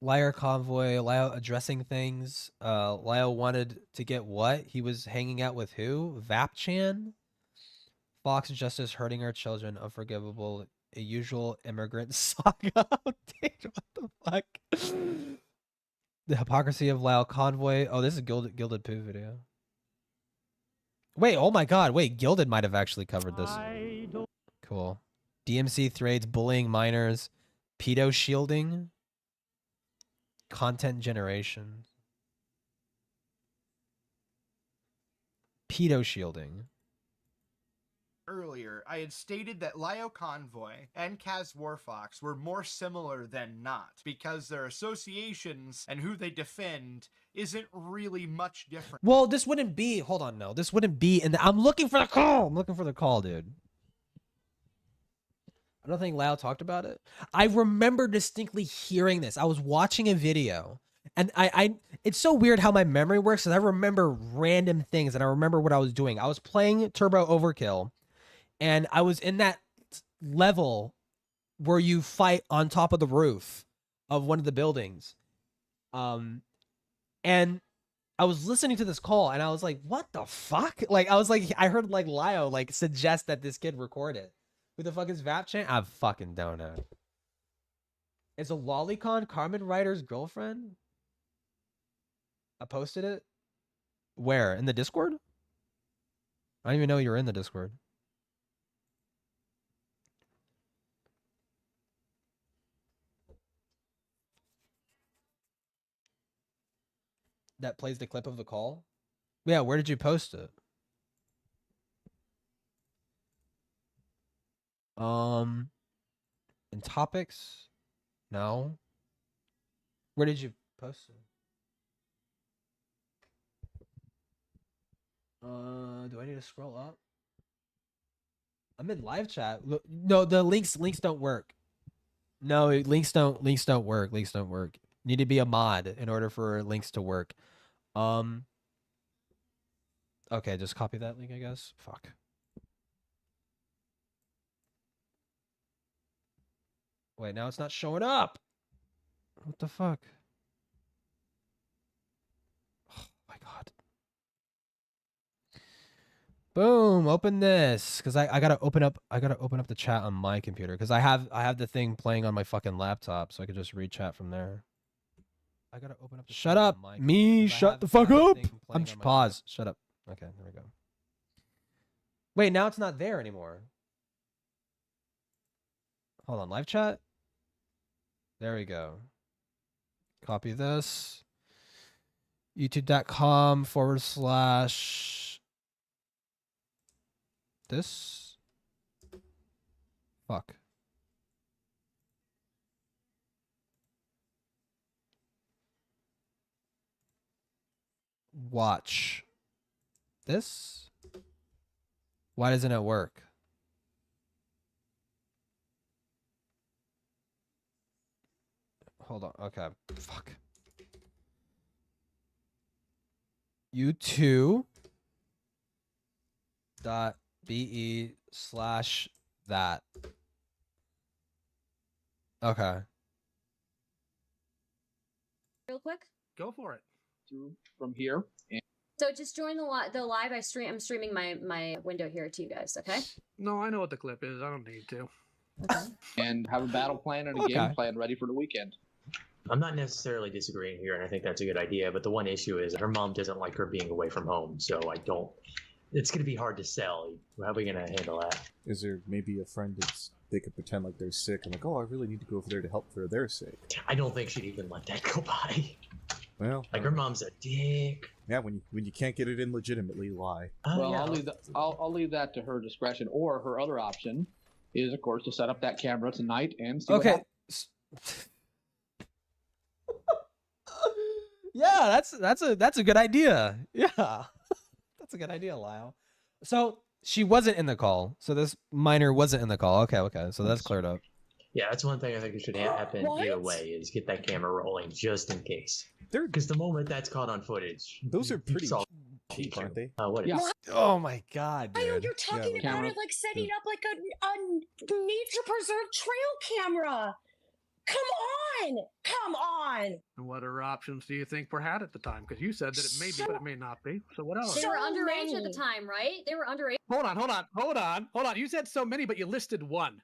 Liar convoy, Lyle addressing things. Lyle wanted to get what? He was hanging out with who? Vapchan? Fox Justice hurting our children. Unforgivable. A usual immigrant saga. Dude, what the fuck? The hypocrisy of Lyle convoy. Oh, this is Gilded Poo video. Wait, oh my god. Wait, Gilded might have actually covered this. Cool. DMC threads, bullying minors, pedo shielding, content generation. Pedo shielding. Earlier, I had stated that Lio Convoy and Kaz Warfox were more similar than not, because their associations and who they defend isn't really much different. Well, this wouldn't be, hold on, no. This wouldn't be, I'm looking for the call. I'm looking for the call, dude. I don't think Lau talked about it. I remember distinctly hearing this. I was watching a video, and it's so weird how my memory works, because I remember random things, and I remember what I was doing. I was playing Turbo Overkill, and I was in that level where you fight on top of the roof of one of the buildings. And I was listening to this call, and I was like, what the fuck? Like, I was like, I heard like Lio like suggest that this kid record it. Who the fuck is Vapchan? I fucking don't know. Is a Lolicon Carmen Ryder's girlfriend? I posted it. Where? In the Discord? I don't even know you're in the Discord. That plays the clip of the call? Yeah, where did you post it? In topics? No. Where did you post it? Do I need to scroll up? I'm in live chat. No, the links don't work. No, links don't work. Links don't work. You need to be a mod in order for links to work. Okay, just copy that link, I guess. Fuck. Wait, now it's not showing up. What the fuck? Oh my god. Boom, open this. Cause I gotta open up the chat on my computer. Cause I have the thing playing on my fucking laptop, so I could just read chat from there. I gotta open up the Shut up. Me, shut the fuck up. I'm pause. Shut up. Okay, there we go. Wait, now it's not there anymore. Hold on, live chat. There we go. Copy this. YouTube.com / this. Fuck. Watch this. Why doesn't it work? Hold on. Okay. Fuck. U2.be/that. Okay. Real quick. Go for it. From here. So just join the live. I'm streaming my window here to you guys. Okay. No, I know what the clip is. I don't need to. And have a battle plan and a game plan ready for the weekend. I'm not necessarily disagreeing here, and I think that's a good idea. But the one issue is her mom doesn't like her being away from home, so I don't. It's going to be hard to sell. How are we going to handle that? Is there maybe a friend that's they could pretend like they're sick and like, oh, I really need to go over there to help for their sake? I don't think she'd even let that go by. Well, like her mom's a dick. Yeah, when you can't get it in legitimately, lie. Well, yeah. I'll leave that to her discretion. Or her other option is, of course, to set up that camera tonight and see what happens. Yeah, that's a good idea. Yeah, that's a good idea, Lyle. So she wasn't in the call. So this minor wasn't in the call. Okay. So that's cleared up. Yeah, that's one thing I think should happen either way is get that camera rolling just in case. Because the moment that's caught on footage, those are pretty cheap, aren't they? What is? Oh my god, dude. I know you're talking about it like setting up like a nature preserve trail camera. Come on! And what other options do you think were had at the time? Because you said that it may be, but it may not be. So what else? They were underage at the time, right? They were underage. Hold on. You said so many, but you listed one.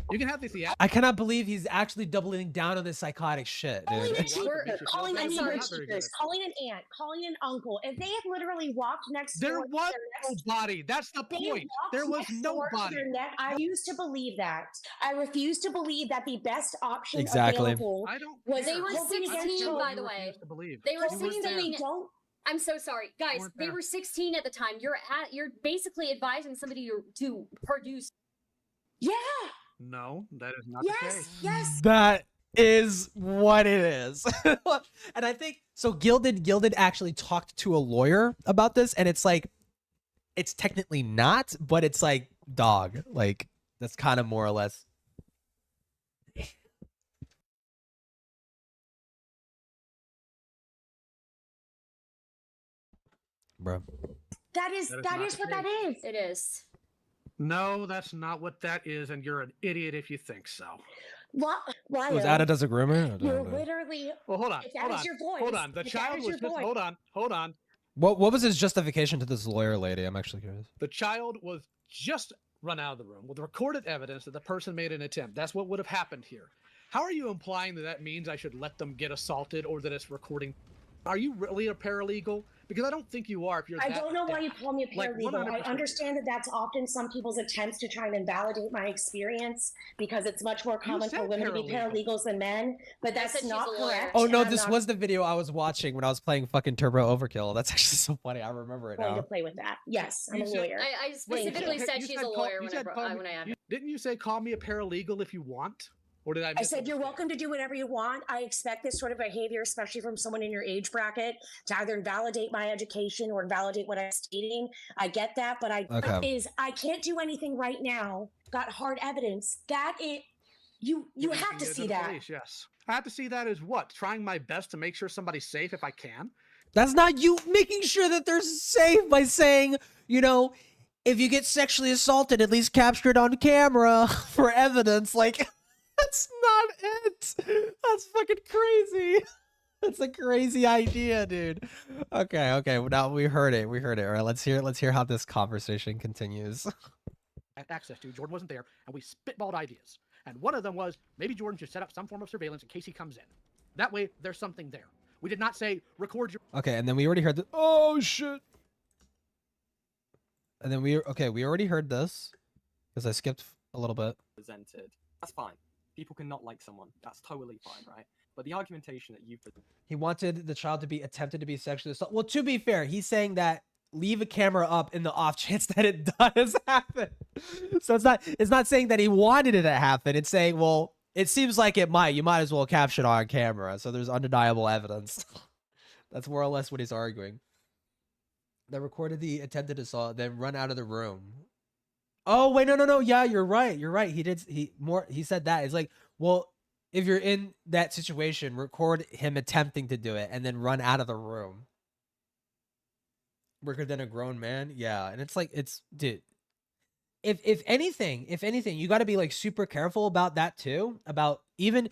You can have this. I cannot believe he's actually doubling down on this psychotic shit, dude. Calling an aunt, calling an uncle. If they had literally walked next door, there was nobody. That's the point. There was nobody. I refuse to believe that. I refuse to believe that the best option Exactly. available was They were 16, by the way. They were 16. I'm so sorry, guys. They were 16 at the time. You're basically advising somebody to produce. Yeah. No, that is not the case. Yes. That is what it is. And I think so. Gilded actually talked to a lawyer about this, and it's like, it's technically not, but it's like, dog, like that's kind of more or less. Bro. That is what that is. It is. No, that's not what that is, and you're an idiot if you think so. Why? Was Ada does a groomer? You're literally. Well, hold on. If that is your voice. Hold on. The child was just. Hold on. What was his justification to this lawyer lady? I'm actually curious. The child was just run out of the room with recorded evidence that the person made an attempt. That's what would have happened here. How are you implying that means I should let them get assaulted or that it's recording? Are you really a paralegal? Because I don't think you are. If you're I don't know why you call me a paralegal. I understand that that's often some people's attempts to try and invalidate my experience because it's much more common for women to be paralegals than men, but that's not correct. Oh no, this was the video I was watching when I was playing fucking Turbo Overkill. That's actually so funny. I remember it now. To play with that. Yes, I'm a lawyer. I specifically said she's a lawyer when I asked. Didn't you say call me a paralegal if you want? Or did I said you're welcome to do whatever you want. I expect this sort of behavior, especially from someone in your age bracket, to either invalidate my education or invalidate what I'm stating. I get that, but I can't do anything right now. Got hard evidence. You have to see that. Police, yes. I have to see that as what? Trying my best to make sure somebody's safe if I can? That's not you making sure that they're safe by saying, if you get sexually assaulted, at least capture it on camera for evidence. Like, that's not it. That's fucking crazy. That's a crazy idea, dude. Okay. Well, now we heard it. All right, let's hear how this conversation continues. Access to Jordan wasn't there, and we spitballed ideas. And one of them was maybe Jordan should set up some form of surveillance in case he comes in. That way, there's something there. We did not say record your. Okay, and then we already heard the. Oh shit. And then we already heard this because I skipped a little bit. Presented. That's fine. People can not like someone. That's totally fine, right? But the argumentation that you've He wanted the child to be attempted to be sexually assaulted. Well, to be fair, he's saying that leave a camera up in the off chance that it does happen. So it's not saying that he wanted it to happen. It's saying, well, it seems like it might. You might as well capture it on camera. So there's undeniable evidence. That's more or less what he's arguing. That recorded the attempted assault, then run out of the room. Oh, wait, no. Yeah, you're right. He said that. It's like, well, if you're in that situation, record him attempting to do it and then run out of the room. Record than a grown man. Yeah. And it's like, dude, if anything, you got to be like super careful about that too. About even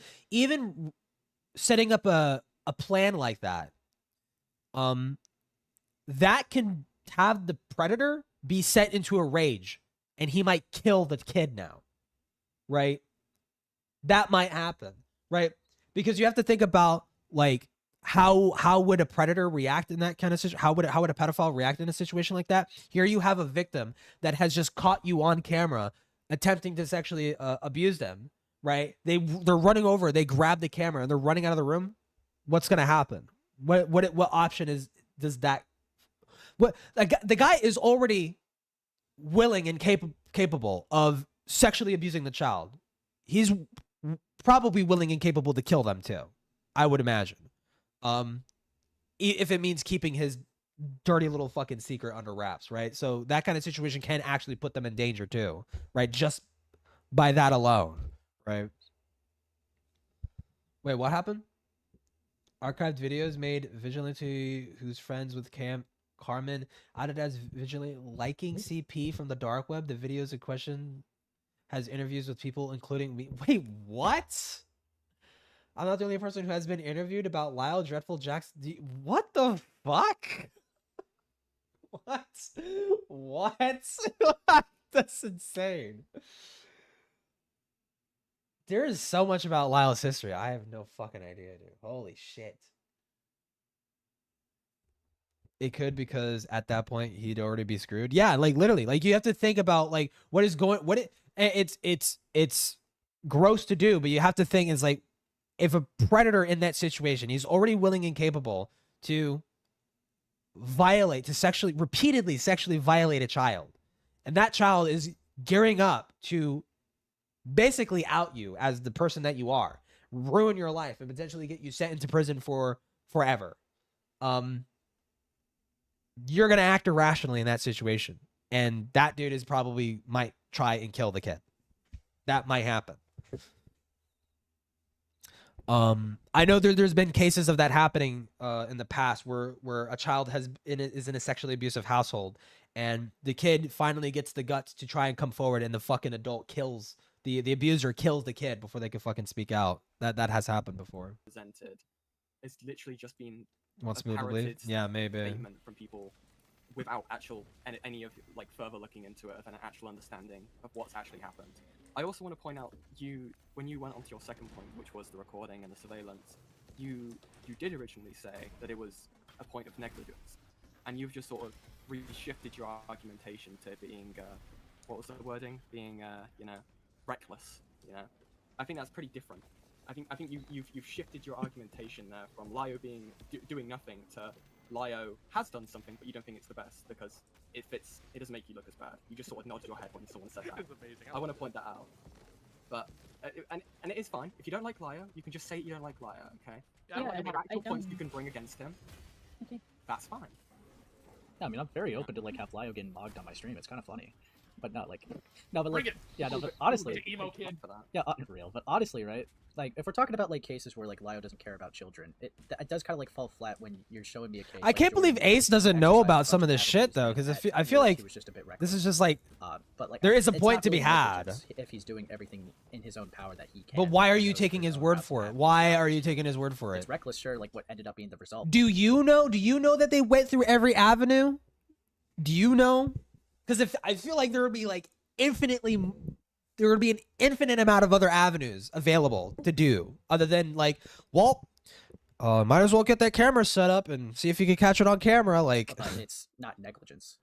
setting up a plan like that. That can have the predator be set into a rage and he might kill the kid now. Right? That might happen, right? Because you have to think about like how would a predator react in that kind of situation? How would a pedophile react in a situation like that? Here you have a victim that has just caught you on camera attempting to sexually abuse them, right? They're running over, they grab the camera and they're running out of the room. What's gonna happen? What option does that? What the guy is already willing and capable of sexually abusing the child. He's probably willing and capable to kill them too, I would imagine. If it means keeping his dirty little fucking secret under wraps, right? So that kind of situation can actually put them in danger too, right? Just by that alone, right? Wait, what happened? Archived videos made vigilante who's friends with Carmen added as vigilante liking CP from the dark web. The videos in question has interviews with people, including me. Wait, what? I'm not the only person who has been interviewed about Lyle Dreadful Jackson. What the fuck? What? That's insane. There is so much about Lyle's history. I have no fucking idea, dude. Holy shit. It could, because at that point he'd already be screwed. Yeah, like literally, like you have to think about like it's gross to do, but you have to think is like, if a predator in that situation, he's already willing and capable to repeatedly sexually violate a child. And that child is gearing up to basically out you as the person that you are, ruin your life and potentially get you sent into prison for forever. You're going to act irrationally in that situation. And that dude might try and kill the kid. That might happen. I know there's been cases of that happening in the past where a child is in a sexually abusive household, and the kid finally gets the guts to try and come forward, and the fucking adult kills the abuser kills the kid before they can fucking speak out. That has happened before. Presented, it's literally just been Wants me to believe? Yeah, maybe. Statement from people without any of like further looking into it of an actual understanding of what's actually happened. I also want to point out, when you went on to your second point, which was the recording and the surveillance, you did originally say that it was a point of negligence, and you've just sort of reshifted your argumentation to being, what was the wording? Being, reckless. I think that's pretty different. I think you've shifted your argumentation there from Lyo doing nothing to Lyo has done something, but you don't think it's the best because it doesn't make you look as bad. You just sort of nodded your head when someone said that. It's amazing. I want to point that out. But and it is fine. If you don't like Lyo, you can just say you don't like Lyo, okay? Yeah, there are actual points you can bring against him. Okay. That's fine. Yeah, I mean, I'm very open to like have Lyo getting mogged on my stream. It's kind of funny, but not like but honestly, emo kid. Yeah, unreal. But honestly, right? Like, if we're talking about like cases where like Lyo doesn't care about children, it does kind of like fall flat when you're showing me a case. I can't believe Ace doesn't know about some of this shit though, because I feel like this is just like, but like there is a point to be had. If he's doing everything in his own power that he can. But why are you taking his word for it? Why are you taking his word for it? It's reckless, sure. Like what ended up being the result. Do you know that they went through every avenue? Do you know? Because if I feel like there would be like there would be an infinite amount of other avenues available to do other than like, well, might as well get that camera set up and see if you can catch it on camera. Like, but it's not negligence,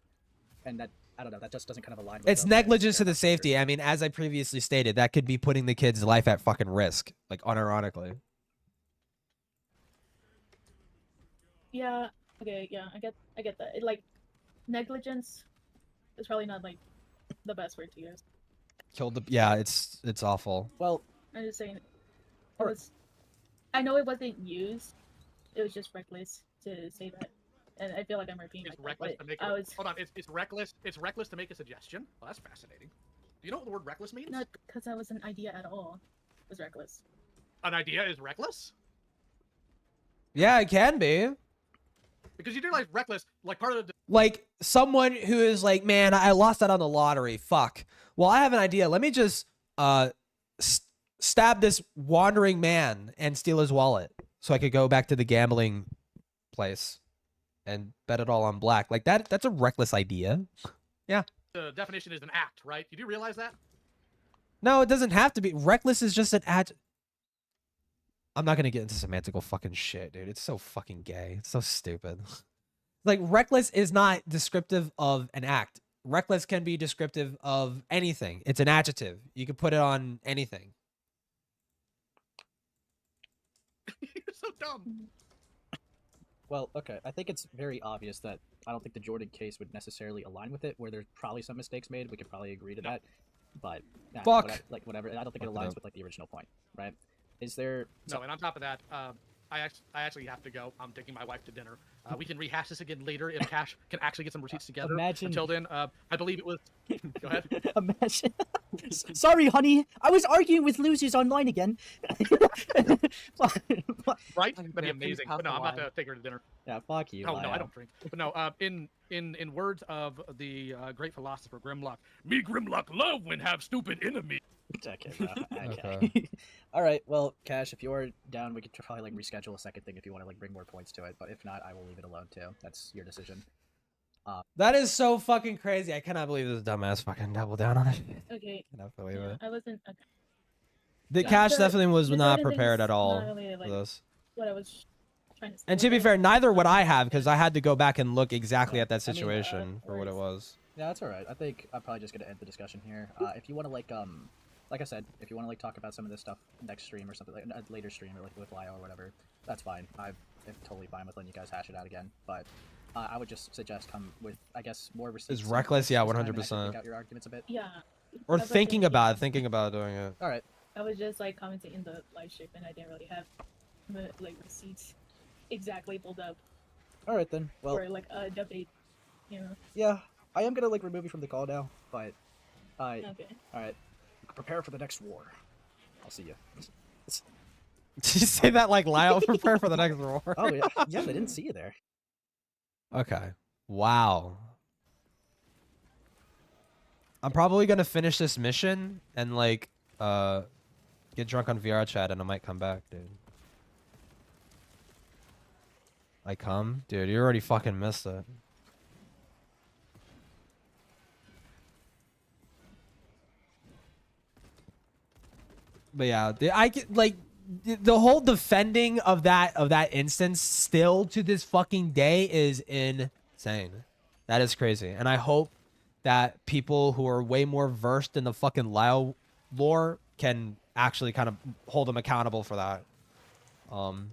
and that I don't know. That just doesn't kind of align with. It's negligence to the safety. I mean, as I previously stated, that could be putting the kid's life at fucking risk, like unironically. Yeah. Okay. Yeah. I get that. Like, negligence is probably not like the best word to use. Killed the. Yeah, it's awful. Well, I'm just saying. It was. I know it wasn't used. It was just reckless to say that, and I feel like I'm repeating It's myself. reckless But to make. I was Hold on. It's reckless. It's reckless to make a suggestion. Well, that's fascinating. Do you know what the word reckless means? not because that was an idea at all. It was reckless. An idea is reckless. Yeah, it can be. Because you do like reckless, like part of the. Like someone who is like, man, I lost that on the lottery. Fuck. Well, I have an idea. Let me just stab this wandering man and steal his wallet so I could go back to the gambling place and bet it all on black. Like that's a reckless idea. Yeah. The definition is an act, right? You do realize that? No, it doesn't have to be. Reckless is just an act. I'm not going to get into semantical fucking shit, dude. It's so fucking gay. It's so stupid. Like, reckless is not descriptive of an act. Reckless can be descriptive of anything. It's an adjective. You can put it on anything. You're so dumb. Well, okay. I think it's very obvious that I don't think the Jordan case would necessarily align with it, where there's probably some mistakes made. We could probably agree to that. But, yeah, Fuck. whatever. I don't think it aligns with, like, the original point, right? Is there... No, and on top of that, I actually have to go. I'm taking my wife to dinner. We can rehash this again later if Cash can actually get some receipts together. Imagine... Until then, I believe it was... Go ahead. Imagine... Sorry, honey. I was arguing with losers online again. Right? That'd be amazing. But no, I'm about to take her to dinner. Yeah, fuck you. Oh, no, I don't drink. But no, in words of the great philosopher Grimlock, me Grimlock love when have stupid enemy. Okay, bro. Okay. All right. Well, Cash, if you're down, we could probably like reschedule a second thing if you want to like bring more points to it. But if not, I will leave it alone too. That's your decision. That is so fucking crazy. I cannot believe this dumbass fucking doubled down on it. Okay. I cannot believe it. I wasn't. Okay. The Cash definitely was the not Jordan thing prepared is at all not really, like, for this. What I was trying to say. And to be fair, neither would I have, because I had to go back and look exactly at that I mean, situation for what it was. Yeah, that's all right. I think I'm probably just gonna end the discussion here. If you want to like I said, if you want to like talk about some of this stuff next stream or something, like a later stream or like with Lio or whatever, that's fine. I'm totally fine with letting you guys hash it out again. But I would just suggest come with, I guess, more receipts. It's reckless, yeah, this time and actually 100%. Think out your arguments a bit. Yeah. Or I was thinking like, about doing it. All right. I was just like commenting in the live stream, and I didn't really have the like receipts exactly pulled up. All right then. Well. For like a debate, you know. Yeah, I am gonna like remove you from the call now, but. Okay. All right. Prepare for the next war. I'll see you. Did you say that like Lyle? Prepare for the next war. Oh yeah, yeah. They didn't see you there. Okay. Wow. I'm probably gonna finish this mission and like get drunk on VR chat and I might come back, dude. I come? Dude, you already fucking missed it. But yeah, I get like the whole defending of that instance still to this fucking day is insane. That is crazy. And I hope that people who are way more versed in the fucking Lao lore can actually kind of hold them accountable for that. Because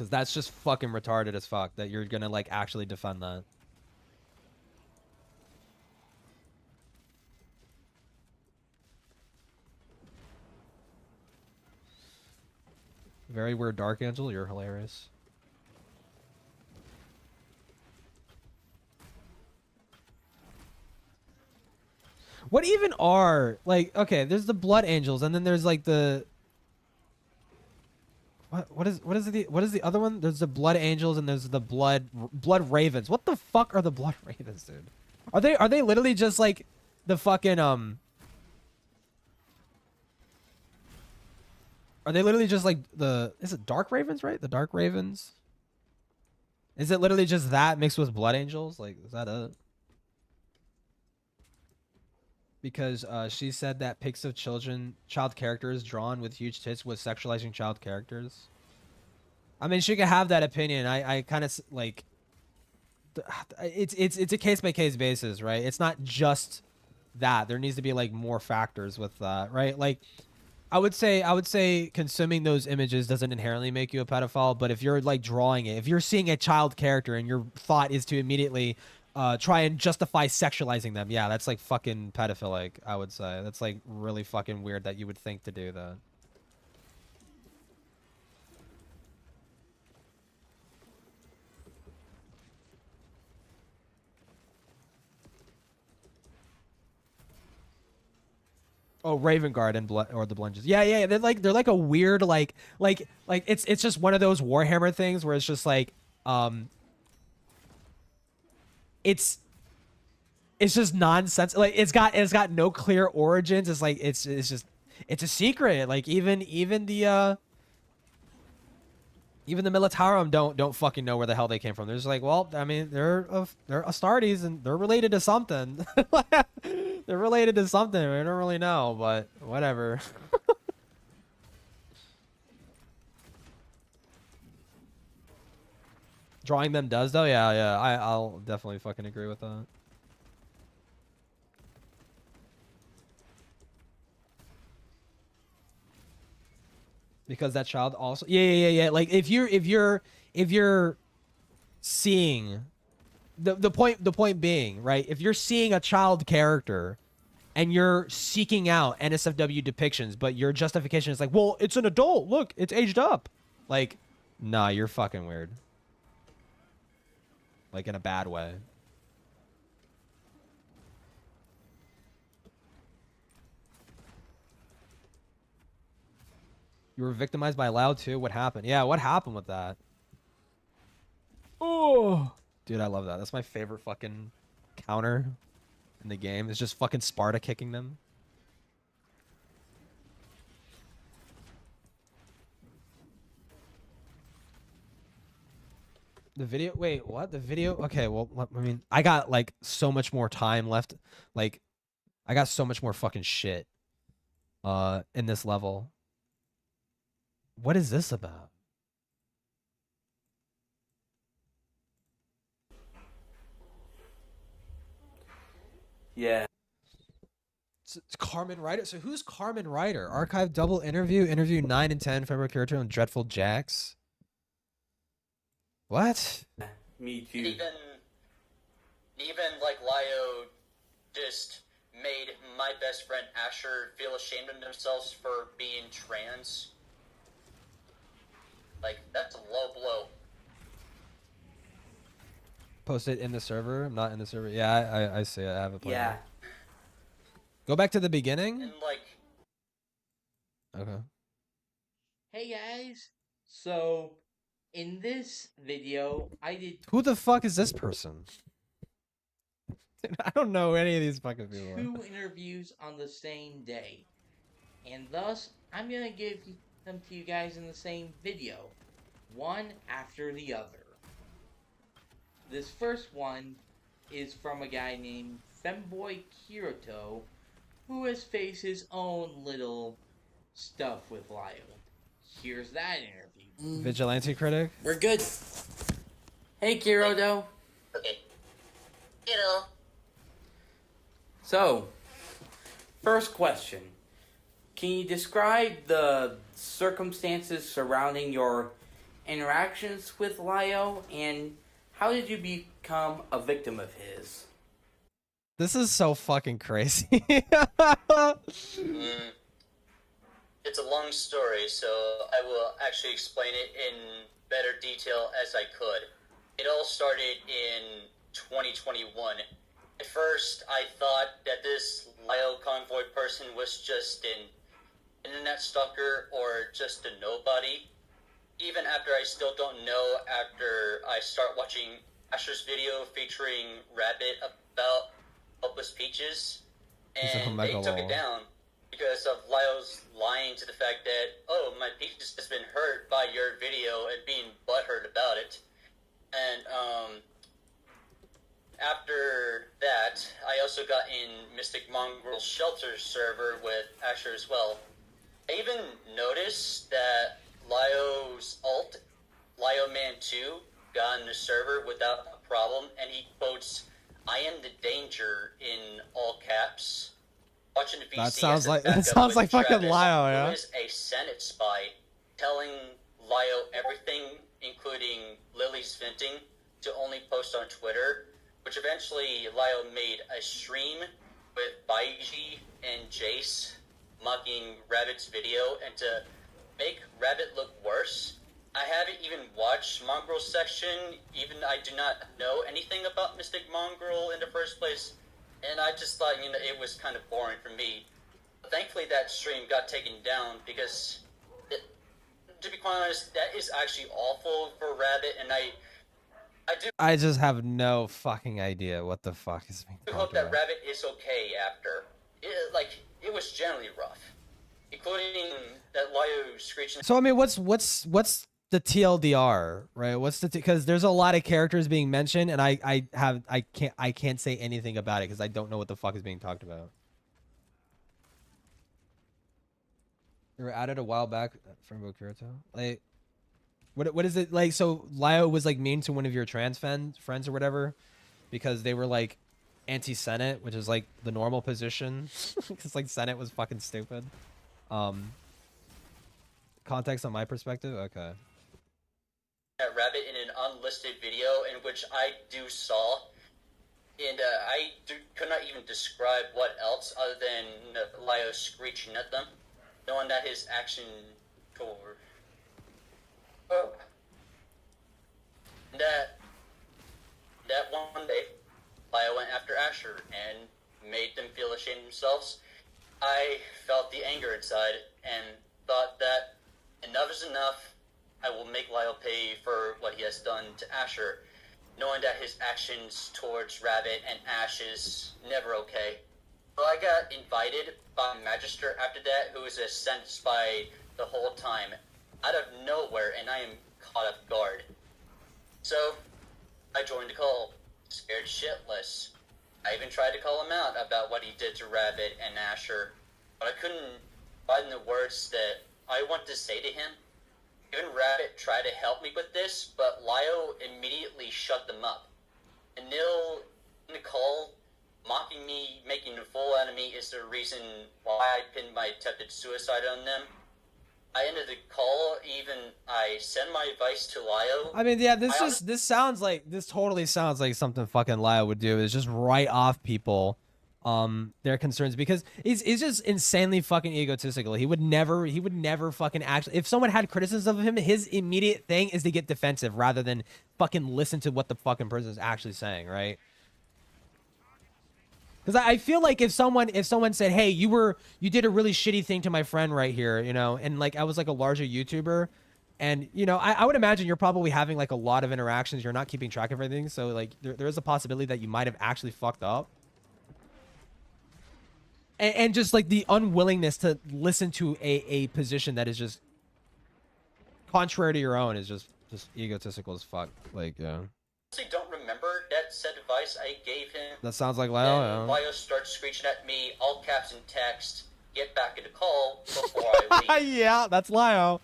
that's just fucking retarded as fuck that you're gonna like actually defend that. Very weird, Dark Angel. You're hilarious. What even are like? Okay, there's the Blood Angels, and then there's like the what is the other one? There's the Blood Angels, and there's the Blood Ravens. What the fuck are the Blood Ravens, dude? Are they literally just like the fucking Are they literally just like is it Dark Ravens, right? The Dark Ravens? Is it literally just that mixed with Blood Angels? Like, is that it? Because she said that pics of child characters drawn with huge tits was sexualizing child characters. I mean, she could have that opinion. I kind of like it's a case by case basis, right? It's not just that. There needs to be like more factors with that, right? Like I would say consuming those images doesn't inherently make you a pedophile, but if you're like drawing it, if you're seeing a child character and your thought is to immediately try and justify sexualizing them, yeah, that's like fucking pedophilic, I would say. That's like really fucking weird that you would think to do that. Oh, Raven Guard and or the Blunges. Yeah. They're like a weird like it's just one of those Warhammer things where it's just like it's just nonsense. Like it's got no clear origins. It's like it's a secret. Like even the Militarum don't fucking know where the hell they came from. They're just like, well, I mean, they're Astartes and they're related to something. They're related to something. I don't really know, but whatever. Drawing them does though, yeah. I'll definitely fucking agree with that. Because that child also, yeah. Like if you're seeing the point being, right? If you're seeing a child character and you're seeking out NSFW depictions, but your justification is like, well, it's an adult. Look, it's aged up. Like, nah, you're fucking weird. Like in a bad way. You were victimized by Loud too? What happened? Yeah, what happened with that? Oh, dude, I love that. That's my favorite fucking counter in the game. It's just fucking Sparta kicking them. The video, wait, what? The video? Okay, well, I mean, I got like so much more time left. Like, I got so much more fucking shit in this level. What is this about? Yeah. It's Carmen Ryder. So who's Carmen Ryder? Archive double interview 9 and 10, February character on Dreadful Jacks. What? Me too. Even like Lio just made my best friend Asher feel ashamed of themselves for being trans. Like, that's a low blow. Post it in the server. I'm not in the server. Yeah, I see it. I have it played. Yeah. Go back to the beginning. And like, okay. Hey guys. So, in this video, I did. Who the fuck is this person? I don't know any of these fucking people. 2 interviews on the same day, and thus I'm gonna give them to you guys in the same video, one after the other. This first one is from a guy named Femboy Kirito, who has faced his own little stuff with Lio. Here's that interview. Vigilante critic. We're good. Hey, Kirito. okay. You know. So, first question. Can you describe the circumstances surrounding your interactions with Lio, and how did you become a victim of his? This is so fucking crazy. It's a long story, so I will actually explain it in better detail as I could. It all started in 2021. At first, I thought that this Lio convoy person was just an internet stalker or just a nobody. Even after I still don't know, after I start watching Asher's video featuring Rabbit about Helpless Peaches, and they took it down because of Lio's lying to the fact that, oh, my Peaches has been hurt by your video and being butthurt about it. And after that, I also got in Mystic Mongrel Shelter server with Asher as well. I even noticed that Lio's alt, Lio Man 2, got in the server without a problem, and he quotes, "I am the danger" in all caps. watching the VC That sounds as a like that backup sounds with like fucking Travis, Lyle, who yeah. is a Senate spy, telling Lio everything, including Lily's venting, to only post on Twitter. Which eventually Lio made a stream with Baiji and Jace mocking Rabbit's video, and to make Rabbit look worse, I haven't even watched Mongrel's section, even I do not know anything about Mystic Mongrel in the first place, and I just thought, you know, it was kind of boring for me. But thankfully that stream got taken down, because, to be quite honest, that is actually awful for Rabbit, and I I just have no fucking idea what the fuck is being do talked hope that about. Rabbit is okay after. It was generally rough, including that Lio screeching. So I mean, what's the TLDR, right? What's the because there's a lot of characters being mentioned, and I can't say anything about it because I don't know what the fuck is being talked about. They were added a while back from Bokirito. Like, what is it like? So Lio was like mean to one of your trans friends or whatever, because they were like anti-Senate, which is like the normal position, because like Senate was fucking stupid. Context on my perspective, okay. That Rabbit in an unlisted video in which I saw, and I could not even describe what else other than Lio screeching at them, knowing that his action toward that one day Lio went after Asher and made them feel ashamed of themselves. I felt the anger inside and thought that enough is enough. I will make Lyle pay for what he has done to Asher, knowing that his actions towards Rabbit and Ash is never okay. So I got invited by a Magister after that, who was a Senate spy the whole time, out of nowhere, and I am caught off guard. So I joined the call, scared shitless. I even tried to call him out about what he did to Rabbit and Asher, but I couldn't find the words that I want to say to him. Even Rabbit tried to help me with this, but Lio immediately shut them up. And Nicole, mocking me, making a fool out of me is the reason why I pinned my attempted suicide on them. I ended the call, even I sent my advice to Lio. I mean, yeah, this totally sounds like something fucking Lio would do, is just write off people their concerns, because he's just insanely fucking egotistical. He would never fucking actually, if someone had criticism of him, his immediate thing is to get defensive rather than fucking listen to what the fucking person is actually saying, right? Because I feel like if someone said, hey, you did a really shitty thing to my friend right here, you know, and like I was like a larger YouTuber, and you know, I would imagine you're probably having like a lot of interactions, you're not keeping track of everything, so like there is a possibility that you might have actually fucked up. And just like the unwillingness to listen to a position that is just contrary to your own is just egotistical as fuck. Like, yeah. I honestly don't remember that said advice I gave him. That sounds like Lio. Then Lio starts screeching at me, all caps in text, get back in the call before I leave. Yeah, that's Lio.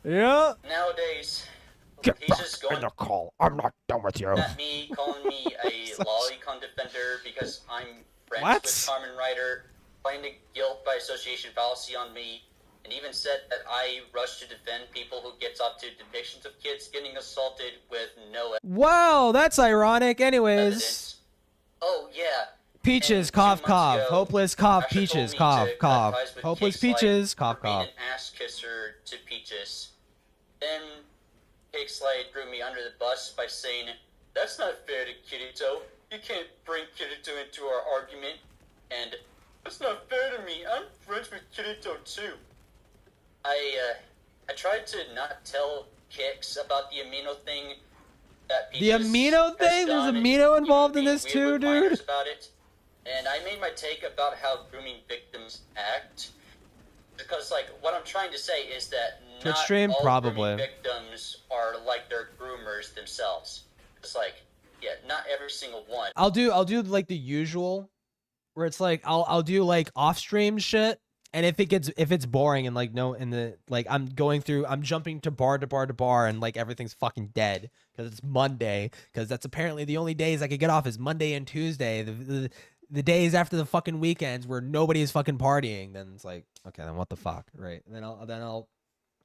Yeah. Nowadays, Get he's back just going in the call. I'm not done with you. at me, calling me a lolicon defender because I'm friends What? with Carmen Ryder, playing the guilt by association fallacy on me, and even said that I rush to defend people who gets up to depictions of kids getting assaulted with no Wow, that's ironic. Anyways. evidence. Oh, yeah. Peaches, cough, cough. Hopeless, cough, Asher peaches, told me cough, to cough. cut ties with Hopeless, Cakes peaches, Light cough, for being cough. an ass kisser to Peaches. Then Cakes Light threw me under the bus by saying, that's not fair to Kirito. You can't bring Kirito into our argument. And that's not fair to me. I'm friends with Kirito too. I tried to not tell Kix about the amino thing that The Peaches amino has thing? There's done, amino involved in being this weird too, with minors dude? about it. And I made my take about how grooming victims act. Because, like, what I'm trying to say is that Twitch not stream? all Probably. grooming victims are like their groomers themselves. It's like, yeah, not every single one. I'll do like the usual, where it's like I'll do like off stream shit, and if it's boring and like I'm jumping to bar to bar to bar and like everything's fucking dead because it's Monday, because that's apparently the only days I could get off is Monday and Tuesday. the days after the fucking weekends where nobody is fucking partying, then it's like, okay, then what the fuck, right? And then I'll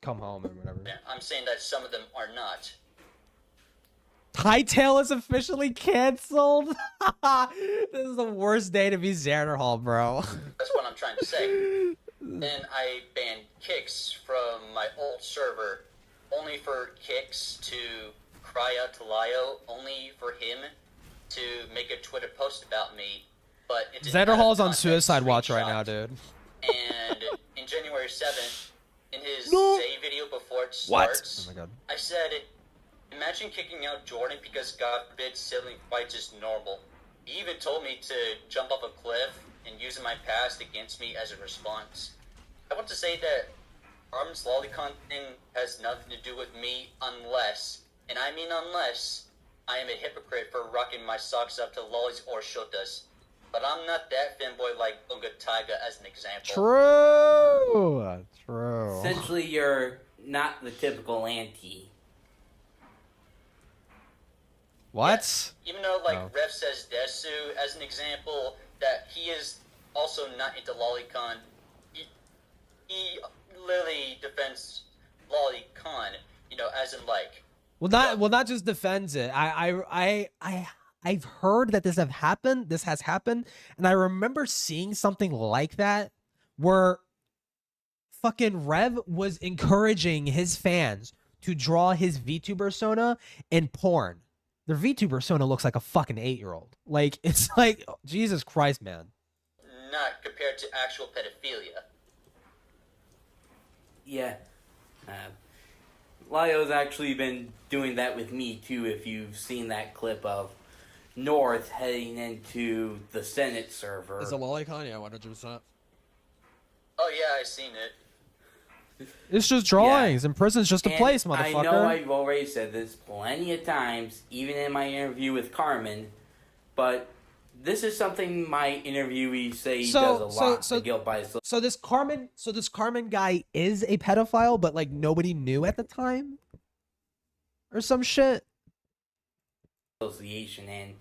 come home and whatever. I'm saying that some of them are not. Hightail is officially canceled. This is the worst day to be Xanderhall, bro. That's what I'm trying to say. Then I banned Kix from my old server, only for Kix to cry out to Lio, only for him to make a Twitter post about me. But it didn't have Xanderhall's a on context suicide watch right screenshot. now, dude. And in January 7th, in his say video before it starts, Oh my god. I said, imagine kicking out Jordan because God forbid sibling fights is normal. He even told me to jump off a cliff and using my past against me as a response. I want to say that Arm's lolicon thing has nothing to do with me unless, and I mean unless, I am a hypocrite for rocking my socks up to lollies or shotas. But I'm not that fanboy like Bunga Taiga as an example. True. Essentially, you're not the typical anti. What? Even though, Ref says Desu as an example, that he is also not into lolicon, he literally defends lolicon, as in Not just defends it. I've heard that this has happened, and I remember seeing something like that where fucking Rev was encouraging his fans to draw his VTuber persona in porn. Their VTuber persona looks like a fucking 8-year-old. Like, it's like, Jesus Christ, man. not compared to actual pedophilia. Yeah. Lio's actually been doing that with me, too, if you've seen that clip of North heading into the Senate server. Is it lolicon? Yeah, 100%. Oh, yeah, I seen it. It's just drawings, and prison's just a place, motherfucker. I know I've already said this plenty of times, even in my interview with Carmen, but this is something my interviewees say he does a lot. The guilt by so this Carmen guy is a pedophile, but like nobody knew at the time, or some shit. Association, and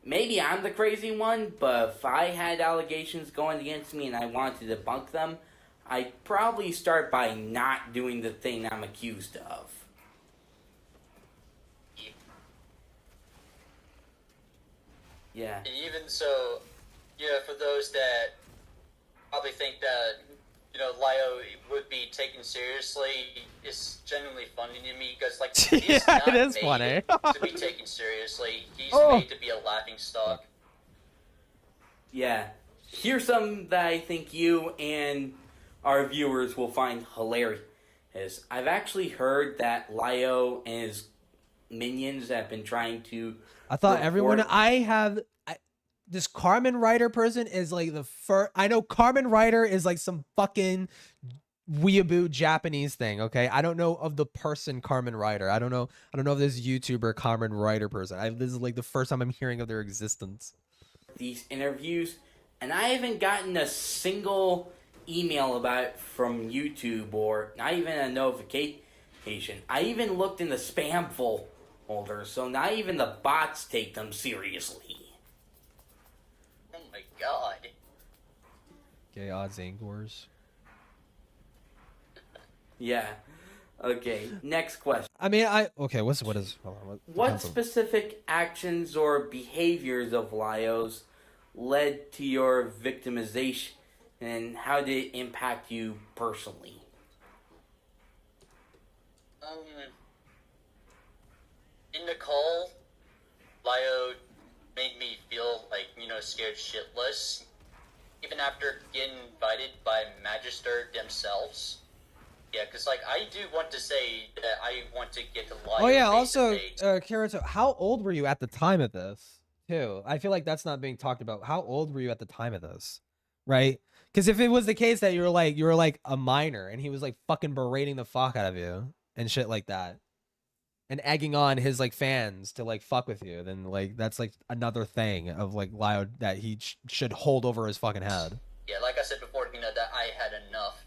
maybe I'm the crazy one, but if I had allegations going against me and I wanted to debunk them, I'd probably start by not doing the thing I'm accused of. Yeah. And even so, for those that probably think that, Lio would be taken seriously, it's genuinely funny to me because, he's not it is made funny. to be taken seriously. He's Oh. made to be a laughing stock. Yeah. Here's something that I think you and our viewers will find hilarious. I've actually heard that Lio and his minions have been trying to... I thought everyone... this Carmen Ryder person is like the first... I know Carmen Ryder is like some fucking weeaboo Japanese thing, okay? I don't know of the person Carmen Ryder. I don't know of this YouTuber Carmen Ryder person. This is like the first time I'm hearing of their existence. These interviews, and I haven't gotten a single email about it from YouTube or not even a notification. I even looked in the spam folder, so not even the bots take them seriously. Oh my god. Gay odds Angors. Yeah. Okay, next question. I mean, what is... Hold on, What specific actions or behaviors of Lio's led to your victimization, and how did it impact you personally? In the call, Lio made me feel scared shitless. Even after getting invited by Magister themselves. Yeah, because I do want to say that I want to get to Lio. Oh yeah, also, Kirito, how old were you at the time of this, too? I feel like that's not being talked about. How old were you at the time of this? Right? Because if it was the case that you were like a minor and he was like fucking berating the fuck out of you and shit like that and egging on his like fans to like fuck with you, then like that's like another thing of like Lio that he should hold over his fucking head. Yeah, like I said before, that I had enough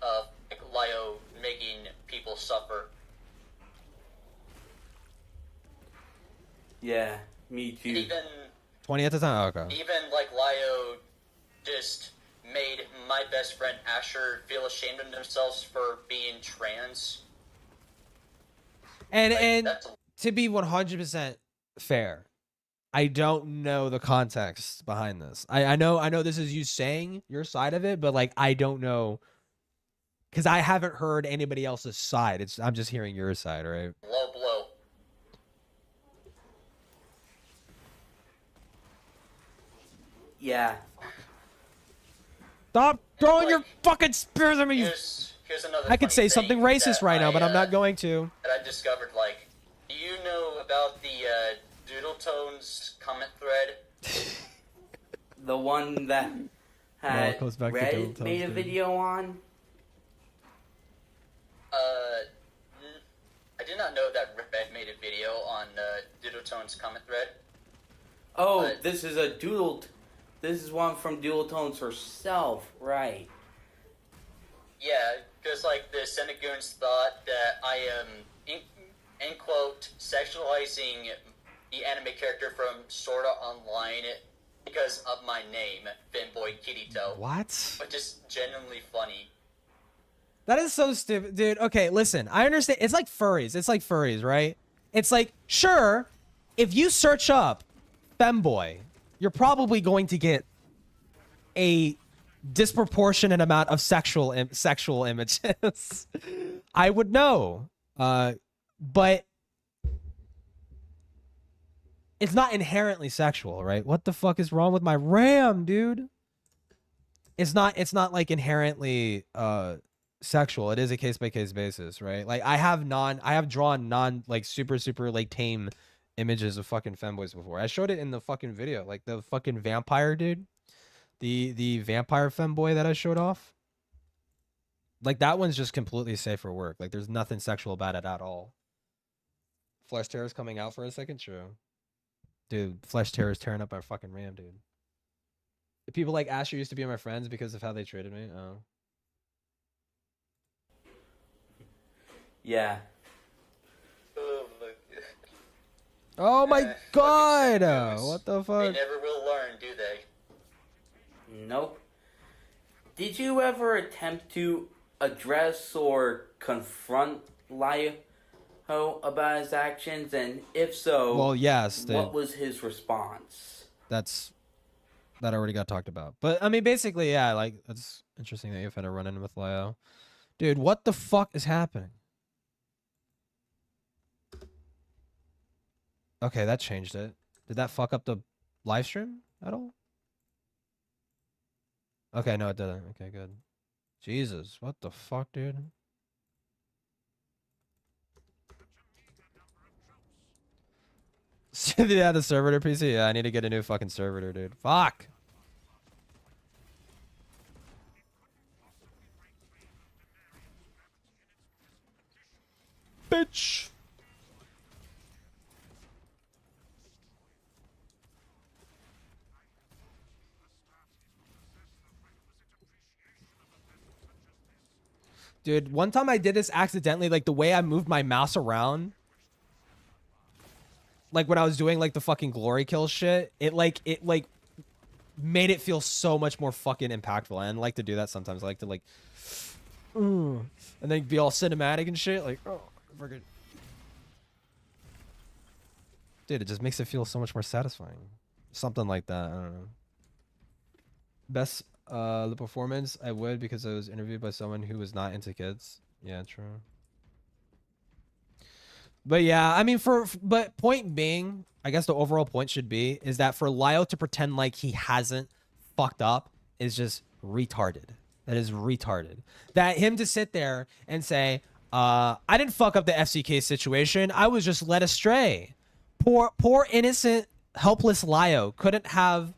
of Lio making people suffer. Yeah, me too. And even 20 at the time? Oh, okay. Even like Lio just made my best friend Asher feel ashamed of themselves for being trans. And to be 100% fair, I don't know the context behind this. I know this is you saying your side of it, but like I don't know, because I haven't heard anybody else's side. I'm just hearing your side, right? Low blow. Yeah. Stop throwing your fucking spears at me. Here's another I could say funny something thing racist that right now, but I'm not going to. That I discovered, like, do you know about the DoodleTones comment thread? The one that it goes back to Red DoodleTones, made a dude. video on? I did not know that Red made a video on DoodleTones comment thread. Oh, this is one from DoodleTones herself, right? Yeah, because like the Senegoons thought that I am, in quote, sexualizing the anime character from Sword Art Online because of my name, Fanboy Kirito. What? But just genuinely funny. That is so stupid, dude. Okay, listen, I understand. It's like furries, right? It's like, sure, if you search up femboy, you're probably going to get a disproportionate amount of sexual images. I would know, but it's not inherently sexual, right? What the fuck is wrong with my RAM, dude? It's not like inherently sexual. It is a case by case basis, right? Like I have drawn non like super like tame images of fucking femboys before. I showed it in the fucking video, like the fucking vampire dude, the vampire femboy that I showed off. Like that one's just completely safe for work. Like there's nothing sexual about it at all. Flesh Terror's coming out for a second, true. Dude, Flesh Terror's tearing up our fucking RAM, dude. People like Asher used to be my friends because of how they treated me. Oh. Yeah. Oh my god! What the fuck? They never will learn, do they? Nope. Did you ever attempt to address or confront Lio about his actions? And if so, well, yes. What was his response? That already got talked about. But I mean, basically, yeah. Like that's interesting that you've had a run-in with Lio. Dude, what the fuck is happening? Okay, that changed it. Did that fuck up the live stream at all? Okay, no, it didn't. Okay, good. Jesus, what the fuck, dude? Yeah, the servitor PC. Yeah, I need to get a new fucking servitor, dude. Fuck. Bitch. Dude, one time I did this accidentally, like the way I moved my mouse around, like when I was doing like the fucking glory kill shit, it made it feel so much more fucking impactful. I like to do that sometimes. I like to like, and then be all cinematic and shit. Like, oh, fucking. Dude, it just makes it feel so much more satisfying. Something like that. I don't know. Best the performance, I would, because I was interviewed by someone who was not into kids. Yeah, true. But yeah, I mean, but point being, I guess the overall point should be is that for Lio to pretend like he hasn't fucked up is just retarded. That is retarded. That him to sit there and say, I didn't fuck up the FCK situation. I was just led astray. Poor innocent, helpless Lio couldn't have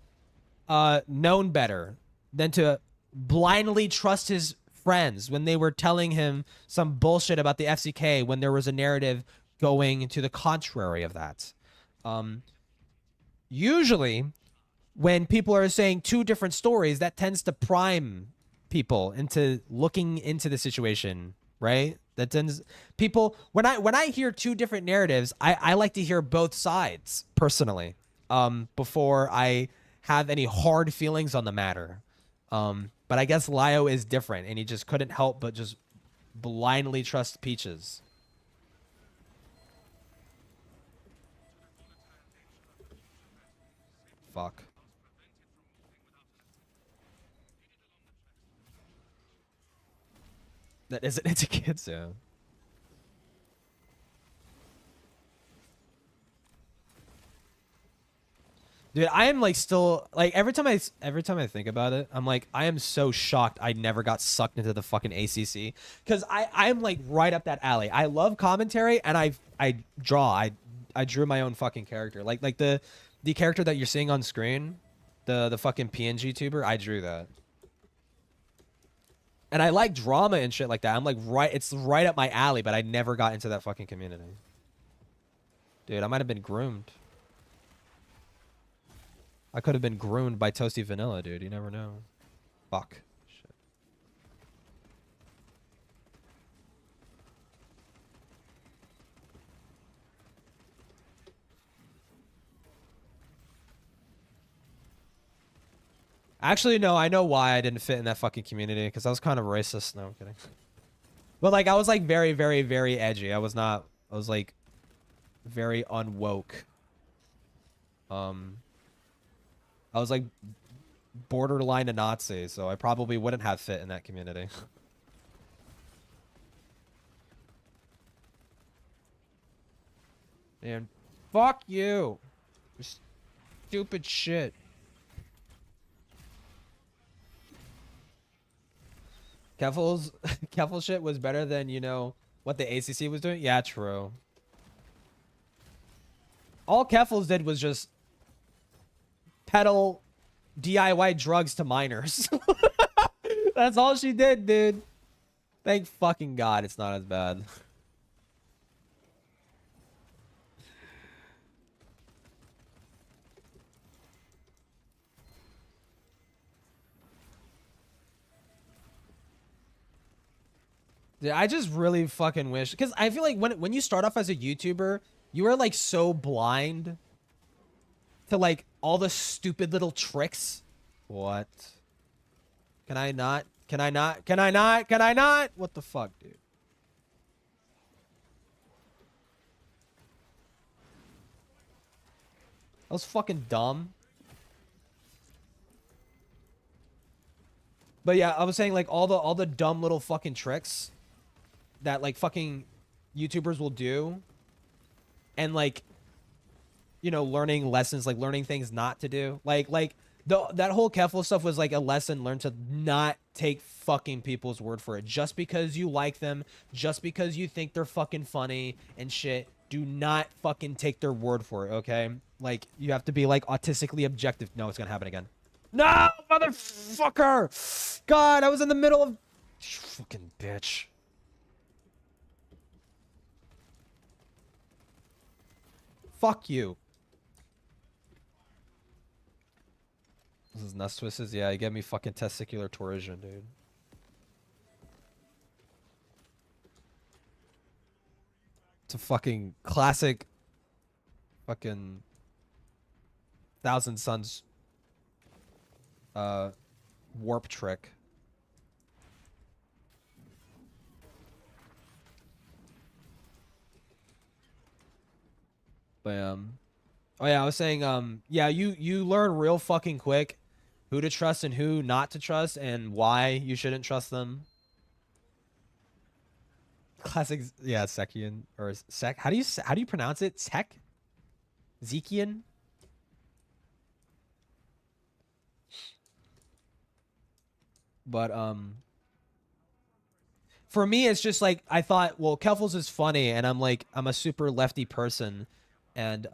known better than to blindly trust his friends when they were telling him some bullshit about the FCK when there was a narrative going to the contrary of that. Usually, when people are saying two different stories, that tends to prime people into looking into the situation, right? That tends people when I hear two different narratives, I like to hear both sides personally. before I have any hard feelings on the matter. But I guess Lio is different, and he just couldn't help but just blindly trust Peaches. Fuck. That isn't into kids, yeah. Dude, I am like still like every time I think about it, I'm like I am so shocked I never got sucked into the fucking ACC because I'm like right up that alley. I love commentary and I drew my own fucking character like the character that you're seeing on screen, the fucking PNG tuber. I drew that, and I like drama and shit like that. I'm like it's right up my alley, but I never got into that fucking community. Dude, I might have been groomed. I could have been groomed by Toasty Vanilla, dude. You never know. Fuck. Shit. Actually, no. I know why I didn't fit in that fucking community. Because I was kind of racist. No, I'm kidding. But, like, I was, like, very, very, very edgy. I was not... I was, like, very unwoke. I was like borderline a Nazi, so I probably wouldn't have fit in that community. And fuck you. Stupid shit. Keffel's shit was better than, you know, what the ACC was doing? Yeah, true. All Keffel's did was just peddle DIY drugs to minors. That's all she did, dude. Thank fucking God it's not as bad. Dude, I just really fucking wish, because I feel like when you start off as a YouTuber, you are like so blind to like all the stupid little tricks. What? Can I not? Can I not? Can I not? Can I not? What the fuck, dude? That was fucking dumb. But yeah, I was saying like all the dumb little fucking tricks that like fucking YouTubers will do, and like, you know, learning lessons, like learning things not to do. Like that whole Keffel stuff was like a lesson learned to not take fucking people's word for it. Just because you like them, just because you think they're fucking funny and shit, do not fucking take their word for it, okay? Like, you have to be like autistically objective. No, it's gonna happen again. No, motherfucker! God, I was in the middle of... Fucking bitch. Fuck you. This is Nest Twists? Yeah, you get me fucking testicular torsion, dude. It's a fucking classic fucking Thousand Suns warp trick. But oh yeah, I was saying yeah, you learn real fucking quick who to trust and who not to trust and why you shouldn't trust them. Classic, yeah, Sekian or Sek. How do you pronounce it? Sek? Zekian? But for me, it's just like I thought. Well, Keffels is funny, and I'm a super lefty person, and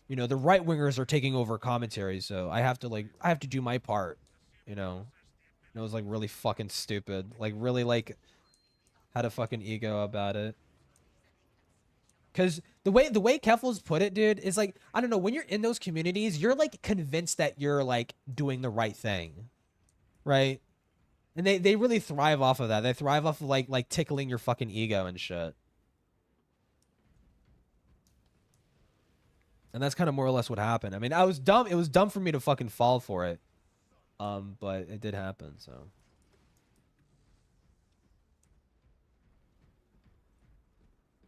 you know, the right wingers are taking over commentary, so I have to do my part, you know. And it was like really fucking stupid, like really like had a fucking ego about it. Cause the way Keffels put it, dude, is like, I don't know, when you're in those communities, you're like convinced that you're like doing the right thing, right? And they really thrive off of that. They thrive off of like tickling your fucking ego and shit. And that's kind of more or less what happened. I mean, I was dumb. It was dumb for me to fucking fall for it. But it did happen, so.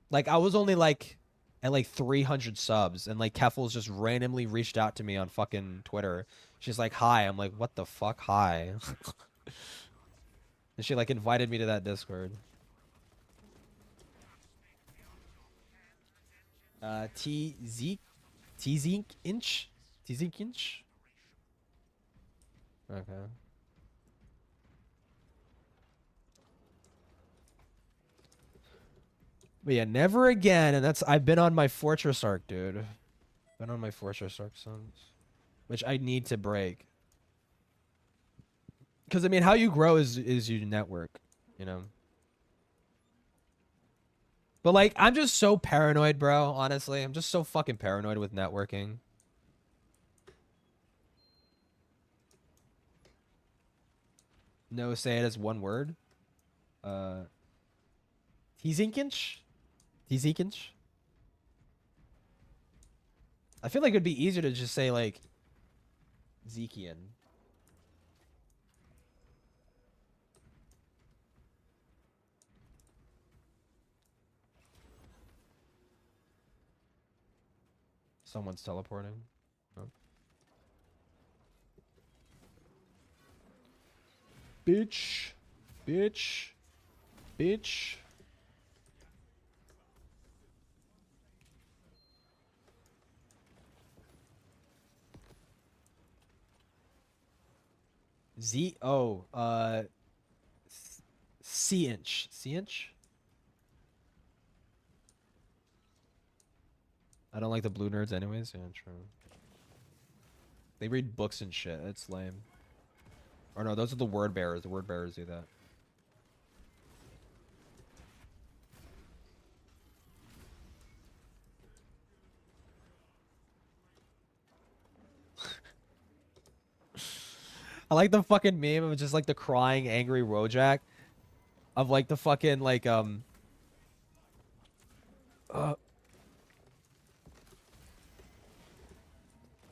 Like, I was only like at like 300 subs, and like Keffels just randomly reached out to me on fucking Twitter. She's like, hi. I'm like, what the fuck? Hi. And she like invited me to that Discord. T-Zeke inch? T-Zeke inch? Okay. But yeah, never again. And that's, I've been on my Fortress arc, dude. Been on my Fortress arc since. Which I need to break. Because, I mean, how you grow is you network, you know? But, like, I'm just so paranoid, bro, honestly. I'm just so fucking paranoid with networking. No, say it as one word. Tzinkinch? Tzinkinch? I feel like it'd be easier to just say, like, Zekian. Someone's teleporting. Oh. Bitch. Bitch. Bitch. C-inch. C-inch? I don't like the blue nerds anyways. Yeah, true. They read books and shit. It's lame. Or no, those are the word bearers. The word bearers do that. I like the fucking meme of just like the crying angry Rojak of like the fucking like of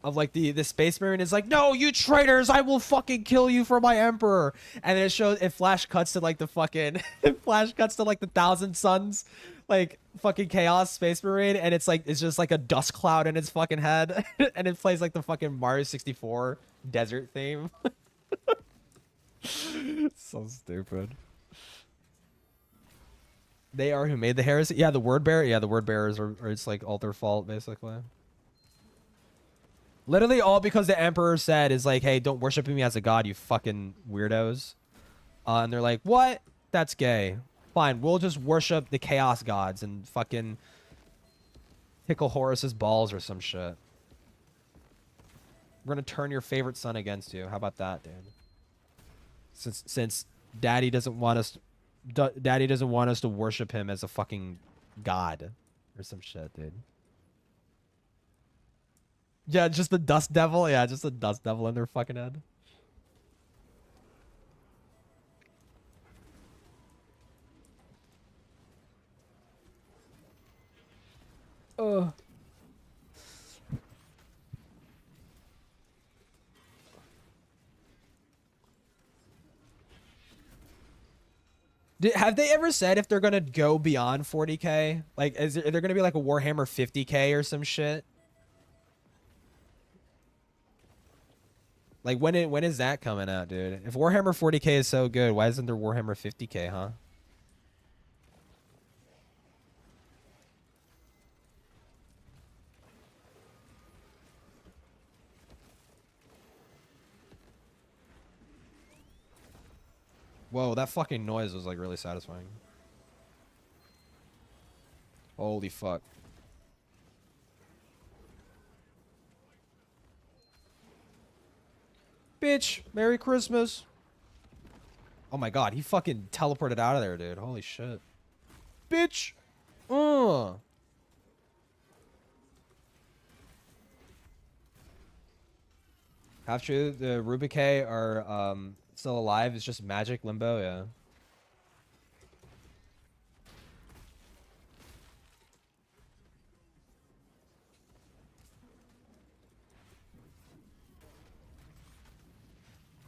like the space marine is like, no, you traitors, I will fucking kill you for my emperor. And then it shows, it flash cuts to like the fucking it flash cuts to like the Thousand Suns like fucking chaos space marine, and it's like, it's just like a dust cloud in its fucking head. And it plays like the fucking Mario 64 desert theme. So stupid. They are who made the heresy. Yeah, the word bearer. Yeah, the word bearers are it's like all their fault basically. Literally all because the emperor said is like, hey, don't worship me as a god, you fucking weirdos. And they're like, what? That's gay. Fine, we'll just worship the chaos gods and fucking tickle Horus's balls or some shit. We're gonna turn your favorite son against you. How about that, dude? Since daddy doesn't want us to worship him as a fucking god or some shit, dude. Yeah, just the dust devil. Yeah, just the dust devil in their fucking head. Ugh. Have they ever said if they're gonna go beyond 40k? Like, is there gonna be like a Warhammer 50k or some shit? Like, when is that coming out, dude? If Warhammer 40k is so good, why isn't there Warhammer 50k, huh? Whoa, that fucking noise was like really satisfying. Holy fuck. Bitch, Merry Christmas. Oh my god, he fucking teleported out of there, dude. Holy shit. Bitch. Half true, the Rubike are still alive. It's just magic limbo, yeah.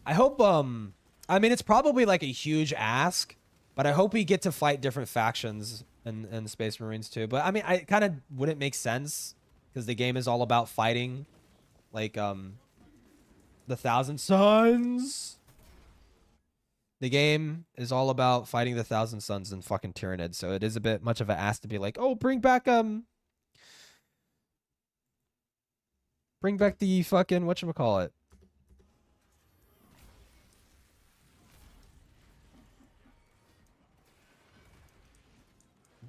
I hope, I mean, it's probably like a huge ask, but I hope we get to fight different factions in Space Marines too. But I mean, I kind of wouldn't make sense because the game is all about fighting, like, the Thousand Suns. The game is all about fighting the Thousand Suns and fucking Tyranids, so it is a bit much of an ask to be like, oh, bring back the fucking whatchamacallit.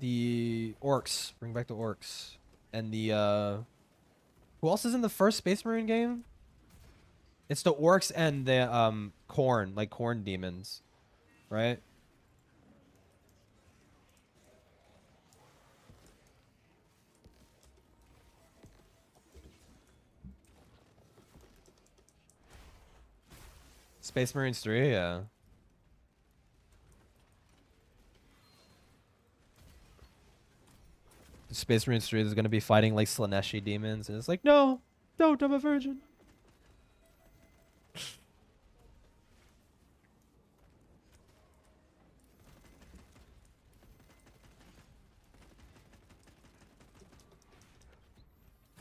The orcs. Bring back the orcs. And the who else is in the first Space Marine game? It's the orcs and the corn, like corn demons, right? Space Marines 3, yeah. Space Marines 3 is going to be fighting like Slaneshi demons, and it's like, no, don't, I'm a virgin.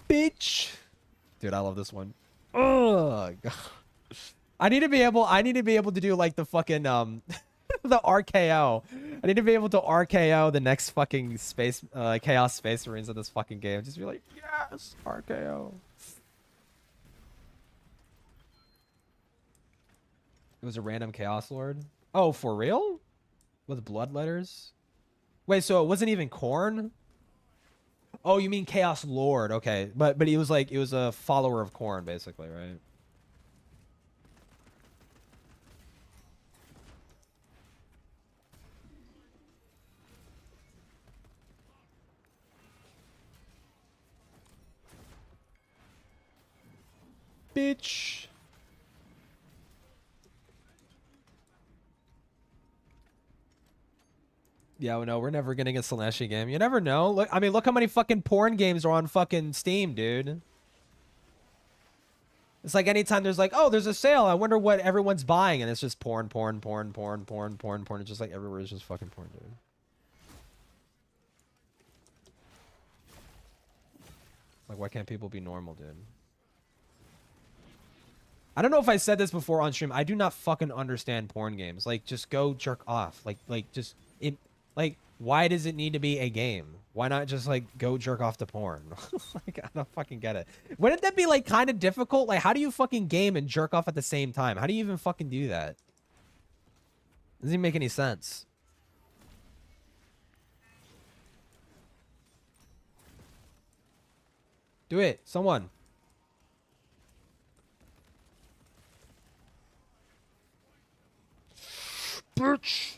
Bitch. Dude, I love this one. Oh god. I need to be able to do like the fucking the RKO. I need to be able to RKO the next fucking space Chaos Space Marines in this fucking game. Just be like, yes, RKO. It was a random Chaos Lord. Oh, for real? With blood letters? Wait, so it wasn't even Korn? Oh, you mean Chaos Lord? Okay, but he was like, it was a follower of Korn, basically, right? Bitch. Yeah, well, no, we're never getting a Slaneshi game. You never know. Look, I mean, look how many fucking porn games are on fucking Steam, dude. It's like anytime there's like, oh, there's a sale. I wonder what everyone's buying, and it's just porn. It's just like everywhere is just fucking porn, dude. Like, why can't people be normal, dude? I don't know if I said this before on stream. I do not fucking understand porn games. Like, just go jerk off. Like, just it. Like, why does it need to be a game? Why not just, like, go jerk off to porn? Like, I don't fucking get it. Wouldn't that be, like, kind of difficult? Like, how do you fucking game and jerk off at the same time? How do you even fucking do that? Doesn't even make any sense. Do it. Someone. Bitch.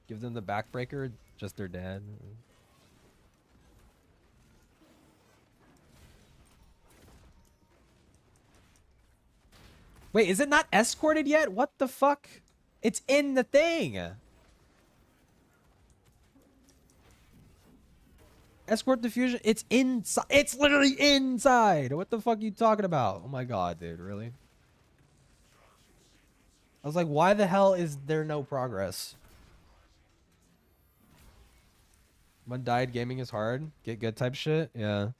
Give them the backbreaker, just their dad. Wait, is it not escorted yet? What the fuck? It's in the thing. Escort diffusion. It's inside. It's literally inside. What the fuck are you talking about? Oh my god, dude. Really? I was like, why the hell is there no progress? One died, gaming is hard. Get good type shit. Yeah.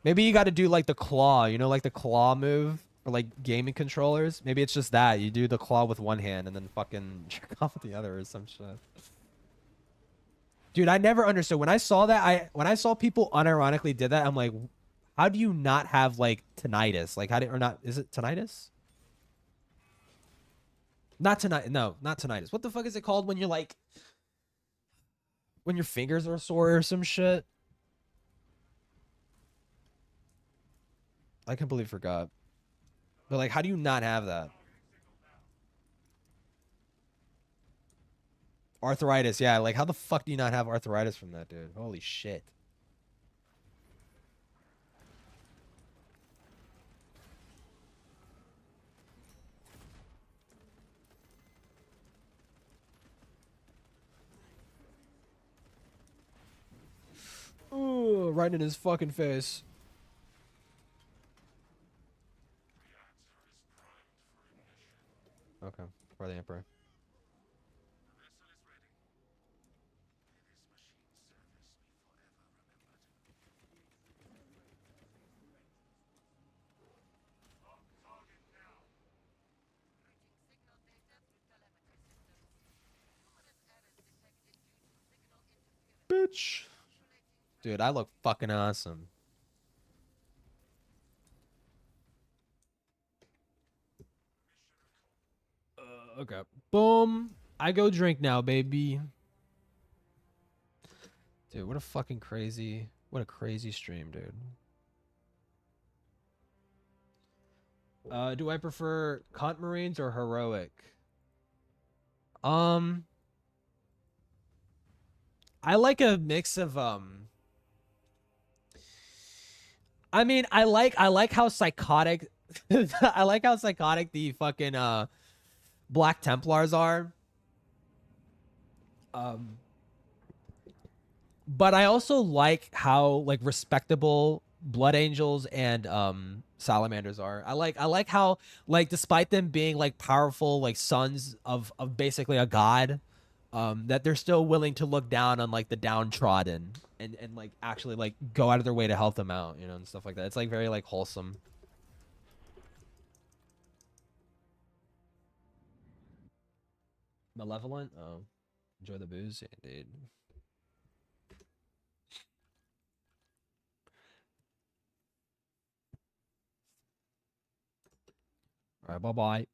Maybe you got to do like the claw. You know, like the claw move for like gaming controllers. Maybe it's just that. You do the claw with one hand and then fucking jerk off with the other or some shit. Dude, I never understood. When I saw that, when I saw people unironically did that, I'm like, how do you not have like tinnitus? Like, how do, or not, is it tinnitus? Not tonight. No, not tinnitus. What the fuck is it called when you're like, when your fingers are sore or some shit? I completely forgot. But like, how do you not have that? Arthritis, yeah. Like, how the fuck do you not have arthritis from that, dude? Holy shit. Oh right in his fucking face. Okay, for the Emperor. Bitch. Dude, I look fucking awesome. Okay. Boom. I go drink now, baby. Dude, what a fucking crazy... What a crazy stream, dude. Do I prefer cunt marines or heroic? I like a mix of I mean, I like how psychotic I like how psychotic the fucking Black Templars are. But I also like how like respectable Blood Angels and Salamanders are. I like how like despite them being like powerful like sons of basically a god, that they're still willing to look down on like the downtrodden and like actually like go out of their way to help them out, you know, and stuff like that. It's like very like wholesome. Malevolent? Oh. Enjoy the booze? Yeah, dude. All right, bye-bye.